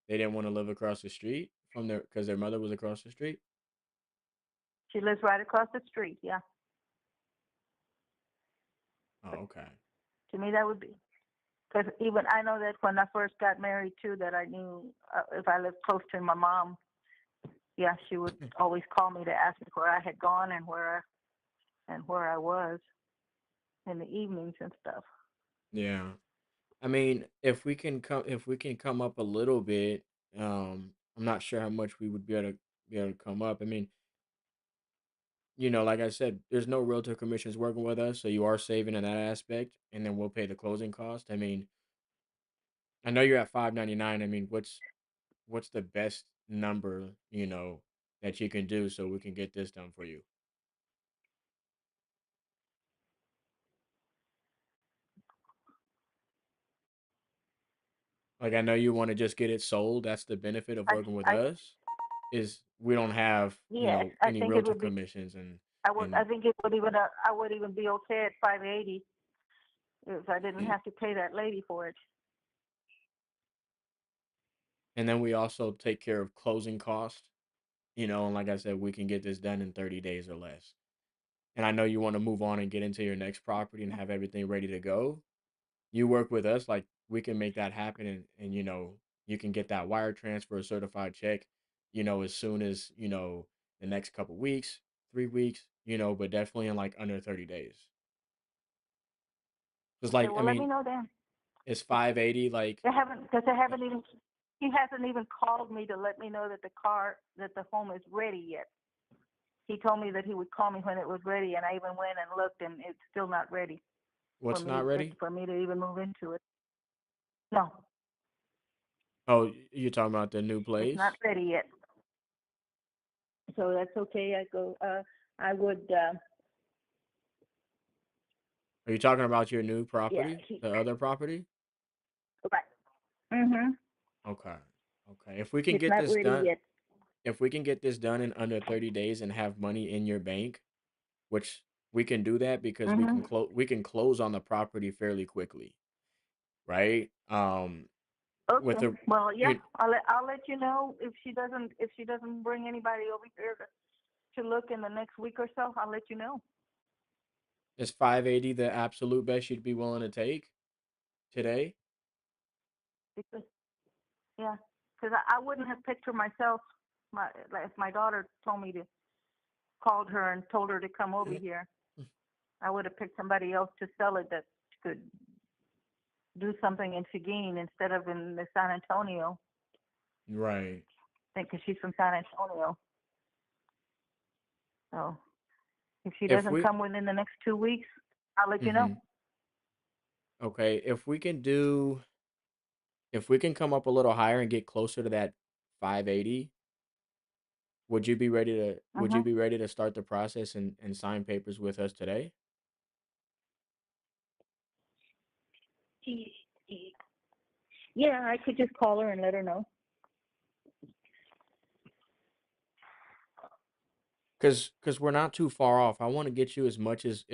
they didn't want to live across the street from because their mother was across the street. she lives right across the street. Yeah. Oh, okay. To me, that would be because even I know that when I first got married too, that I knew if I lived close to my mom, yeah, she would always call me to ask me where I had gone and where I was in the evenings and stuff. Yeah. I mean, if we can come up a little bit, I'm not sure how much we would be able to come up. I mean, like I said, there's no realtor commissions working with us, so you are saving in that aspect, and then we'll pay the closing cost. I mean, I know you're at 599. I mean, what's the best number, that you can do so we can get this done for you? Like I know you want to just get it sold. That's the benefit of I, working with I us is we don't have, yes, I any think it realtor would be. commissions and I and think it would even. I would even be okay at 580 if I didn't have to pay that lady for it. and then we also take care of closing costs, and like I said, we can get this done in 30 days or less. And I know you want to move on and get into your next property and have everything ready to go. You work with us, like we can make that happen and you can get that wire transfer certified check, as soon as, the next couple weeks, 3 weeks, but definitely in like under 30 days. Because Okay, like, I well let me mean, know then. it's 580, like, They haven't because they haven't even. He hasn't even called me to let me know that the home is ready yet. He told me that he would call me when it was ready, and I even went and looked, and it's still not ready what's not ready? for me to even move into it. No, Oh, you're talking about the new it's not place? ready yet. So that's okay. I would. Are you talking about your new Yeah. property? The other property? Right. Mhm. Okay. Okay. If we can It's get not this ready done, yet. if we can get this done in under 30 days and have money in your bank, which we can do that because Mhm. we can close on the property fairly quickly, right? With Okay. the Well, yeah. you I'll let you know if she doesn't bring anybody over here to look in the next week or so. I'll let you know. is 580 the absolute best you'd be willing to take today? Because yeah, because I wouldn't have picked her myself. If my daughter told me to called her and told her to come over here, I would have picked somebody else to sell it that could do something in Seguin instead of in the San Antonio. Right. I think because she's from San Antonio. So if she If doesn't we come within the next 2 weeks, I'll let you know. mhm. Okay, if we can come up a little higher and get closer to that 580, would you Mhm. be ready to start the process and sign papers with us today? Yeah, I could just call her and let her know. Cause we're not too far off. I want to get you as much as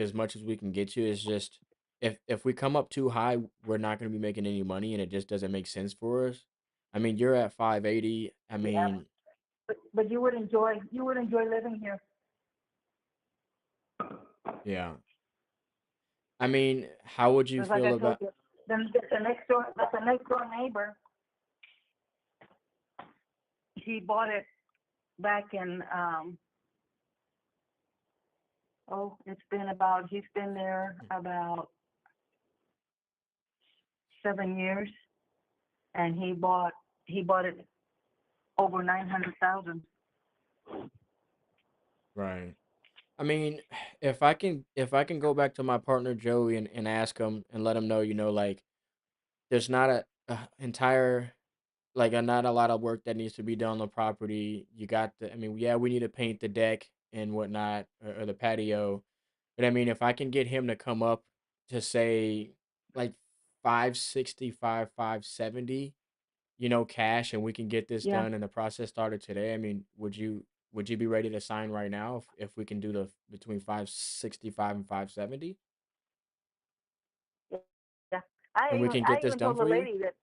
we can get you. It's just if we come up too high, we're not going to be making any money, and it just doesn't make sense for us. I mean, you're at 580. I Yeah, mean, but you would enjoy living here. yeah. I mean, how would you Because like feel I told about? you, the next door neighbor, he bought it back in he's been there about 7 years, and he bought it over 900,000. Right. I mean, if I can go back to my partner Joey and ask him and let him know, like there's not a entire like not a lot of work that needs to be done on the property. You got I mean, yeah, we need to paint the deck and whatnot or the patio. But I mean, if I can get him to come up to say like 565, 570, cash, and we can get this Yeah, done and the process started today. I mean, would you be ready to sign right now if we can do the between 565 and 570 yeah. and we can I get this even done told the for you? lady that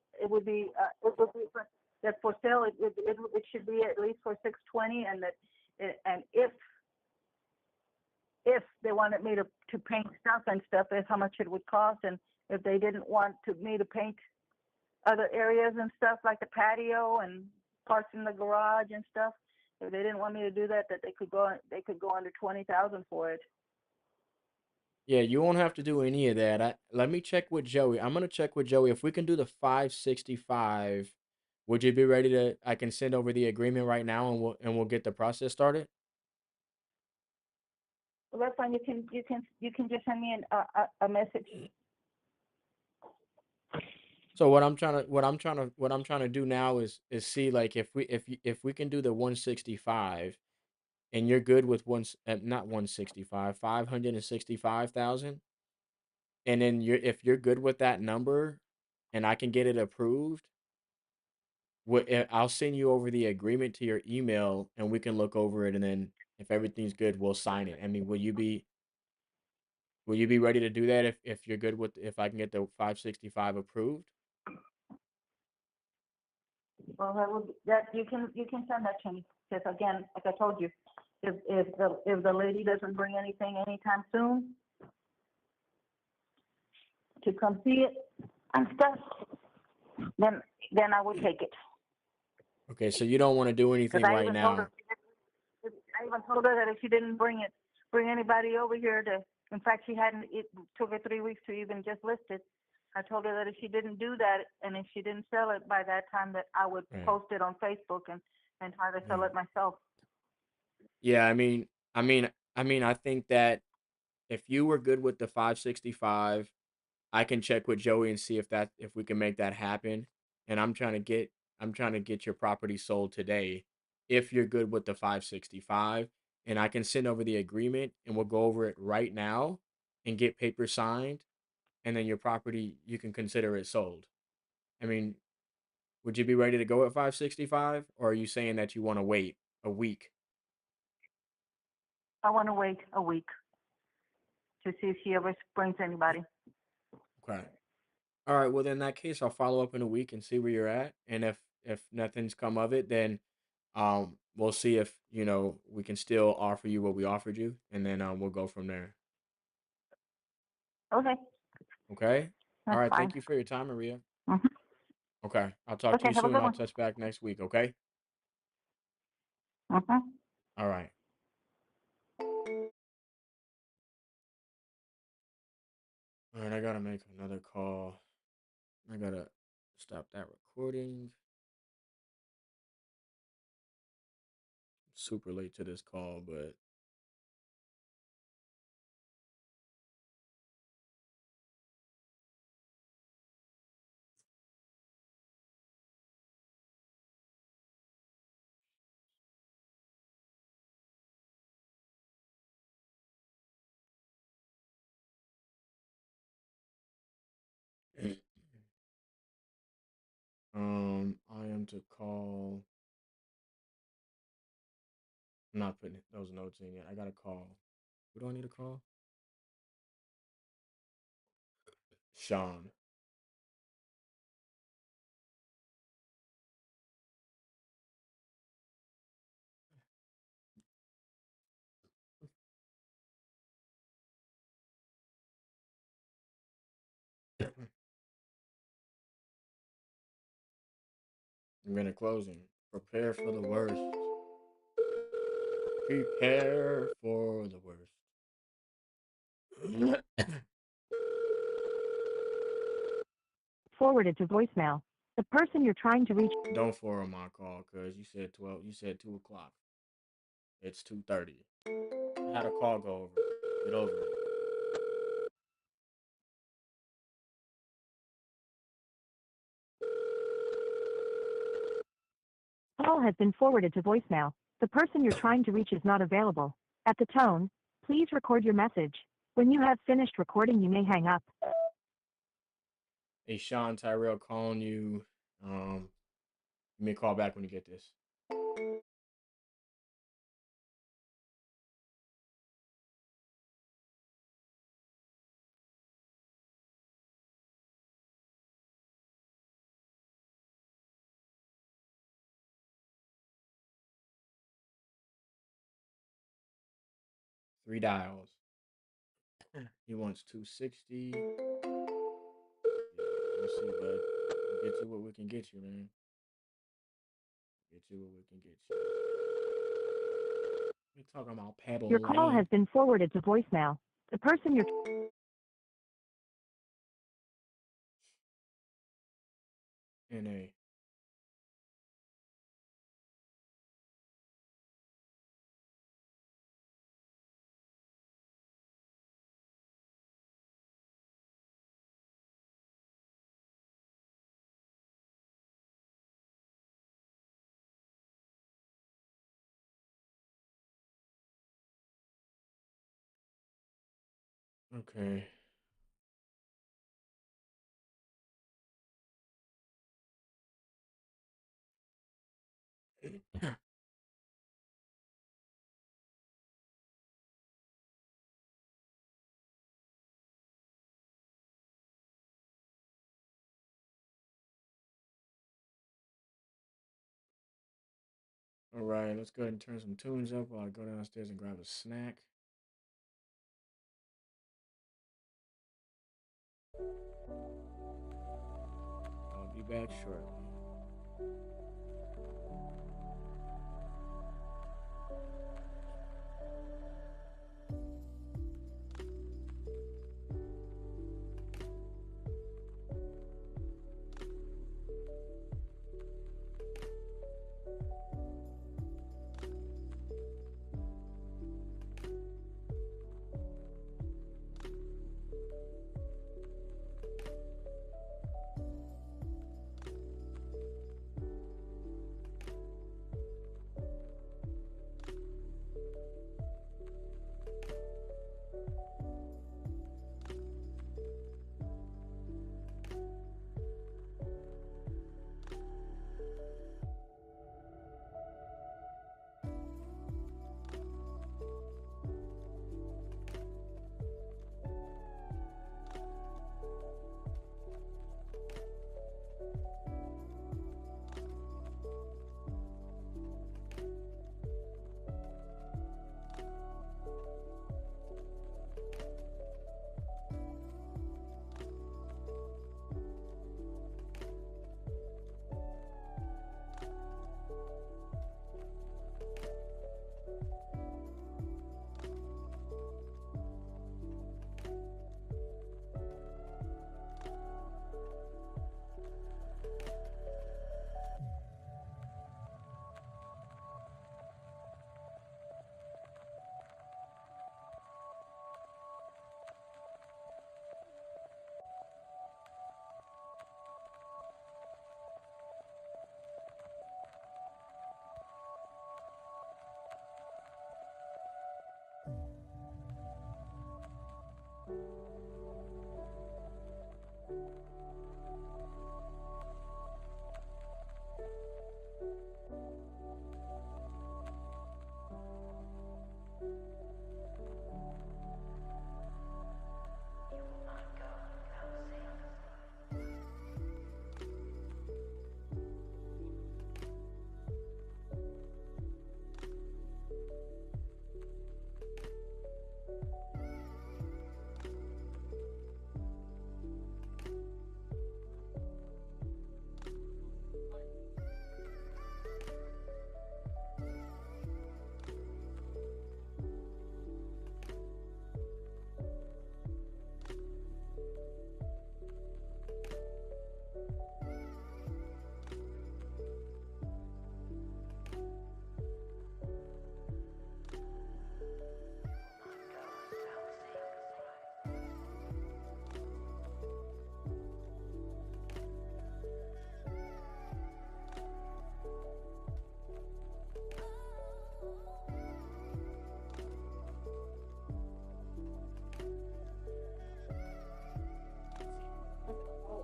that for sale it should be at least for 620, and and if they wanted me to paint stuff and stuff, is how much it would cost, and if they didn't want me to paint other areas and stuff like the patio and parts in the garage and stuff, if they didn't want me to do that, that they could go under 20,000 for it. Yeah, you won't have to do any of that. Let me check with Joey. I'm gonna check with Joey if we can do the 565. Would you be ready to? I can send over the agreement right now, and we'll get the process started. Well, that's fine. You can just send me a message. So what I'm trying to do now is see like if we can do the 165 and you're good with not 165 565,000, and then if you're good with that number and I can get it approved, I'll send you over the agreement to your email and we can look over it, and then if everything's good, we'll sign it. I mean, will you be ready to do that if you're good with if I can get the 565 approved? Well, that you can send that to me, because again, like I told you, if the lady doesn't bring anything anytime soon to come see it and stuff, then I would take it. Okay, so you don't want to do Because anything right now. I even told her that if she didn't bring anybody over here in fact, it took her 3 weeks to even just list it. I told her that if she didn't do that and if she didn't sell it by that time, that I would Right. post it on Facebook and try to sell Right. it myself. Yeah, I think that if you were good with the 565, I can check with Joey and see if we can make that happen. And I'm trying to get your property sold today. If you're good with the 565, and I can send over the agreement and we'll go over it right now and get paper signed, and then your property you can consider it sold. I mean, would you be ready to go at 565, or are you saying that you want to wait a week? I want to wait a week to see if she ever brings anybody. Okay. All right, well, then in that case, I'll follow up in a week and see where you're at. And if nothing's come of it, then we'll see if, we can still offer you what we offered you, and then we'll go from there. Okay, Okay? All that's right, fine. thank you for your time, Maria. hmm Okay, I'll talk to Okay, you have a soon. good I'll one. touch back next week, okay? hmm All right. All right, I gotta make another call. I gotta stop that recording. Super late to this call, but I am to call I'm not putting those notes in yet. I gotta call. Who do I need to call? Sean. I'm gonna closing. Prepare for the worst. Prepare for the worst. Forwarded to voicemail. The person you're trying to reach. Don't forward my call because you said 12. You said 2 o'clock. It's 2:30. I had a call go over. Get over it. Call has been forwarded to voicemail. The person you're trying to reach is not available. At the tone, please record your message. When you have finished recording, you may hang up. Hey, Sean Tyrell calling you. Give me a call back when you get this. Three dials. He wants 260. Yeah, we'll see, bud. We'll get you what we can get you, man. Get you what we can get you. We talking about Pebble Your call Lane. has been forwarded to voicemail. The person you're NA. Okay. All right, let's go ahead and turn some tunes up while I go downstairs and grab a snack. I'll be back shortly.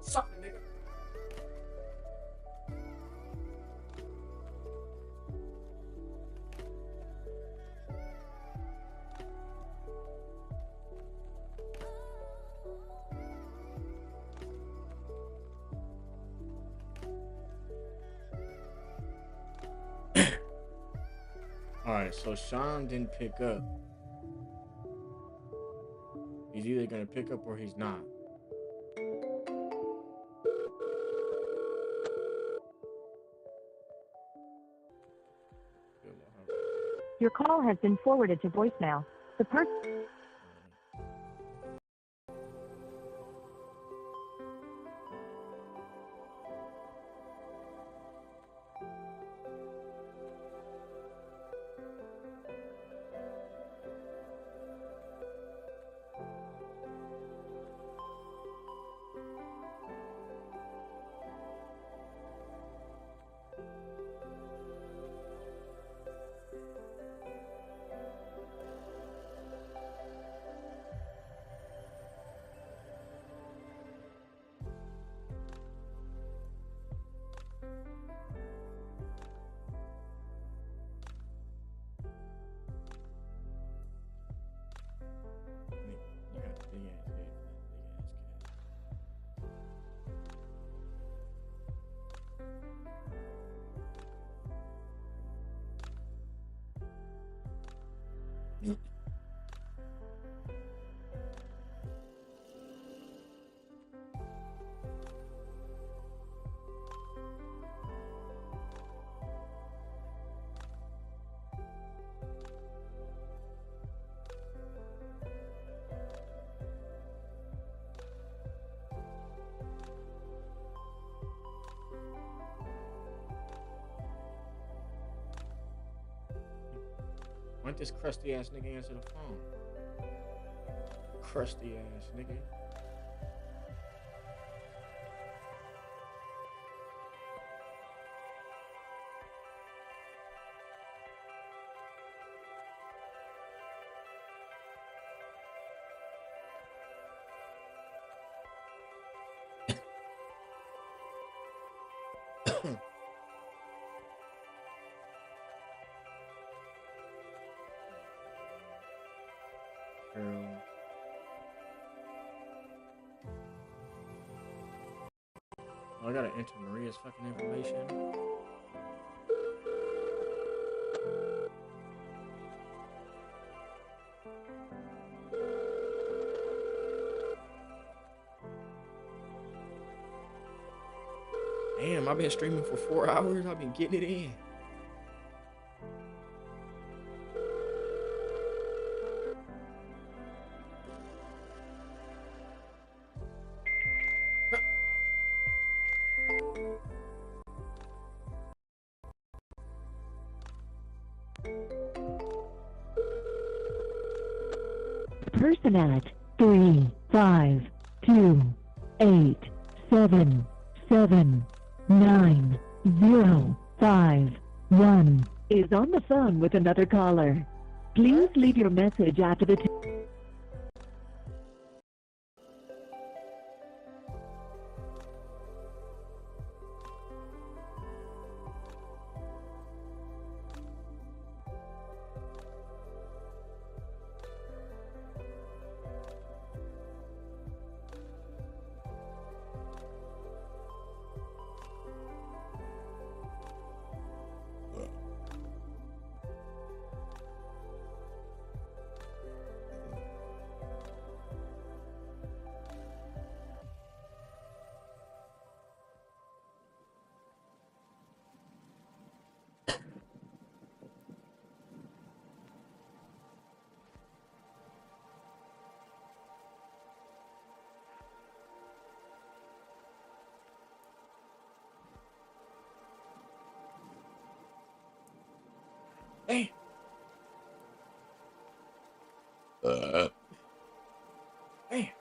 Suck it, nigga. Alright, so Sean didn't pick up. He's either gonna pick up or he's not. Your call has been forwarded to voicemail. The person... Why don't this crusty ass nigga answer the phone? Crusty ass nigga. Girl. Oh, I gotta enter Maria's fucking information. Damn, I've been streaming for 4 hours. I've been getting it in. Person at 352-877-905-1 is on the phone with another caller. Please leave your message after the Hey. Hey.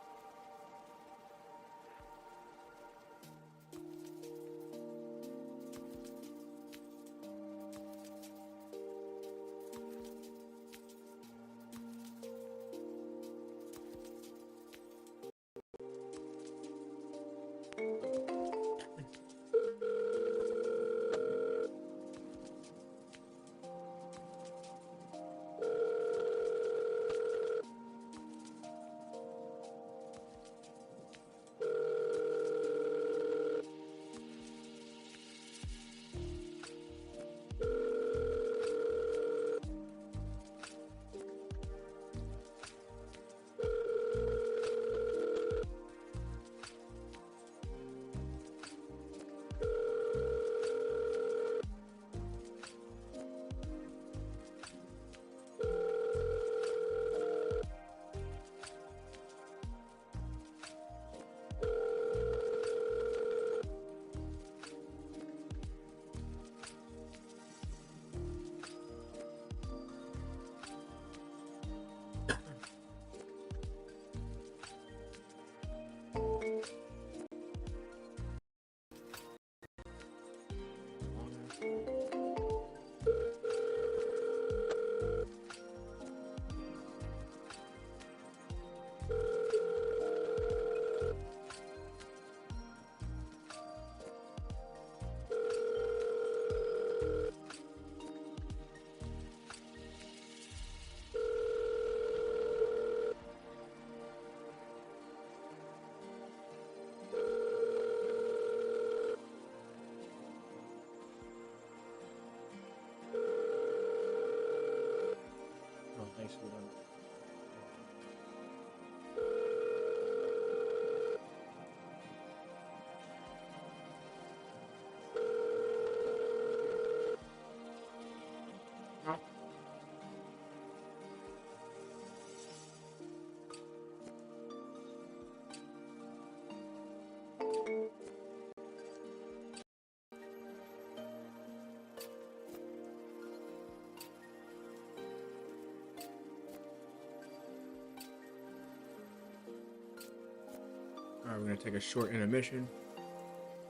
All right, we're gonna take a short intermission.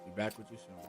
Be back with you soon.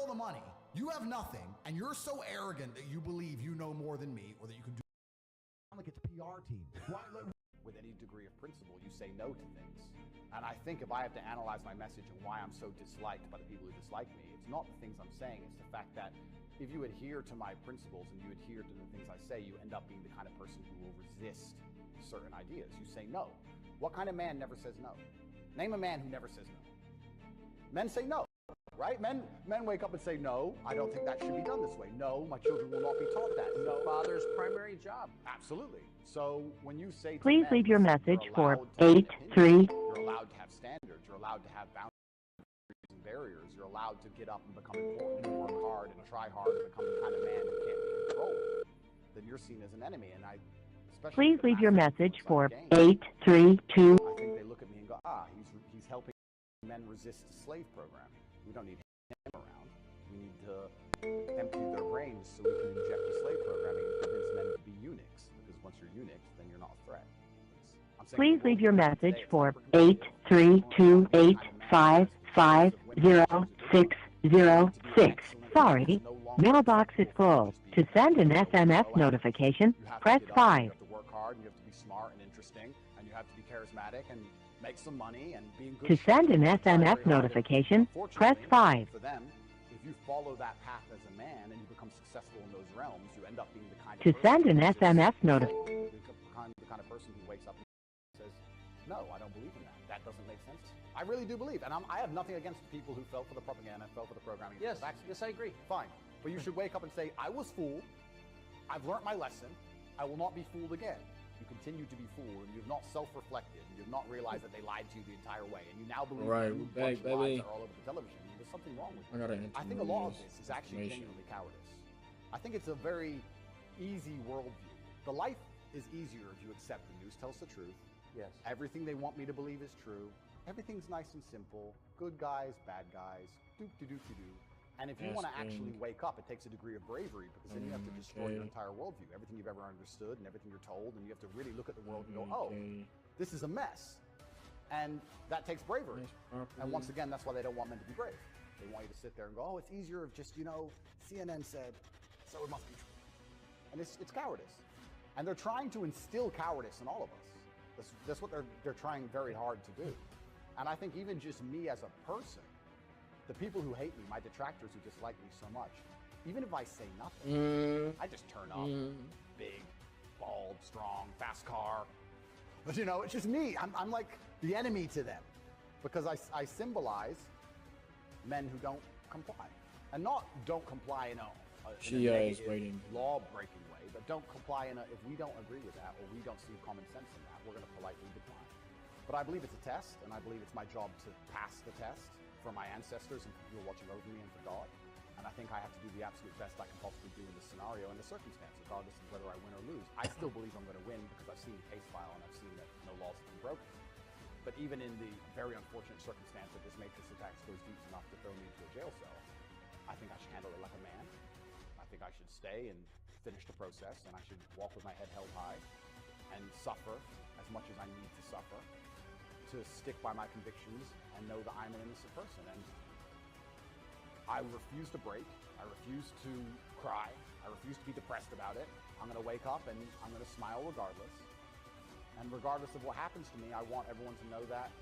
all the money, you have nothing, and you're so arrogant that you believe you know more than me or that you can do. Like it's a PR team. With any degree of principle, you say no to things. And I think if I have to analyze my message and why I'm so disliked by the people who dislike me, it's not the things I'm saying, it's the fact that if you adhere to my principles and you adhere to the things I say, you end up being the kind of person who will resist certain ideas. You say no. What kind of man never says no? Name a man who never says no. Men say no, right? Men wake up and say, no, I don't think that should be done this way. No, my children will not be taught that. No. Father's primary job. Absolutely. So when you say to Please men, leave your message for you're 83. You're allowed to have standards. You're allowed to have boundaries and barriers. You're allowed to get up and become important and work hard and try hard and become the kind of man who can't be controlled. Then you're seen as an enemy. And I, especially Please leave your message for games, 832. I think they look at me and go, he's helping men resist the slave programming. We don't need him around. We need to empty their brains so we can inject the slave programming and convince men to be eunuchs. Because once you're eunuchs, then you're not a threat. Please leave your message for 832-855-50-606. Sorry, mailbox is full. To send an SMS notification, press 5. You have to work hard, and you have to be smart and interesting, and you have to be charismatic and make some money and be in good To send an shape. SMS notification, press 5. For them, if you follow that path as a man and you become successful in those realms, you end up being the kind To of person send an who SMS says, notification, the kind of person who wakes up and says, no, I don't believe in that. That doesn't make sense. I really do believe, and I have nothing against the people who fell for the propaganda, fell for the programming. Yes, yes, I agree. Fine. But you should wake up and say, I was fooled. I've learned my lesson. I will not be fooled again. You continue to be fooled, and you've not self-reflected, and you've not realized that they lied to you the entire way, and you now believe Right, that we you back, bunch of lies baby. that are all over the television. There's something wrong with I you. gotta I think a lot of this is actually genuinely cowardice. I think it's a very easy worldview. The life is easier if you accept the news tells the truth. Yes. Everything they want me to believe is true. Everything's nice and simple. Good guys, bad guys. Doop-de-doop-de-doo. And if you want to actually wake up, it takes a degree of bravery because then you have to destroy your entire worldview, everything you've ever understood and everything you're told, and you have to really look at the world and go, oh, this is a mess. And that takes bravery. And once again, that's why they don't want men to be brave. They want you to sit there and go, oh, it's easier if just, CNN said, so it must be true. And it's cowardice. And they're trying to instill cowardice in all of us. That's what they're trying very hard to do. And I think even just me as a person, the people who hate me, my detractors who dislike me so much, even if I say nothing, I just turn up, big, bald, strong, fast car. But it's just me. I'm like the enemy to them because I symbolize men who don't comply. And not don't comply in a is waiting. law-breaking way, but don't comply in if we don't agree with that or we don't see common sense in that, we're going to politely decline. But I believe it's a test, and I believe it's my job to pass the test for my ancestors and for people watching over me and for God. And I think I have to do the absolute best I can possibly do in this scenario and the circumstance, regardless of whether I win or lose. I still believe I'm going to win because I've seen the case file and I've seen that no laws have been broken. But even in the very unfortunate circumstance that this matrix attack goes deep enough to throw me into a jail cell, I think I should handle it like a man. I think I should stay and finish the process, and I should walk with my head held high and suffer as much as I need to suffer to stick by my convictions and know that I'm an innocent person. And I refuse to break. I refuse to cry. I refuse to be depressed about it. I'm going to wake up and I'm going to smile regardless. And regardless of what happens to me, I want everyone to know that,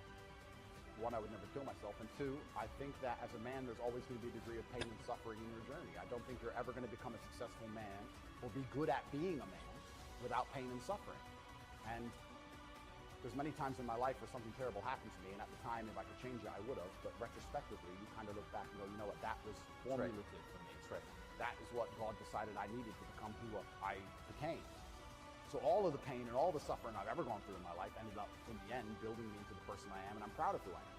one, I would never kill myself, and two, I think that as a man, there's always going to be a degree of pain and suffering in your journey. I don't think you're ever going to become a successful man or be good at being a man without pain and suffering. And there's many times in my life where something terrible happened to me, and at the time, if I could change it, I would have. But retrospectively, you kind of look back and go, you know what, that was formulative for me. That's right. That is what God decided I needed to become who I became. So all of the pain and all the suffering I've ever gone through in my life ended up, in the end, building me into the person I am, and I'm proud of who I am.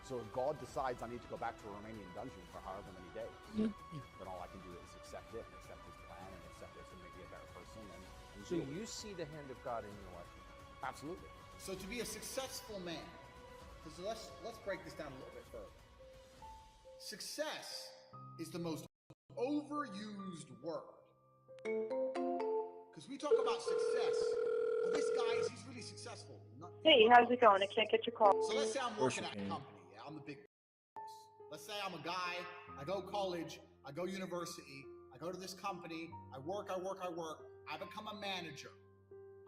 So if God decides I need to go back to a Romanian dungeon for however many days, then all I can do is accept it, and accept His plan, and accept it's going to make me a better person. And So you see the hand of God in your life? Absolutely. So to be a successful man, because let's break this down a little bit further. Success is the most overused word. Because we talk about success. Well, this guy, he's really successful. Hey, how's it going? I can't get your call. So let's say I'm working at a company. I'm the big boss. Let's say I'm a guy, I go college, I go university, I go to this company, I work, I become a manager.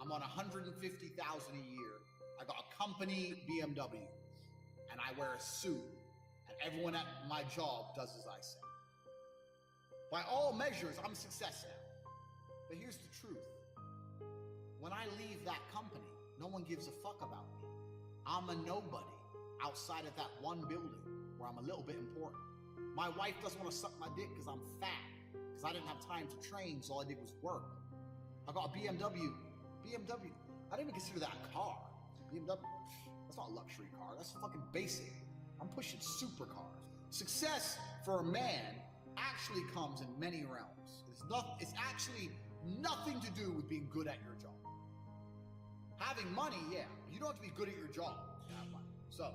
I'm on 150,000 a year. I got a company BMW, and I wear a suit, and everyone at my job does as I say. By all measures, I'm a success now. But here's the truth. When I leave that company, no one gives a fuck about me. I'm a nobody outside of that one building where I'm a little bit important. My wife doesn't want to suck my dick because I'm fat, because I didn't have time to train, so all I did was work. I got a BMW. I didn't even consider that a car. BMW, that's not a luxury car. That's fucking basic. I'm pushing supercars. Success for a man actually comes in many realms. It's actually nothing to do with being good at your job. Having money, yeah. You don't have to be good at your job to have money. So,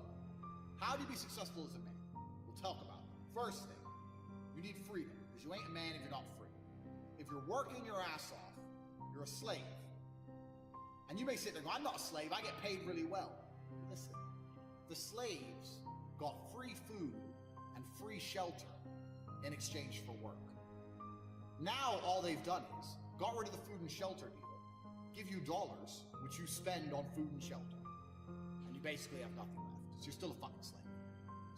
how do you be successful as a man? We'll talk about it. First thing, you need freedom, because you ain't a man if you're not free. If you're working your ass off, you're a slave. And you may sit there and go, I'm not a slave, I get paid really well. Listen, the slaves got free food and free shelter in exchange for work. Now all they've done is got rid of the food and shelter deal, give you dollars, which you spend on food and shelter. And you basically have nothing left. So you're still a fucking slave.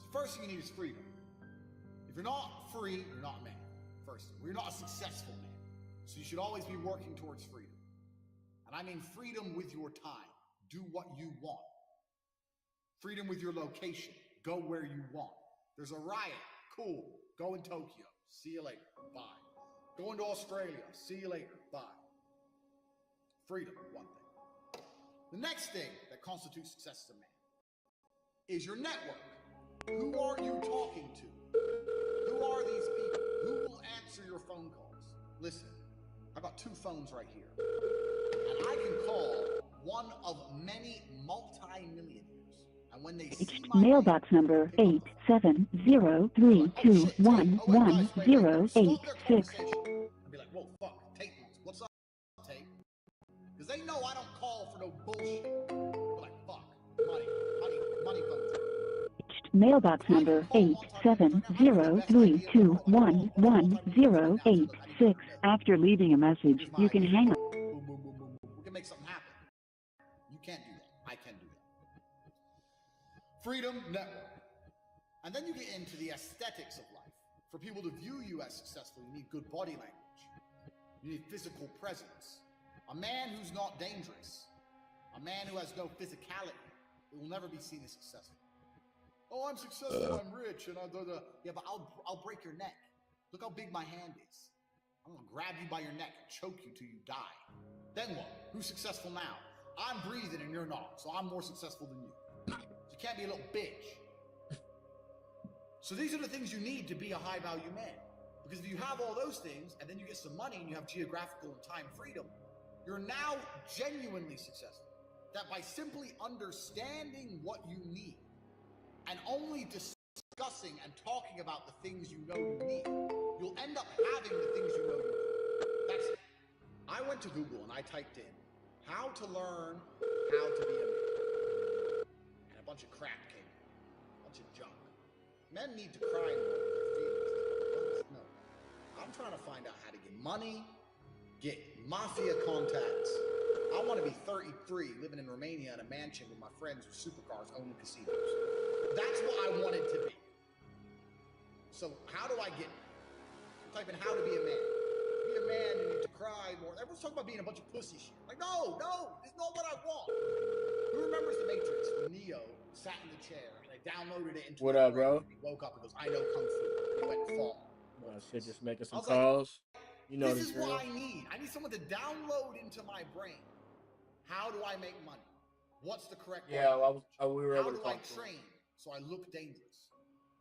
So first thing you need is freedom. If you're not free, you're not a man. First thing, you're not a successful man. So you should always be working towards freedom. And I mean freedom with your time. Do what you want. Freedom with your location. Go where you want. There's a riot. Cool. Go in Tokyo. See you later. Bye. Going to Australia. See you later. Bye. Freedom, one thing. The next thing that constitutes success as a man is your network. Who are you talking to? Who are these people? Who will answer your phone calls? Listen, I got 2 phones right here. And I can call one of many multi-millionaires. And when they see my Mailbox number 87032111086. and be like, whoa, fuck, Tate, what's up, Tate? Because they know I don't call for no bullshit. They're like, fuck, money phones. Mailbox number 87032111086. After leaving a message, you can hang up. We can make something happen. You can't do that. I can do that. Freedom Network. And then you get into the aesthetics of life. For people to view you as successful, you need good body language. You need physical presence. A man who's not dangerous, a man who has no physicality, it will never be seen as successful. Oh, I'm successful, I'm rich, and yeah, but I'll break your neck. Look how big my hand is. I'm gonna grab you by your neck and choke you till you die. Then what? Who's successful now? I'm breathing and you're not, so I'm more successful than you. So you can't be a little bitch. So these are the things you need to be a high-value man. Because if you have all those things, and then you get some money and you have geographical and time freedom, you're now genuinely successful. That by simply understanding what you need, and only discussing and talking about the things you know you need, you'll end up having the things you know you need. That's it. I went to Google and I typed in, how to learn how to be a man. And a bunch of crap came in. A bunch of junk. Men need to cry more with their feelings. No. I'm trying to find out how to get money, get mafia contacts. I want to be 33, living in Romania in a mansion with my friends with supercars owning casinos. That's what I wanted to be. So how do I get it? I'm typing how to be a man. Be a man, you need to cry more. Everyone's talking about being a bunch of pussy shit. Like, no, it's not what I want. Who remembers The Matrix when Neo sat in the chair and they downloaded it into What up, bro? He woke up and goes, I know Kung Fu. And he went fall. Shit, just making some I was like, calls. You know this is the drill. what I need. I need someone to download into my brain. How do I make money? What's the correct way? Yeah, we were able How to do I talk to her. train so I look dangerous?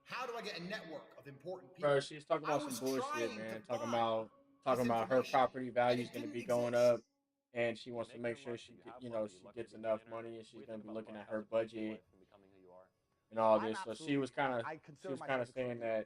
How do I get a network of important people? Bro, she's talking about some bullshit, man. Talking about her information, property value's gonna be going up, and she wants to make sure she gets enough money, and she's gonna be looking at her budget and all this. So she was kind of saying that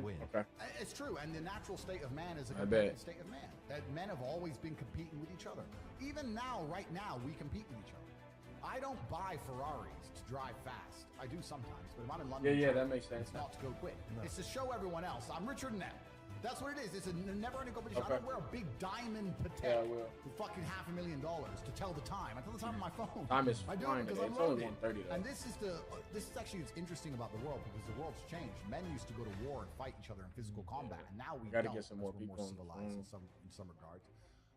too? win. Okay. It's true, and the natural state of man is a I bet. competitive state of man. That men have always been competing with each other. Even now, right now, we compete with each other. I don't buy Ferraris to drive fast. I do sometimes, but if I'm in London, Yeah, that makes sense. it's not to go quick. No. It's to show everyone else I'm richer than them. That's what it is. It's a never-ending competition. Okay. I don't wear a big diamond Yeah, I Patek will. with fucking $500,000 to tell the time. I tell the time on my phone. Time is I do fine it because today. I'm It's only loaded. 1:30 though. And this is actually what's interesting about the world, because the world's changed. Men used to go to war and fight each other in physical combat, and now we Gotta don't. get some more because we're people on the civilized phone. in some regards.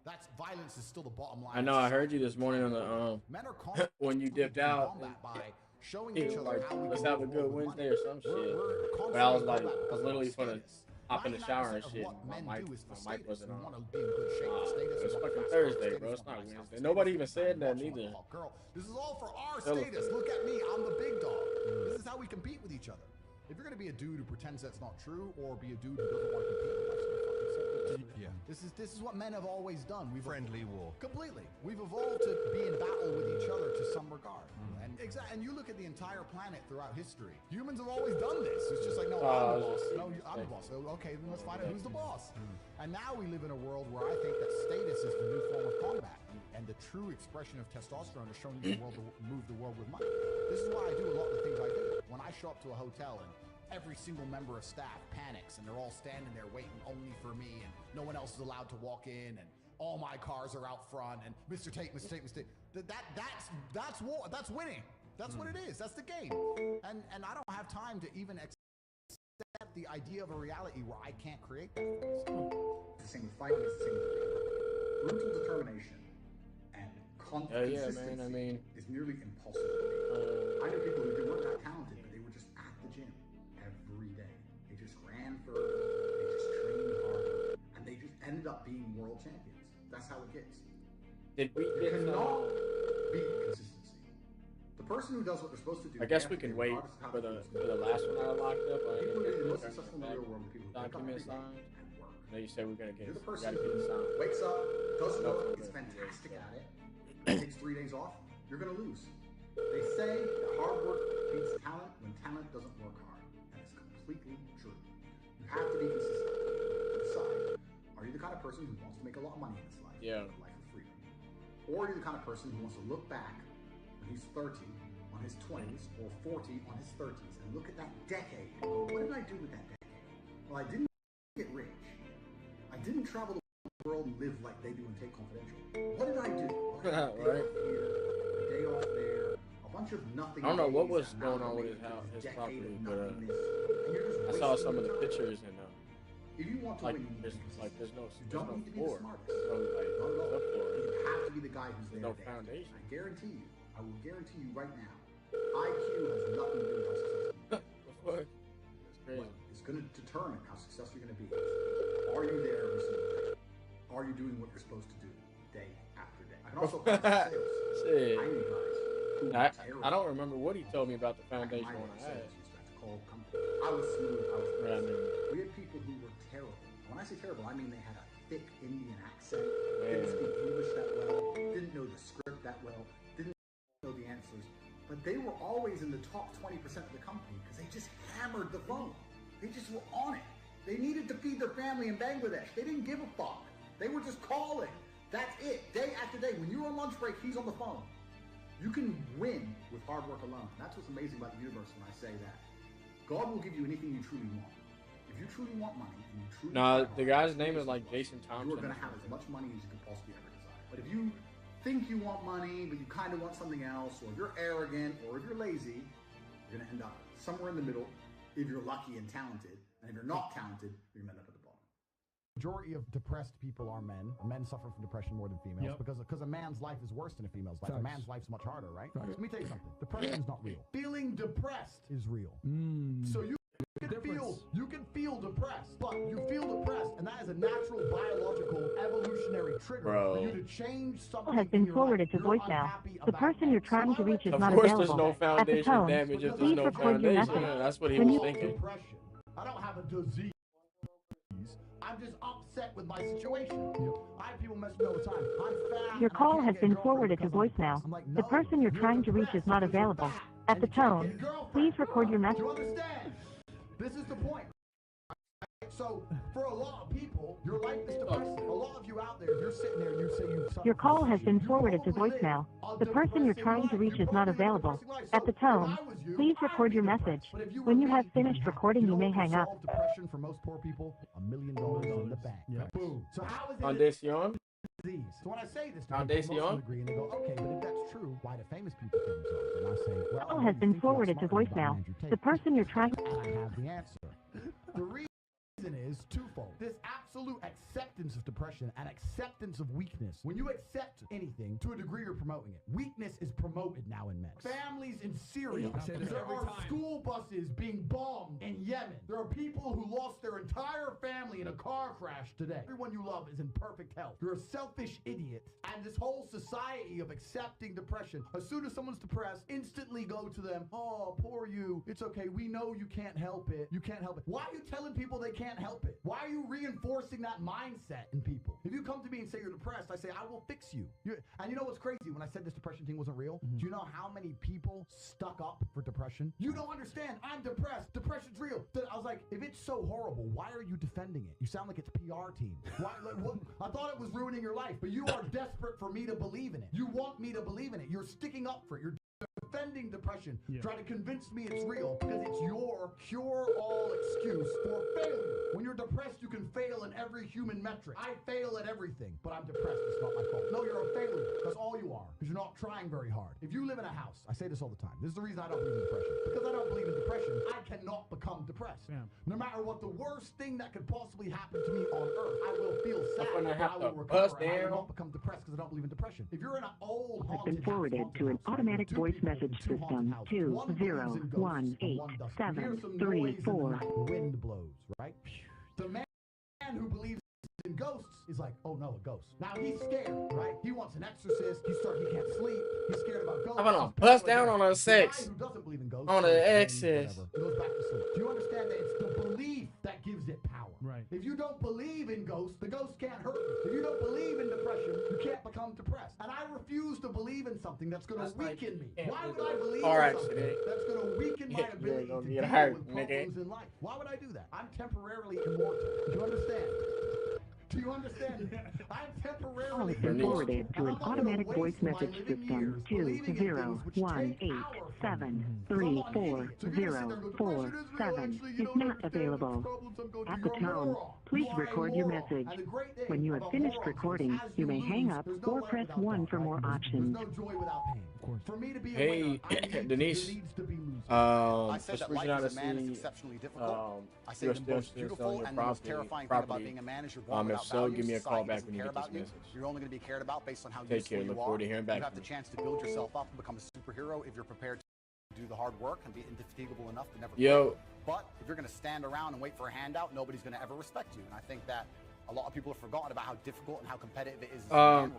That's violence is still the bottom line. I know. I heard you this morning on the Men are when you dipped out. by showing He each was other like, how we "Let's can have a move good forward with Wednesday money. or some shit." We're But I was constantly like, combat I was literally because gonna hop in the shower and 99% of shit. what My men mic, do is for my mic status. wasn't We on. want to be in good shape for status. It's We want fucking fast Thursday, cars, bro. It's status, not we want nice Wednesday. stuff, Nobody status, even said we that want neither. hot girl. This is all for our Tell us. status. Look at me. I'm the big dog. This is how we compete with each other. If you're gonna be a dude who pretends that's not true, or be a dude who doesn't want to compete, life's gonna fucking simple. Yeah. This is what men have always done. We've Friendly war. Completely. We've evolved to be in battle with each other to some regard. And you look at the entire planet throughout history. Humans have always done this. It's just like, no, I'm the boss. No, I'm the boss. So, okay, then let's find out who's the boss. And now we live in a world where I think that status is the new form of combat. And the true expression of testosterone is showing you the world to move the world with money. This is why I do a lot of the things I do. When I show up to a hotel and every single member of staff panics and they're all standing there waiting only for me and no one else is allowed to walk in and all my cars are out front and Mr. Tate. That's war. That's winning. That's what it is. That's the game. And I don't have time to even accept the idea of a reality where I can't create that for myself. It's the same with fighting. It's the same with brutal determination and consistency man. I mean, is nearly impossible to beat. I know people who weren't that talented, but they were just at the gym every day. They just ran further. They just trained harder, and they just ended up being world champions. That's how it gets. Did we You get cannot beat consistency. The person who does what they're supposed to do. I guess we can wait for the last one I locked up. People are the most successful in the real world. People document signed. No, you said we're gonna get. You're the We person gotta get it who signed. wakes up, does No, work, for is the- fantastic at it, takes 3 days off, you're gonna lose. They say that hard work beats talent when talent doesn't work hard. That is completely true. You have to be consistent. Decide, are you the kind of person who wants to make a lot of money in this life? Yeah. A life of freedom. Or are you the kind of person who wants to look back when he's 30, on his 20s, or 40 on his 30s, and look at that decade and go, what did I do with that decade? Well, I didn't get rich. I didn't travel the world and live like they do in Take Confidential. What did I do? Well, I had a day Right. off here, a day off there, a bunch of nothing. I don't know what days was that going on with amalgamated his house, to a his decade property, of but nothingness. And you're just I saw wasting some of your the time. pictures and If you want to like win, you need to be consistent. there's no You don't need to be the floor. smartest. There's no like Not at all. subfloor. You have to be the guy who's There's there. no day after day. foundation. I guarantee you, I will guarantee you right now, IQ has nothing to do with how successful you are. That's crazy. What is going to determine how successful you're going to be? Are you there every single day? Are you doing what you're supposed to do day after day? I can also practice sales. Shit. I knew guys who were I terrible. don't remember what he told me about the foundation My when I sales had. used to have to call companies. I was smooth. I was Yeah, I fast. mean- We had people who were terrible. When I say terrible, I mean they had a thick Indian accent, Man. didn't speak English that well, didn't know the script that well, didn't know the answers, but they were always in the top 20% of the company because they just hammered the phone. They just were on it. They needed to feed their family in Bangladesh. They didn't give a fuck. They were just calling. That's it. Day after day. When you're on lunch break, he's on the phone. You can win with hard work alone. That's what's amazing about the universe when I say that. God will give you anything you truly want. If you truly want money and you truly Nah, try the hard, guy's name is like Jason Thompson. you're going to have as much money as you can possibly ever desire. But if you think you want money, but you kind of want something else, or if you're arrogant, or if you're lazy, you're going to end up somewhere in the middle if you're lucky and talented. And if you're not talented, you're going to end up at the bottom. Majority of depressed people are men. Men suffer from depression more than females because a man's life is worse than a female's life. A man's life's much harder, right? Let me tell you something. Depression is not real. Feeling depressed is real. So you can feel depressed, but you feel depressed, and that is a natural biological evolutionary trigger for you to change something. Has been forwarded to voicemail. The person you're trying to reach is not Of course, there's available. no At the foundation tone, damage if there's please no record your foundation. message. That's what he When was you- thinking. Depression. I don't have a disease. I'm just upset with my situation. I have people message me all the time. I'm fat. Your and I call can't has get a been girlfriend forwarded to because I'm voicemail. I'm like, The no, person you're trying to reach is depressed not because you're available. fat At the and you can't tone, get a girlfriend. please record your Do message. you understand? This is the point. So, for a lot of people, your life is depressing. A lot of you out there, you're sitting there, you say you suffer Your from call has depression. been forwarded to voicemail. The person you're trying to reach is not available. At the tone, please record your message. When you have finished recording, you may hang up. Solve depression for most poor people, $1 million in the bank. Boom. So how is it Foundation. disease? So when I say this to Foundation. people, most of them agree and they go, okay, but if that's true, why do famous people kill themselves? And I say, well, Call has been forwarded to voicemail. The person you're trying and I have the answer. The reason is twofold. This absolute acceptance of depression and acceptance of weakness. When you accept anything, to a degree you're promoting it. Weakness is promoted now in men. Families in Syria. There are school buses being bombed in Yemen. There are people who lost their entire family in a car crash today. Everyone you love is in perfect health. You're a selfish idiot. And this whole society of accepting depression, as soon as someone's depressed, instantly go to them, oh, poor you. It's okay. We know you can't help it. You can't help it. Why are you telling people they can't help it? Why are you reinforcing that mindset in people? If you come to me and say you're depressed, I say, I will fix you. And you know what's crazy? When I said this depression thing wasn't real, do you know how many people stuck up for depression? You don't understand. I'm depressed. Depression's real. I was like, if it's so horrible, why are you defending it? You sound like it's PR team. Why? Like, what? I thought it was ruining your life, but you are desperate for me to believe in it. You want me to believe in it. You're sticking up for it. You're defending depression, trying to convince me it's real because it's your cure-all excuse for failure. When you're depressed, you can fail in every human metric. I fail at everything, but I'm depressed. It's not my fault. No, you're a failure. That's all you are because you're not trying very hard. If you live in a house, I say this all the time. This is the reason I don't believe in depression. Because I don't believe in depression, I cannot become depressed. No matter what the worst thing that could possibly happen to me on earth, I will feel sad, but I will recover. I will not become depressed because I don't believe in depression. If you're in an old has been forwarded to an automatic voice message system 2018734. Wind blows, right? The man who believes in ghosts is like, oh no, a ghost. Now he's scared, right? He wants an exorcist. He can't sleep. He's scared about ghosts. I'm gonna bust down on a sex. The guy who doesn't believe in ghosts on an excess. He goes back to sleep. Do you understand that it's the belief that gives it power? Right. If you don't believe in ghosts, the ghosts can't hurt you. If you don't believe in depression, you can't become depressed. And I refuse to believe in something that's going to weaken me. Why would I believe in something that's going to weaken my ability to deal with problems in life? Why would I do that? I'm temporarily immortal. Do you understand? Do you understand? I'm temporarily forwarded to an automatic voice message system 20187340447 is not available. At the tone, please record your message. When you have finished recording, you may hang up or press 1 for more options. Hey, Denise. I said that life as a man is exceptionally difficult. I say the most beautiful and the most terrifying thing about being a man is you're born without values. Give me a call back when you get this message. You're only going to be cared about based on how Take care. Look forward to hearing back. You have the chance to build yourself up and become a superhero if you're prepared to do the hard work and be indefatigable enough to never quit. But if you're going to stand around and wait for a handout, nobody's going to ever respect you. And I think that a lot of people have forgotten about how difficult and how competitive it is. So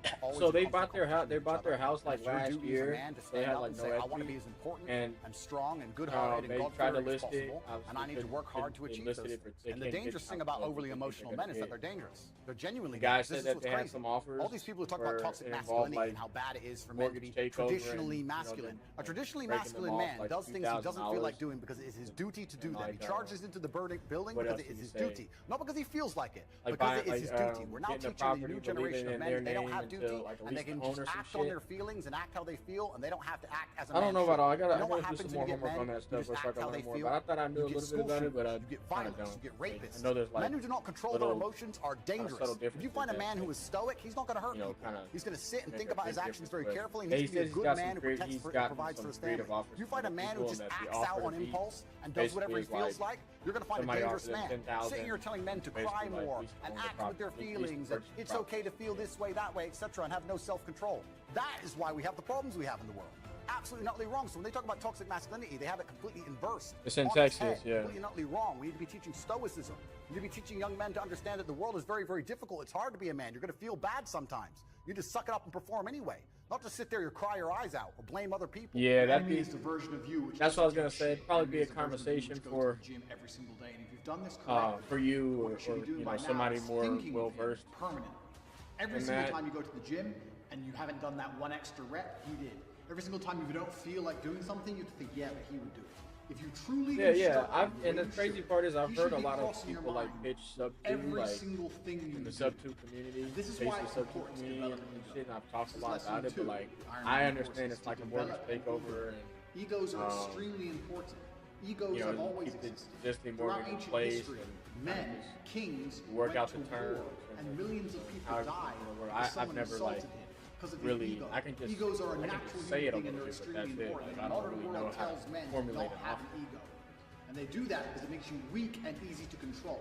they bought their house. They bought their house like last year. They had like no equity. I want to be as important and strong and they good-hearted and tried to God-fearing as list it, possible, and I need to work hard to achieve those things. And the dangerous thing about overly emotional men is that they're dangerous. They're genuinely dangerous. Guy said that they had some offers. All these people who talk about toxic masculinity and how bad it is for men to be traditionally masculine. A traditionally masculine man does things he doesn't feel like doing because it is his duty to do them. He charges into the building because it is his duty, not because he feels like it, because it is his duty. We're now teaching the new generation of men they don't have duty and they can just act on their feelings and act how they feel, and they don't have to act as a man. I don't know about all. I gotta what do happens some more when you get homework on men? that stuff. You just act how they feel. But I thought I knew a little bit about it, but you get violence, you get rapists. I know there's like men who do not control their emotions are dangerous. If you find a man who is stoic, he's not going to hurt people. He's going to sit and think about his actions very carefully. And he's going to be a good man who protects and provides for his family. You find a man who just acts out on impulse and does whatever he feels like, you're going to find a dangerous man. Sitting here telling men to cry more and act with their feelings, and it's okay to feel this way, that way, etc., and have no self-control. That is why we have the problems we have in the world. Absolutely not wrong. So when they talk about toxic masculinity, they have it completely inverse. It's in Texas, yeah. Completely not wrong. We need to be teaching stoicism. We need to be teaching young men to understand that the world is very, very difficult. It's hard to be a man. You're going to feel bad sometimes. You just suck it up and perform anyway. Not to sit there, you cry your eyes out or blame other people. Yeah, that'd be. The version of you, that's what I was gonna say. It'd probably be a conversation for every single day. And if you've done this correctly, for you or you know somebody more well versed. Permanent. Every single time you go to the gym and you haven't done that one extra rep, he did. Every single time you don't feel like doing something, you think, yeah, but he would do it. If you truly and the crazy part is I've heard a lot of people like pitch sub two, like single thing in the sub 2 community, this is why the sub 2 community and shit. And I've talked a lot about it, but like I understand it's like a mortgage takeover and egos are extremely important. Egos have always existed. Throughout ancient place history, men, kings, work out the went to terms, war, and millions of people died. I've never like really, I can just egos are a natural say it a thing little and they're bit, but that's extremely it. important. Like, I don't really know how to men formulate don't have an ego. And they do that because it makes you weak and easy to control.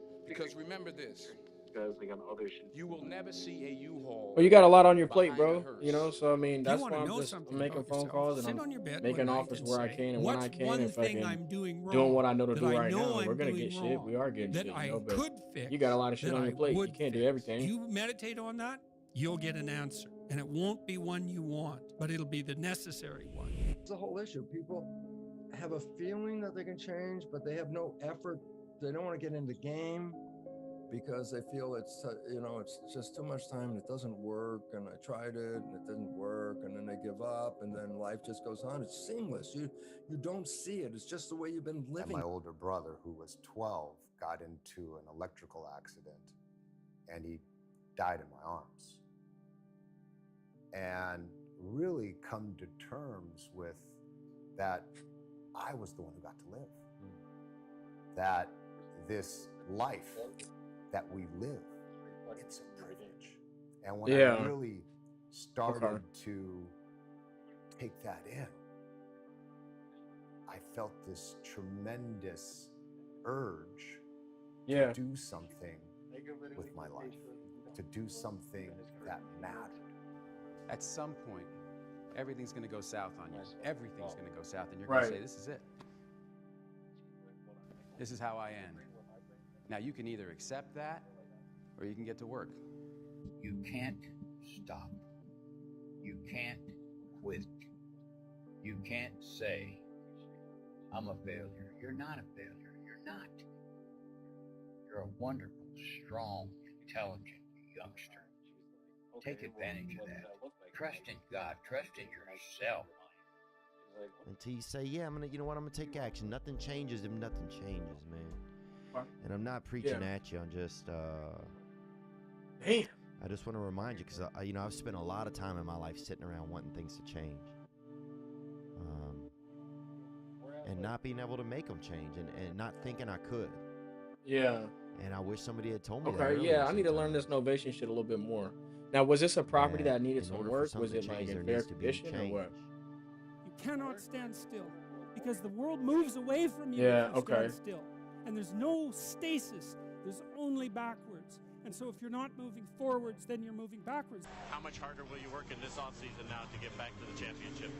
Because remember this. You will never see a U-Haul. Well, you got a lot on your plate, behind a bro. hearse. You know, so I mean, that's wanna why I'm know just something making about phone yourself, calls and sit I'm on your bed making one night offers and where I say, can and when "What's I can one and thing fucking I'm doing doing wrong what I know to that do I right know now. We're I'm gonna doing get shit. We wrong, are getting that shit, I you know, but could fix, you got a lot of shit that on your I plate. You would can't do fix." everything. You meditate on that, you'll get an answer. And it won't be one you want, but it'll be the necessary one. It's the whole issue. People have a feeling that they can change, but they have no effort. They don't want to get in the game because they feel it's, it's just too much time and it doesn't work. And I tried it and it didn't work. And then they give up and then life just goes on. It's seamless. You don't see it. It's just the way you've been living. And my older brother, who was 12, got into an electrical accident and he died in my arms. And really come to terms with that I was the one who got to live. That this life that we live, it's a privilege. And when I really started to take that in, I felt this tremendous urge to do something with my life, to do something that mattered. At some point, everything's going to go south on you. Everything's going to go south, and you're going to say, this is it. This is how I end. Now, you can either accept that, or you can get to work. You can't stop. You can't quit. You can't say, I'm a failure. You're not a failure. You're not. You're a wonderful, strong, intelligent youngster. Take advantage of that. Trust in God. Trust in yourself. Until you say, yeah, I'm gonna take action. Nothing changes if nothing changes, man. And I'm not preaching at you. I'm just, damn. I just want to remind you, because I've spent a lot of time in my life sitting around wanting things to change, and not being able to make them change, and not thinking I could. Yeah. And I wish somebody had told me that. Okay, yeah, I need to learn this novation shit a little bit more. Now, was this a property that needed some work? Was it like in fair condition or what? You cannot stand still because the world moves away from you Yeah, if you okay. stand still. And there's no stasis. There's only backwards. And so if you're not moving forwards, then you're moving backwards. How much harder will you work in this offseason now to get back to the championship?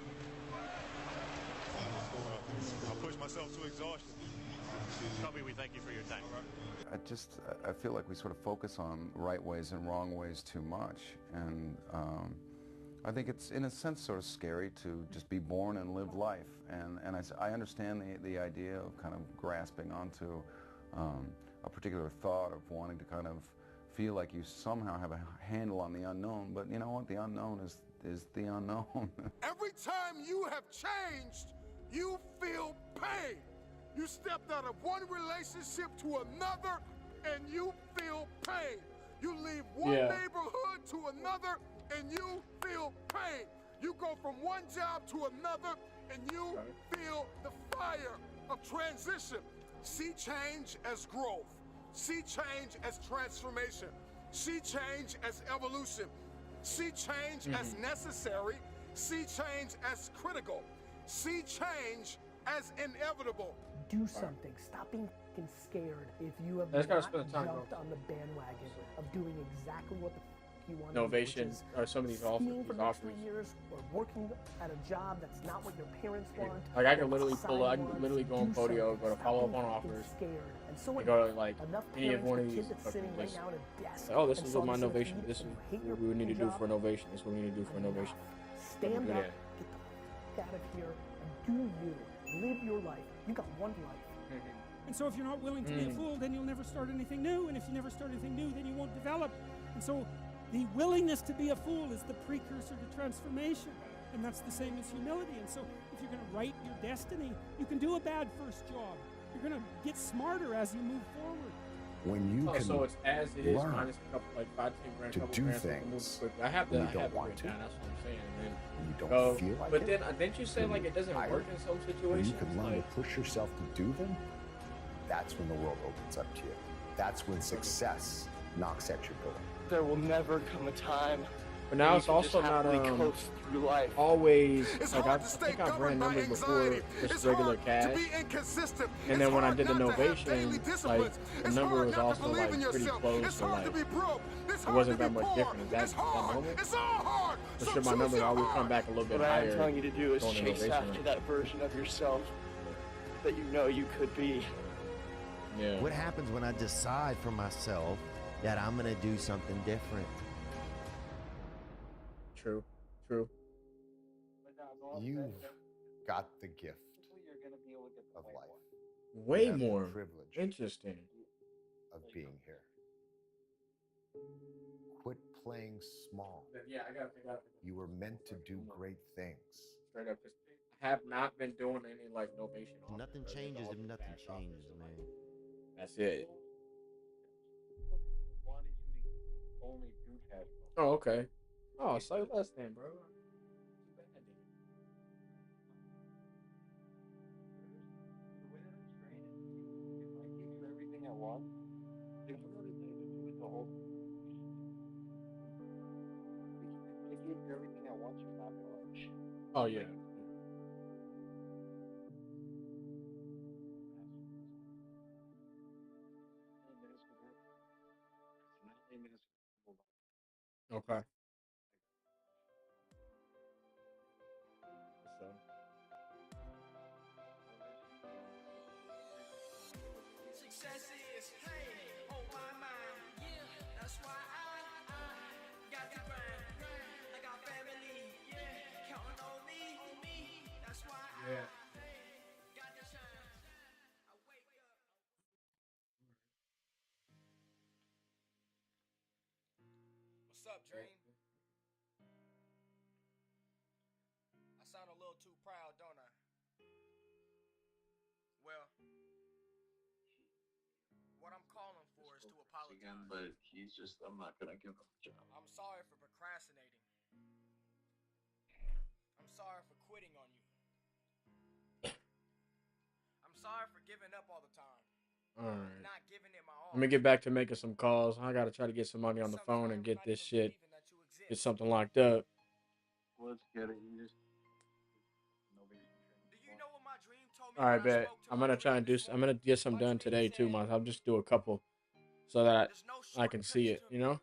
I'll push myself to exhaustion. Kobe, we thank you for your time. I feel like we sort of focus on right ways and wrong ways too much. And I think it's, in a sense, sort of scary to just be born and live life. And I understand the idea of kind of grasping onto a particular thought of wanting to kind of feel like you somehow have a handle on the unknown. But you know what? The unknown is the unknown. Every time you have changed, you feel pain. You stepped out of one relationship to another and you feel pain. You leave one neighborhood to another and you feel pain. You go from one job to another and you feel the fire of transition. See change as growth. See change as transformation. See change as evolution. See change as necessary. See change as critical. See change as inevitable. Do something. Stop being fucking scared if you have Let's not spend time, jumped on the bandwagon of doing exactly what the you want Novation, to do, or some of these skiing for the next offers. 3 years, or working at a job that's not what your parents want. Like I can or literally pull, I society can literally go on wants. Podio, go to Stop follow up being on fucking offers, scared. And so and go to like enough any of parents one of with these kids that's sitting right places. now at a desk Oh, this and is saw what my this in a novation. feed, This is and hate what your we would need to do job. for novation. This is what we need to do for novation. Stand Yeah. up, get the fuck out of here, and do you. Live your life. You got one life. And so if you're not willing to be a fool, then you'll never start anything new. And if you never start anything new, then you won't develop. And so the willingness to be a fool is the precursor to transformation. And that's the same as humility. And so if you're going to write your destiny, you can do a bad first job. You're going to get smarter as you move forward. When you can So it's as it is, learn minus a couple, like 5, 10 grand, to couple do grand, things I have to, when you I don't have to want break to, down. That's what I'm saying. And then when you don't go, feel like but it, then didn't you say when like you're it doesn't tired, work in some when situations? you can learn Like, to push yourself to do them, that's when the world opens up to you. That's when success knocks at your door. There will never come a time. but now when it's you can just also not happily coast through life. always It's like hard I to stay think I've ran governed by numbers before anxiety. just It's regular hard cash. to be inconsistent. And It's then when I hard did the not to have novation, daily like disciplines. the It's number hard was not to also believe like in pretty yourself. close. It's So hard like to be broke. It's it hard wasn't to that be much poor. different. Is that It's hard. normal? It's all hard. I'm So sure my choose numbers your always heart. come back a little bit What I am higher. telling you to do is going to chase novation. after that version of yourself that you know you could be. Yeah. What happens when I decide for myself that I'm gonna do something different? True. True. You've got the gift of life. Way You have the more. privilege Interesting. of being here. Quit playing small. Yeah, I got. You were meant to do great things. Straight up, 'cause I have not been doing any like novation. Nothing changes if nothing changes, man. That's it. Oh, okay. Oh, say less then, bro. Everything at once. There's really nothing to do with the whole. If you give everything at once, you're not gonna like. Oh yeah. Okay. So. Success is, hey, on my mind, yeah, that's why I got to grind. I got family, yeah, counting on me, that's why I got to shine. I wake up. What's up, Dream? I sound a little too proud, don't I? Well, what I'm calling for is to apologize. Again, but he's just. I'm not gonna give him a job. I'm sorry for procrastinating. I'm sorry for quitting on you. I'm sorry for giving up all the time. All right. Not giving it my all. Let me get back to making some calls. I gotta try to get some money on the phone and get this shit, get something locked up. Let's get it. You just. All right, bet. I'm gonna try and do. I'm gonna get some done today too, man. I'll just do a couple, so that I can see it. You know.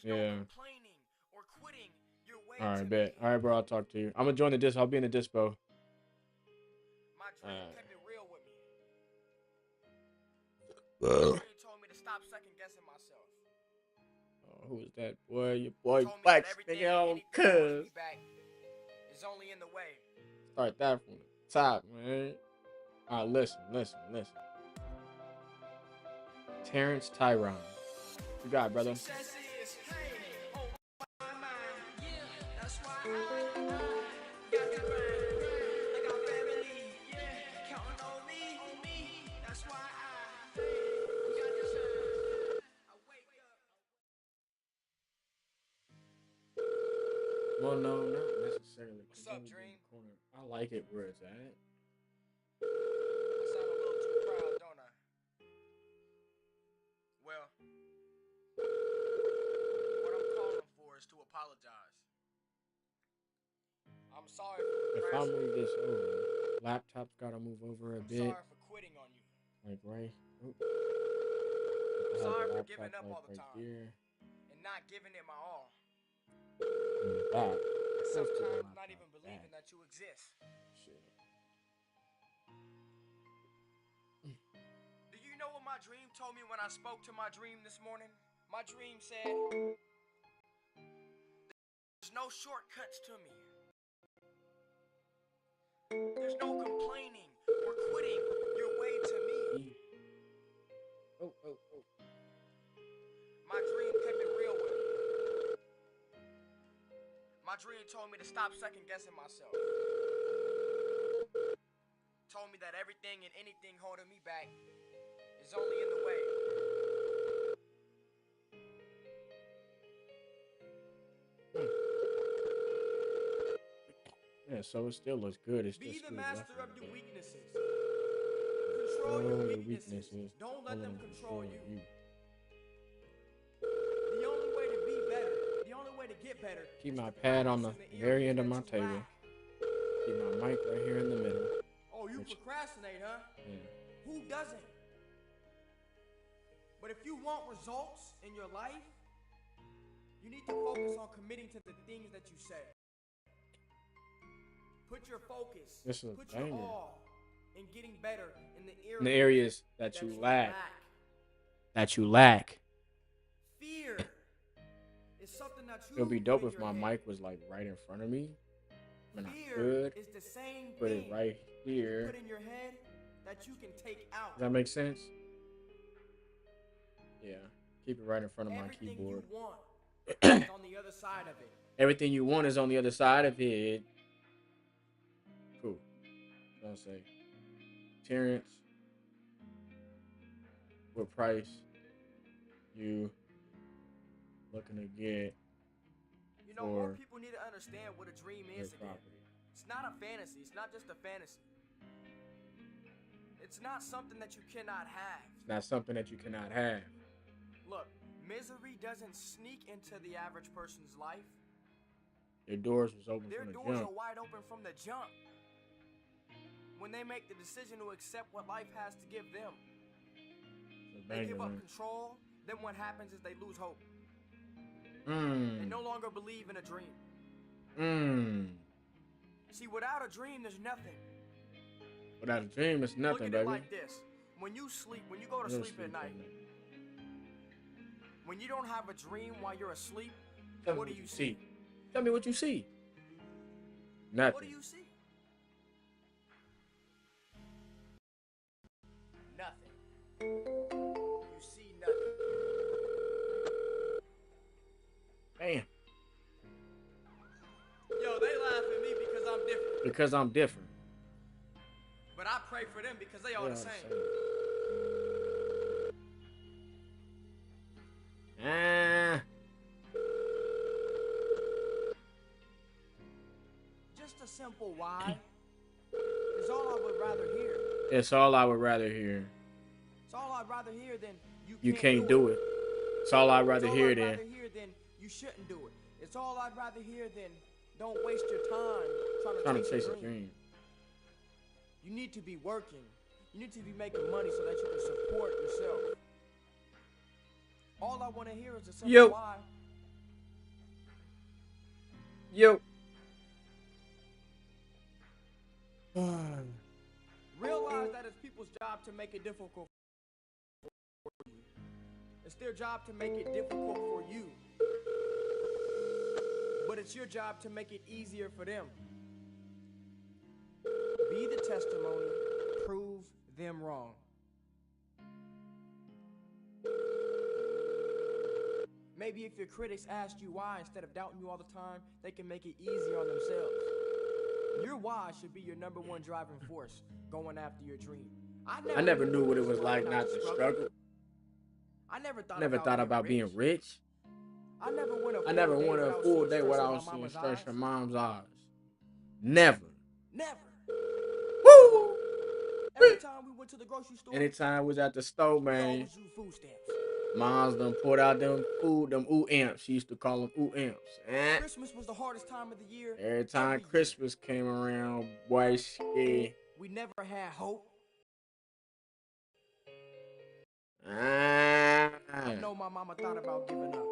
Yeah. All right, bet. All right, bro. I'll talk to you. I'm gonna join the disc. I'll be in the dispo. Told me to stop second guessing myself. Oh, who is that boy? Your boy Black nigga on cuz. Is only in the way. Start that from the top, man. All right, listen. Terrence Tyrone. You got it, brother. Well, no, not necessarily. What's up, Dream? I like it where it's at. I sound a little too proud, don't I? Well, what I'm calling for is to apologize. I'm sorry for If I move this over, laptop's gotta move over a bit. sorry for quitting on you. Like right. Oop. I'm I have sorry the for giving laptop, up all like, the right time here. and not giving it my all. In the back. And Close to the sometimes laptop not even believing back. that you exist. Shit. Do you know what my dream told me when I spoke to my dream this morning? My dream said, there's no shortcuts to me. There's no complaining or quitting your way to me. Oh. My dream kept it real with me. My dream told me to stop second guessing myself. Told me that everything and anything holding me back is only in the way. Yeah, so it still looks good. It's Be just the screwed master up of a your bit. weaknesses. Control your Your weaknesses. Don't let them control you. you. The only way to be better, the only way to get better. Keep my pad on the very end of my table. Keep my mic right here in the middle. Oh, you procrastinate, huh? Yeah. Who doesn't? But if you want results in your life, you need to focus on committing to the things that you say. Put your focus, This is a put your banger. all in getting better in In the areas that you lack. That you lack. Fear is something that you It would be put dope in if your my head. mic was like right in front of me. When I Fear could is the same put thing it right here. put in your head that you can take out. Does that make sense? Yeah. Keep it right in front of my Everything keyboard. you want is on the other side of it. Everything you want is on the other side of it. Cool. Don't say. Terrence. What price you looking to get? You know, more people need to understand what a dream is again. It's not a fantasy. It's not just a fantasy. It's not something that you cannot have. It's not something that you cannot have. Look, misery doesn't sneak into the average person's life. Their doors was open Their from the doors jump. are wide open from the jump. When they make the decision to accept what life has to give them, they give up control. Then what happens is they lose hope. They no longer believe in a dream. See, without a dream, there's nothing. Without a dream, it's nothing, Look at baby. it like this. When you sleep, when you go to sleep at night, when you don't have a dream while you're asleep, what do you see? Tell me what you see. Nothing. What do you see? Nothing. You see nothing. Bam. Yo, they laugh at me because I'm different. Because I'm different. But I pray for them because they all the same. Just a simple why is all I would rather hear. It's all I would rather hear. It's all I'd rather hear than You can't do it. It's all I'd rather It's all hear I'd then. rather hear than you shouldn't do it. It's all I'd rather hear than don't waste your time Trying to chase chase a a dream. dream. You need to be working. You need to be making money so that you can support yourself. All I want to hear is a simple Yo. why. Yo. Realize that it's people's job to make it difficult for you. It's their job to make it difficult for you. But it's your job to make it easier for them. Be the testimony. Prove them wrong. Maybe if your critics asked you why instead of doubting you all the time, they can make it easier on themselves. Your why should be your number one driving force going after your dream. I never knew what it was like not to struggle. I never thought about being rich. I never went a full day without seeing stress from mom's eyes. Never. Never. Woo! Every time we went to the grocery store, Anytime we was at the store, we man, always used food stamps. moms done pulled out them ooh amps. She used to call them ooh amps. Christmas was the hardest time of the year. Every time Christmas came around, boy, shit. We never had hope. Ah. I know my mama thought about giving up.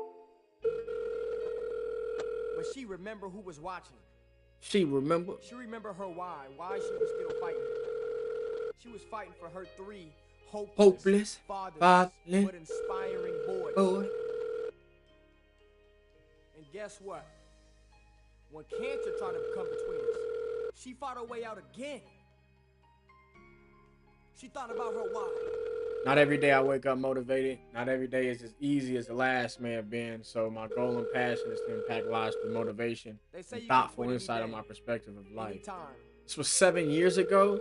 But she remembered who was watching. She remember. She remembered her why she was still fighting. She was fighting for her 3 hopeless fatherless, but inspiring boys. And guess what? When cancer tried to come between us, she fought her way out again. She thought about her why. Not every day I wake up motivated. Not every day is as easy as the last may have been. So my goal and passion is to impact lives through motivation They say and you thoughtful can quit insight on any my day, perspective of life. anytime. This was 7 years ago.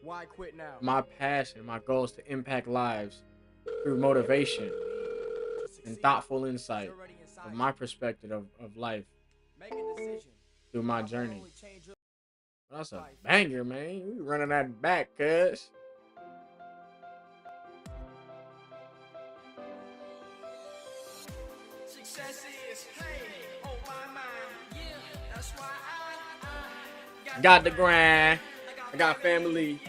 Why quit now? My passion, my goal is to impact lives through motivation and thoughtful insight of my perspective of life Make a decision. through my journey. That's a banger, man. We running that back, cuz. Success is, hey, on my mind. Yeah, that's why I Got the grind. I got family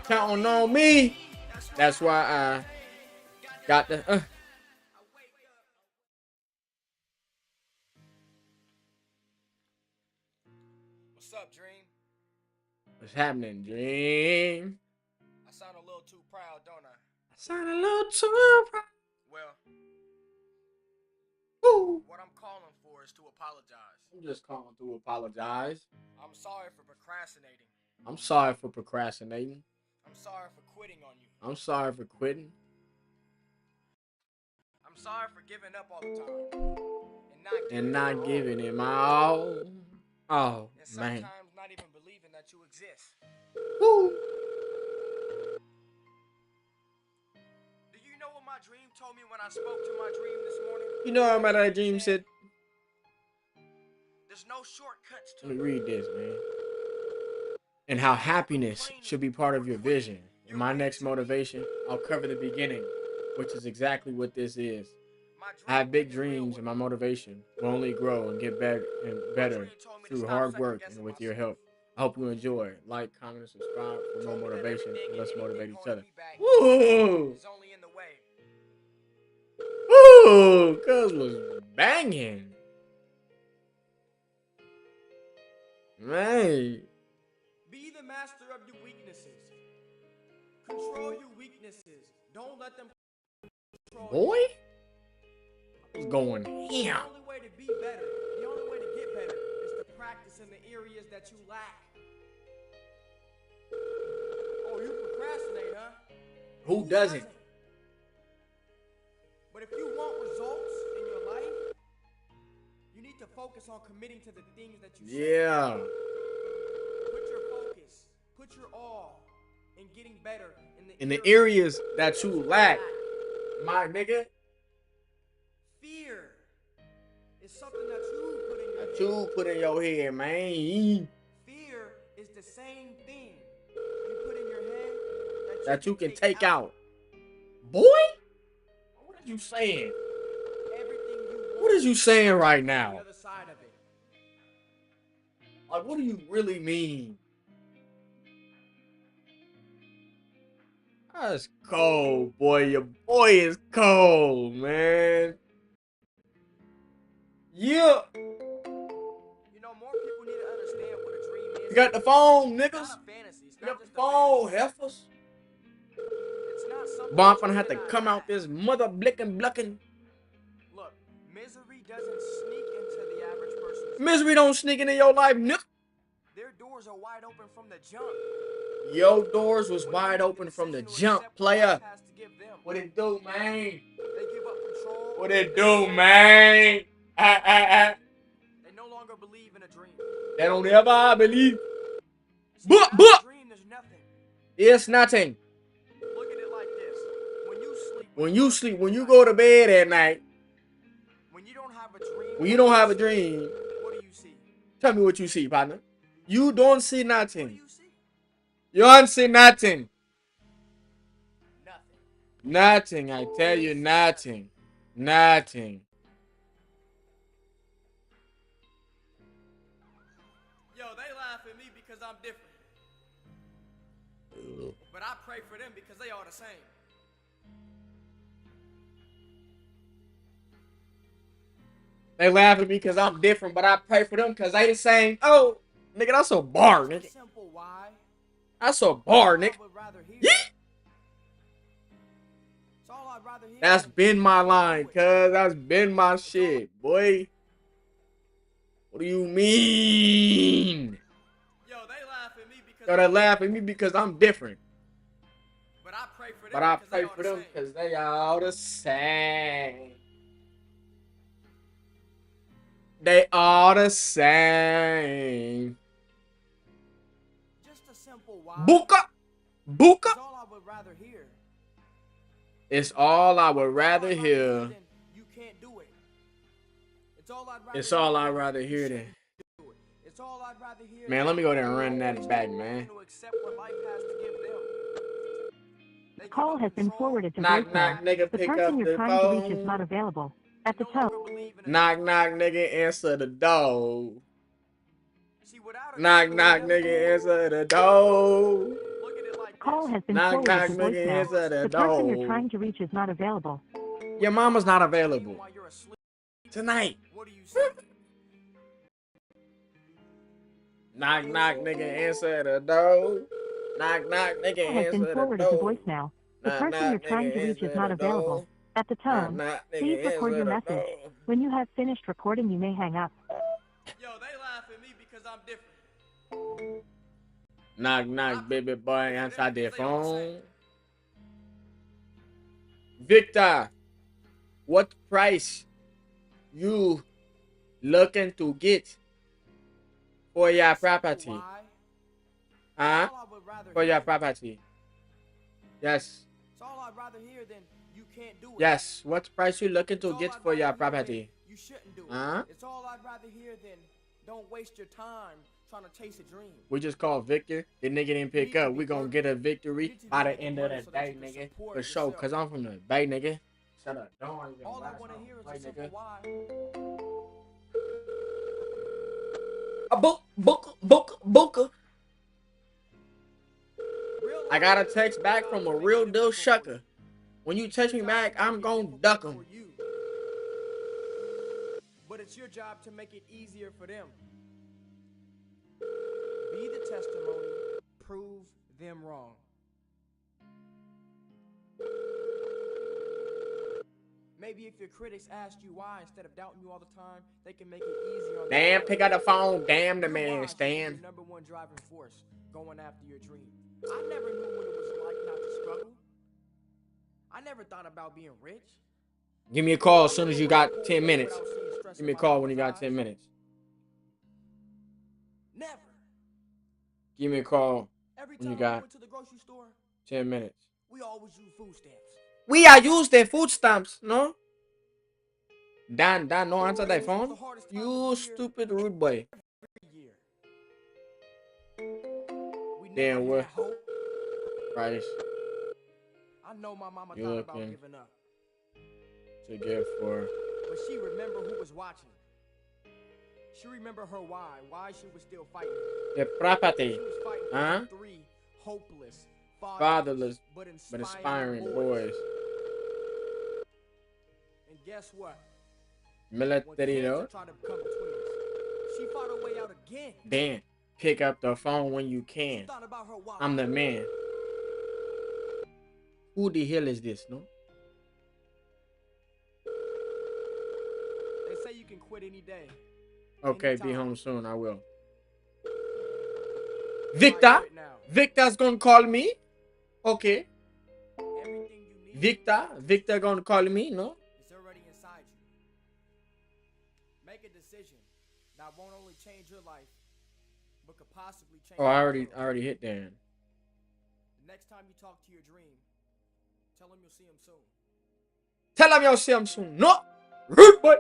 counting on me. That's why I got the. What's up, Dream? What's happening, Dream? I sound a little too proud, don't I? I sound a little too proud. Well, Woo. what I'm calling for is to apologize. I'm just calling to apologize. I'm sorry for procrastinating. I'm sorry for procrastinating. I'm sorry for quitting on you. I'm sorry for quitting. I'm sorry for giving up all the time. And not giving it my all. Oh, and man. sometimes not even believing that you exist. Woo. Do you know what my dream told me when I spoke to my dream this morning? You know how that dream said? There's no shortcuts to Let me read this, man. And how happiness should be part of your vision. In my next motivation, I'll cover the beginning, which is exactly what this is. I have big dreams, and my motivation will only grow and get better and better through hard work and with your help. I hope you enjoy. Like, comment, and subscribe for more motivation, and let's motivate each other. Woo! Woo! Cuz was banging. Man. Be the master of your weaknesses. Control your weaknesses. Don't let them control you. Boy? What's going here? The only way to be better, the only way to get better is to practice in the areas that you lack. Oh, you procrastinate, huh? Who doesn't? But if you want results in your life, you need to focus on committing to the things that you Yeah. Put your focus, put your all in getting better in the areas that you lack, my nigga. Fear is something that you put in your head. You put in your head, man. Fear is the same thing you put in your head that you can take out. Boy, what are you saying? What is you saying right now? Like, what do you really mean? That's cold, boy. Your boy is cold, man. Yeah. You know, more people need to understand what a dream is. You got the phone, niggas. It's not a fantasy. It's You not got the just phone, heifers. It's not something. But I'm gonna have to come out this mother blicking. Look, misery doesn't sneak into the average person's Misery don't sneak into your life, nigga. Their doors are wide open from the jump. Your doors was wide open from the jump, player. What it do, man? They give up control. What it do, man? They no longer believe in a dream. They don't ever believe. But dream, there's nothing. It's nothing. Look at it like this. When you go to bed at night, when you don't have a dream, when you don't have a dream, what do you see? Tell me what you see, partner. You don't see nothing. You don't see nothing. Nothing. I tell you, nothing. Nothing. Yo, they laugh at me because I'm different. But I pray for them because they are the same. They laugh at me because I'm different, but I pray for them because they the same. Oh, nigga, that's a bar, nigga. Simple why. That's a bar, nigga. Yeah. That's been my line, cuz. That's been my shit, boy. What do you mean? Yo, they laugh at me because They laugh at me because I'm different. But I pray for them because they are the same. They are the same. Just a simple why. Buka. Buka. It's all I would rather hear. It's all I would rather hear. You can't do it. It's all I'd rather It's all I'd rather hear then. It's all I'd rather hear. Man, let me go there and run that back, man. The call has been forwarded to Knock, voicemail. knock, nigga, The pick up person the you're trying to reach is phone. not available. At the tone. Knock, knock, nigga, answer the door. Knock, knock, nigga, answer the door. The call has been Knock, forwarded knock, to nigga, answer voicemail. the The person you're door. trying to reach is not available. Your mama's not available. Tonight. Knock, knock, nigga, answer the door. Knock, knock, nigga, The call has been answer the forwarded to door. voicemail. The Knock, person knock, you're trying to nigga, reach is answer not the available. door. At the Knock, tone, knock, nigga, please record answer your the message. door. When you have finished recording, you may hang up. Yo, I'm different. Knock, knock, baby boy, answer the phone. Victor, what price you looking to get for your property? Huh? For your property. Yes. It's all I'd rather hear than you can't do it. Yes. What price you looking to get for your property? You shouldn't do it. Huh? It's all I'd rather hear than don't waste your time trying to chase a dream. We just called Victor. The nigga didn't pick up. We gonna get a victory by the end of the day, nigga. For sure. Cause I'm from the Bay, nigga. Shut up. Don't even all I want to hear is a simple why. Booker. I got a text back from a real deal shucker. When you text me back, I'm gonna duck him. But it's your job to make it easier for them. Be the testimony. Prove them wrong. Maybe if your critics asked you why, instead of doubting you all the time, they can make it easier on Damn, pick up the phone. Damn, the man, Stan. Number one driving force, going after your dream. I never knew what it was like not to struggle. I never thought about being rich. Give me a call as soon as you got 10 minutes. Give me a call when you got 10 minutes. Never. Give me a call Every when time you got I went to the grocery store, 10 minutes. we always use food stamps. We are used the food stamps, no? Dan, no answer that phone. You stupid rude boy. Damn, what? Price. I know my mama You thought about looking giving up, to get for but she remembered who was watching. She remembered her why she was still fighting. the property, She was fighting for huh? 3 hopeless, Fatherless, but but inspiring boys. And guess what? Military, though. Tried to come between us. She fought her way out again. Dan, pick up the phone when you She can. thought about her why. I'm the man. Who the hell is this, no? They say you can quit any day. Okay, be home soon. I will. Victor? Victor's gonna call me? Okay. Victor gonna call me, no? It's already inside you. Make a decision that won't only change your life, but could possibly change. Oh, I already hit Dan. The next time you talk to your dream, tell him you'll see him soon. Tell him you'll see him soon. No! Rude boy!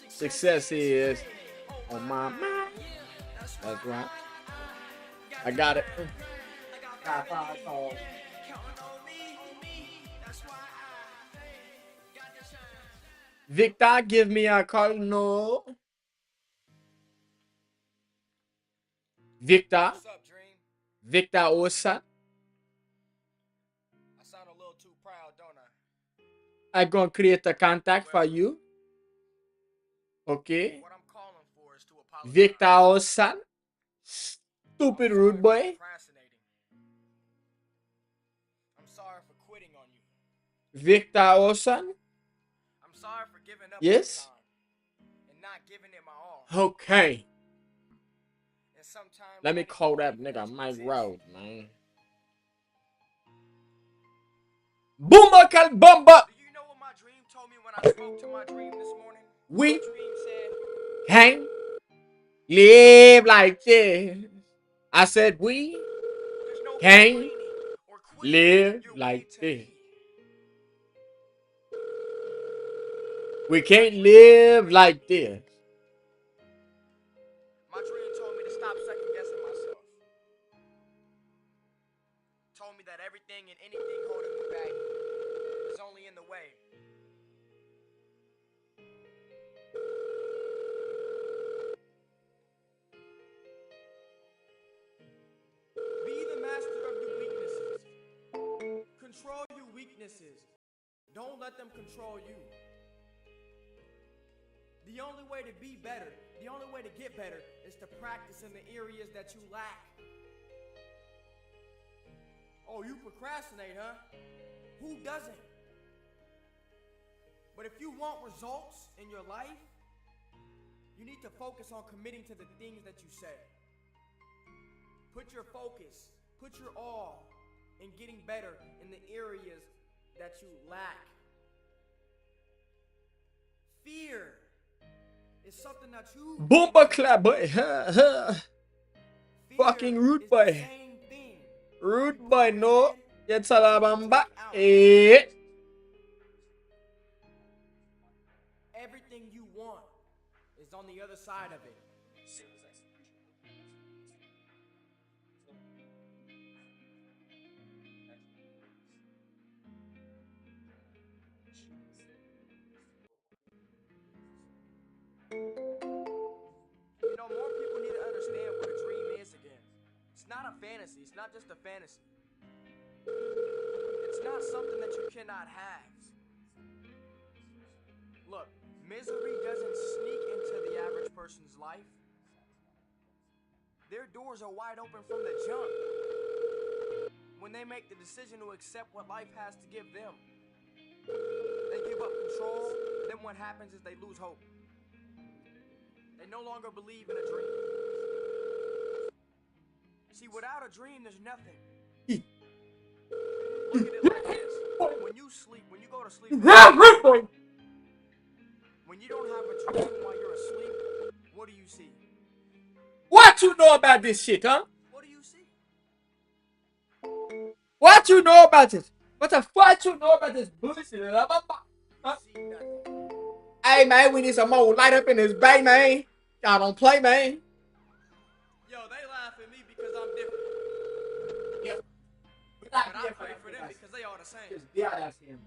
Success is on my mind. That's right. I got it. Got 5 calls. Victor, give me a call. No. Victor. What's up, Dream? Victor Osa. I sound a little too proud, don't I? I'm going to create a contact for you. Okay. What I'm calling for is to apologize. Victor Osa. Stupid rude boy. I'm sorry for quitting on you. Victor Osa. I'm sorry for giving up Yes. and not giving it my all. Okay. And sometimes Let me call that nigga Mike Road, man. Boomer can bumba. Do you know what my dream told me when I spoke to my dream this morning? We My dream said, hang, live like this. I said we hang, live like this. We can't live like this. my dream told me to stop second guessing myself. Told me that everything and anything holding me back is only in the way. Be the master of your weaknesses. Control your weaknesses. Don't let them control you. The only way to be better, the only way to get better, is to practice in the areas that you lack. Oh, you procrastinate, huh? Who doesn't? But if you want results in your life, You need to focus on committing to the things that you say. Put your focus, put your all in getting better in the areas that you lack. Fear is something that you... Bomba clap, boy. Fucking rude boy. Rude boy, no. Jetzt Alabama. Everything you want is on the other side of it. You know, more people need to understand what a dream is again. It's not a fantasy. It's not just a fantasy. It's not something that you cannot have. Look, misery doesn't sneak into the average person's life. Their doors are wide open from the jump. When they make the decision to accept what life has to give them, they give up control, then what happens is they lose hope. They no longer believe in a dream. See, without a dream, there's nothing. Look at it like this. When you sleep, when you go to sleep, when you don't have a dream while you're asleep, what do you see? What you know about this shit, huh? What do you see? What you know about it? What the fuck you know about this bullshit? Huh? Hey, man, we need some more light up in this bay, man. Y'all don't play, man. Yo, they laugh at me because I'm different. Yeah. But I pray for them because they are the same. They are the same.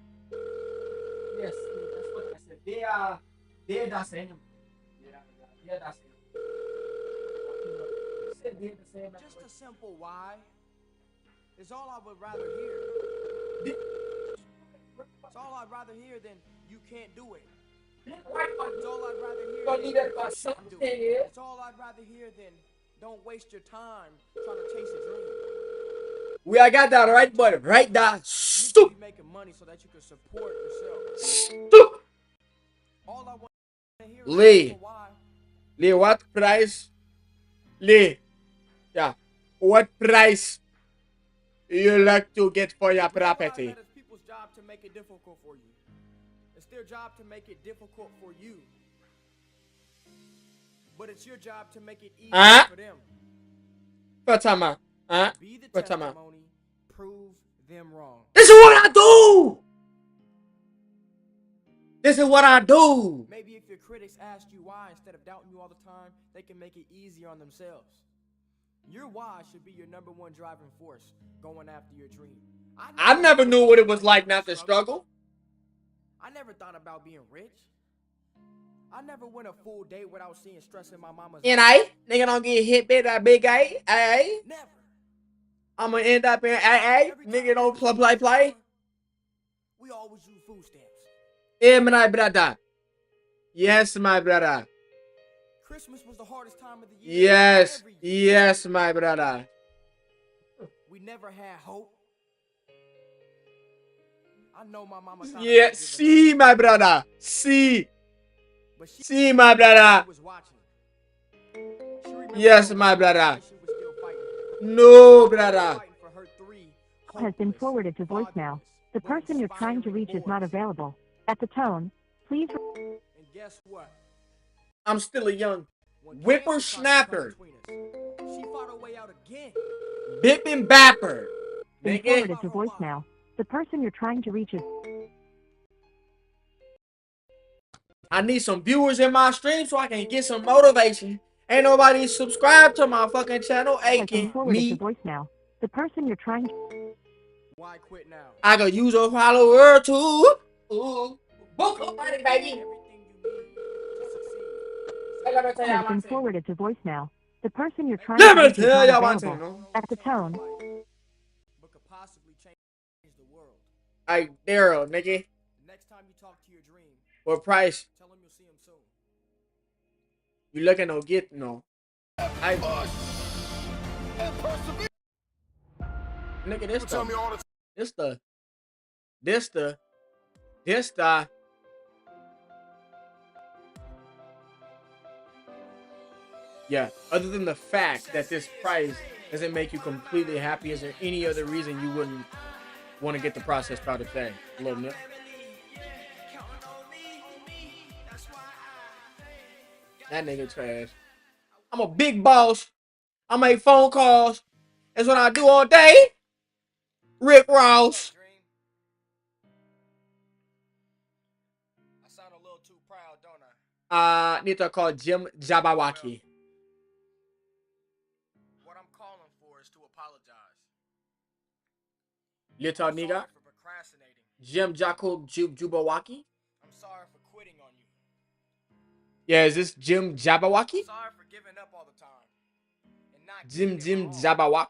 Yes, that's what I said. They are the same. They are the same. Just a simple why is all I would rather hear. It's all I'd rather hear than you can't do it. It's all I'd rather hear than you shouldn't do it. It's all I'd rather hear than don't waste your time trying to chase a dream. We got that right, but right there. You be making money so that you can support yourself. Stupid. All I want to hear Lee. is why. Lee, what price? Lee. Yeah. What price you like to get for your property? It's people's job to make it difficult for you. It's their job to make it difficult for you. But it's your job to make it easy for them. Fatima. Be the Fatima. testimony. Prove them wrong. This is what I do. This is what I do. Maybe if your critics asked you why instead of doubting you all the time, they can make it easier on themselves. Your why should be your number one driving force going after your dream. I never knew what it was like not to struggle. I never thought about being rich. I never went a full day without seeing stress in my mama's Nigga don't get hit by that big A. Never. I'm gonna end up in AA. Nigga don't play. We always use food stamps. Yeah, my brother. Yes, my brother. Christmas was the hardest time of the year. Yes, my brother. We never had hope. I know my mama. Yeah, see, my brother. See, my brother. Yes, my brother. No, brother. Has been forwarded to voicemail. The person you're trying to reach is not available. At the tone, please. And guess what? I'm still a young whippersnapper. She fought her way out again. Bippin' Bapper. Been forwarded to voicemail. The person you're trying to reach is. I need some viewers in my stream so I can get some motivation. Ain't nobody subscribed to my fucking channel. Aiken me. To voicemail. The person you're trying to. Why quit now? I could use a follower too. Ooh. Book up money, baby. Has been forwarded to voicemail. The person you're trying Let to me reach is tell not y'all one available. thing. At the tone. But could possibly change the world. Hey, Daryl, nigga. Next time you talk to your dream. What price? Tell him you'll see him soon. You looking to get no? Hey. Nigga, this the Yeah. Other than the fact that this price doesn't make you completely happy, is there any other reason you wouldn't want to get the processed powder today? A little nip. That nigga trash. I'm a big boss. I make phone calls. That's what I do all day. Rick Ross. I sound a little too proud, don't I? Need to call Jim Jabawaki. What I'm calling for is to apologize. Little nigga. For procrastinating. Jim Jacob Jubawaki. I'm sorry for quitting on you. Yeah, is this Jim Jabawaki? I'm sorry for giving up all the time. And not Jim Jabawak.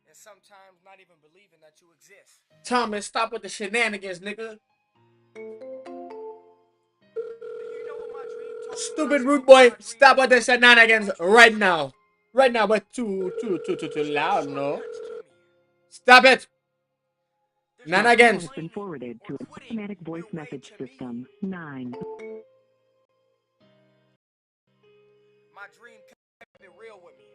And sometimes not even believing that you exist. Thomas, stop with the shenanigans, nigga. Stupid rude boy, stop with the shenanigans right now. Right now, but too loud, no. Stop it. Shenanigans. Has been forwarded to an automatic voice message system. 9. My dream kept it real with me.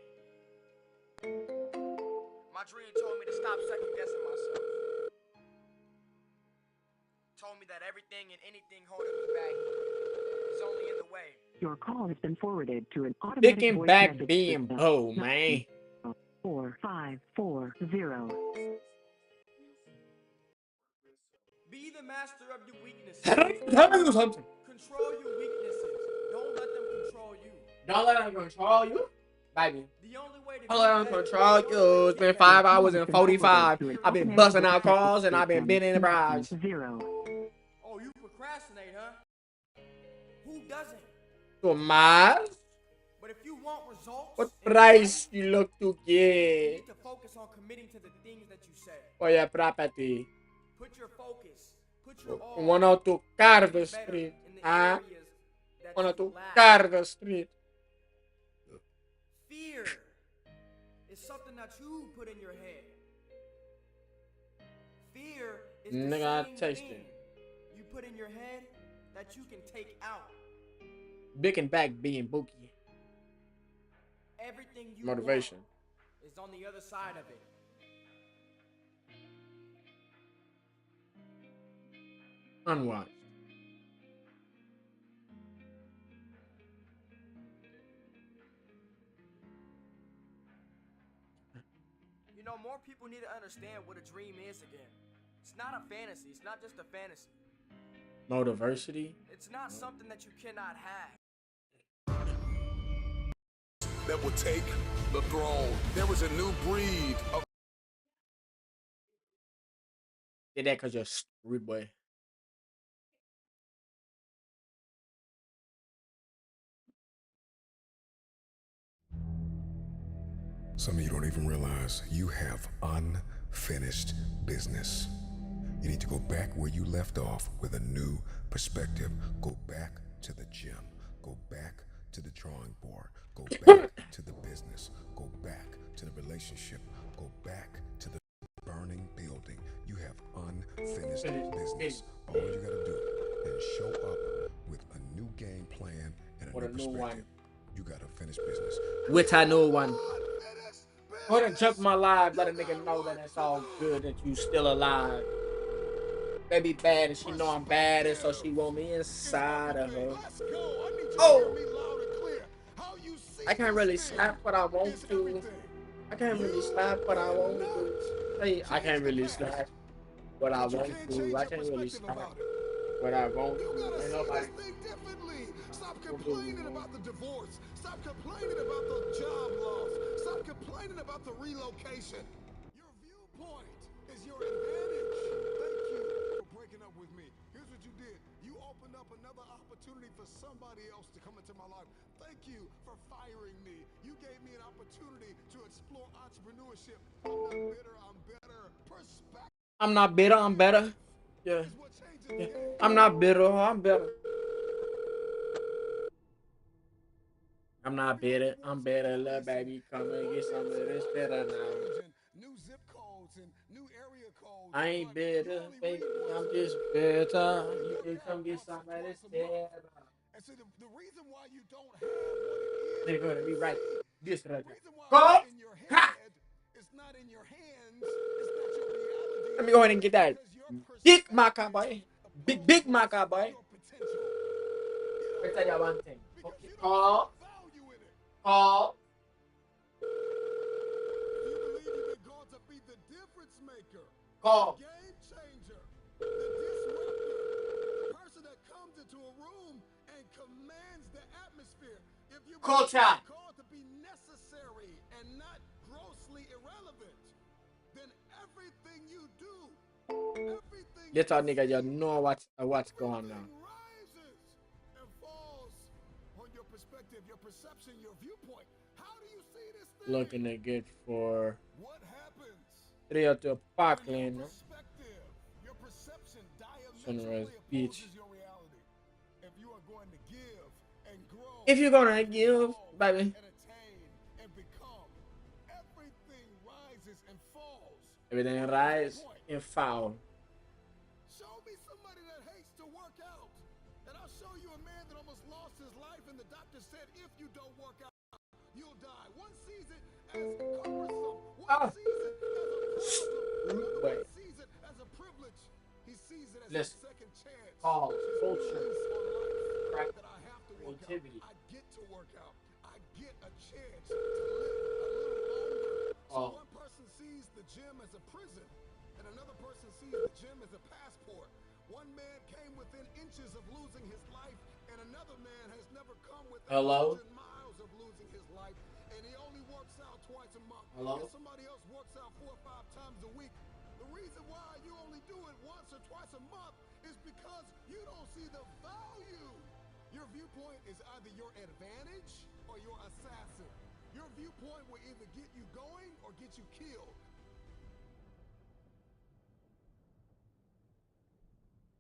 My dream told me to stop second guessing myself. Told me that everything and anything holding me back is only in the way. Your call has been forwarded to an automatic Picking voice back message being system. Bo, man. 4540. Be the master of your weaknesses. Tell me something. Control your weaknesses. Don't let them control you. Don't let them control you, baby. The only way to Don't let them control you. It's been 5 hours and 45. I've been busting out calls and I've been bending the bras. 0. Oh, you procrastinate, huh? Who doesn't? So Mars, But if you want results, what price you look to you get need to focus on committing to the things that you say. for your property? Put your focus. Put your all. Wanna to Carver Street, huh? Wanna to Carver Street. Fear is something that you put in your head. Fear is the Nigga, same taste thing it. you put in your head that you can take out. Big and back being bookie. Everything you Motivation. want is on the other side of it. Unwatched. You know, more people need to understand what a dream is again. It's not a fantasy. It's not just a fantasy. Motiversity. It's not something that you cannot have. That will take the throne. There was a new breed of Did that cause you're a rude boy. Some of you don't even realize you have unfinished business. You need to go back where you left off with a new perspective. Go back to the gym. Go back to the drawing board. Go back to the business. Go back to the relationship. Go back to the burning building. You have unfinished business. All you gotta do is show up with a new game plan and a new perspective. You got a finished business. Which I know one. Go ahead and jump my live, let a nigga know that it's all good, that you still alive. Baby bad and she know I'm bad, and so she want me inside of her. Oh! I can't really slap what I want to. I can't really slap what I want to. Hey, I can't really slap what I want to. I can't really slap what I want to. Ain't nobody. Stop complaining about the divorce. Stop complaining about the job loss. Stop complaining about the relocation. Your viewpoint is your advantage. Thank you for breaking up with me. Here's what you did. You opened up another opportunity for somebody else to come into my life. Thank you for firing me. You gave me an opportunity to explore entrepreneurship. I'm not bitter, I'm better. Perspective. I'm not bitter, I'm better. Yeah. I'm not bitter, I'm better. I'm not bitter, I'm better. Little baby, come and get some of this better now. I ain't bitter, baby, I'm just better. You can come get some of this better. And so the reason why you don't have what it is, They're gonna be right. This right the reason why there. it's in your head, it's not in your hands, it's not your reality. Let me go ahead and get that big maca boy. Big maca boy. Let me tell you one thing. Okay. Call. Call. Call. Game changer, the disruptor, the person that comes into a room and commands the atmosphere. If you Culture. called to be necessary and not grossly irrelevant, then everything you do, everything Get our nigga, you know what's going on. rises and falls on your perspective, your perception, your viewpoint. How do you see this thing? Looking to get for What happens? 302 Parkland, no? Your perception Sunrise diametrically Beach. opposes your reality. If you are going to give and grow, If you're gonna give, baby, and attain and become, everything rises and falls. everything rise and fall. Show me somebody that hates to work out, and I'll show you a man that almost lost his life, and the doctor said, if you don't work out, you'll die. One sees it as cumbersome. One sees it as a problem. One sees it as a privilege. He sees it as a second chance. Call, culture, Right. That I have to work creativity. out. I get to work out. I get a chance to live a little longer. So one person sees the gym as a prison, and another person sees the gym as a passport. One man came within inches of losing his life, and another man has never come within 100 miles of losing his life, and he only works out twice a month. Hello? And somebody else works out 4 or 5 times a week. The reason why you only do it once or twice a month is because you don't see the value. Your viewpoint is either your advantage or your assassin. Your viewpoint will either get you going or get you killed.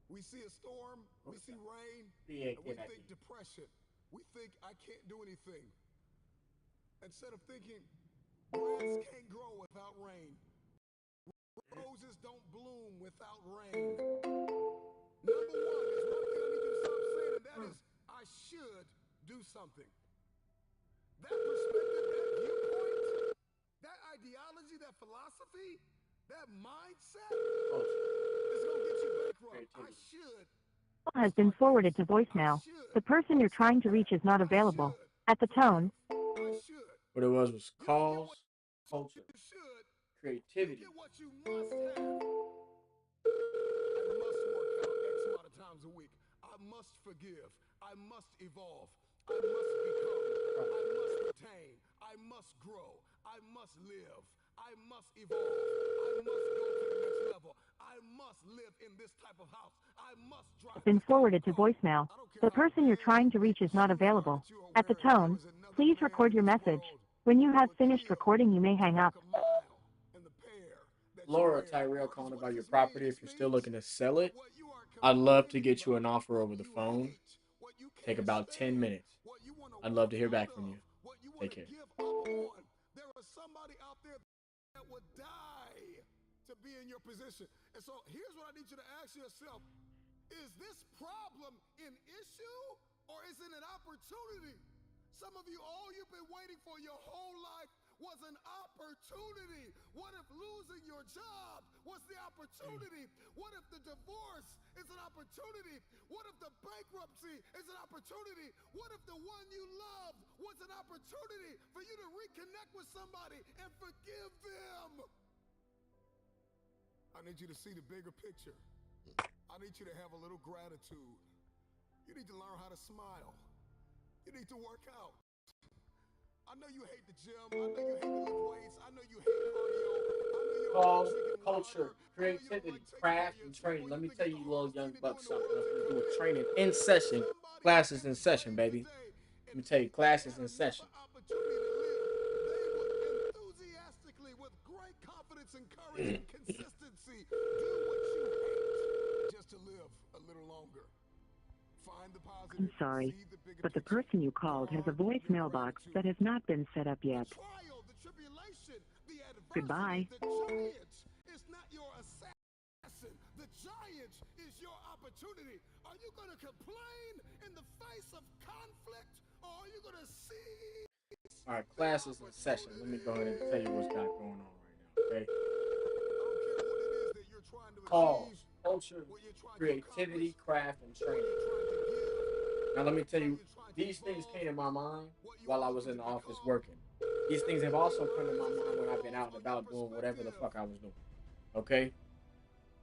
We see a storm, we see rain, and we think depression. We think I can't do anything. Instead of thinking grass can't grow without rain. Roses don't bloom without rain. Number one, there's one thing I need you to stop saying, and that is, I should do something. That perspective, that viewpoint, that ideology, that philosophy, that mindset is going to get you bankrupt. I should. Has been forwarded to voicemail. The person you're trying to reach is not available. At the tone. What it was calls, culture, creativity. What you must have. I must work out X amount of times a week. I must forgive. I must evolve. I must become. I must retain. I must grow. I must live. I must evolve. I must go to the next level. I must live in this type of house. I must drive. Been forwarded to voicemail. The person you're trying to reach is not available. At the tone, please record your message. When you have finished recording, you may hang up. Laura Tyrell calling about your property. If you're still looking to sell it, I'd love to get you an offer over the phone. Take about 10 minutes. I'd love to hear back from you. Take care. There is somebody out there that would die to be in your position. And so here's what I need you to ask yourself. Is this problem an issue or is it an opportunity? Some of you, all you've been waiting for your whole life was an opportunity. What if losing your job was the opportunity? What if the divorce is an opportunity? What if the bankruptcy is an opportunity? What if the one you love was an opportunity for you to reconnect with somebody and forgive them? I need you to see the bigger picture. I need you to have a little gratitude. You need to learn how to smile. You need to work out. I know you hate the gym. I know you hate to lift weights. I know you hate cardio. I know you Calls, culture, creativity, craft, and training. Let me tell you, little young buck, something. Let's do a training in session. Classes in session, baby. Let me tell you, classes in session. Enthusiastically, with great confidence and courage and consistency, do what you hate just to live a little longer. Find the positive. I'm sorry, but the person you called has a voicemail box that has not been set up yet. Goodbye. It's not your assassin. Listen, the Giants is your opportunity. Are you going to complain in the face of conflict, or are you going to see? All right, class is in session. Let me go ahead and tell you what's got going on right now, okay? Call, culture, creativity, craft, and training. Now, let me tell you, these things came to my mind while I was in the office working. These things have also come to my mind when I've been out and about doing whatever the fuck I was doing, okay?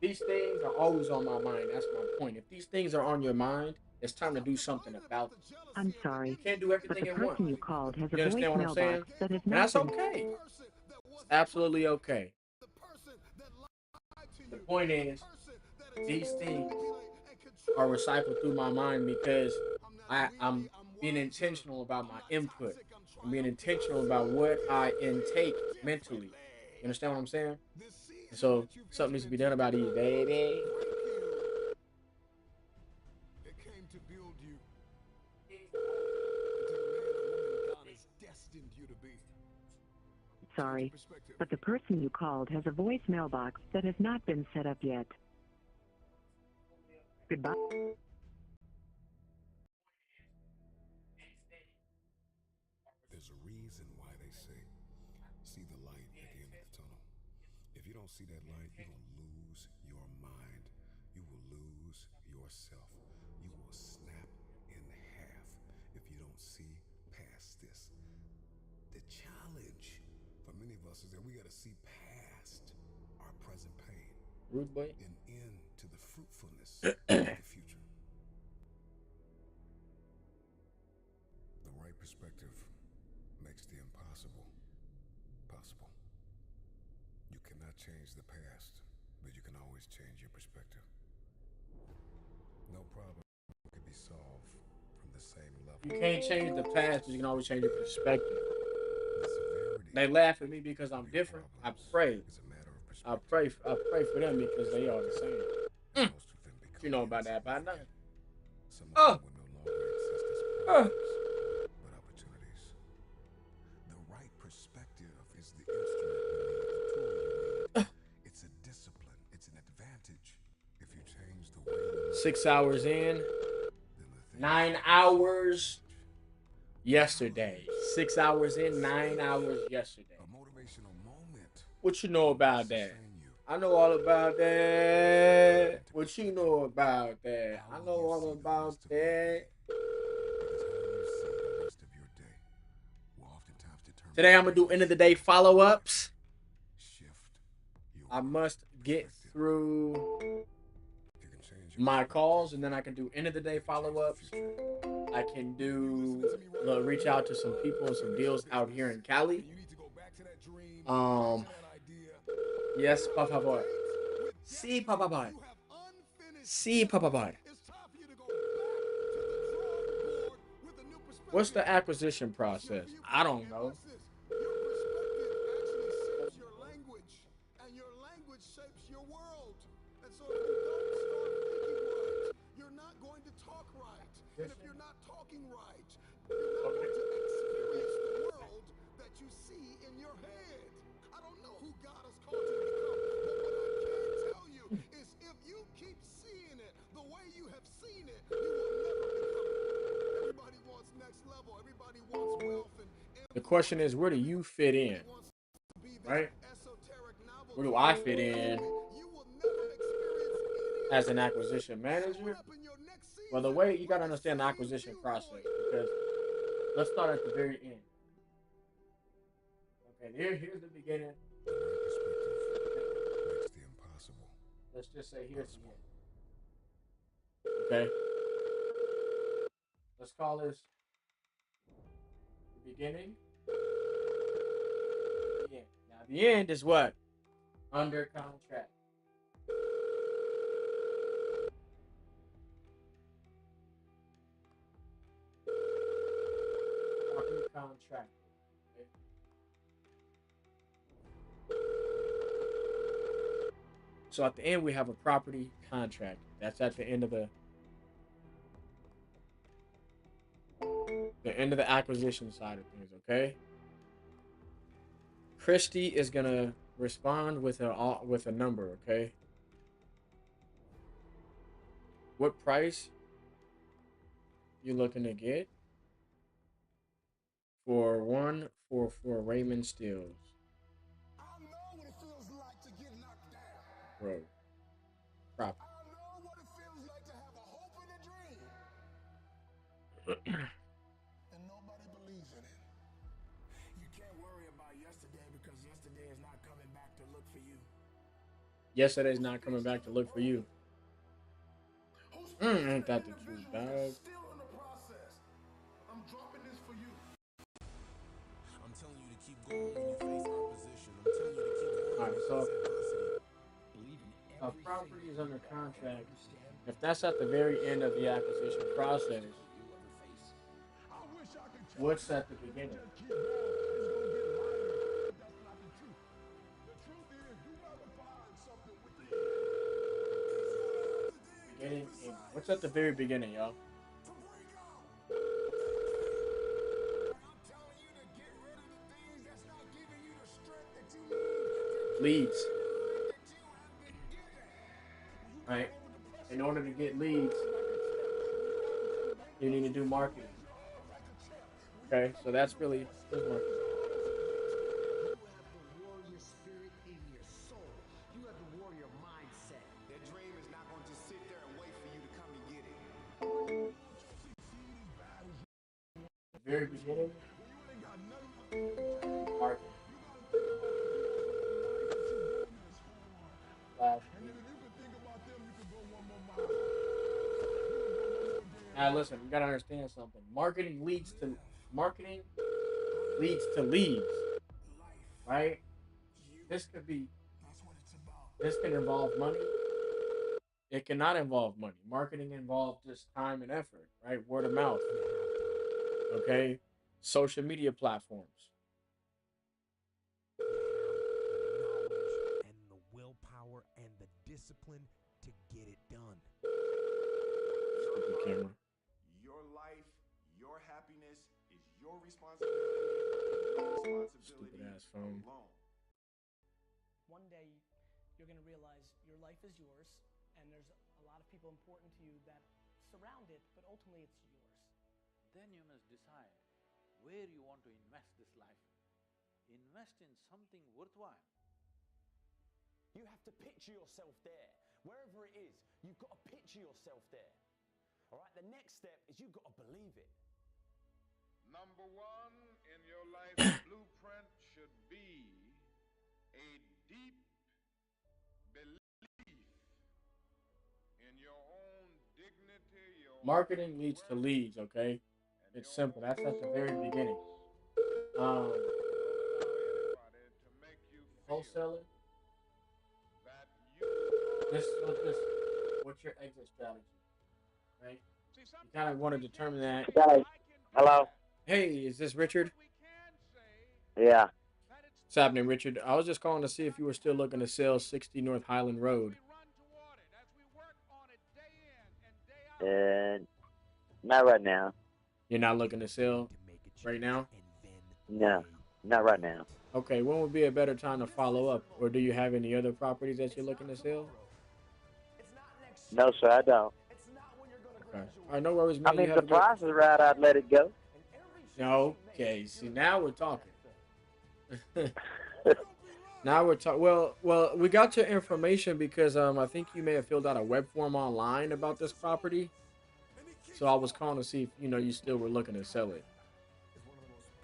These things are always on my mind. That's my point. If these things are on your mind, it's time to do something about them. I'm sorry, You can't do but everything the at once. person you called has a You understand what I'm voicemail saying? box that has And not that's been... okay. It's absolutely okay. The point is, these things are recycled through my mind because I'm being intentional about my input. I'm being intentional about what I intake mentally. You understand what I'm saying? And so something needs to be done about these, baby. It came to build you into the man or woman God has destined you to be. Sorry, but the person you called has a voicemail box that has not been set up yet. Goodbye. There's a reason why they say, see the light at the end of the tunnel. If you don't see that light, you're going to lose your mind. You will lose yourself. You will snap in half if you don't see past this. The challenge for many of us is that we got to see past our present pain Rude boy. and into the fruitfulness of the future. The right perspective makes the impossible possible. You cannot change the past, but you can always change your perspective. No problem can be solved from the same level. You can't change the past, but you can always change your perspective. They laugh at me because I'm different. I pray. I pray for them because they are the same. You know about that by now. But opportunities. The right perspective is the instrument you need, the tool you need. It's a discipline. It's an advantage. If you change the way you 6 hours in. 9 hours yesterday. 6 hours in, 9 hours yesterday. a motivational moment. What you know about that? I know all about that. What you know about that? I know all about that. Today I'm gonna do end of the day follow-ups. I must get through my calls and then I can do end of the day follow-ups. I can do reach out to some people and some deals out here in Cali. Yes, Papa Boy. See, Papa Boy. See, Papa Boy. What's the acquisition process? I don't know. And if you're not talking right, you're not going to experience the world that you see in your head. I don't know who God has called you to become, but what I can tell you is if you keep seeing it the way you have seen it, you will never become it. Everybody wants next level. Everybody wants wealth. The question is, where do you fit in? Right? Where do I fit in as an acquisition manager? Well, the way you got to understand the acquisition process, because let's start at the very end. Okay, here's the beginning. The right perspective makes the impossible. Let's just say here's the end. Okay. Let's call this the beginning. The end. Now, the end is what? Under contract. Contract. Okay. So at the end we have a property contract. That's at the end of the acquisition side of things, okay? Christy is gonna respond with a number, okay? What price you looking to get for 144 Raymond Stills Road property? And nobody believes in it. You can't worry about yesterday because yesterday is not coming back to look for you. Yesterday's not coming back to look for you. Ain't that the truth, dog? Still in the process. I'm dropping this for you. I'm telling you to keep going when you face opposition. I'm telling you to keep going. Alright, so a property is under contract. If that's at the very end of the acquisition process, what's at the beginning? What's at the very beginning, y'all? Leads. Right? In order to get leads, you need to do marketing. Okay, so that's really marketing. Very beginning, marketing. Now listen, you gotta understand something. Marketing leads to leads, right? This can involve money. It cannot involve money. Marketing involves just time and effort, right? Word of mouth. Okay, social media platforms. And the willpower and the discipline to get it done. Stupid camera. Your life, your happiness is your responsibility. Stupid ass phone. Alone. One day, you're going to realize your life is yours, and there's a lot of people important to you that surround it, but ultimately it's yours. Then you must decide where you want to invest this life. Invest in something worthwhile. You have to picture yourself there. Wherever it is, you've got to picture yourself there. All right, the next step is you've got to believe it. Number one in your life blueprint should be a deep belief in your own dignity, your Marketing leads to leads, okay? It's simple. That's at the very beginning. Wholesaling. What's your exit strategy, right? You kind of want to determine that. Hello. Hey, is this Richard? Yeah. What's happening, Richard? I was just calling to see if you were still looking to sell 60 North Highland Road. Not right now. You're not looking to sell right now? No, not right now. Okay, when would be a better time to follow up? Or do you have any other properties that you're looking to sell? No, sir, I don't. Okay. All right, no worries, man. I mean, if the price is right, I'd let it go. Okay, see, now we're talking. Now we're talking. Well, we got your information because I think you may have filled out a web form online about this property. So I was calling to see if you still were looking to sell it.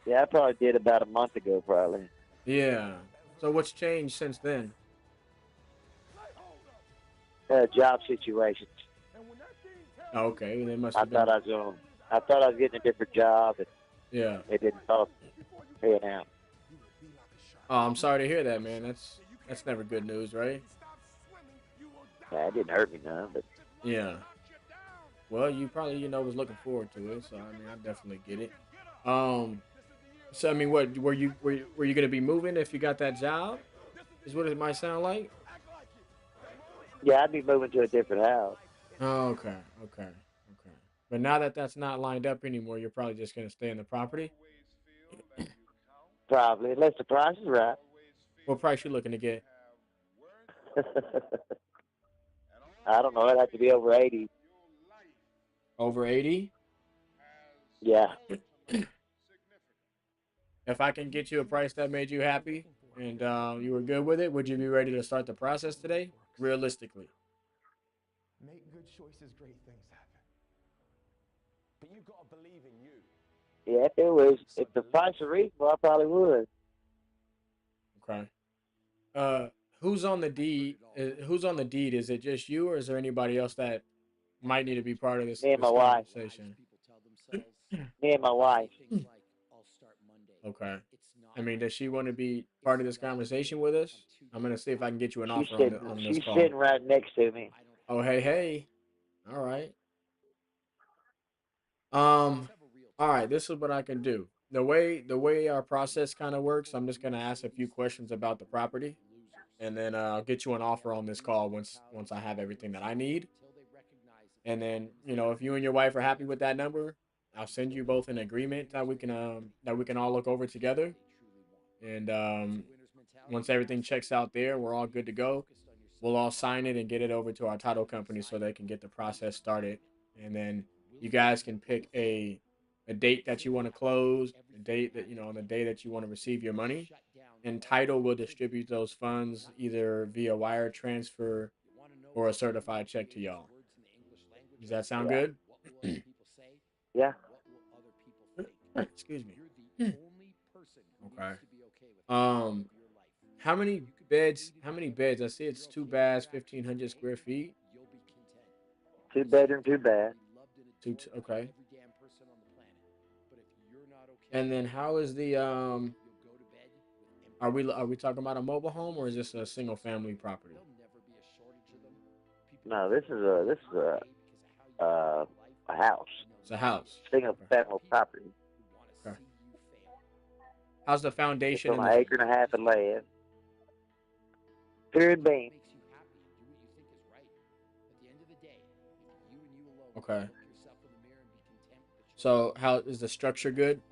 Yeah, I probably did about a month ago, probably. Yeah. So what's changed since then? Job situations. Okay, they must. I thought I was getting a different job, and yeah, it didn't cost paying out. Oh, I'm sorry to hear that, man. That's never good news, right? Yeah, it didn't hurt me none, but yeah. Well, you probably was looking forward to it, so I mean, I definitely get it. So I mean, what were you gonna be moving if you got that job? Is what it might sound like. Yeah, I'd be moving to a different house. Oh, okay. But now that that's not lined up anymore, you're probably just gonna stay in the property. Probably, unless the price is right. What price you looking to get? I don't know. It'd have to be over 80. Over 80? Yeah. If I can get you a price that made you happy and you were good with it, would you be ready to start the process today? Realistically. Make good choices, great things happen. But you got to believe in you. Yeah, if the price was reasonable, I probably would. Okay. Who's on the deed? Who's on the deed? Is it just you, or is there anybody else that might need to be part of this, Me and this my wife. conversation? Me and my wife. Okay. I mean, does she want to be part of this conversation with us? I'm gonna see if I can get you an She's offer sitting, on this she's call. sitting right next to me. Oh, hey. All right. All right. This is what I can do. The way our process kind of works, I'm just gonna ask a few questions about the property, and then I'll get you an offer on this call once I have everything that I need. And then, if you and your wife are happy with that number, I'll send you both an agreement that we can all look over together. And once everything checks out there, we're all good to go. We'll all sign it and get it over to our title company so they can get the process started. And then you guys can pick a date that you want to close, a date that, on the day that you want to receive your money. And title will distribute those funds either via wire transfer or a certified check to y'all. Does that sound good? Yeah. Excuse me. Okay. How many beds? I see it's 2 baths, 1,500 square feet. 2 bedroom, 2 bath. Okay. And then how is the Are we talking about a mobile home, or is this a single family property? No, this is a house. It's a house. Single family property. Okay. How's the foundation? It's on an acre and a half of land. Period beam. Okay. So how is the structure good?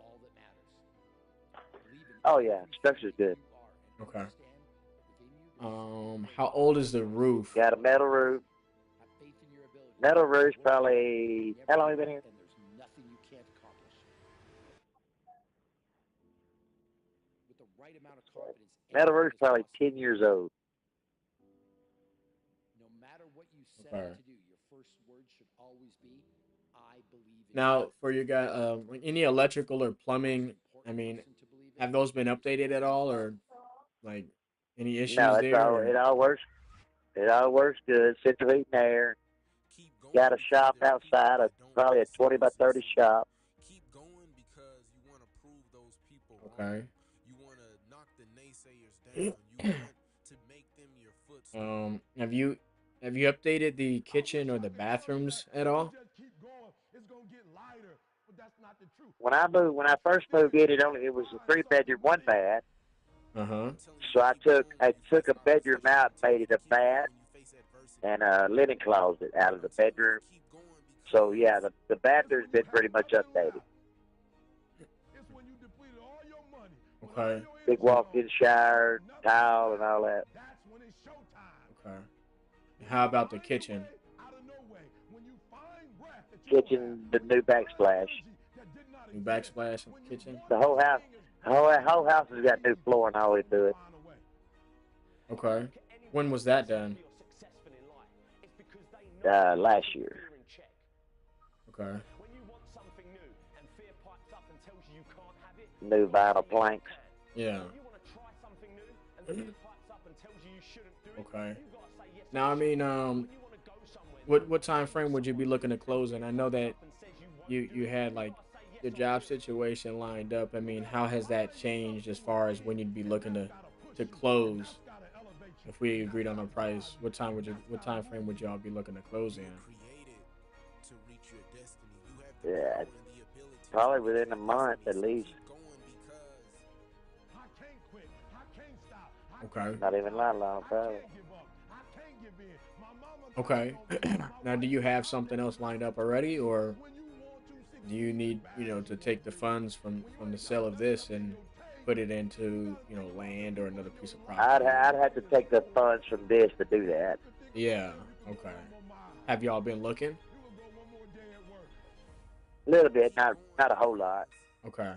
Oh yeah, structure's good. Okay. How old is the roof? Got a metal roof. Metal roof's probably, how long have you been here? Metal roof's probably 10 years old. Okay. Now, for you guys, any electrical or plumbing, I mean, have those been updated at all, or like any issues No, there? it all works. It all works good. Central heat and air. Got a shop outside, probably a 20 by 30 shop. Okay. Have you updated the kitchen or the bathrooms at all? When I first moved in, it was a 3 bedroom, 1 bath. So I took a bedroom out, made it a bath and a linen closet out of the bedroom. So yeah, the bathroom's been pretty much updated. Okay. Big walk-in shower, tile, and all that. Okay. How about the kitchen? Kitchen, the new backsplash. New backsplash in the kitchen? The whole house has got new flooring all the way through it. Okay. When was that done? Last year. Okay. New vinyl planks. Yeah. Okay. Now, I mean, what time frame would you be looking to close in? I know that you had like the job situation lined up. I mean, how has that changed as far as when you'd be looking to close? If we agreed on a price, what time frame would y'all be looking to close in? Yeah, probably within a month at least. Okay. Not even that long, probably. Okay. Now, do you have something else lined up already, or do you need, to take the funds from the sale of this and put it into, land or another piece of property? I'd have to take the funds from this to do that. Yeah. Okay. Have y'all been looking? A little bit, not a whole lot. Okay.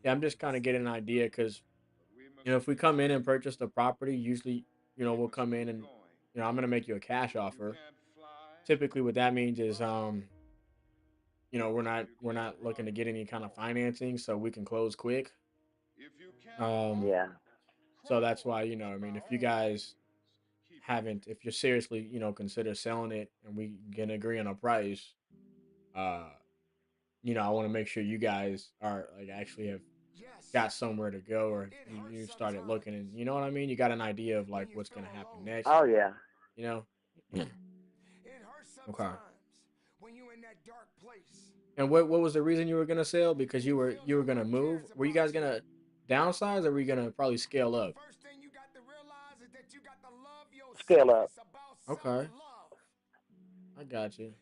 Yeah, I'm just kind of getting an idea because if we come in and purchase the property, usually we'll come in and I'm gonna make you a cash offer. Typically, what that means is we're not looking to get any kind of financing, so we can close quick. Um, Yeah. so that's why I mean, if you guys if you're seriously consider selling it and we can agree on a price, uh, I want to make sure you guys are like actually have got somewhere to go or you started looking and you know what I mean. You got an idea of like what's gonna happen next. Oh yeah. You know. Okay. And what was the reason you were gonna sell? Because you were gonna move. Were you guys gonna downsize or were you gonna probably scale up? Scale up. Okay. I got you.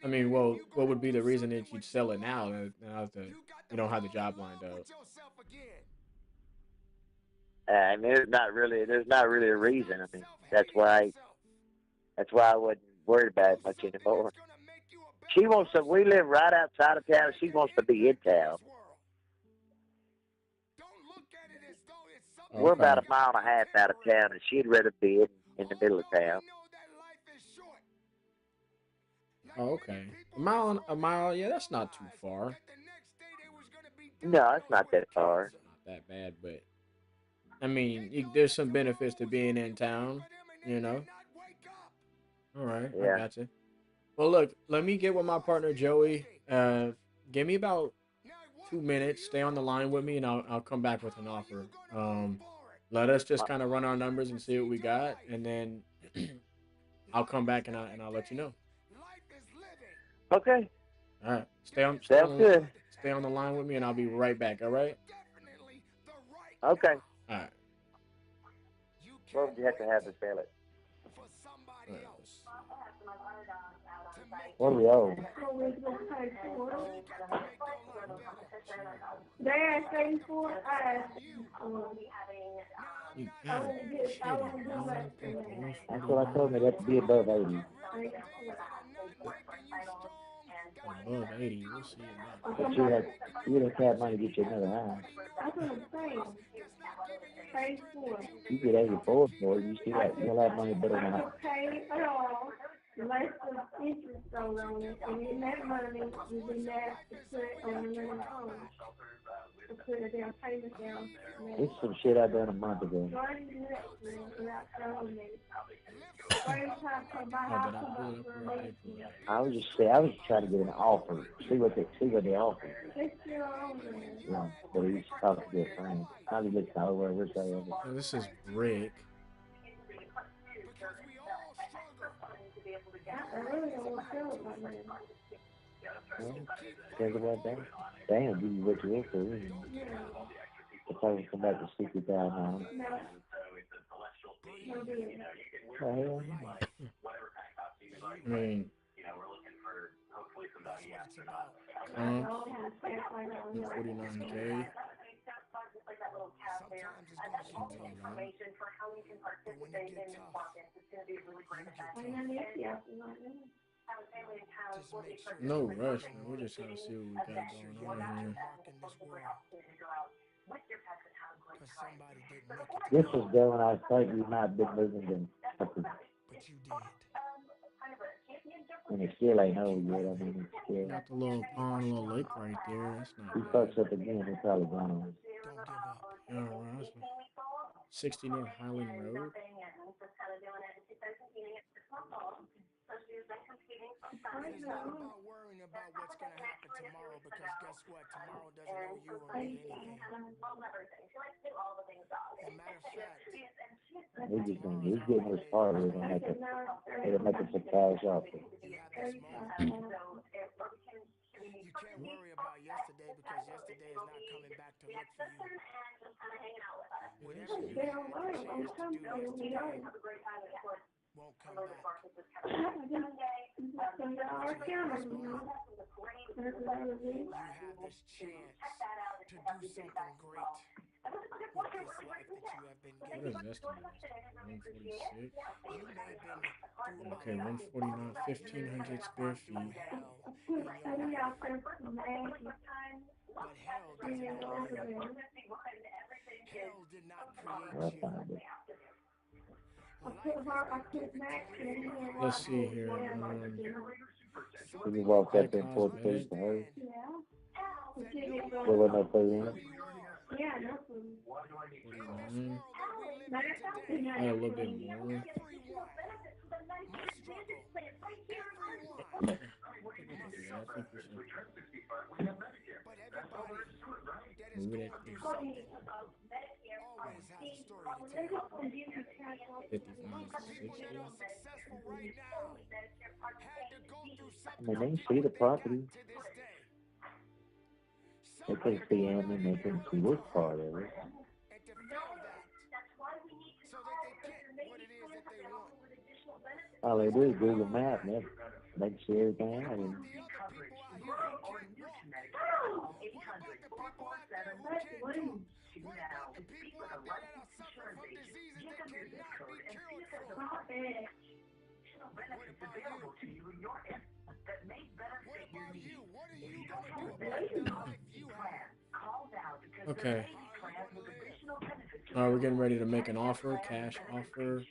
I mean, well, what would be the reason that you'd sell it now that you don't have the job lined up? I mean, there's not really a reason. I mean, that's why I wasn't worried about it much anymore. We live right outside of town. She wants to be in town. Okay. We're about a mile and a half out of town, and she'd rather be in the middle of town. Oh, okay. A mile, yeah, that's not too far. No, it's not that far. Not that bad, but I mean, there's some benefits to being in town, All right, Yeah. I got you. Well, look, let me get with my partner Joey. Give me about 2 minutes. Stay on the line with me, and I'll come back with an offer. Let us just kind of run our numbers and see what we got, and then I'll come back and I'll let you know. Okay. All right. Sounds good. Stay on the line with me, and I'll be right back. All right. Okay. All right. What would you have to have to sell it? What do we owe? They're asking for You got it. That's what I told me. That's to be above 80. Above 80, we'll see about But you don't have money to get you another house. That's what I'm saying. Pay for it. You get 84 for it, you'll have money better than that. Pay it all. Less of interest on it, and in that money, you be asked to put on another home. To put a down payment down. This is some shit I done a month ago. I was trying to get an offer, see what they offer. Yeah, but he's talking to a friend. Probably looks over every day of it. Oh, this is Rick. I really don't want to sell it right now. Well, think about that. Damn, give you what you want for it. If I can come back to 60,000 on it. No. No deal. Well, hell I mean, $49K. No rush, man. We're just trying to see what we got going on here. This was there when I thought you might have been moving in. And it still ain't over yet. I mean, it's still. Got the little pond, little lake right there. That's not He bad. fucks up again, he's probably gone. Yeah, right. 60 North Highland Road. It's not about worrying about what's going to happen tomorrow, because guess what? Tomorrow doesn't know you or me anything. As a matter of fact, He's getting his part. It'll make us a cash offer. you can't worry about yesterday, because yesterday is not coming back to look for you. Whatever you had a chance to do yesterday won't come back. You have this chance to do something great with this life that you have been given. what is estimate? 146. Okay, 149, 1,500 square feet. Let's see here. You walked high up in fourth place cosmetic. to her. There wasn't no food in it. 49. A little bit more. Yeah, I think we should move it at 55, 60. I mean, they can see the property. They couldn't see Hammond. They couldn't see this part of it. All they do is Google Maps, and they can see everything out of it. Okay. We're getting ready to make an offer, cash offer.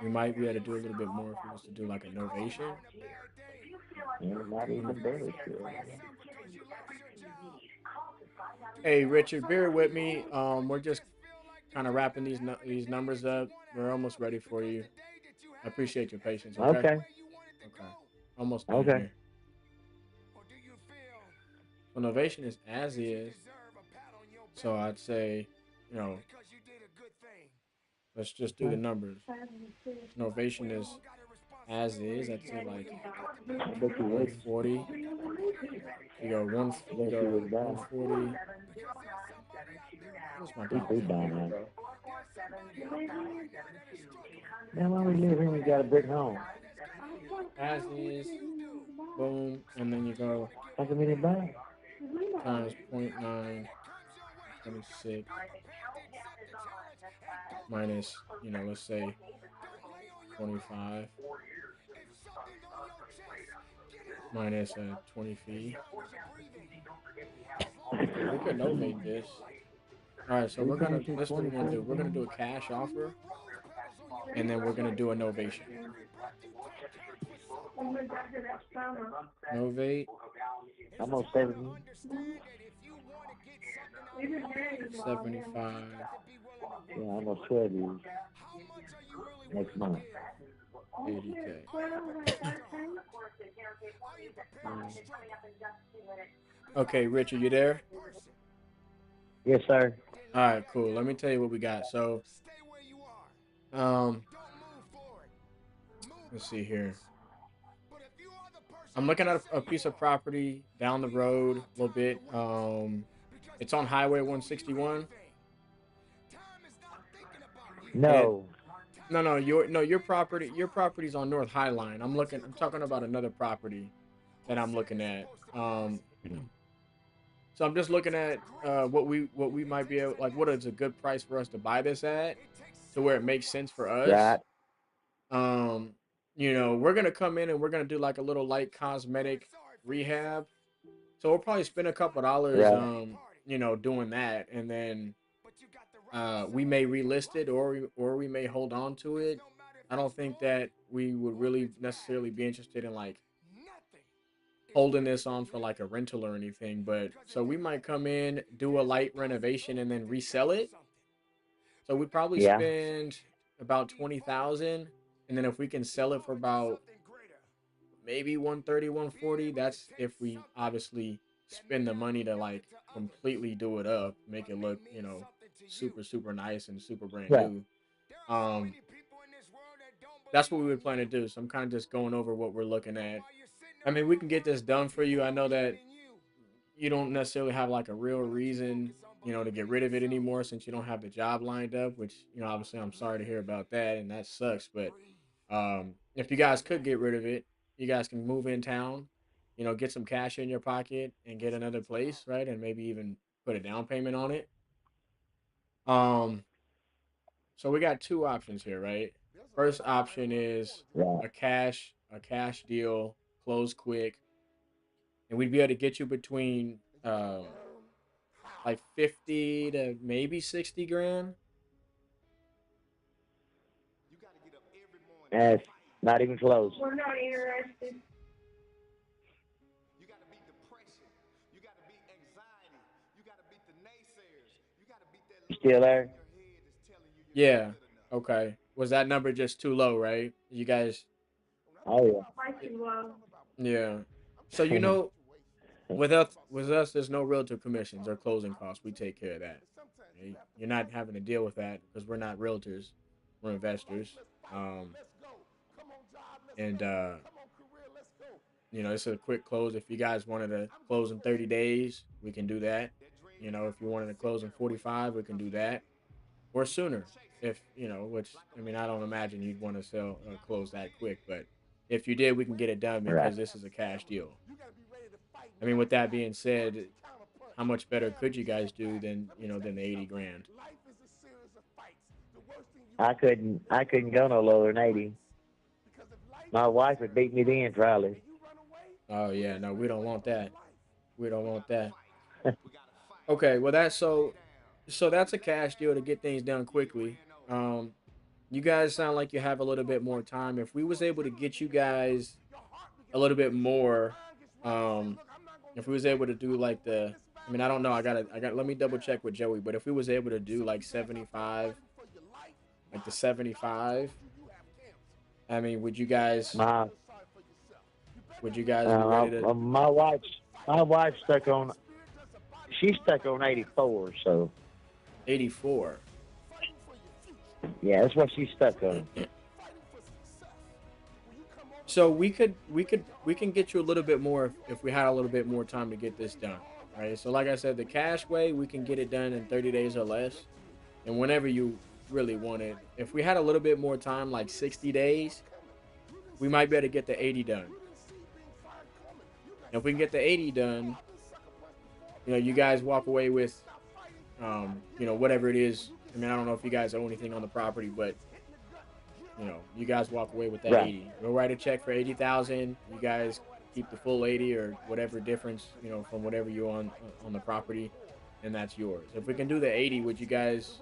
We might be able to do a little bit more if we was to do like a novation. Yeah, not even better. Hey, Richard, bear with me. We're just kind of wrapping these numbers up. We're almost ready for you. I appreciate your patience. Okay. Okay. Okay. Almost done Okay. here. Well, novation is as is. So I'd say, let's just do the numbers. Novation is as is. I'd say like 140. You go 140. What's my down now, why we live here? We got a brick home. As is. Boom, and then you go How come we didn't buy times 0.9, 26 minus, let's say 25 minus 20 fee. We could novate this. All right, so that's what we're gonna do. We're gonna do a cash offer, and then we're gonna do a novation. Novate. Almost 70. 75. Yeah, almost 12 years. Next month. 80K. Okay, Richard, you there? Yes, sir. All right, cool. Let me tell you what we got. So, let's see here. I'm looking at a piece of property down the road a little bit. It's on Highway 161. No. No. Your property's on North Highline. I'm talking about another property that I'm looking at. So I'm just looking at what we might be able, like, what is a good price for us to buy this at, to where it makes sense for us. Right. We're gonna come in and we're gonna do like a little light cosmetic rehab. So we'll probably spend a couple dollars, doing that, and then we may relist it or we may hold on to it. I don't think that we would really necessarily be interested in like holding this on for like a rental or anything, but so we might come in, do a light renovation, and then resell it. So we probably spend about 20,000, and then if we can sell it for about maybe 130, 140, that's if we obviously spend the money to like completely do it up, make it look, super, super nice and super brand new. That's what we would plan to do. So I'm kind of just going over what we're looking at. I mean, we can get this done for you. I know that you don't necessarily have like a real reason, to get rid of it anymore since you don't have the job lined up, which, obviously I'm sorry to hear about that, and that sucks. But if you guys could get rid of it, you guys can move in town, get some cash in your pocket and get another place, right? And maybe even put a down payment on it. So we got two options here, right? First option is Right. a cash deal, close quick, and we'd be able to get you between like 50 to maybe 60 grand. That's not even close. We're not interested. You still there? Yeah. Okay. Was that number just too low, right? You guys. Oh yeah. Way too low. Yeah. So with us, there's no realtor commissions or closing costs. We take care of that. Okay? You're not having to deal with that because we're not realtors. We're investors. And it's a quick close. If you guys wanted to close in 30 days, we can do that. If you wanted to close in 45, we can do that, or sooner. If which I don't imagine you'd want to close that quick, but if you did, we can get it done because this is a cash deal. With that being said, how much better could you guys do than the 80 grand? I couldn't go no lower than 80. My wife would beat me then probably. Oh yeah, no, we don't want that. We don't want that. Okay, well that's so that's a cash deal to get things done quickly. You guys sound like you have a little bit more time. If we was able to get you guys a little bit more, if we was able to do like I don't know, I got let me double check with Joey, but if we was able to do like 75, like the 75, would you guys be ready to? My wife's stuck on. She's stuck on 84. So. 84. Yeah, that's what she's stuck on. So we can get you a little bit more if we had a little bit more time to get this done. Right. So like I said, the cash way, we can get it done in 30 days or less, and whenever you really want it. If we had a little bit more time, like 60 days, we might be able to get the 80 done. And if we can get the 80 done, you guys walk away with, whatever it is. I don't know if you guys owe anything on the property, but, you guys walk away with that 80. We'll write a check for 80,000. You guys keep the full 80 or whatever difference, from whatever you own on the property, and that's yours. If we can do the 80, would you guys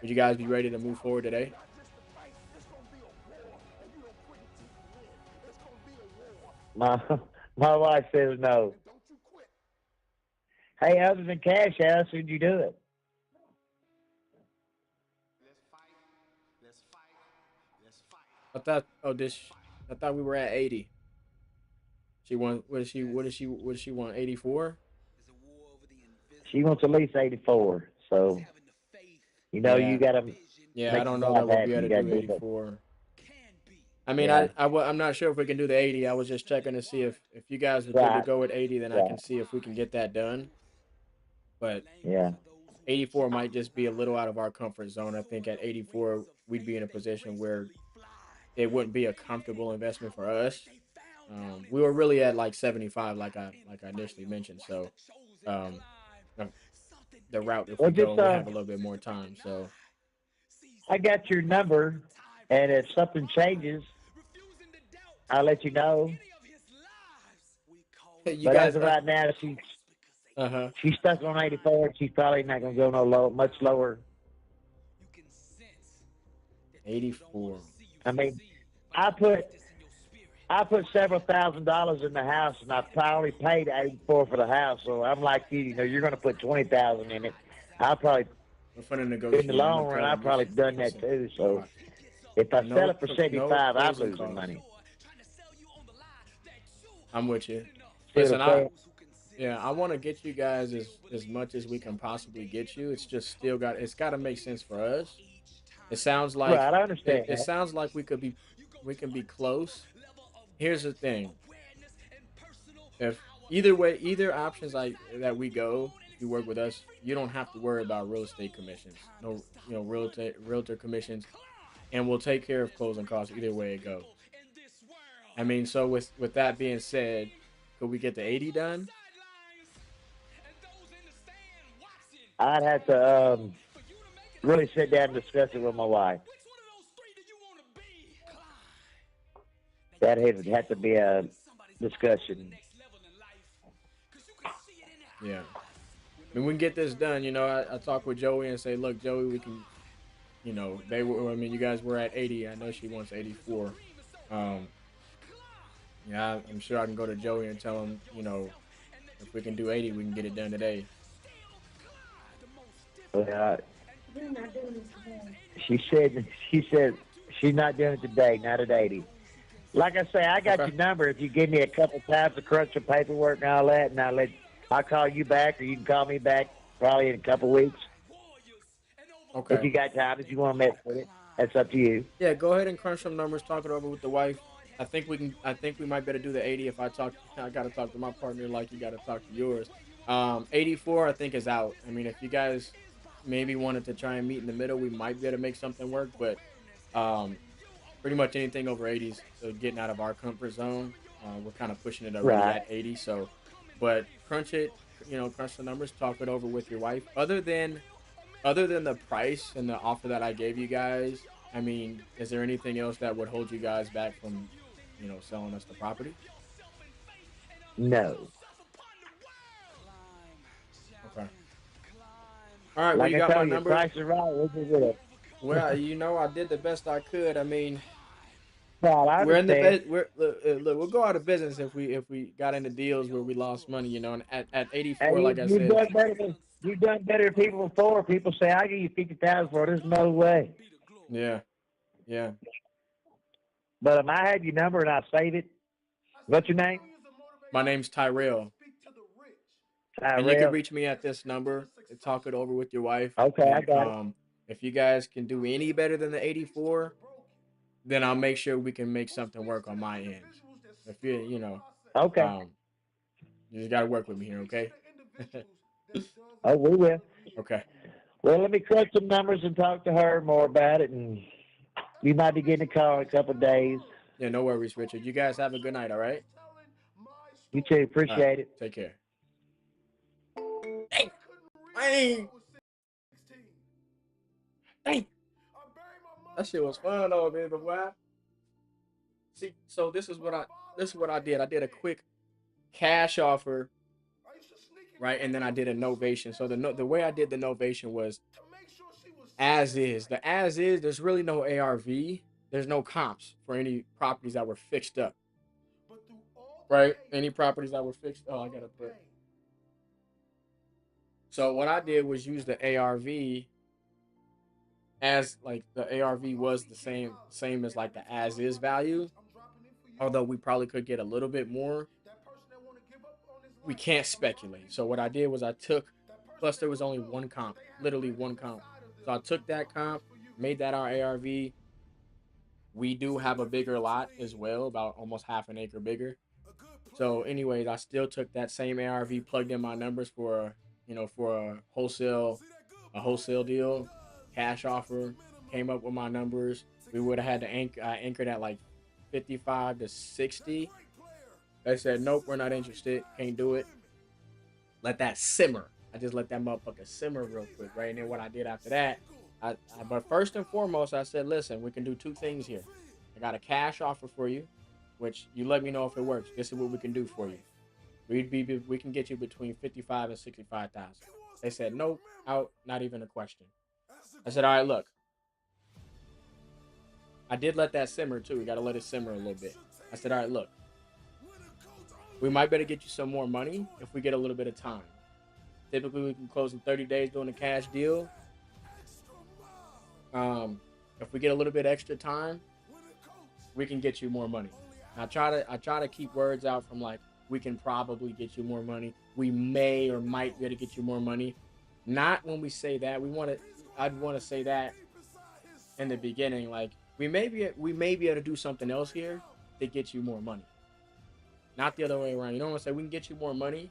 be ready to move forward today? My wife says no. Hey, other than cash house, would you do it? I thought we were at 80. She want what does she want? 84? She wants at least 84. So you gotta. Yeah, I don't know that we'll be able to do 84. I'm not sure if we can do the 80. I was just checking to see if you guys are good to go with 80, then I can see if we can get that done. But 84 might just be a little out of our comfort zone. I think at 84 we'd be in a position where it wouldn't be a comfortable investment for us. We were really at like 75, like I initially mentioned. So the route, if we go, we have a little bit more time. So I got your number, and if something changes, I'll let you know. But as of right now, she's stuck on 84. She's probably not going to go much lower. 84. I put several $1,000s in the house, and I probably paid 84 for the house. So I'm like you, you're going to put 20,000 in it. I'll probably in the long run, I've probably done that too. So if I sell it for 75, I'm losing money. I'm with you. Listen, I want to get you guys as much as we can possibly get you. It's just it's got to make sense for us. It sounds like I understand. It sounds like we can be close. Here's the thing. If either options that we go, you work with us, you don't have to worry about real estate commissions. No, realtor commissions, and we'll take care of closing costs either way it goes. So with that being said, could we get the 80 done? I'd have to really sit down and discuss it with my wife. That would have to be a discussion. Yeah. I mean, we can get this done. You know, I talked with Joey and say, look, Joey, we can, you know, they were, I mean, you guys were at 80. I know she wants 84. Yeah, I'm sure I can go to Joey and tell him, you know, if we can do 80, we can get it done today. She said she's not doing it today, not at 80. Like I say, I got your number. If you give me a couple times to crunch some paperwork and all that, and I'll call you back, or you can call me back probably in a couple weeks. Okay. If you got time, if you want to mess with it, that's up to you. Yeah, go ahead and crunch some numbers. Talk it over with the wife. I think we can. I think we might better do the 80. If I got to talk to my partner like you got to talk to yours. 84, I think, is out. I mean, if you guys maybe wanted to try and meet in the middle, we might be able to make something work. But pretty much anything over 80 is getting out of our comfort zone. We're kind of pushing it already at 80. So, but crunch it. You know, crunch the numbers. Talk it over with your wife. Other than the price and the offer that I gave you guys, I mean, is there anything else that would hold you guys back from, you know, selling us the property? No. Okay. All right, like well, you got my you, number. Price is right. We'll just do it. Well, you know, I did the best I could. I mean, well, we're in the look, we'll go out of business if we got into deals where we lost money, you know. And at 84, hey, like I said, you've done better than people before. People say, "I'll give you 50,000 for it." There's no way. Yeah, yeah. But I had your number and I'll save it. What's your name? My name's Tyrell. And you can reach me at this number and talk it over with your wife. Okay, and, I got it. If you guys can do any better than the 84, then I'll make sure we can make something work on my end. If you know. Okay. You just got to work with me here, okay? Oh, we will. Okay. Well, let me crunch some numbers and talk to her more about it, and you might be getting a call in a couple of days. Yeah, no worries, Richard. You guys have a good night, all right? You too. Appreciate it. Take care. Hey! That shit was fun though, man. But why? See, so this is what I did. I did a quick cash offer, right? And then I did a novation. So the way I did the novation was as is. The as is, there's really no ARV. There's no comps for any properties that were fixed up. Right? Any properties that were fixed. Oh, I gotta put. So what I did was use the ARV as like the ARV was the same as like the as is value. Although we probably could get a little bit more. We can't speculate. So what I did was I took, plus there was only one comp, literally one comp. So I took that comp, made that our ARV. We do have a bigger lot as well, about almost half an acre bigger. So anyways, I still took that same ARV, plugged in my numbers for, you know, for a wholesale deal, cash offer, came up with my numbers. We would have had to anchored at like 55 to 60. They said, nope, we're not interested. Can't do it. Let that simmer. I just let that motherfucker simmer real quick, right? And then what I did after that, but first and foremost, I said, listen, we can do two things here. I got a cash offer for you, which you let me know if it works. This is what we can do for you. We can get you between 55 and 65,000. They said, nope, out, not even a question. I said, all right, look. I did let that simmer too. We got to let it simmer a little bit. I said, all right, look. We might better get you some more money if we get a little bit of time. Typically, we can close in 30 days doing a cash deal. If we get a little bit extra time, we can get you more money. I try to keep words out from like, we can probably get you more money. We may or might be able to get you more money. Not when we say that. I'd want to say that in the beginning. Like, we may be able to do something else here to get you more money. Not the other way around. You know what I'm saying? We can get you more money.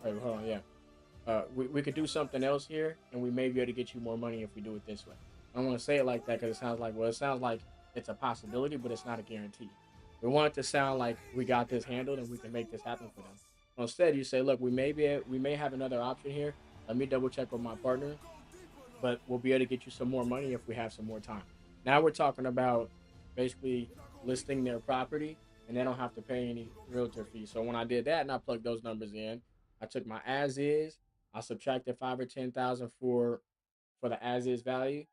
Wait, hold on, yeah. We could do something else here, and we may be able to get you more money if we do it this way. I don't want to say it like that because it sounds like it's a possibility, but it's not a guarantee. We want it to sound like we got this handled and we can make this happen for them. Instead, you say, look, we may have another option here. Let me double check with my partner. but we'll be able to get you some more money if we have some more time. Now we're talking about basically listing their property, and they don't have to pay any realtor fees. So when I did that and I plugged those numbers in, I took my as is, I subtracted 5 or 10,000 for the as is value,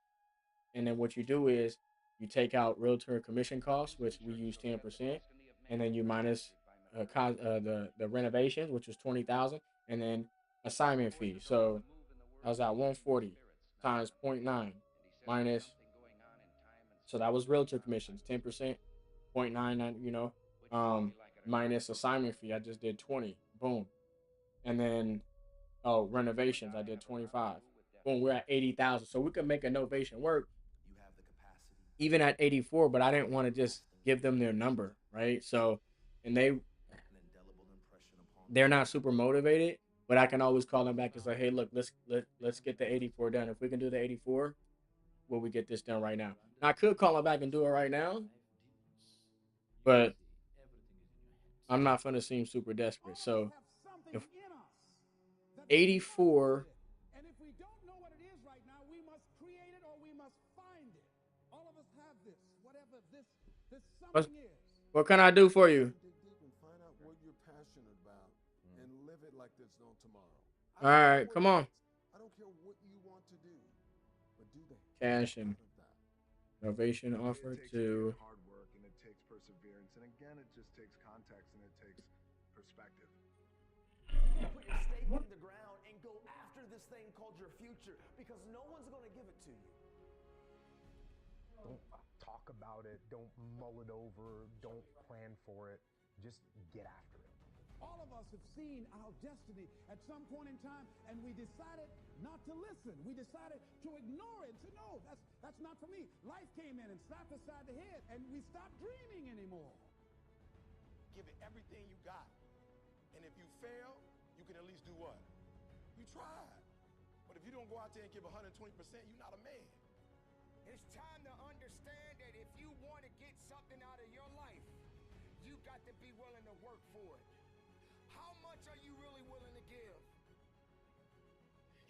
and then what you do is you take out realtor commission costs, which we use 10%, and then you minus the renovations, which was 20,000, and then assignment fee. So I was at 140 times 0.9 minus. So that was realtor commissions, 10%, 0.99, minus assignment fee. I just did 20. Boom. And then, renovations, I did 25. Boom, we're at 80,000. So we could make a novation work even at 84, but I didn't want to just give them their number, right? So, and they're not super motivated, but I can always call them back and say, hey, look, let's get the 84 done. If we can do the 84, will we get this done right now? Now, I could call them back and do it right now, but I'm not going to seem super desperate. So if 84, and if we don't know what it is right now, we must create it or we must find it. All of us have this, whatever this something is. What can I do for you? Dig deep and find out what you're passionate about and live it like there's no tomorrow. All right, come on. I don't care what you want to do, but do that. Cash and novation offer to. Hard work and it takes perseverance, and again, it just takes context and it takes perspective. You put your stake in the ground and go after this thing called your future, because no one's going to give it to you. Don't talk about it. Don't mull it over. Don't plan for it. Just get after it. All of us have seen our destiny at some point in time, and we decided not to listen. We decided to ignore it and say, no, that's not for me. Life came in and slapped us side the head, and we stopped dreaming anymore. Give it everything you got. And if you fail, you can at least do what? You tried. But if you don't go out there and give 120%, you're not a man. It's time to understand that if you want to get something out of your life, you got to be willing to work for it. How much are you really willing to give?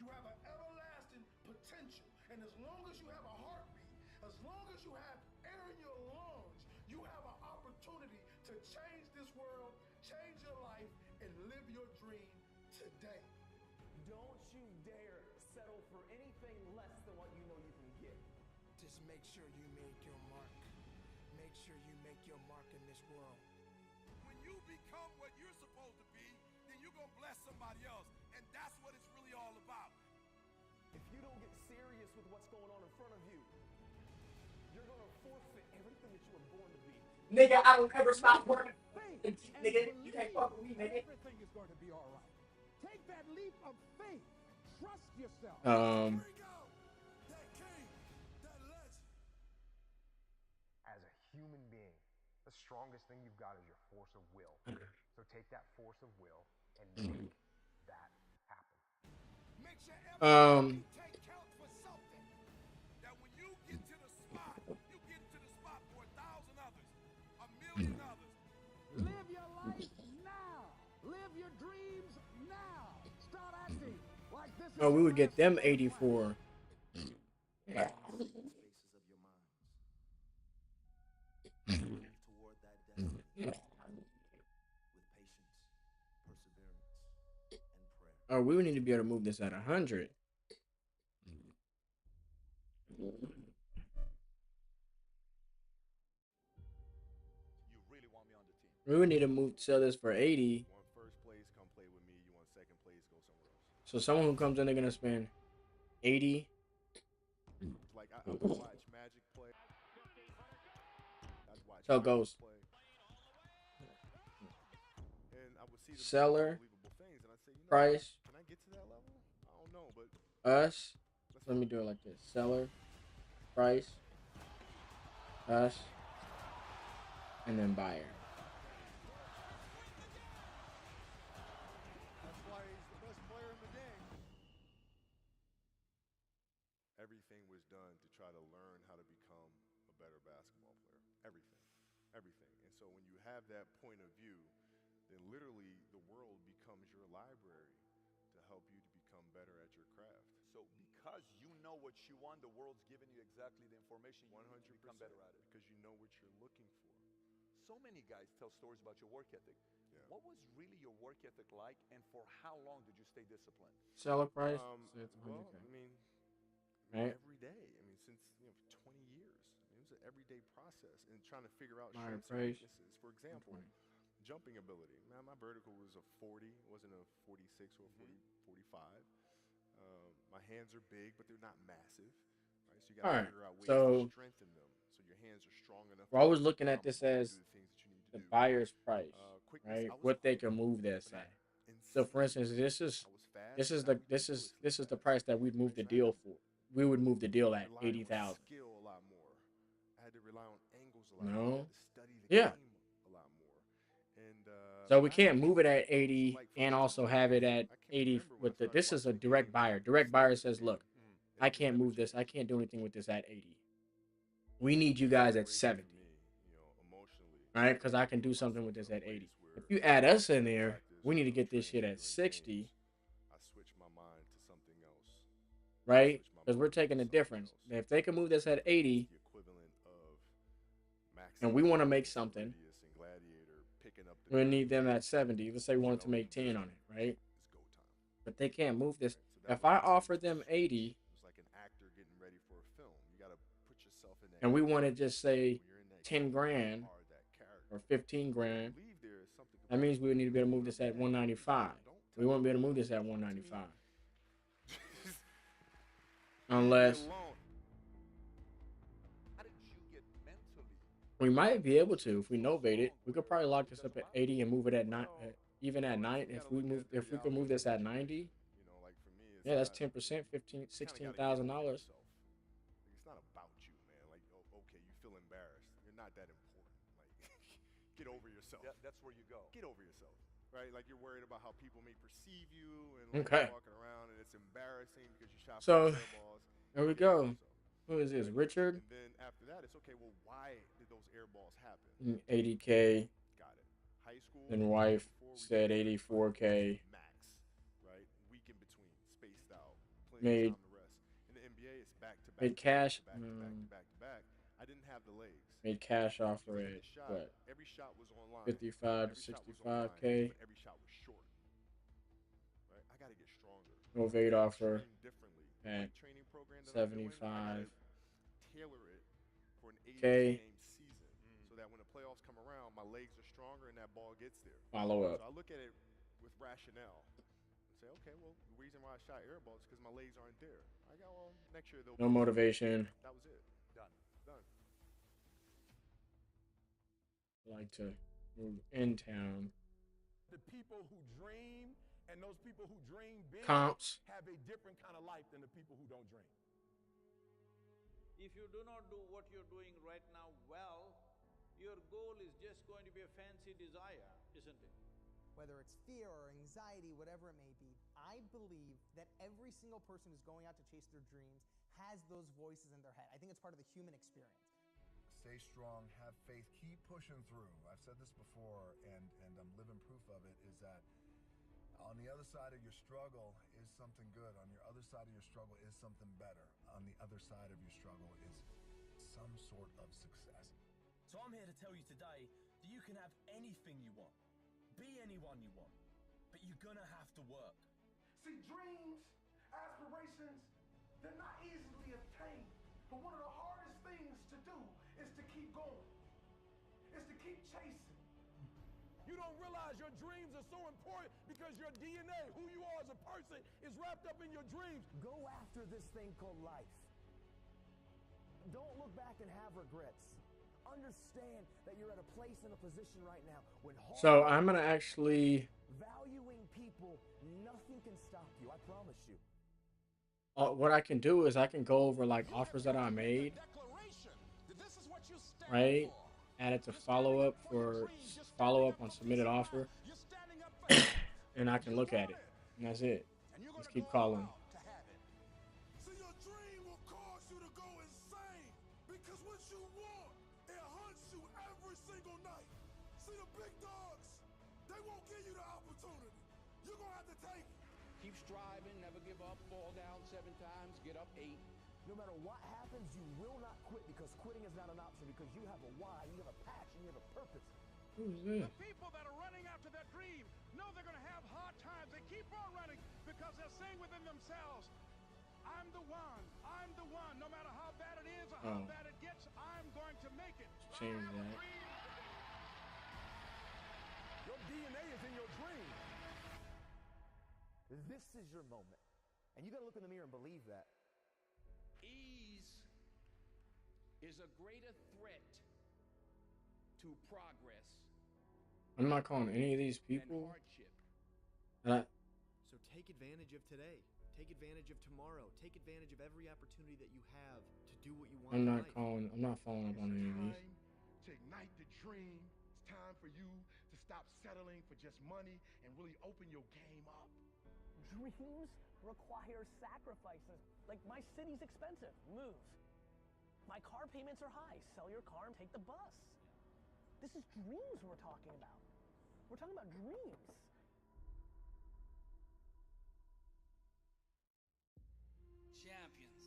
You have an everlasting potential. And as long as you have a heartbeat, as long as you have air in your lungs, you have an opportunity to change this world, change your life, and live your dream today. Don't you dare settle for anything less than what you know you can get. Just make sure you make your mark. Make sure you make your mark in this world. When you become what you're supposed to be, then you're going to bless somebody else. And that's what it's really all about. If you don't get serious with what's going on in front of you, you're going to forfeit everything that you were born to be. Nigga, I don't ever stop working. Nigga, you can't fuck with me, nigga. Everything is going to be all right. Take that leap of faith. Trust yourself. As a human being, the strongest thing you've got is your force of will. So take that force of will and make that happen. Make sure everything you take counts for something. That when you get to the spot, you get to the spot for 1,000 others, 1,000,000 others. Live your life now. Live your dreams now. Start acting like this. Oh, we would get them 84. Oh, we would need to be able to move this at 100. We would need to sell this for 80. You want first place, come play with me. You want second place, go somewhere else. So someone who comes in, they're gonna spend 80. Like I would watch Magic play. I'd watch So it goes. play. And I would see the Seller, unbelievable things, and I'd say, price, can I get to that level? I don't know, but us. Let me do it like this: seller, price, us, and then buyer. that's why he's the best player in the game. Everything was done to try to learn how to become a better basketball player. Everything. And so when you have that point of view, then literally the world becomes your library to help you to become better at your craft. So because you know what you want, the world's giving you exactly the information. 100%. You become better at it. Because you know what you're looking for. So many guys tell stories about your work ethic. Yeah. What was really your work ethic like, and for how long did you stay disciplined? Seller price? Well, I mean, right? every day. I mean, since 20 years. I mean, it was an everyday process and trying to figure out Buyer strengths and price. weaknesses. For example, jumping ability. Man, my vertical was a 40, it wasn't a 46 or a 45. My hands are big, but they're not massive. Right? So you got to figure out ways to strengthen them so your hands are strong enough. We're always looking at this as the buyer's price, right? What they can move this at. So, for instance, this is the price that we'd move the deal for. We would move the deal at 80,000. Skill a lot more. I had to rely on angles a lot more. I No. had to study the game a lot more. And So we can't move it at 80 and also have it at 80 with the. This is a direct buyer. Direct buyer says, "Look, I can't move this. I can't do anything with this at 80. We need you guys at 70, right? Because I can do something with this at 80. If you add us in there, we need to get this shit at 60, I switched my mind to something else. right? Because we're taking the difference. If they can move this at 80, The equivalent of and we want to make something, Gladius and Gladiator picking up the we need them at 70. Let's say we wanted to make 10 on it, right? But they can't move this. If I offer them 80, It's like an actor getting ready for a film. You got to put yourself in that. and we want to just say 10 grand or 15 grand, that means we would need to be able to move this at 195. We won't be able to move this at 195. Unless we might be able to if we novate it. We could probably lock this up at 80 and move it at 9, even at 9. If we could move this at 90, yeah, that's 10%, $16,000. It's not about you, man. Like, okay, you feel embarrassed. You're not that important. Like, get over yourself. Yeah, that's where you go. Get over yourself, right? Like, you're worried about how people may perceive you and like, Okay. you're walking around and it's embarrassing because you shot So, for air balls. there we go. Who is this? Richard? And then after that, it's okay. Well, why did those air balls happen? 80K. Got it. High school. Then wife said 84K. Max, right? Week in between, spaced out. Made. Time to rest. In the NBA, it's back to back. Made cash. Back to back to back to back. I didn't have the legs. Made cash offer Every at shot, what? Every shot was online. 55 to Every shot was online, 65K. but every shot was short. Right? I got to get stronger. Novate offer Train differently. at My training program that I'm doing, I 75. gotta tailor it for an 80 Okay. game season so that when the playoffs come around, my legs are stronger and that ball gets there. Follow up. So I look at it with rationale and say, okay, well, the reason why I shot air balls is because my legs aren't there. I go, well, next year they'll No be- motivation. That was it. Done. Done. Like to move in town. The people who dream and those people who dream big Comps. have a different kind of life than the people who don't dream. If you do not do what you're doing right now well, your goal is just going to be a fancy desire, isn't it? Whether it's fear or anxiety, whatever it may be, I believe that every single person who's going out to chase their dreams has those voices in their head. I think it's part of the human experience. Stay strong, have faith, keep pushing through. I've said this before, and I'm living proof of it, is that on the other side of your struggle is something good. On your other side of your struggle is something better. On the other side of your struggle is some sort of success. So I'm here to tell you today that you can have anything you want, be anyone you want, but you're gonna have to work. See, dreams, aspirations, they're not easily obtained. But one of the hardest things to do is to keep going, is to keep chasing. You don't realize your dreams are so important because your DNA, who you are as a person, is wrapped up in your dreams. Go after this thing called life. Don't look back and have regrets. Understand that you're at a place and a position right now when So I'm gonna actually. valuing people, nothing can stop you. I promise you. What I can do is I can go over like offers that I made, right? Add it to follow up on submitted offer, and I can look at it, and that's it. Just keep calling. See, your dream will cause you to go insane because what you want, it hunts you every single night. See, the big dogs, they won't give you the opportunity. You're going to have to take it. Keep striving, never give up, fall down 7 times, get up 8. No matter what happens, you will not quit because quitting is not an option because you have a why, you have a passion, you have a purpose. Who's this? The people that are running after their dream know they're going to have hard times. They keep on running because they're saying within themselves, I'm the one. I'm the one. No matter how bad it is or how bad it gets, I'm going to make it. Change that. Your DNA is in your dream. This is your moment. And you got to look in the mirror and believe that. Ease is a greater threat to progress. I'm not calling any of these people. So take advantage of today. Take advantage of tomorrow. Take advantage of every opportunity that you have to do what you want. I'm not following up on any of these. To ignite the dream. It's time for you to stop settling for just money and really open your game up. Dreams require sacrifices. Like, my city's expensive. Move. My car payments are high. Sell your car and take the bus. This is dreams we're talking about. We're talking about dreams. Champions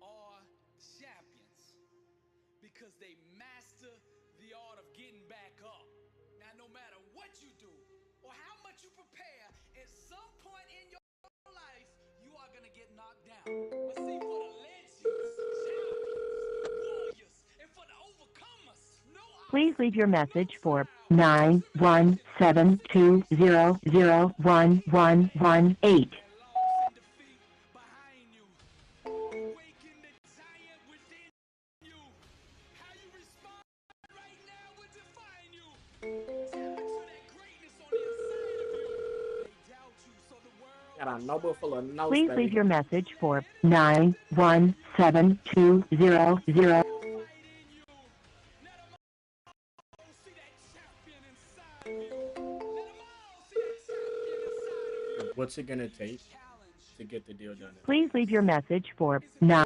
are champions because they master the art of getting back up. Now, no matter what you do or how much you prepare, at some point in your life, you are going to get knocked down. But see, for the legends, champions, warriors, and for the overcomers, no. Please leave your message for 91720011118. Got a notebook full of notes. Please leave your message for 917200. What's it gonna take to get the deal done? Please leave your message for 9.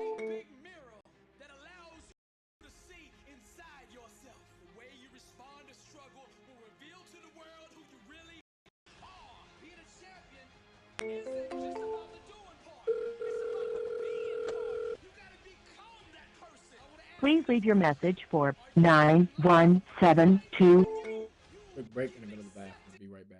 Please leave your message for 9172. Quick break in the middle of the bathroom. I'll be right back.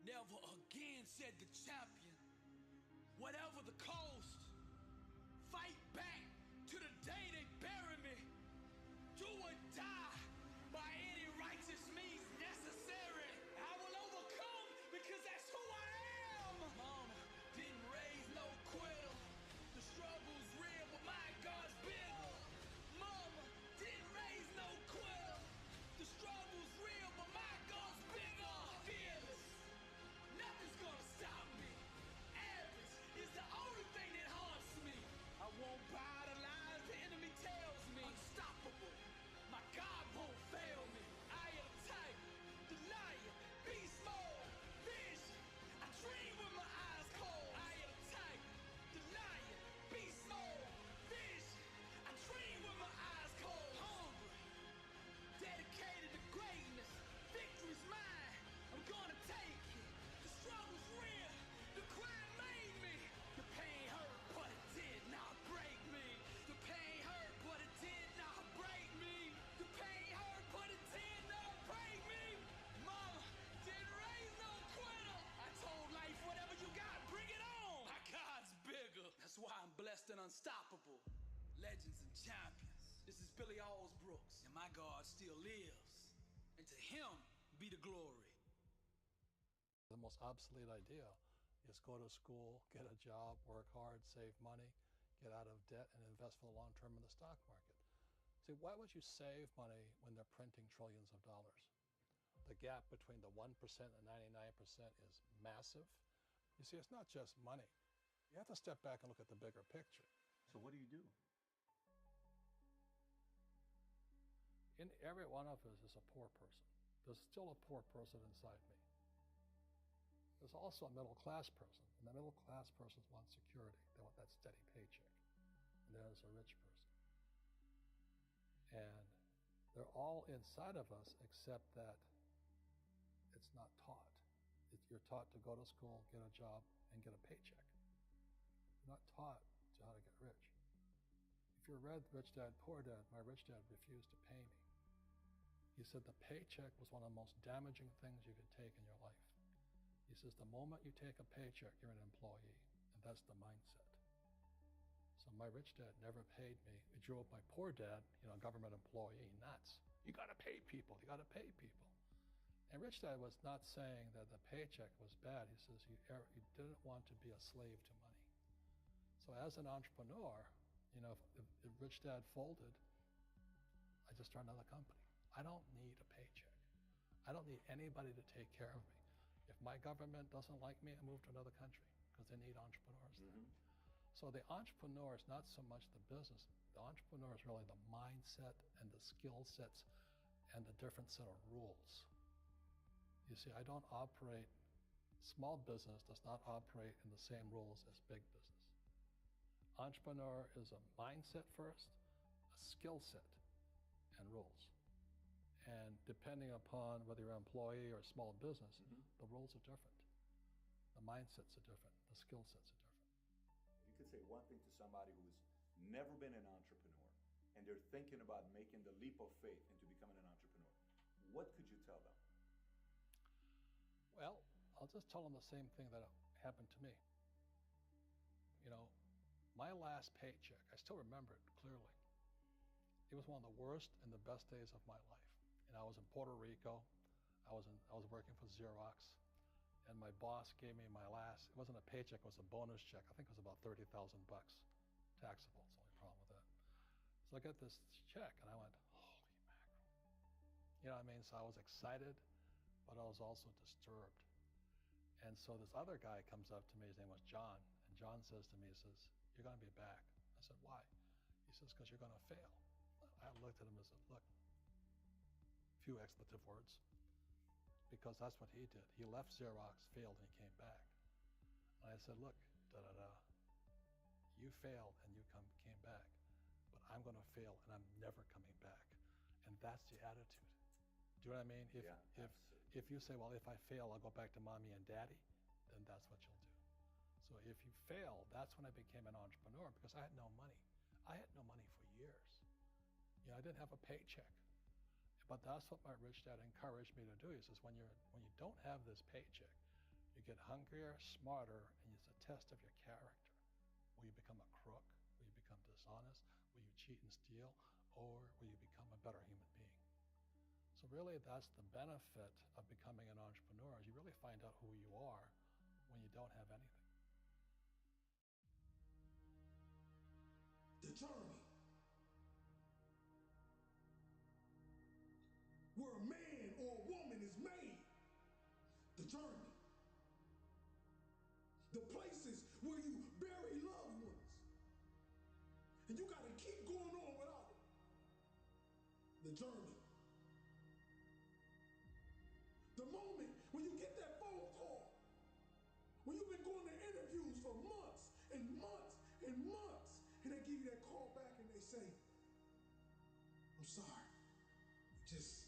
Never again, said the champion. Whatever the cost, fight back to the day they bury me. Do or die by any righteous means necessary. I will overcome because that's who I am. Mama didn't raise no quitter. The struggle's real, but my God's bigger. Mama didn't raise no quitter. The struggle's real, but my God's bigger. Fearless. Nothing's gonna stop me. Average is the only thing that haunts me. I won't buy the lies the enemy tells me. Unstoppable. My God won't fail me. I am tight. Denial. Beast mode. Vision. I dream with my eyes cold. I am tight. Denial. Beast mode. Vision. I dream with my eyes cold. Hungry. Dedicated to greatness. Victory's mine. I'm gonna take it. The struggle's real. The crime made me. The pain hurt, but it did not break me. The pain hurt, but it did not break me. The pain hurt, but it did not break me. Mama didn't raise no quitter. I told life, whatever you got, bring it on. My God's bigger. That's why I'm blessed and unstoppable. Legends and champions. This is Billy Allsbrooks, and my God still lives. And to him be the glory. The most obsolete idea is go to school, get a job, work hard, save money, get out of debt, and invest for the long term in the stock market. See, why would you save money when they're printing trillions of dollars? The gap between the 1% and 99% is massive. You see, it's not just money. You have to step back and look at the bigger picture. So what do you do? In every one of us is a poor person. there's still a poor person inside me. There's also a middle-class person, and the middle-class person wants security. They want that steady paycheck. And there's a rich person. And they're all inside of us, except that it's not taught. You're taught to go to school, get a job, and get a paycheck. You're not taught to how to get rich. If you read Rich Dad, Poor Dad, my rich dad refused to pay me. He said the paycheck was one of the most damaging things you could take in your life. He says the moment you take a paycheck, you're an employee, and that's the mindset. So my rich dad never paid me. He drew up my poor dad, government employee, nuts. You gotta pay people, you gotta pay people. And Rich Dad was not saying that the paycheck was bad. He says he didn't want to be a slave to money. So as an entrepreneur, if Rich Dad folded, I just started another company. I don't need a paycheck. I don't need anybody to take care of me. If my government doesn't like me, I move to another country because they need entrepreneurs there. So the entrepreneur is not so much the business. The entrepreneur is really the mindset and the skill sets and the different set of rules. You see, I don't operate, small business does not operate in the same rules as big business. Entrepreneur is a mindset first, a skill set, and rules. And depending upon whether you're an employee or a small business, the rules are different. The mindsets are different. The skill sets are different. If you could say one thing to somebody who's never been an entrepreneur and they're thinking about making the leap of faith into becoming an entrepreneur, what could you tell them? Well, I'll just tell them the same thing that happened to me. My last paycheck, I still remember it clearly. It was one of the worst and the best days of my life. And I was in Puerto Rico. I was working for Xerox, and my boss gave me my last. It wasn't a paycheck; it was a bonus check. I think it was about $30,000 taxable. It's the only problem with that. So I got this check, and I went, "Holy mackerel!" You know what I mean? So I was excited, but I was also disturbed. And so this other guy comes up to me. His name was John, and John says to me, he says, "You're going to be back." I said, "Why?" He says, "Because you're going to fail." I looked at him and said, "Look." Few expletive words, because that's what he did. He left Xerox, failed, and he came back. And I said, "Look, you failed and you came back, but I'm going to fail and I'm never coming back." And that's the attitude. Do you know what I mean? If you say, "Well, if I fail, I'll go back to mommy and daddy," then that's what you'll do. So if you fail, that's when I became an entrepreneur, because I had no money. I had no money for years. I didn't have a paycheck. But that's what my rich dad encouraged me to do. He says, when you don't have this paycheck, you get hungrier, smarter, and it's a test of your character. Will you become a crook? Will you become dishonest? Will you cheat and steal? Or will you become a better human being? So really, that's the benefit of becoming an entrepreneur, is you really find out who you are when you don't have anything. The journey. Where a man or a woman is made. The journey. The places where you bury loved ones. And you got to keep going on without it. The journey. The moment when you get that phone call, when you've been going to interviews for months and months and months, and they give you that call back and they say, "I'm sorry, we just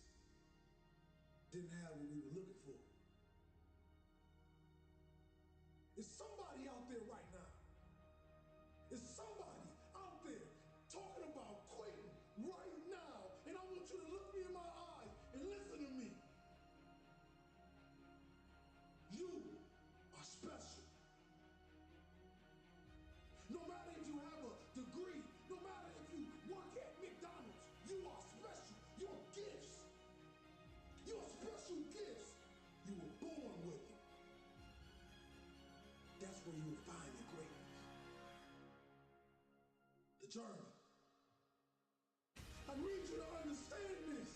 didn't have what we were looking for." Is somebody out there right now? Is somebody out there talking about quitting right now? And I want you to look me in my eyes and listen to me. You are special. No matter if you have a degree, no matter if you work at McDonald's, you are special. Your gifts. Your special gifts, you were born with it. That's where you will find your greatness. The journey. I need you to understand this.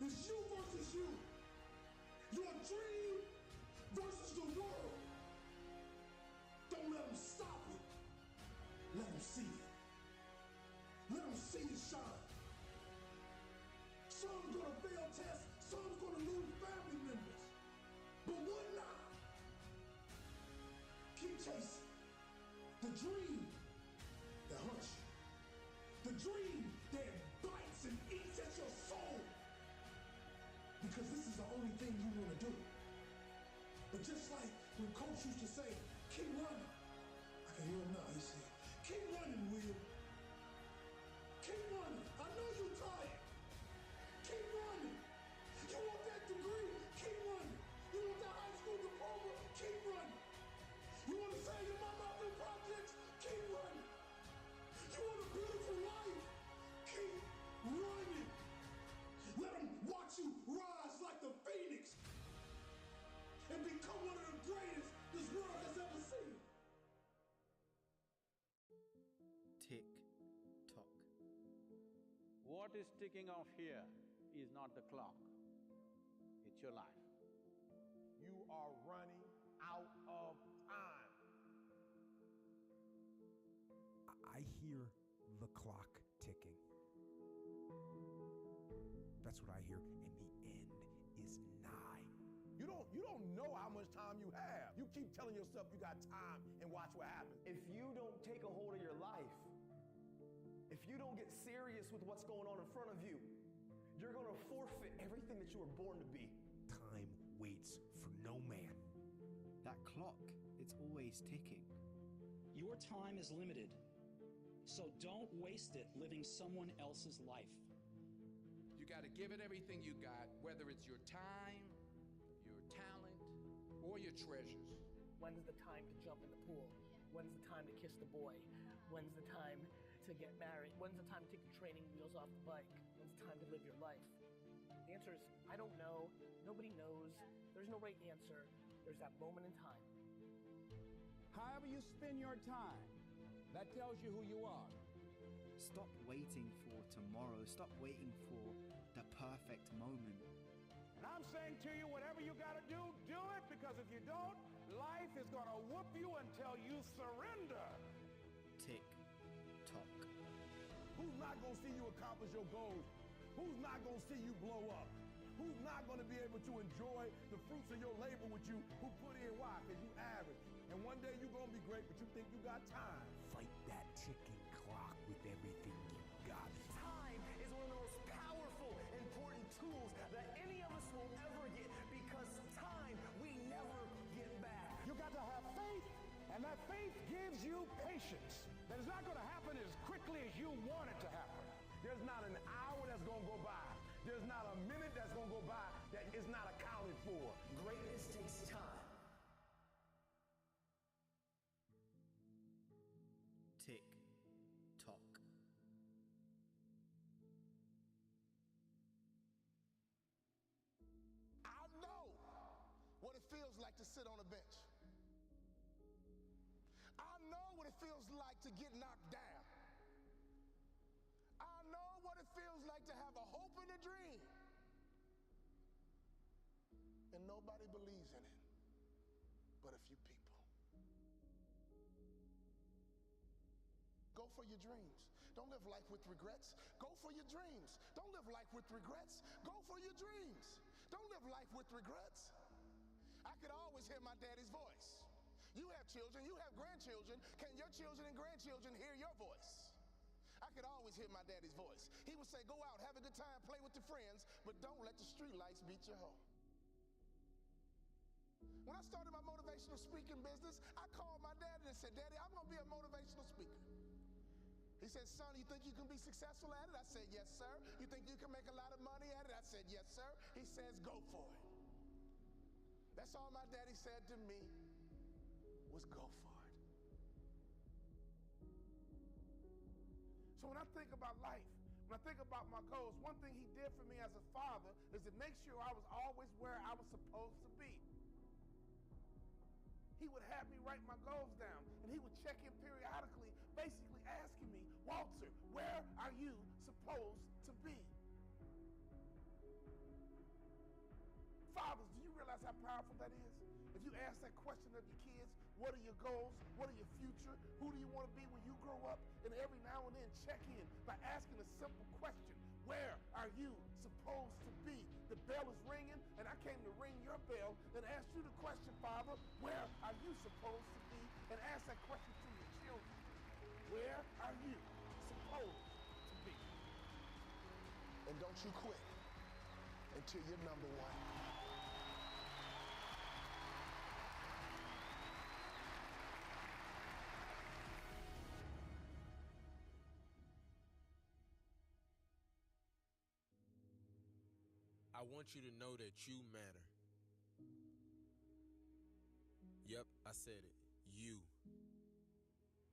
It's you versus you. Your dream versus the world. Don't let them stop it. Let them see it. Let them see it shine. Some gonna fail tests, some coach used to say, keep running. I can hear him now. He said, keep running, Will. Keep running. I know you're tired. Keep running. You want that degree? Keep running. You want that high school diploma? Keep running. You want to save your mama out in projects? Keep running. You want a beautiful life? Keep running. Let them watch you rise like the phoenix and become one of the greatest this world has ever seen. Tick tock. What is ticking off here is not the clock, it's your life. You are running out of time. I hear the clock ticking. That's what I hear, and the end is nigh. You don't know how much time you have. You keep telling yourself you got time and watch what happens. If you don't take a hold of your life, if you don't get serious with what's going on in front of you, you're going to forfeit everything that you were born to be. Time waits for no man. That clock, it's always ticking. Your time is limited, so don't waste it living someone else's life. You got to give it everything you got, whether it's your time, your talent, or your treasures. When's the time to jump in the pool? When's the time to kiss the boy? When's the time to get married? When's the time to take the training wheels off the bike? When's the time to live your life? The answer is, I don't know. Nobody knows. There's no right answer. There's that moment in time. However you spend your time, that tells you who you are. Stop waiting for tomorrow. Stop waiting for the perfect moment. And I'm saying to you, whatever you got to do it, because if you don't, life is going to whoop you until you surrender. Tick tock. Who's not going to see you accomplish your goals? Who's not going to see you blow up? Who's not going to be able to enjoy the fruits of your labor with you? Who put in why? Because you average. And one day you're going to be great, but you think you got time. Fight that ticking clock with everything you got. Time is one of the most powerful, important tools that any of us will ever get, because time we never get back. You got to have faith, and that faith gives you patience. That it's not going to happen as quickly as you want it to happen. There's not an hour that's going to go by. There's not a minute that's going to go by that is not accounted for. Greatness takes time. Tick tock. I know what it feels like to sit on a bench. I know what it feels like to get knocked down. I know what it feels like to have a hope and a dream, and nobody believes in it but a few people. Go for your dreams. Don't live life with regrets. Go for your dreams. Don't live life with regrets. Go for your dreams. Don't live life with regrets. I could always hear my daddy's voice. You have children, you have grandchildren. Can your children and grandchildren hear your voice? I could always hear my daddy's voice. He would say, go out, have a good time, play with your friends, but don't let the street lights beat you home. When I started my motivational speaking business, I called my daddy and said, Daddy, I'm going to be a motivational speaker. He said, son, you think you can be successful at it? I said, yes, sir. You think you can make a lot of money at it? I said, yes, sir. He says, go for it. That's all my daddy said to me was go for it. So when I think about life, when I think about my goals, one thing he did for me as a father is to make sure I was always where I was supposed to be. He would have me write my goals down, and he would check in periodically, basically asking me, Walter, where are you supposed to be? Fathers, do you realize how powerful that is? If you ask that question of your kids, what are your goals? What are your future? Who do you want to be when you grow up? And every now and then check in by asking a simple question. Where are you supposed to be? The bell is ringing, and I came to ring your bell and ask you the question, Father, where are you supposed to be? And ask that question to your children. Where are you supposed to be? And don't you quit until you're number one. I want you to know that you matter. Yep, I said it. You.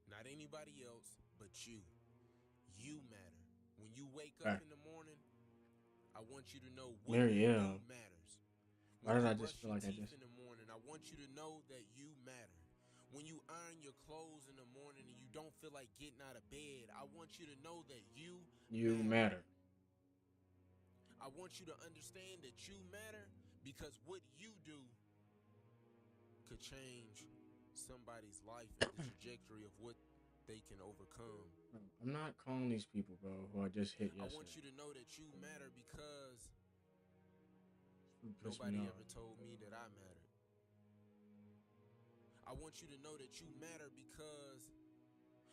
Not anybody else, but you. You matter. When you wake up in the morning, I want you to know what you do matters. Why did I just feel like I just... In the morning, I want you to know that you matter. When you iron your clothes in the morning and you don't feel like getting out of bed, I want you to know that you matter. I want you to understand that you matter because what you do could change somebody's life and the trajectory of what they can overcome. I'm not calling these people, bro, who I just hit yesterday. I want you to know that you matter because nobody ever told me that I mattered. I want you to know that you matter because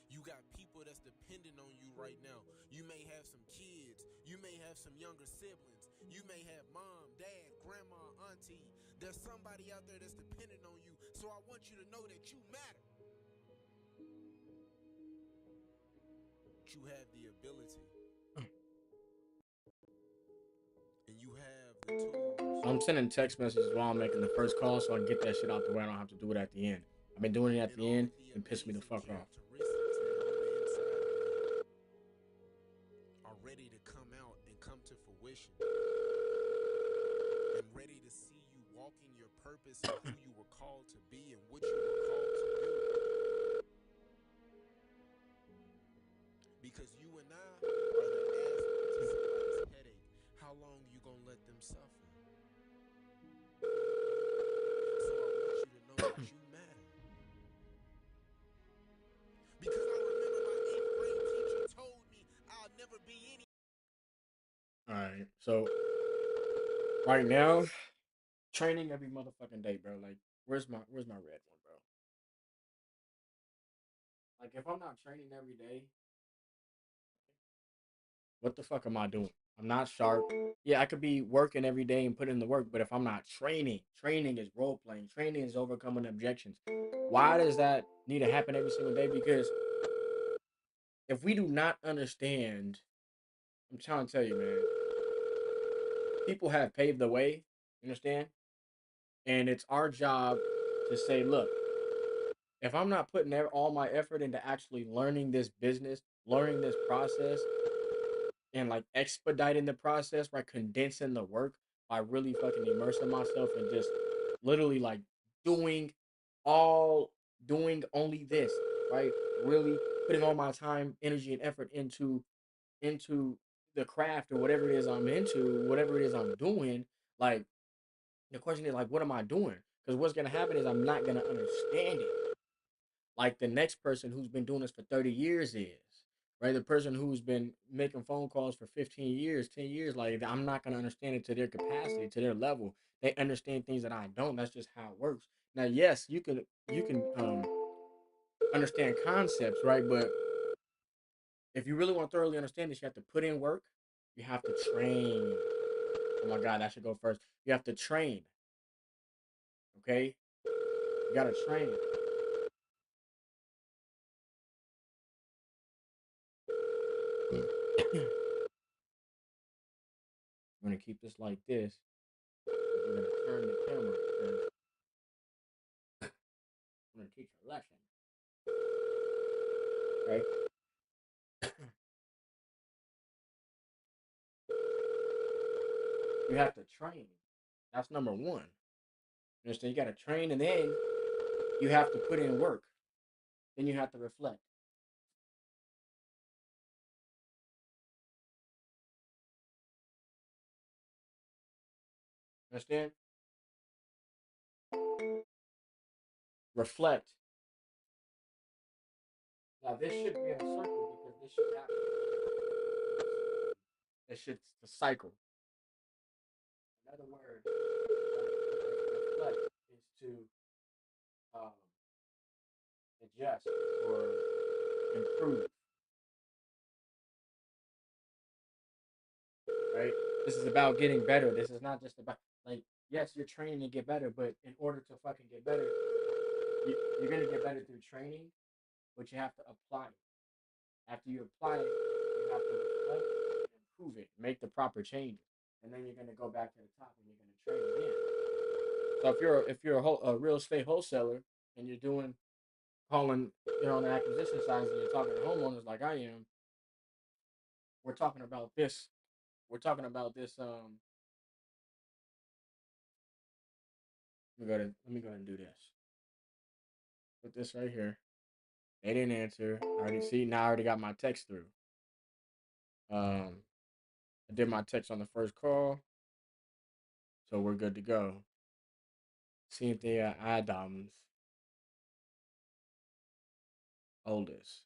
you got people that's dependent on you right now. You may have some kids. You may have some younger siblings. You may have mom, dad, grandma, auntie. There's somebody out there that's dependent on you. So I want you to know that you matter. You have the ability. And you have the tools. I'm sending text messages while I'm making the first call so I can get that shit out the way. I don't have to do it at the end. I've been doing it at the end and pissed me the fuck off. Are ready to come out and come to fruition. And ready to see you walking your purpose and who you were called to be and what you were called to do. Because you and I are the asthma to somebody's headache. How long you gonna let them suffer? So I want you to know that you matter. Because I remember my 8th grade teacher told me I'll never be any. Alright, so right now, training every motherfucking day, bro. Like, where's my red one, bro? Like, if I'm not training every day, what the fuck am I doing? I'm not sharp. Yeah, I could be working every day and put in the work, but if I'm not training is role playing. Training is overcoming objections. Why does that need to happen every single day? Because if we do not understand, I'm trying to tell you, man, people have paved the way, you understand? And it's our job to say, look, if I'm not putting all my effort into actually learning this business, learning this process, and like expediting the process by condensing the work, by really fucking immersing myself and just literally like doing only this, right? Really putting all my time, energy, and effort into the craft or whatever it is I'm into, whatever it is I'm doing. Like, the question is like, what am I doing? Because what's gonna happen is I'm not gonna understand it like the next person who's been doing this for 30 years is, right? The person who's been making phone calls for 15 years, 10 years, like I'm not going to understand it to their capacity, to their level. They understand things that I don't. That's just how it works. Now, yes, you can understand concepts, right? But if you really want to thoroughly understand this, you have to put in work. You have to train. Oh my God, that should go first. You have to train. Okay? You got to train. I'm going to keep this like this. We're going to turn the camera. I'm going to teach a lesson. Okay? You have to train. That's number one. You understand? You got to train, and then you have to put in work. Then you have to reflect. Understand? Reflect. Now, this should be in a circle because this should happen. This shit's the cycle. Another word reflect is to adjust or improve. Right? This is about getting better. This is not just about, like, yes, you're training to get better, but in order to fucking get better, you're going to get better through training, but you have to apply it. After you apply it, you have to reflect and improve it, make the proper changes. and then you're gonna go back to the top and you're gonna train again. So if you're a real estate wholesaler and you're calling, on the acquisition side and you're talking to homeowners like I am, we're talking about this. We're talking about this. Let me go ahead and do this. Put this right here. They didn't answer. I already see. Now I already got my text through. I did my text on the first call, so we're good to go. Cynthia Adams, oldest.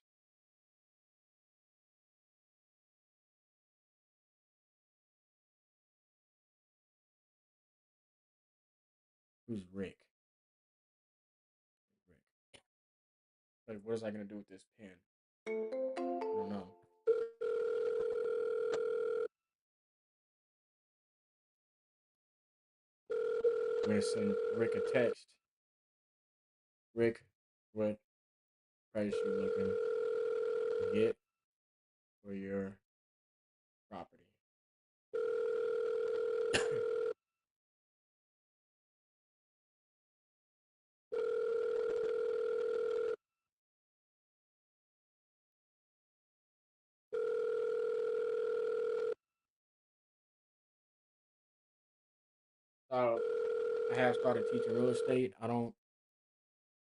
Who's Rick? Like, what is I gonna do with this pen? I don't know. I'm gonna send Rick a text. Rick, what price you looking to get for your property? So I have started teaching real estate. I don't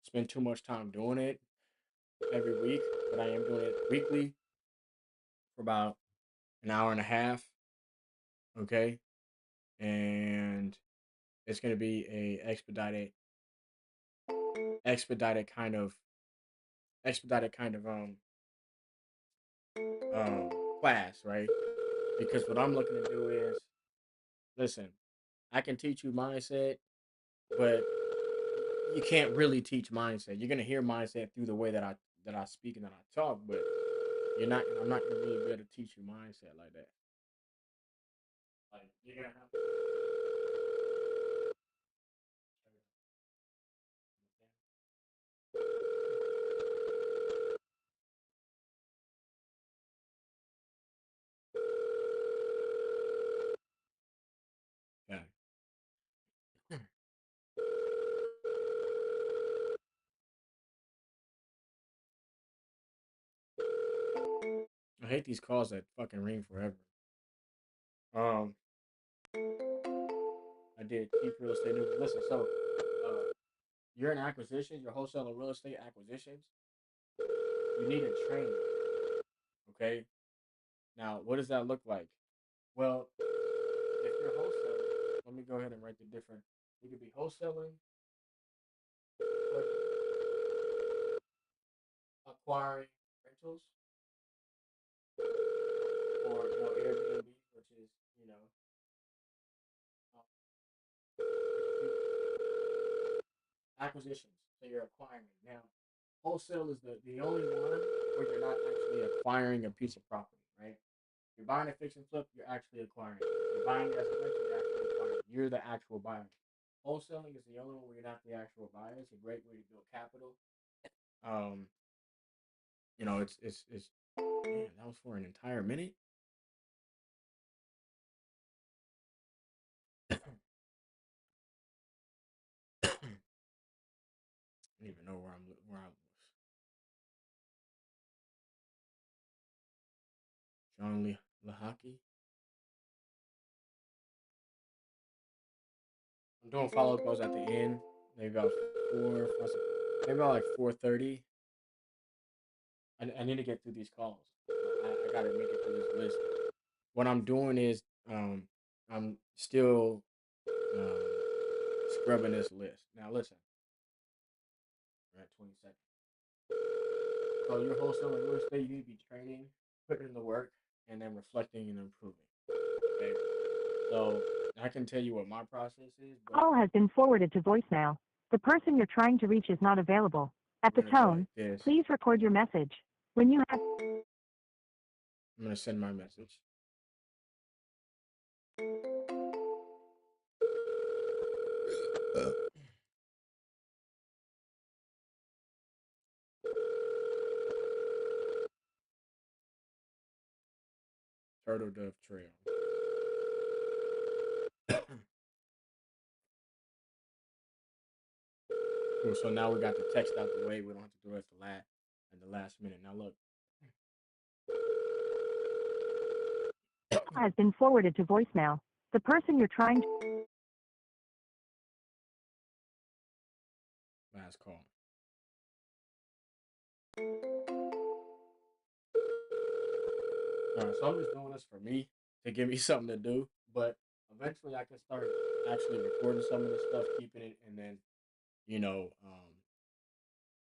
spend too much time doing it every week, but I am doing it weekly for about an hour and a half. Okay, and it's gonna be a expedited kind of class, right? Because what I'm looking to do is, listen, I can teach you mindset, but you can't really teach mindset. You're gonna hear mindset through the way that I speak and that I talk, but I'm not gonna really be able to teach you mindset like that. Like you're gonna have yeah. I hate these calls that fucking ring forever. Um, I did keep real estate. Listen, so you're in acquisitions, you're wholesaling real estate acquisitions. You need a trainer. Okay. Now, what does that look like? Well, if you're wholesaling, let me go ahead and write the different. You could be wholesaling, acquiring rentals, or Airbnb, which is acquisitions. So you're acquiring it. Now, wholesale is the only one where you're not actually acquiring a piece of property, right? You're buying a fix and flip, you're actually acquiring it. You're buying it as a rental, you're actually acquiring it. You're the actual buyer. Wholesaling is the only one where you're not the actual buyer. It's a great way to build capital. Um, it's man, that was for an entire minute. I don't even know where I was. John Lahaki. I'm doing follow up calls at the end. Maybe about maybe about like 4:30. I need to get through these calls. I gotta make it through this list. What I'm doing is I'm still um, scrubbing this list. Now listen, we're at 20 seconds. So your wholesaling real estate, you need to be training, putting in the work, and then reflecting and improving. Okay. So I can tell you what my process is. But Call has been forwarded to voicemail. The person you're trying to reach is not available. At the I'm gonna go tone, like this. please record your message. When you have I'm gonna send my message. Turtle Dove Trail. Cool. So now we got the text out the way. We don't have to do it at the last minute. Now look. Has been forwarded to voicemail. The person you're trying to... Last call. All right, so I'm just doing this for me to give me something to do, but eventually I can start actually recording some of the stuff, keeping it, and then you know,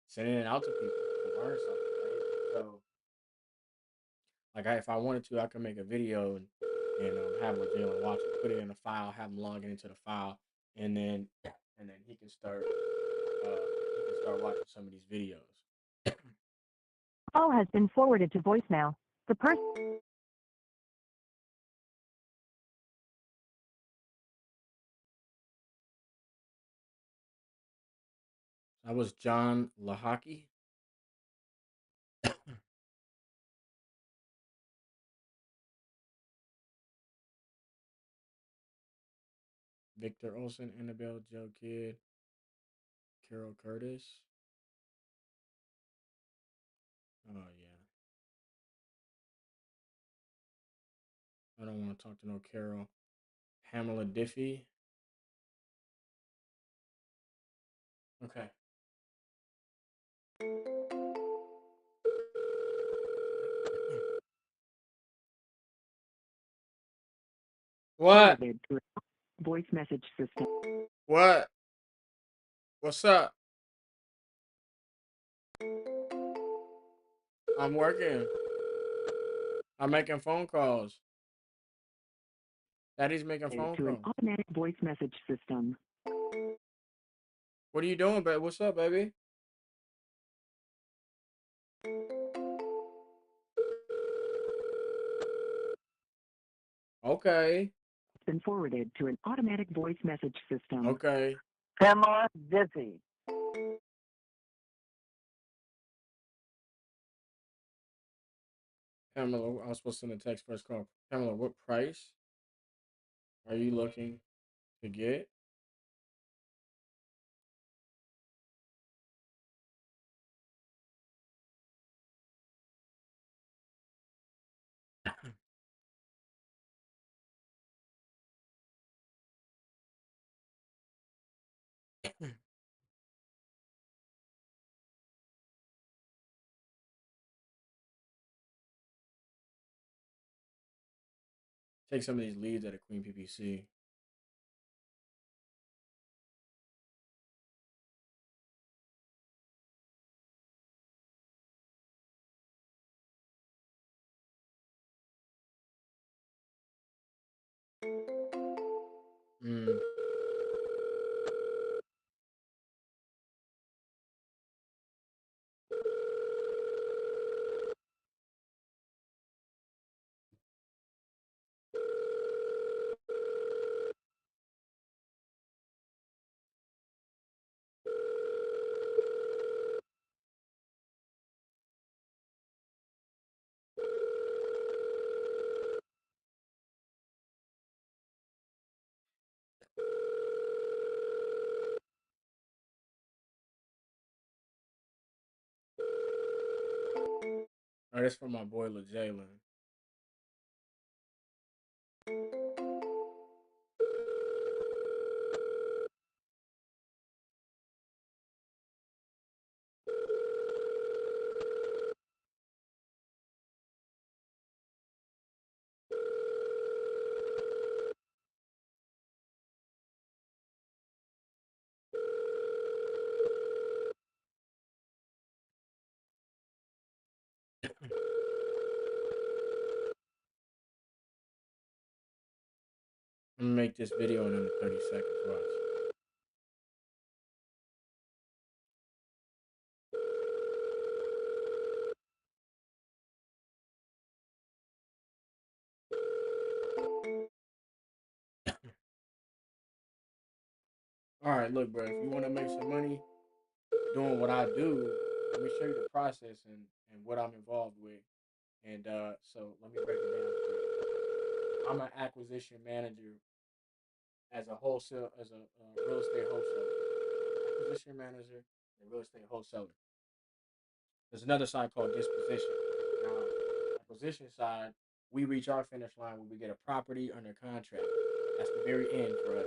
sending it out to people to learn something. Right? So, like, if I wanted to, I could make a video and have Jalen watch it, put it in a file, have him log into the file, and then he can start watching some of these videos. Call has been forwarded to voicemail. The person... That was John Lahaki. Victor Olsen, Annabelle, Joe Kidd, Carol Curtis. Oh yeah. I don't want to talk to no Carol. Pamela Diffie. Okay. What? Voice message system. What? What's up? I'm working. I'm making phone calls. Daddy's making phone To an calls. automatic voice message system. What are you doing, babe? What's up, baby? Okay. It's been forwarded to an automatic voice message system. Okay. Pamela Diffie. Pamela, I was supposed to send a text first call. Pamela, what price are you looking to get? Take some of these leads at a Queen PPC. Mm. Oh, that's from my boy LeJalen. I'm gonna make this video in under 30 seconds. Watch. All right, look, bro. If you want to make some money doing what I do, let me show you the process and what I'm involved with. And so let me break it down for you. I'm an acquisition manager as a wholesale, as a real estate wholesaler, acquisition manager, and real estate wholesaler. There's another side called disposition. Now, acquisition side, we reach our finish line when we get a property under contract. That's the very end for us.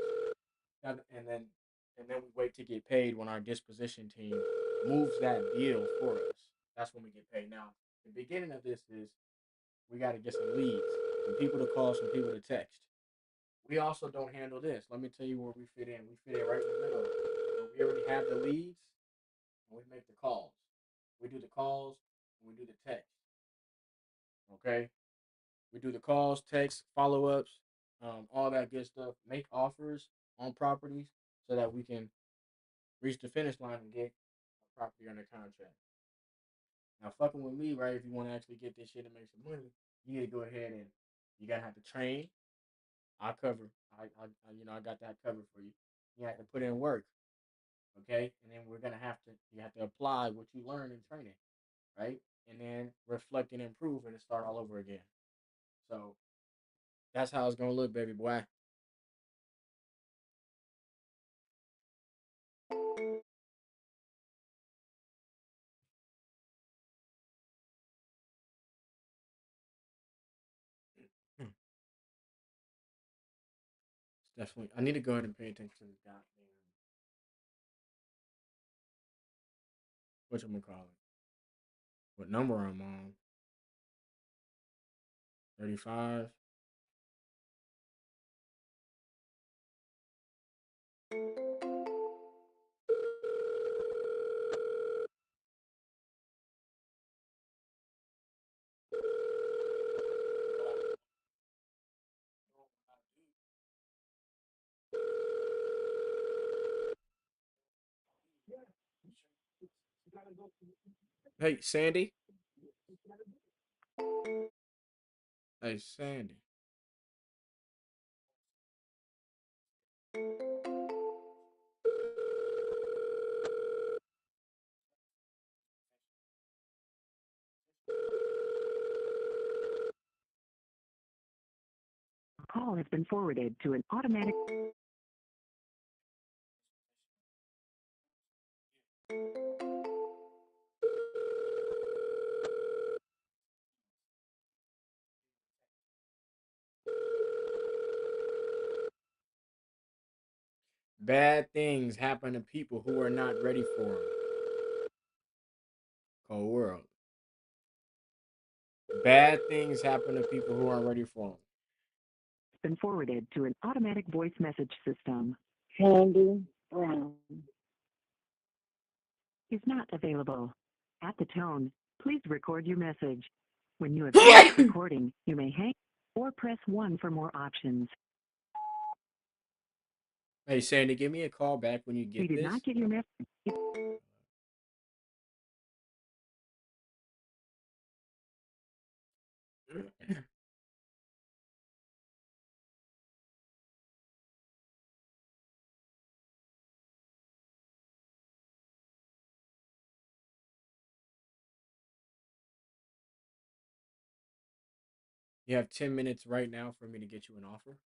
And then we wait to get paid when our disposition team moves that deal for us. That's when we get paid. Now, the beginning of this is we got to get some leads, some people to call, some people to text. We also don't handle this. Let me tell you where we fit in. We fit in right in the middle. Where we already have the leads, and we make the calls. We do the calls, and we do the text. Okay? We do the calls, text, follow ups, all that good stuff. Make offers on properties so that we can reach the finish line and get a property under contract. Now, fucking with me, right? If you want to actually get this shit and make some money, you need to go ahead and you gotta have to train. I cover. I got that covered for you. You have to put in work, okay? And then you have to apply what you learn in training, right? And then reflect and improve and start all over again. So that's how it's gonna look, baby boy. It's definitely. I need to go ahead and pay attention to this goddamn. What you call it? What number I'm on? 35. Hey, Sandy. Hey, Sandy. Call has been forwarded to an automatic. Bad things happen to people who are not ready for them. Cold world. Bad things happen to people who aren't ready for them. Been forwarded to an automatic voice message system. Sandy Brown is not available. At the tone, please record your message. When you have finished recording, you may hang or press 1 for more options. Hey, Sandy, give me a call back when you We get did this. not get your message. You have 10 minutes right now for me to get you an offer.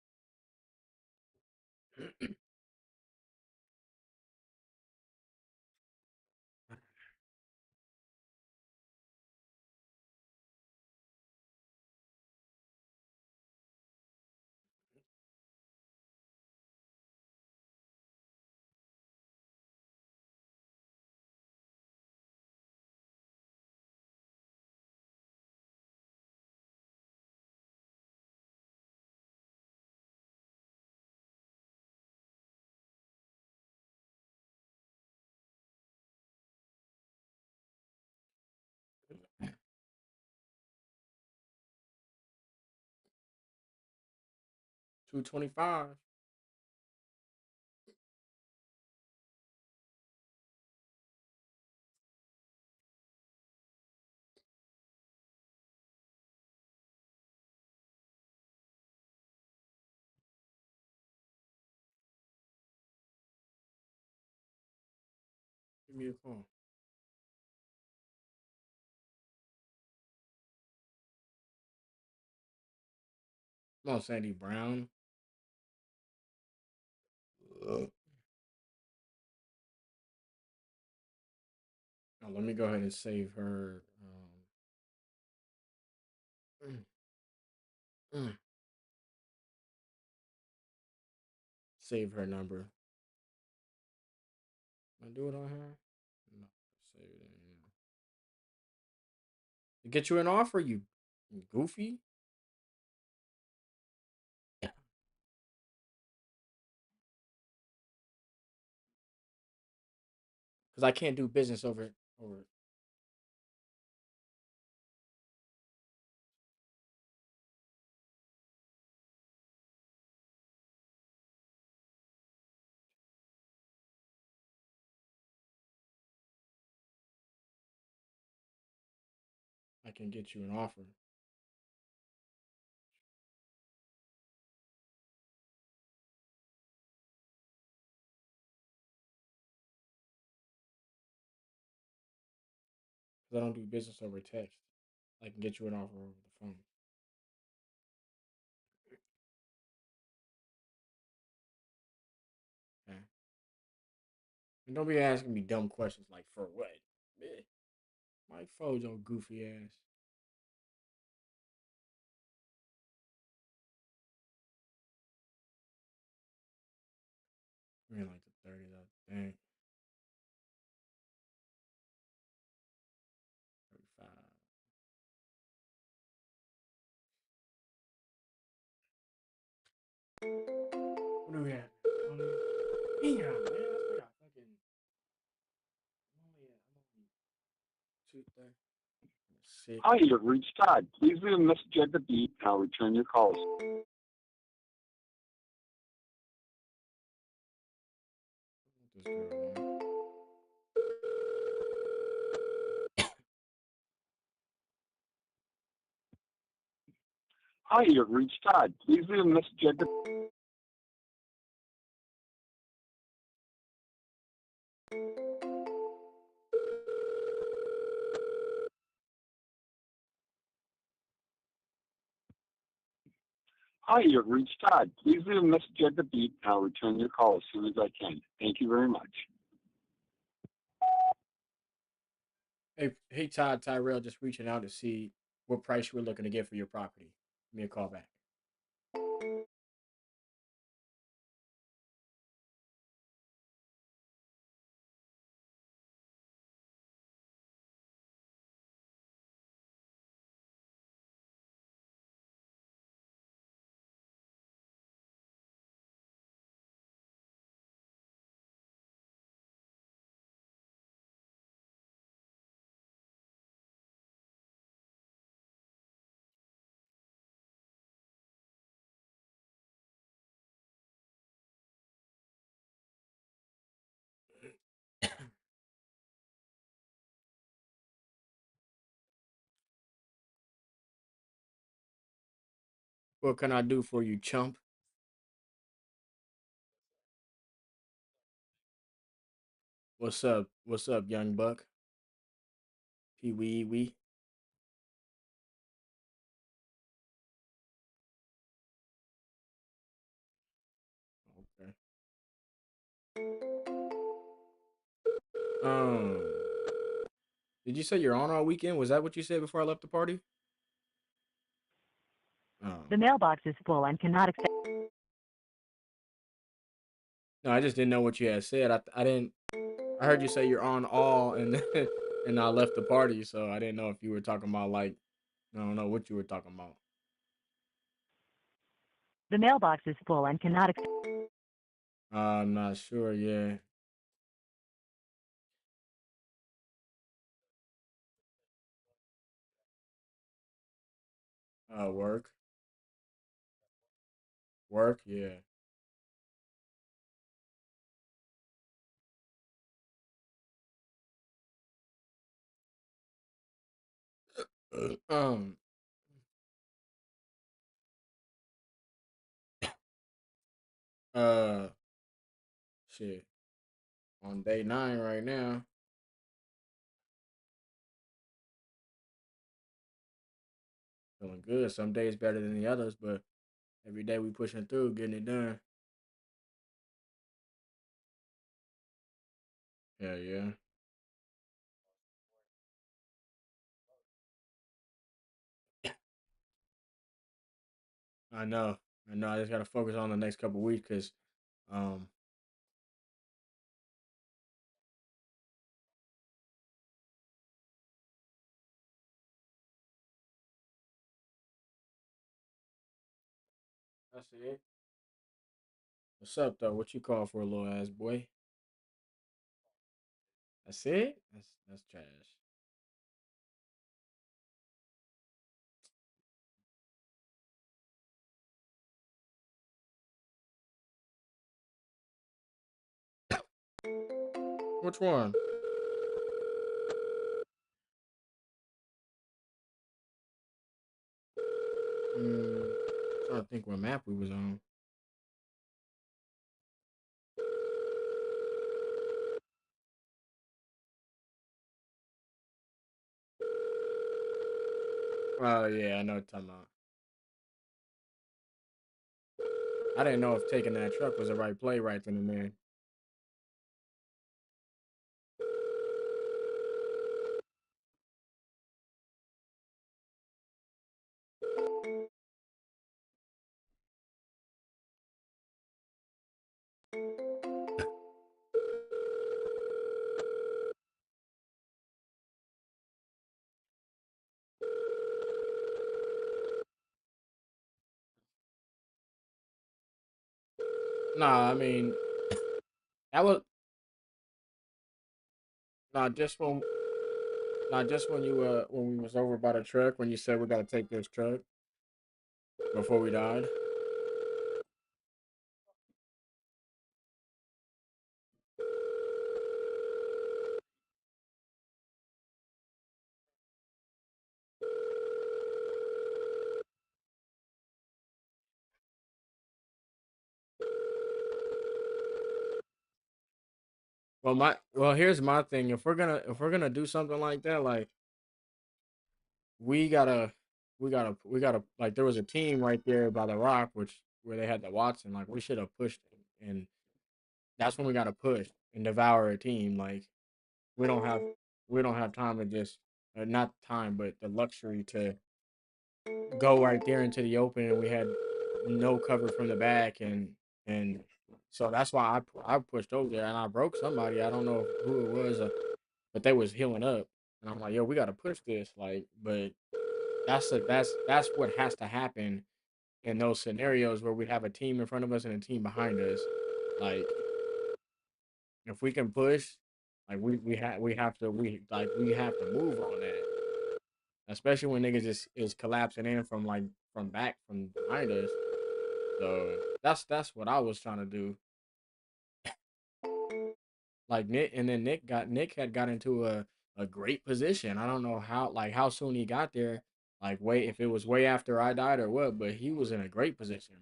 $225. Give me a call. Come on, Sandy Brown. Now, let me go ahead and save her. Mm, mm. Save her number. Can I do it on her? No, save it in here. To get you an offer, you goofy. Because I can't do business over. I can get you an offer. Because I don't do business over text. I can get you an offer over the phone. Okay. And don't be asking me dumb questions like for what? Eh, Mike Foles, your goofy ass. I mean, like the 30th, I think. 35. What do we have? Damn, man. I still got fucking. I'm only 2:30. Hi, you've reached Todd. Please leave a message at the beep, and I'll return your calls. Hi, you've reached Todd. Please leave a message at the Hi, you've reached Todd. Please leave a message at the beep, and I'll return your call as soon as I can. Thank you very much. Hey, Todd, Tyrell, just reaching out to see what price you were looking to get for your property. Give me a call back. What can I do for you, chump? What's up? What's up, young buck? Pee wee wee. Okay. Did you say you're on all weekend? Was that what you said before I left the party? Oh. The mailbox is full and cannot accept. No, I just didn't know what you had said. I didn't. I heard you say you're on all, and and I left the party, so I didn't know if you were talking about like I don't know what you were talking about. The mailbox is full and cannot accept. I'm not sure. Yeah. Work. Work. Yeah. Um. Uh. Shit. On day 9 right now. Feeling good. Some days better than the others, but every day we pushing through, getting it done. Yeah, yeah. I know. I know. I just gotta focus on the next couple weeks because, um, that's it. What's up though? What you call for a little ass boy? That's it. That's trash. Which one? Trying to think what map we was on. Oh yeah, I know what you're talking about. I didn't know if taking that truck was the right play right then and there. Nah, I mean that was not just when not just when you when we was over by the truck when you said we gotta take this truck before we died. Well here's my thing. If we're gonna do something like that, like we gotta we gotta like there was a team right there by the rock which where they had the Watson, like we should have pushed it. And that's when we gotta push and devour a team. Like we don't have we don't have time to just not time but the luxury to go right there into the open, and we had no cover from the back, and so that's why I pushed over there and I broke somebody. I don't know who it was, but they was healing up, and I'm like, yo, we got to push this, like, but that's what has to happen in those scenarios where we have a team in front of us and a team behind us. Like, if we can push, like we have to move on that, especially when niggas is collapsing in from like from back from behind us. So that's what I was trying to do. Like Nick had got into a great position. I don't know how soon he got there. Like way if it was way after I died or what, but he was in a great position.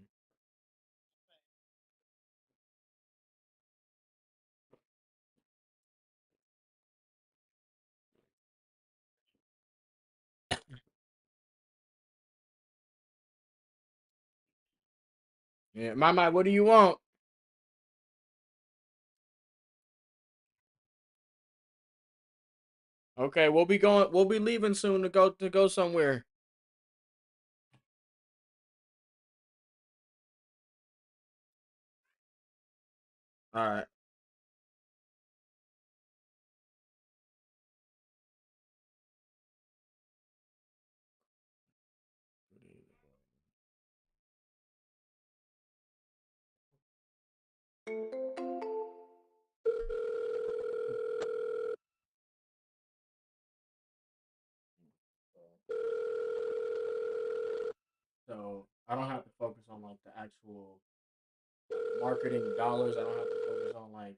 Yeah, my, what do you want? Okay, we'll be leaving soon to go somewhere. All right. So I don't have to focus on like the actual marketing dollars. I don't have to focus on like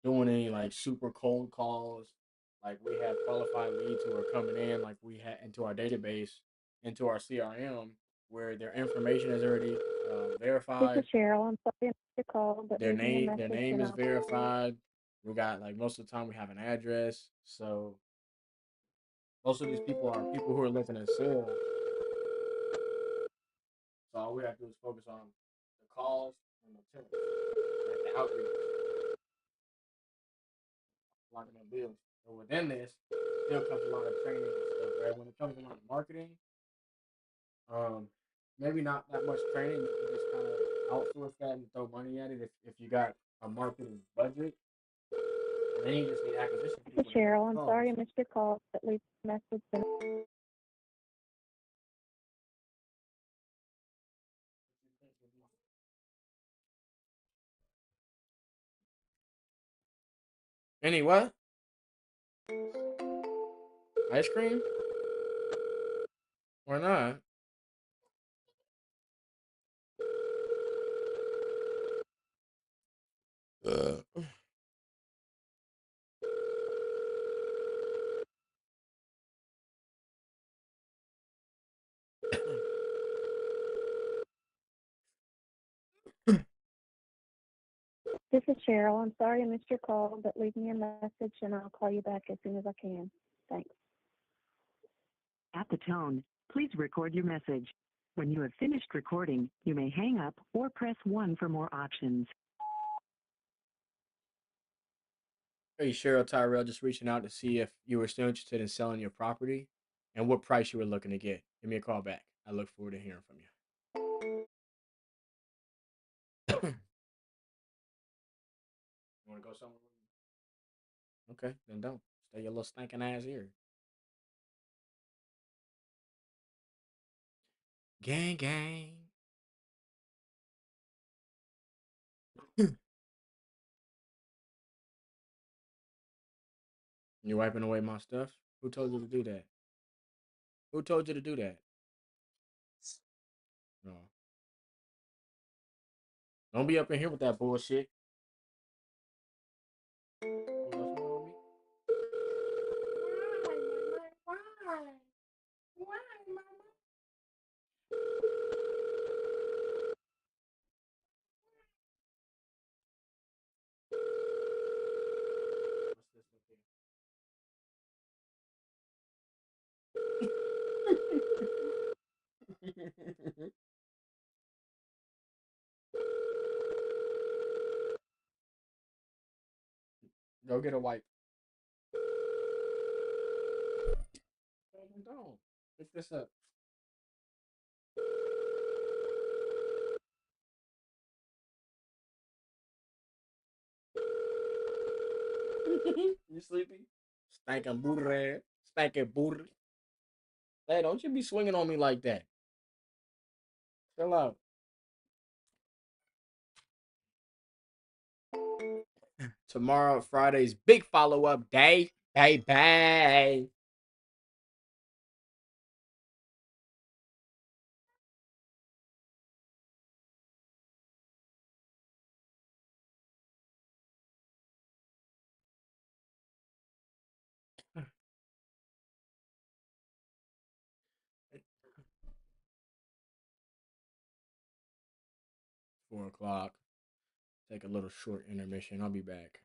doing any like super cold calls. Like we have qualified leads who are coming in, like we had into our database, into our CRM, where their information is already This verified. is Cheryl. I'm sorry I missed your call, but leave me a Their message name and is I'll call you. verified. We got like most of the time we have an address. So most of these people are people who are looking at sales. So all we have to do is focus on the calls and the temps, like the outreach. locking up deals. So within this, still comes a lot of training and stuff, right? When it comes to like marketing, maybe not that much training. You can just kind of outsource that and throw money at it if you got a marketing budget. And then you just need acquisition This people is to make Cheryl. the I'm calls. sorry I missed your call, but leave a message. Any what? Ice cream? Or not? This is Cheryl. I'm sorry I missed your call, but leave me a message and I'll call you back as soon as I can. Thanks. At the tone, please record your message. When you have finished recording, you may hang up or press 1 for more options. Hey, Cheryl Tyrell, just reaching out to see if you were still interested in selling your property and what price you were looking to get. Give me a call back. I look forward to hearing from you. You want to go somewhere? Okay, then don't. Stay your little stinking ass here. Gang, gang. You wiping away my stuff? Who told you to do that? Who told you to do that? No. Don't be up in here with that bullshit. Go get a wipe. Don't. Pick this up. You sleepy? Stinking booty ass. Stinking booty. Hey, don't you be swinging on me like that. Chill out. Tomorrow, Friday's big follow-up day. Baby. 4 o'clock. Take a little short intermission. I'll be back.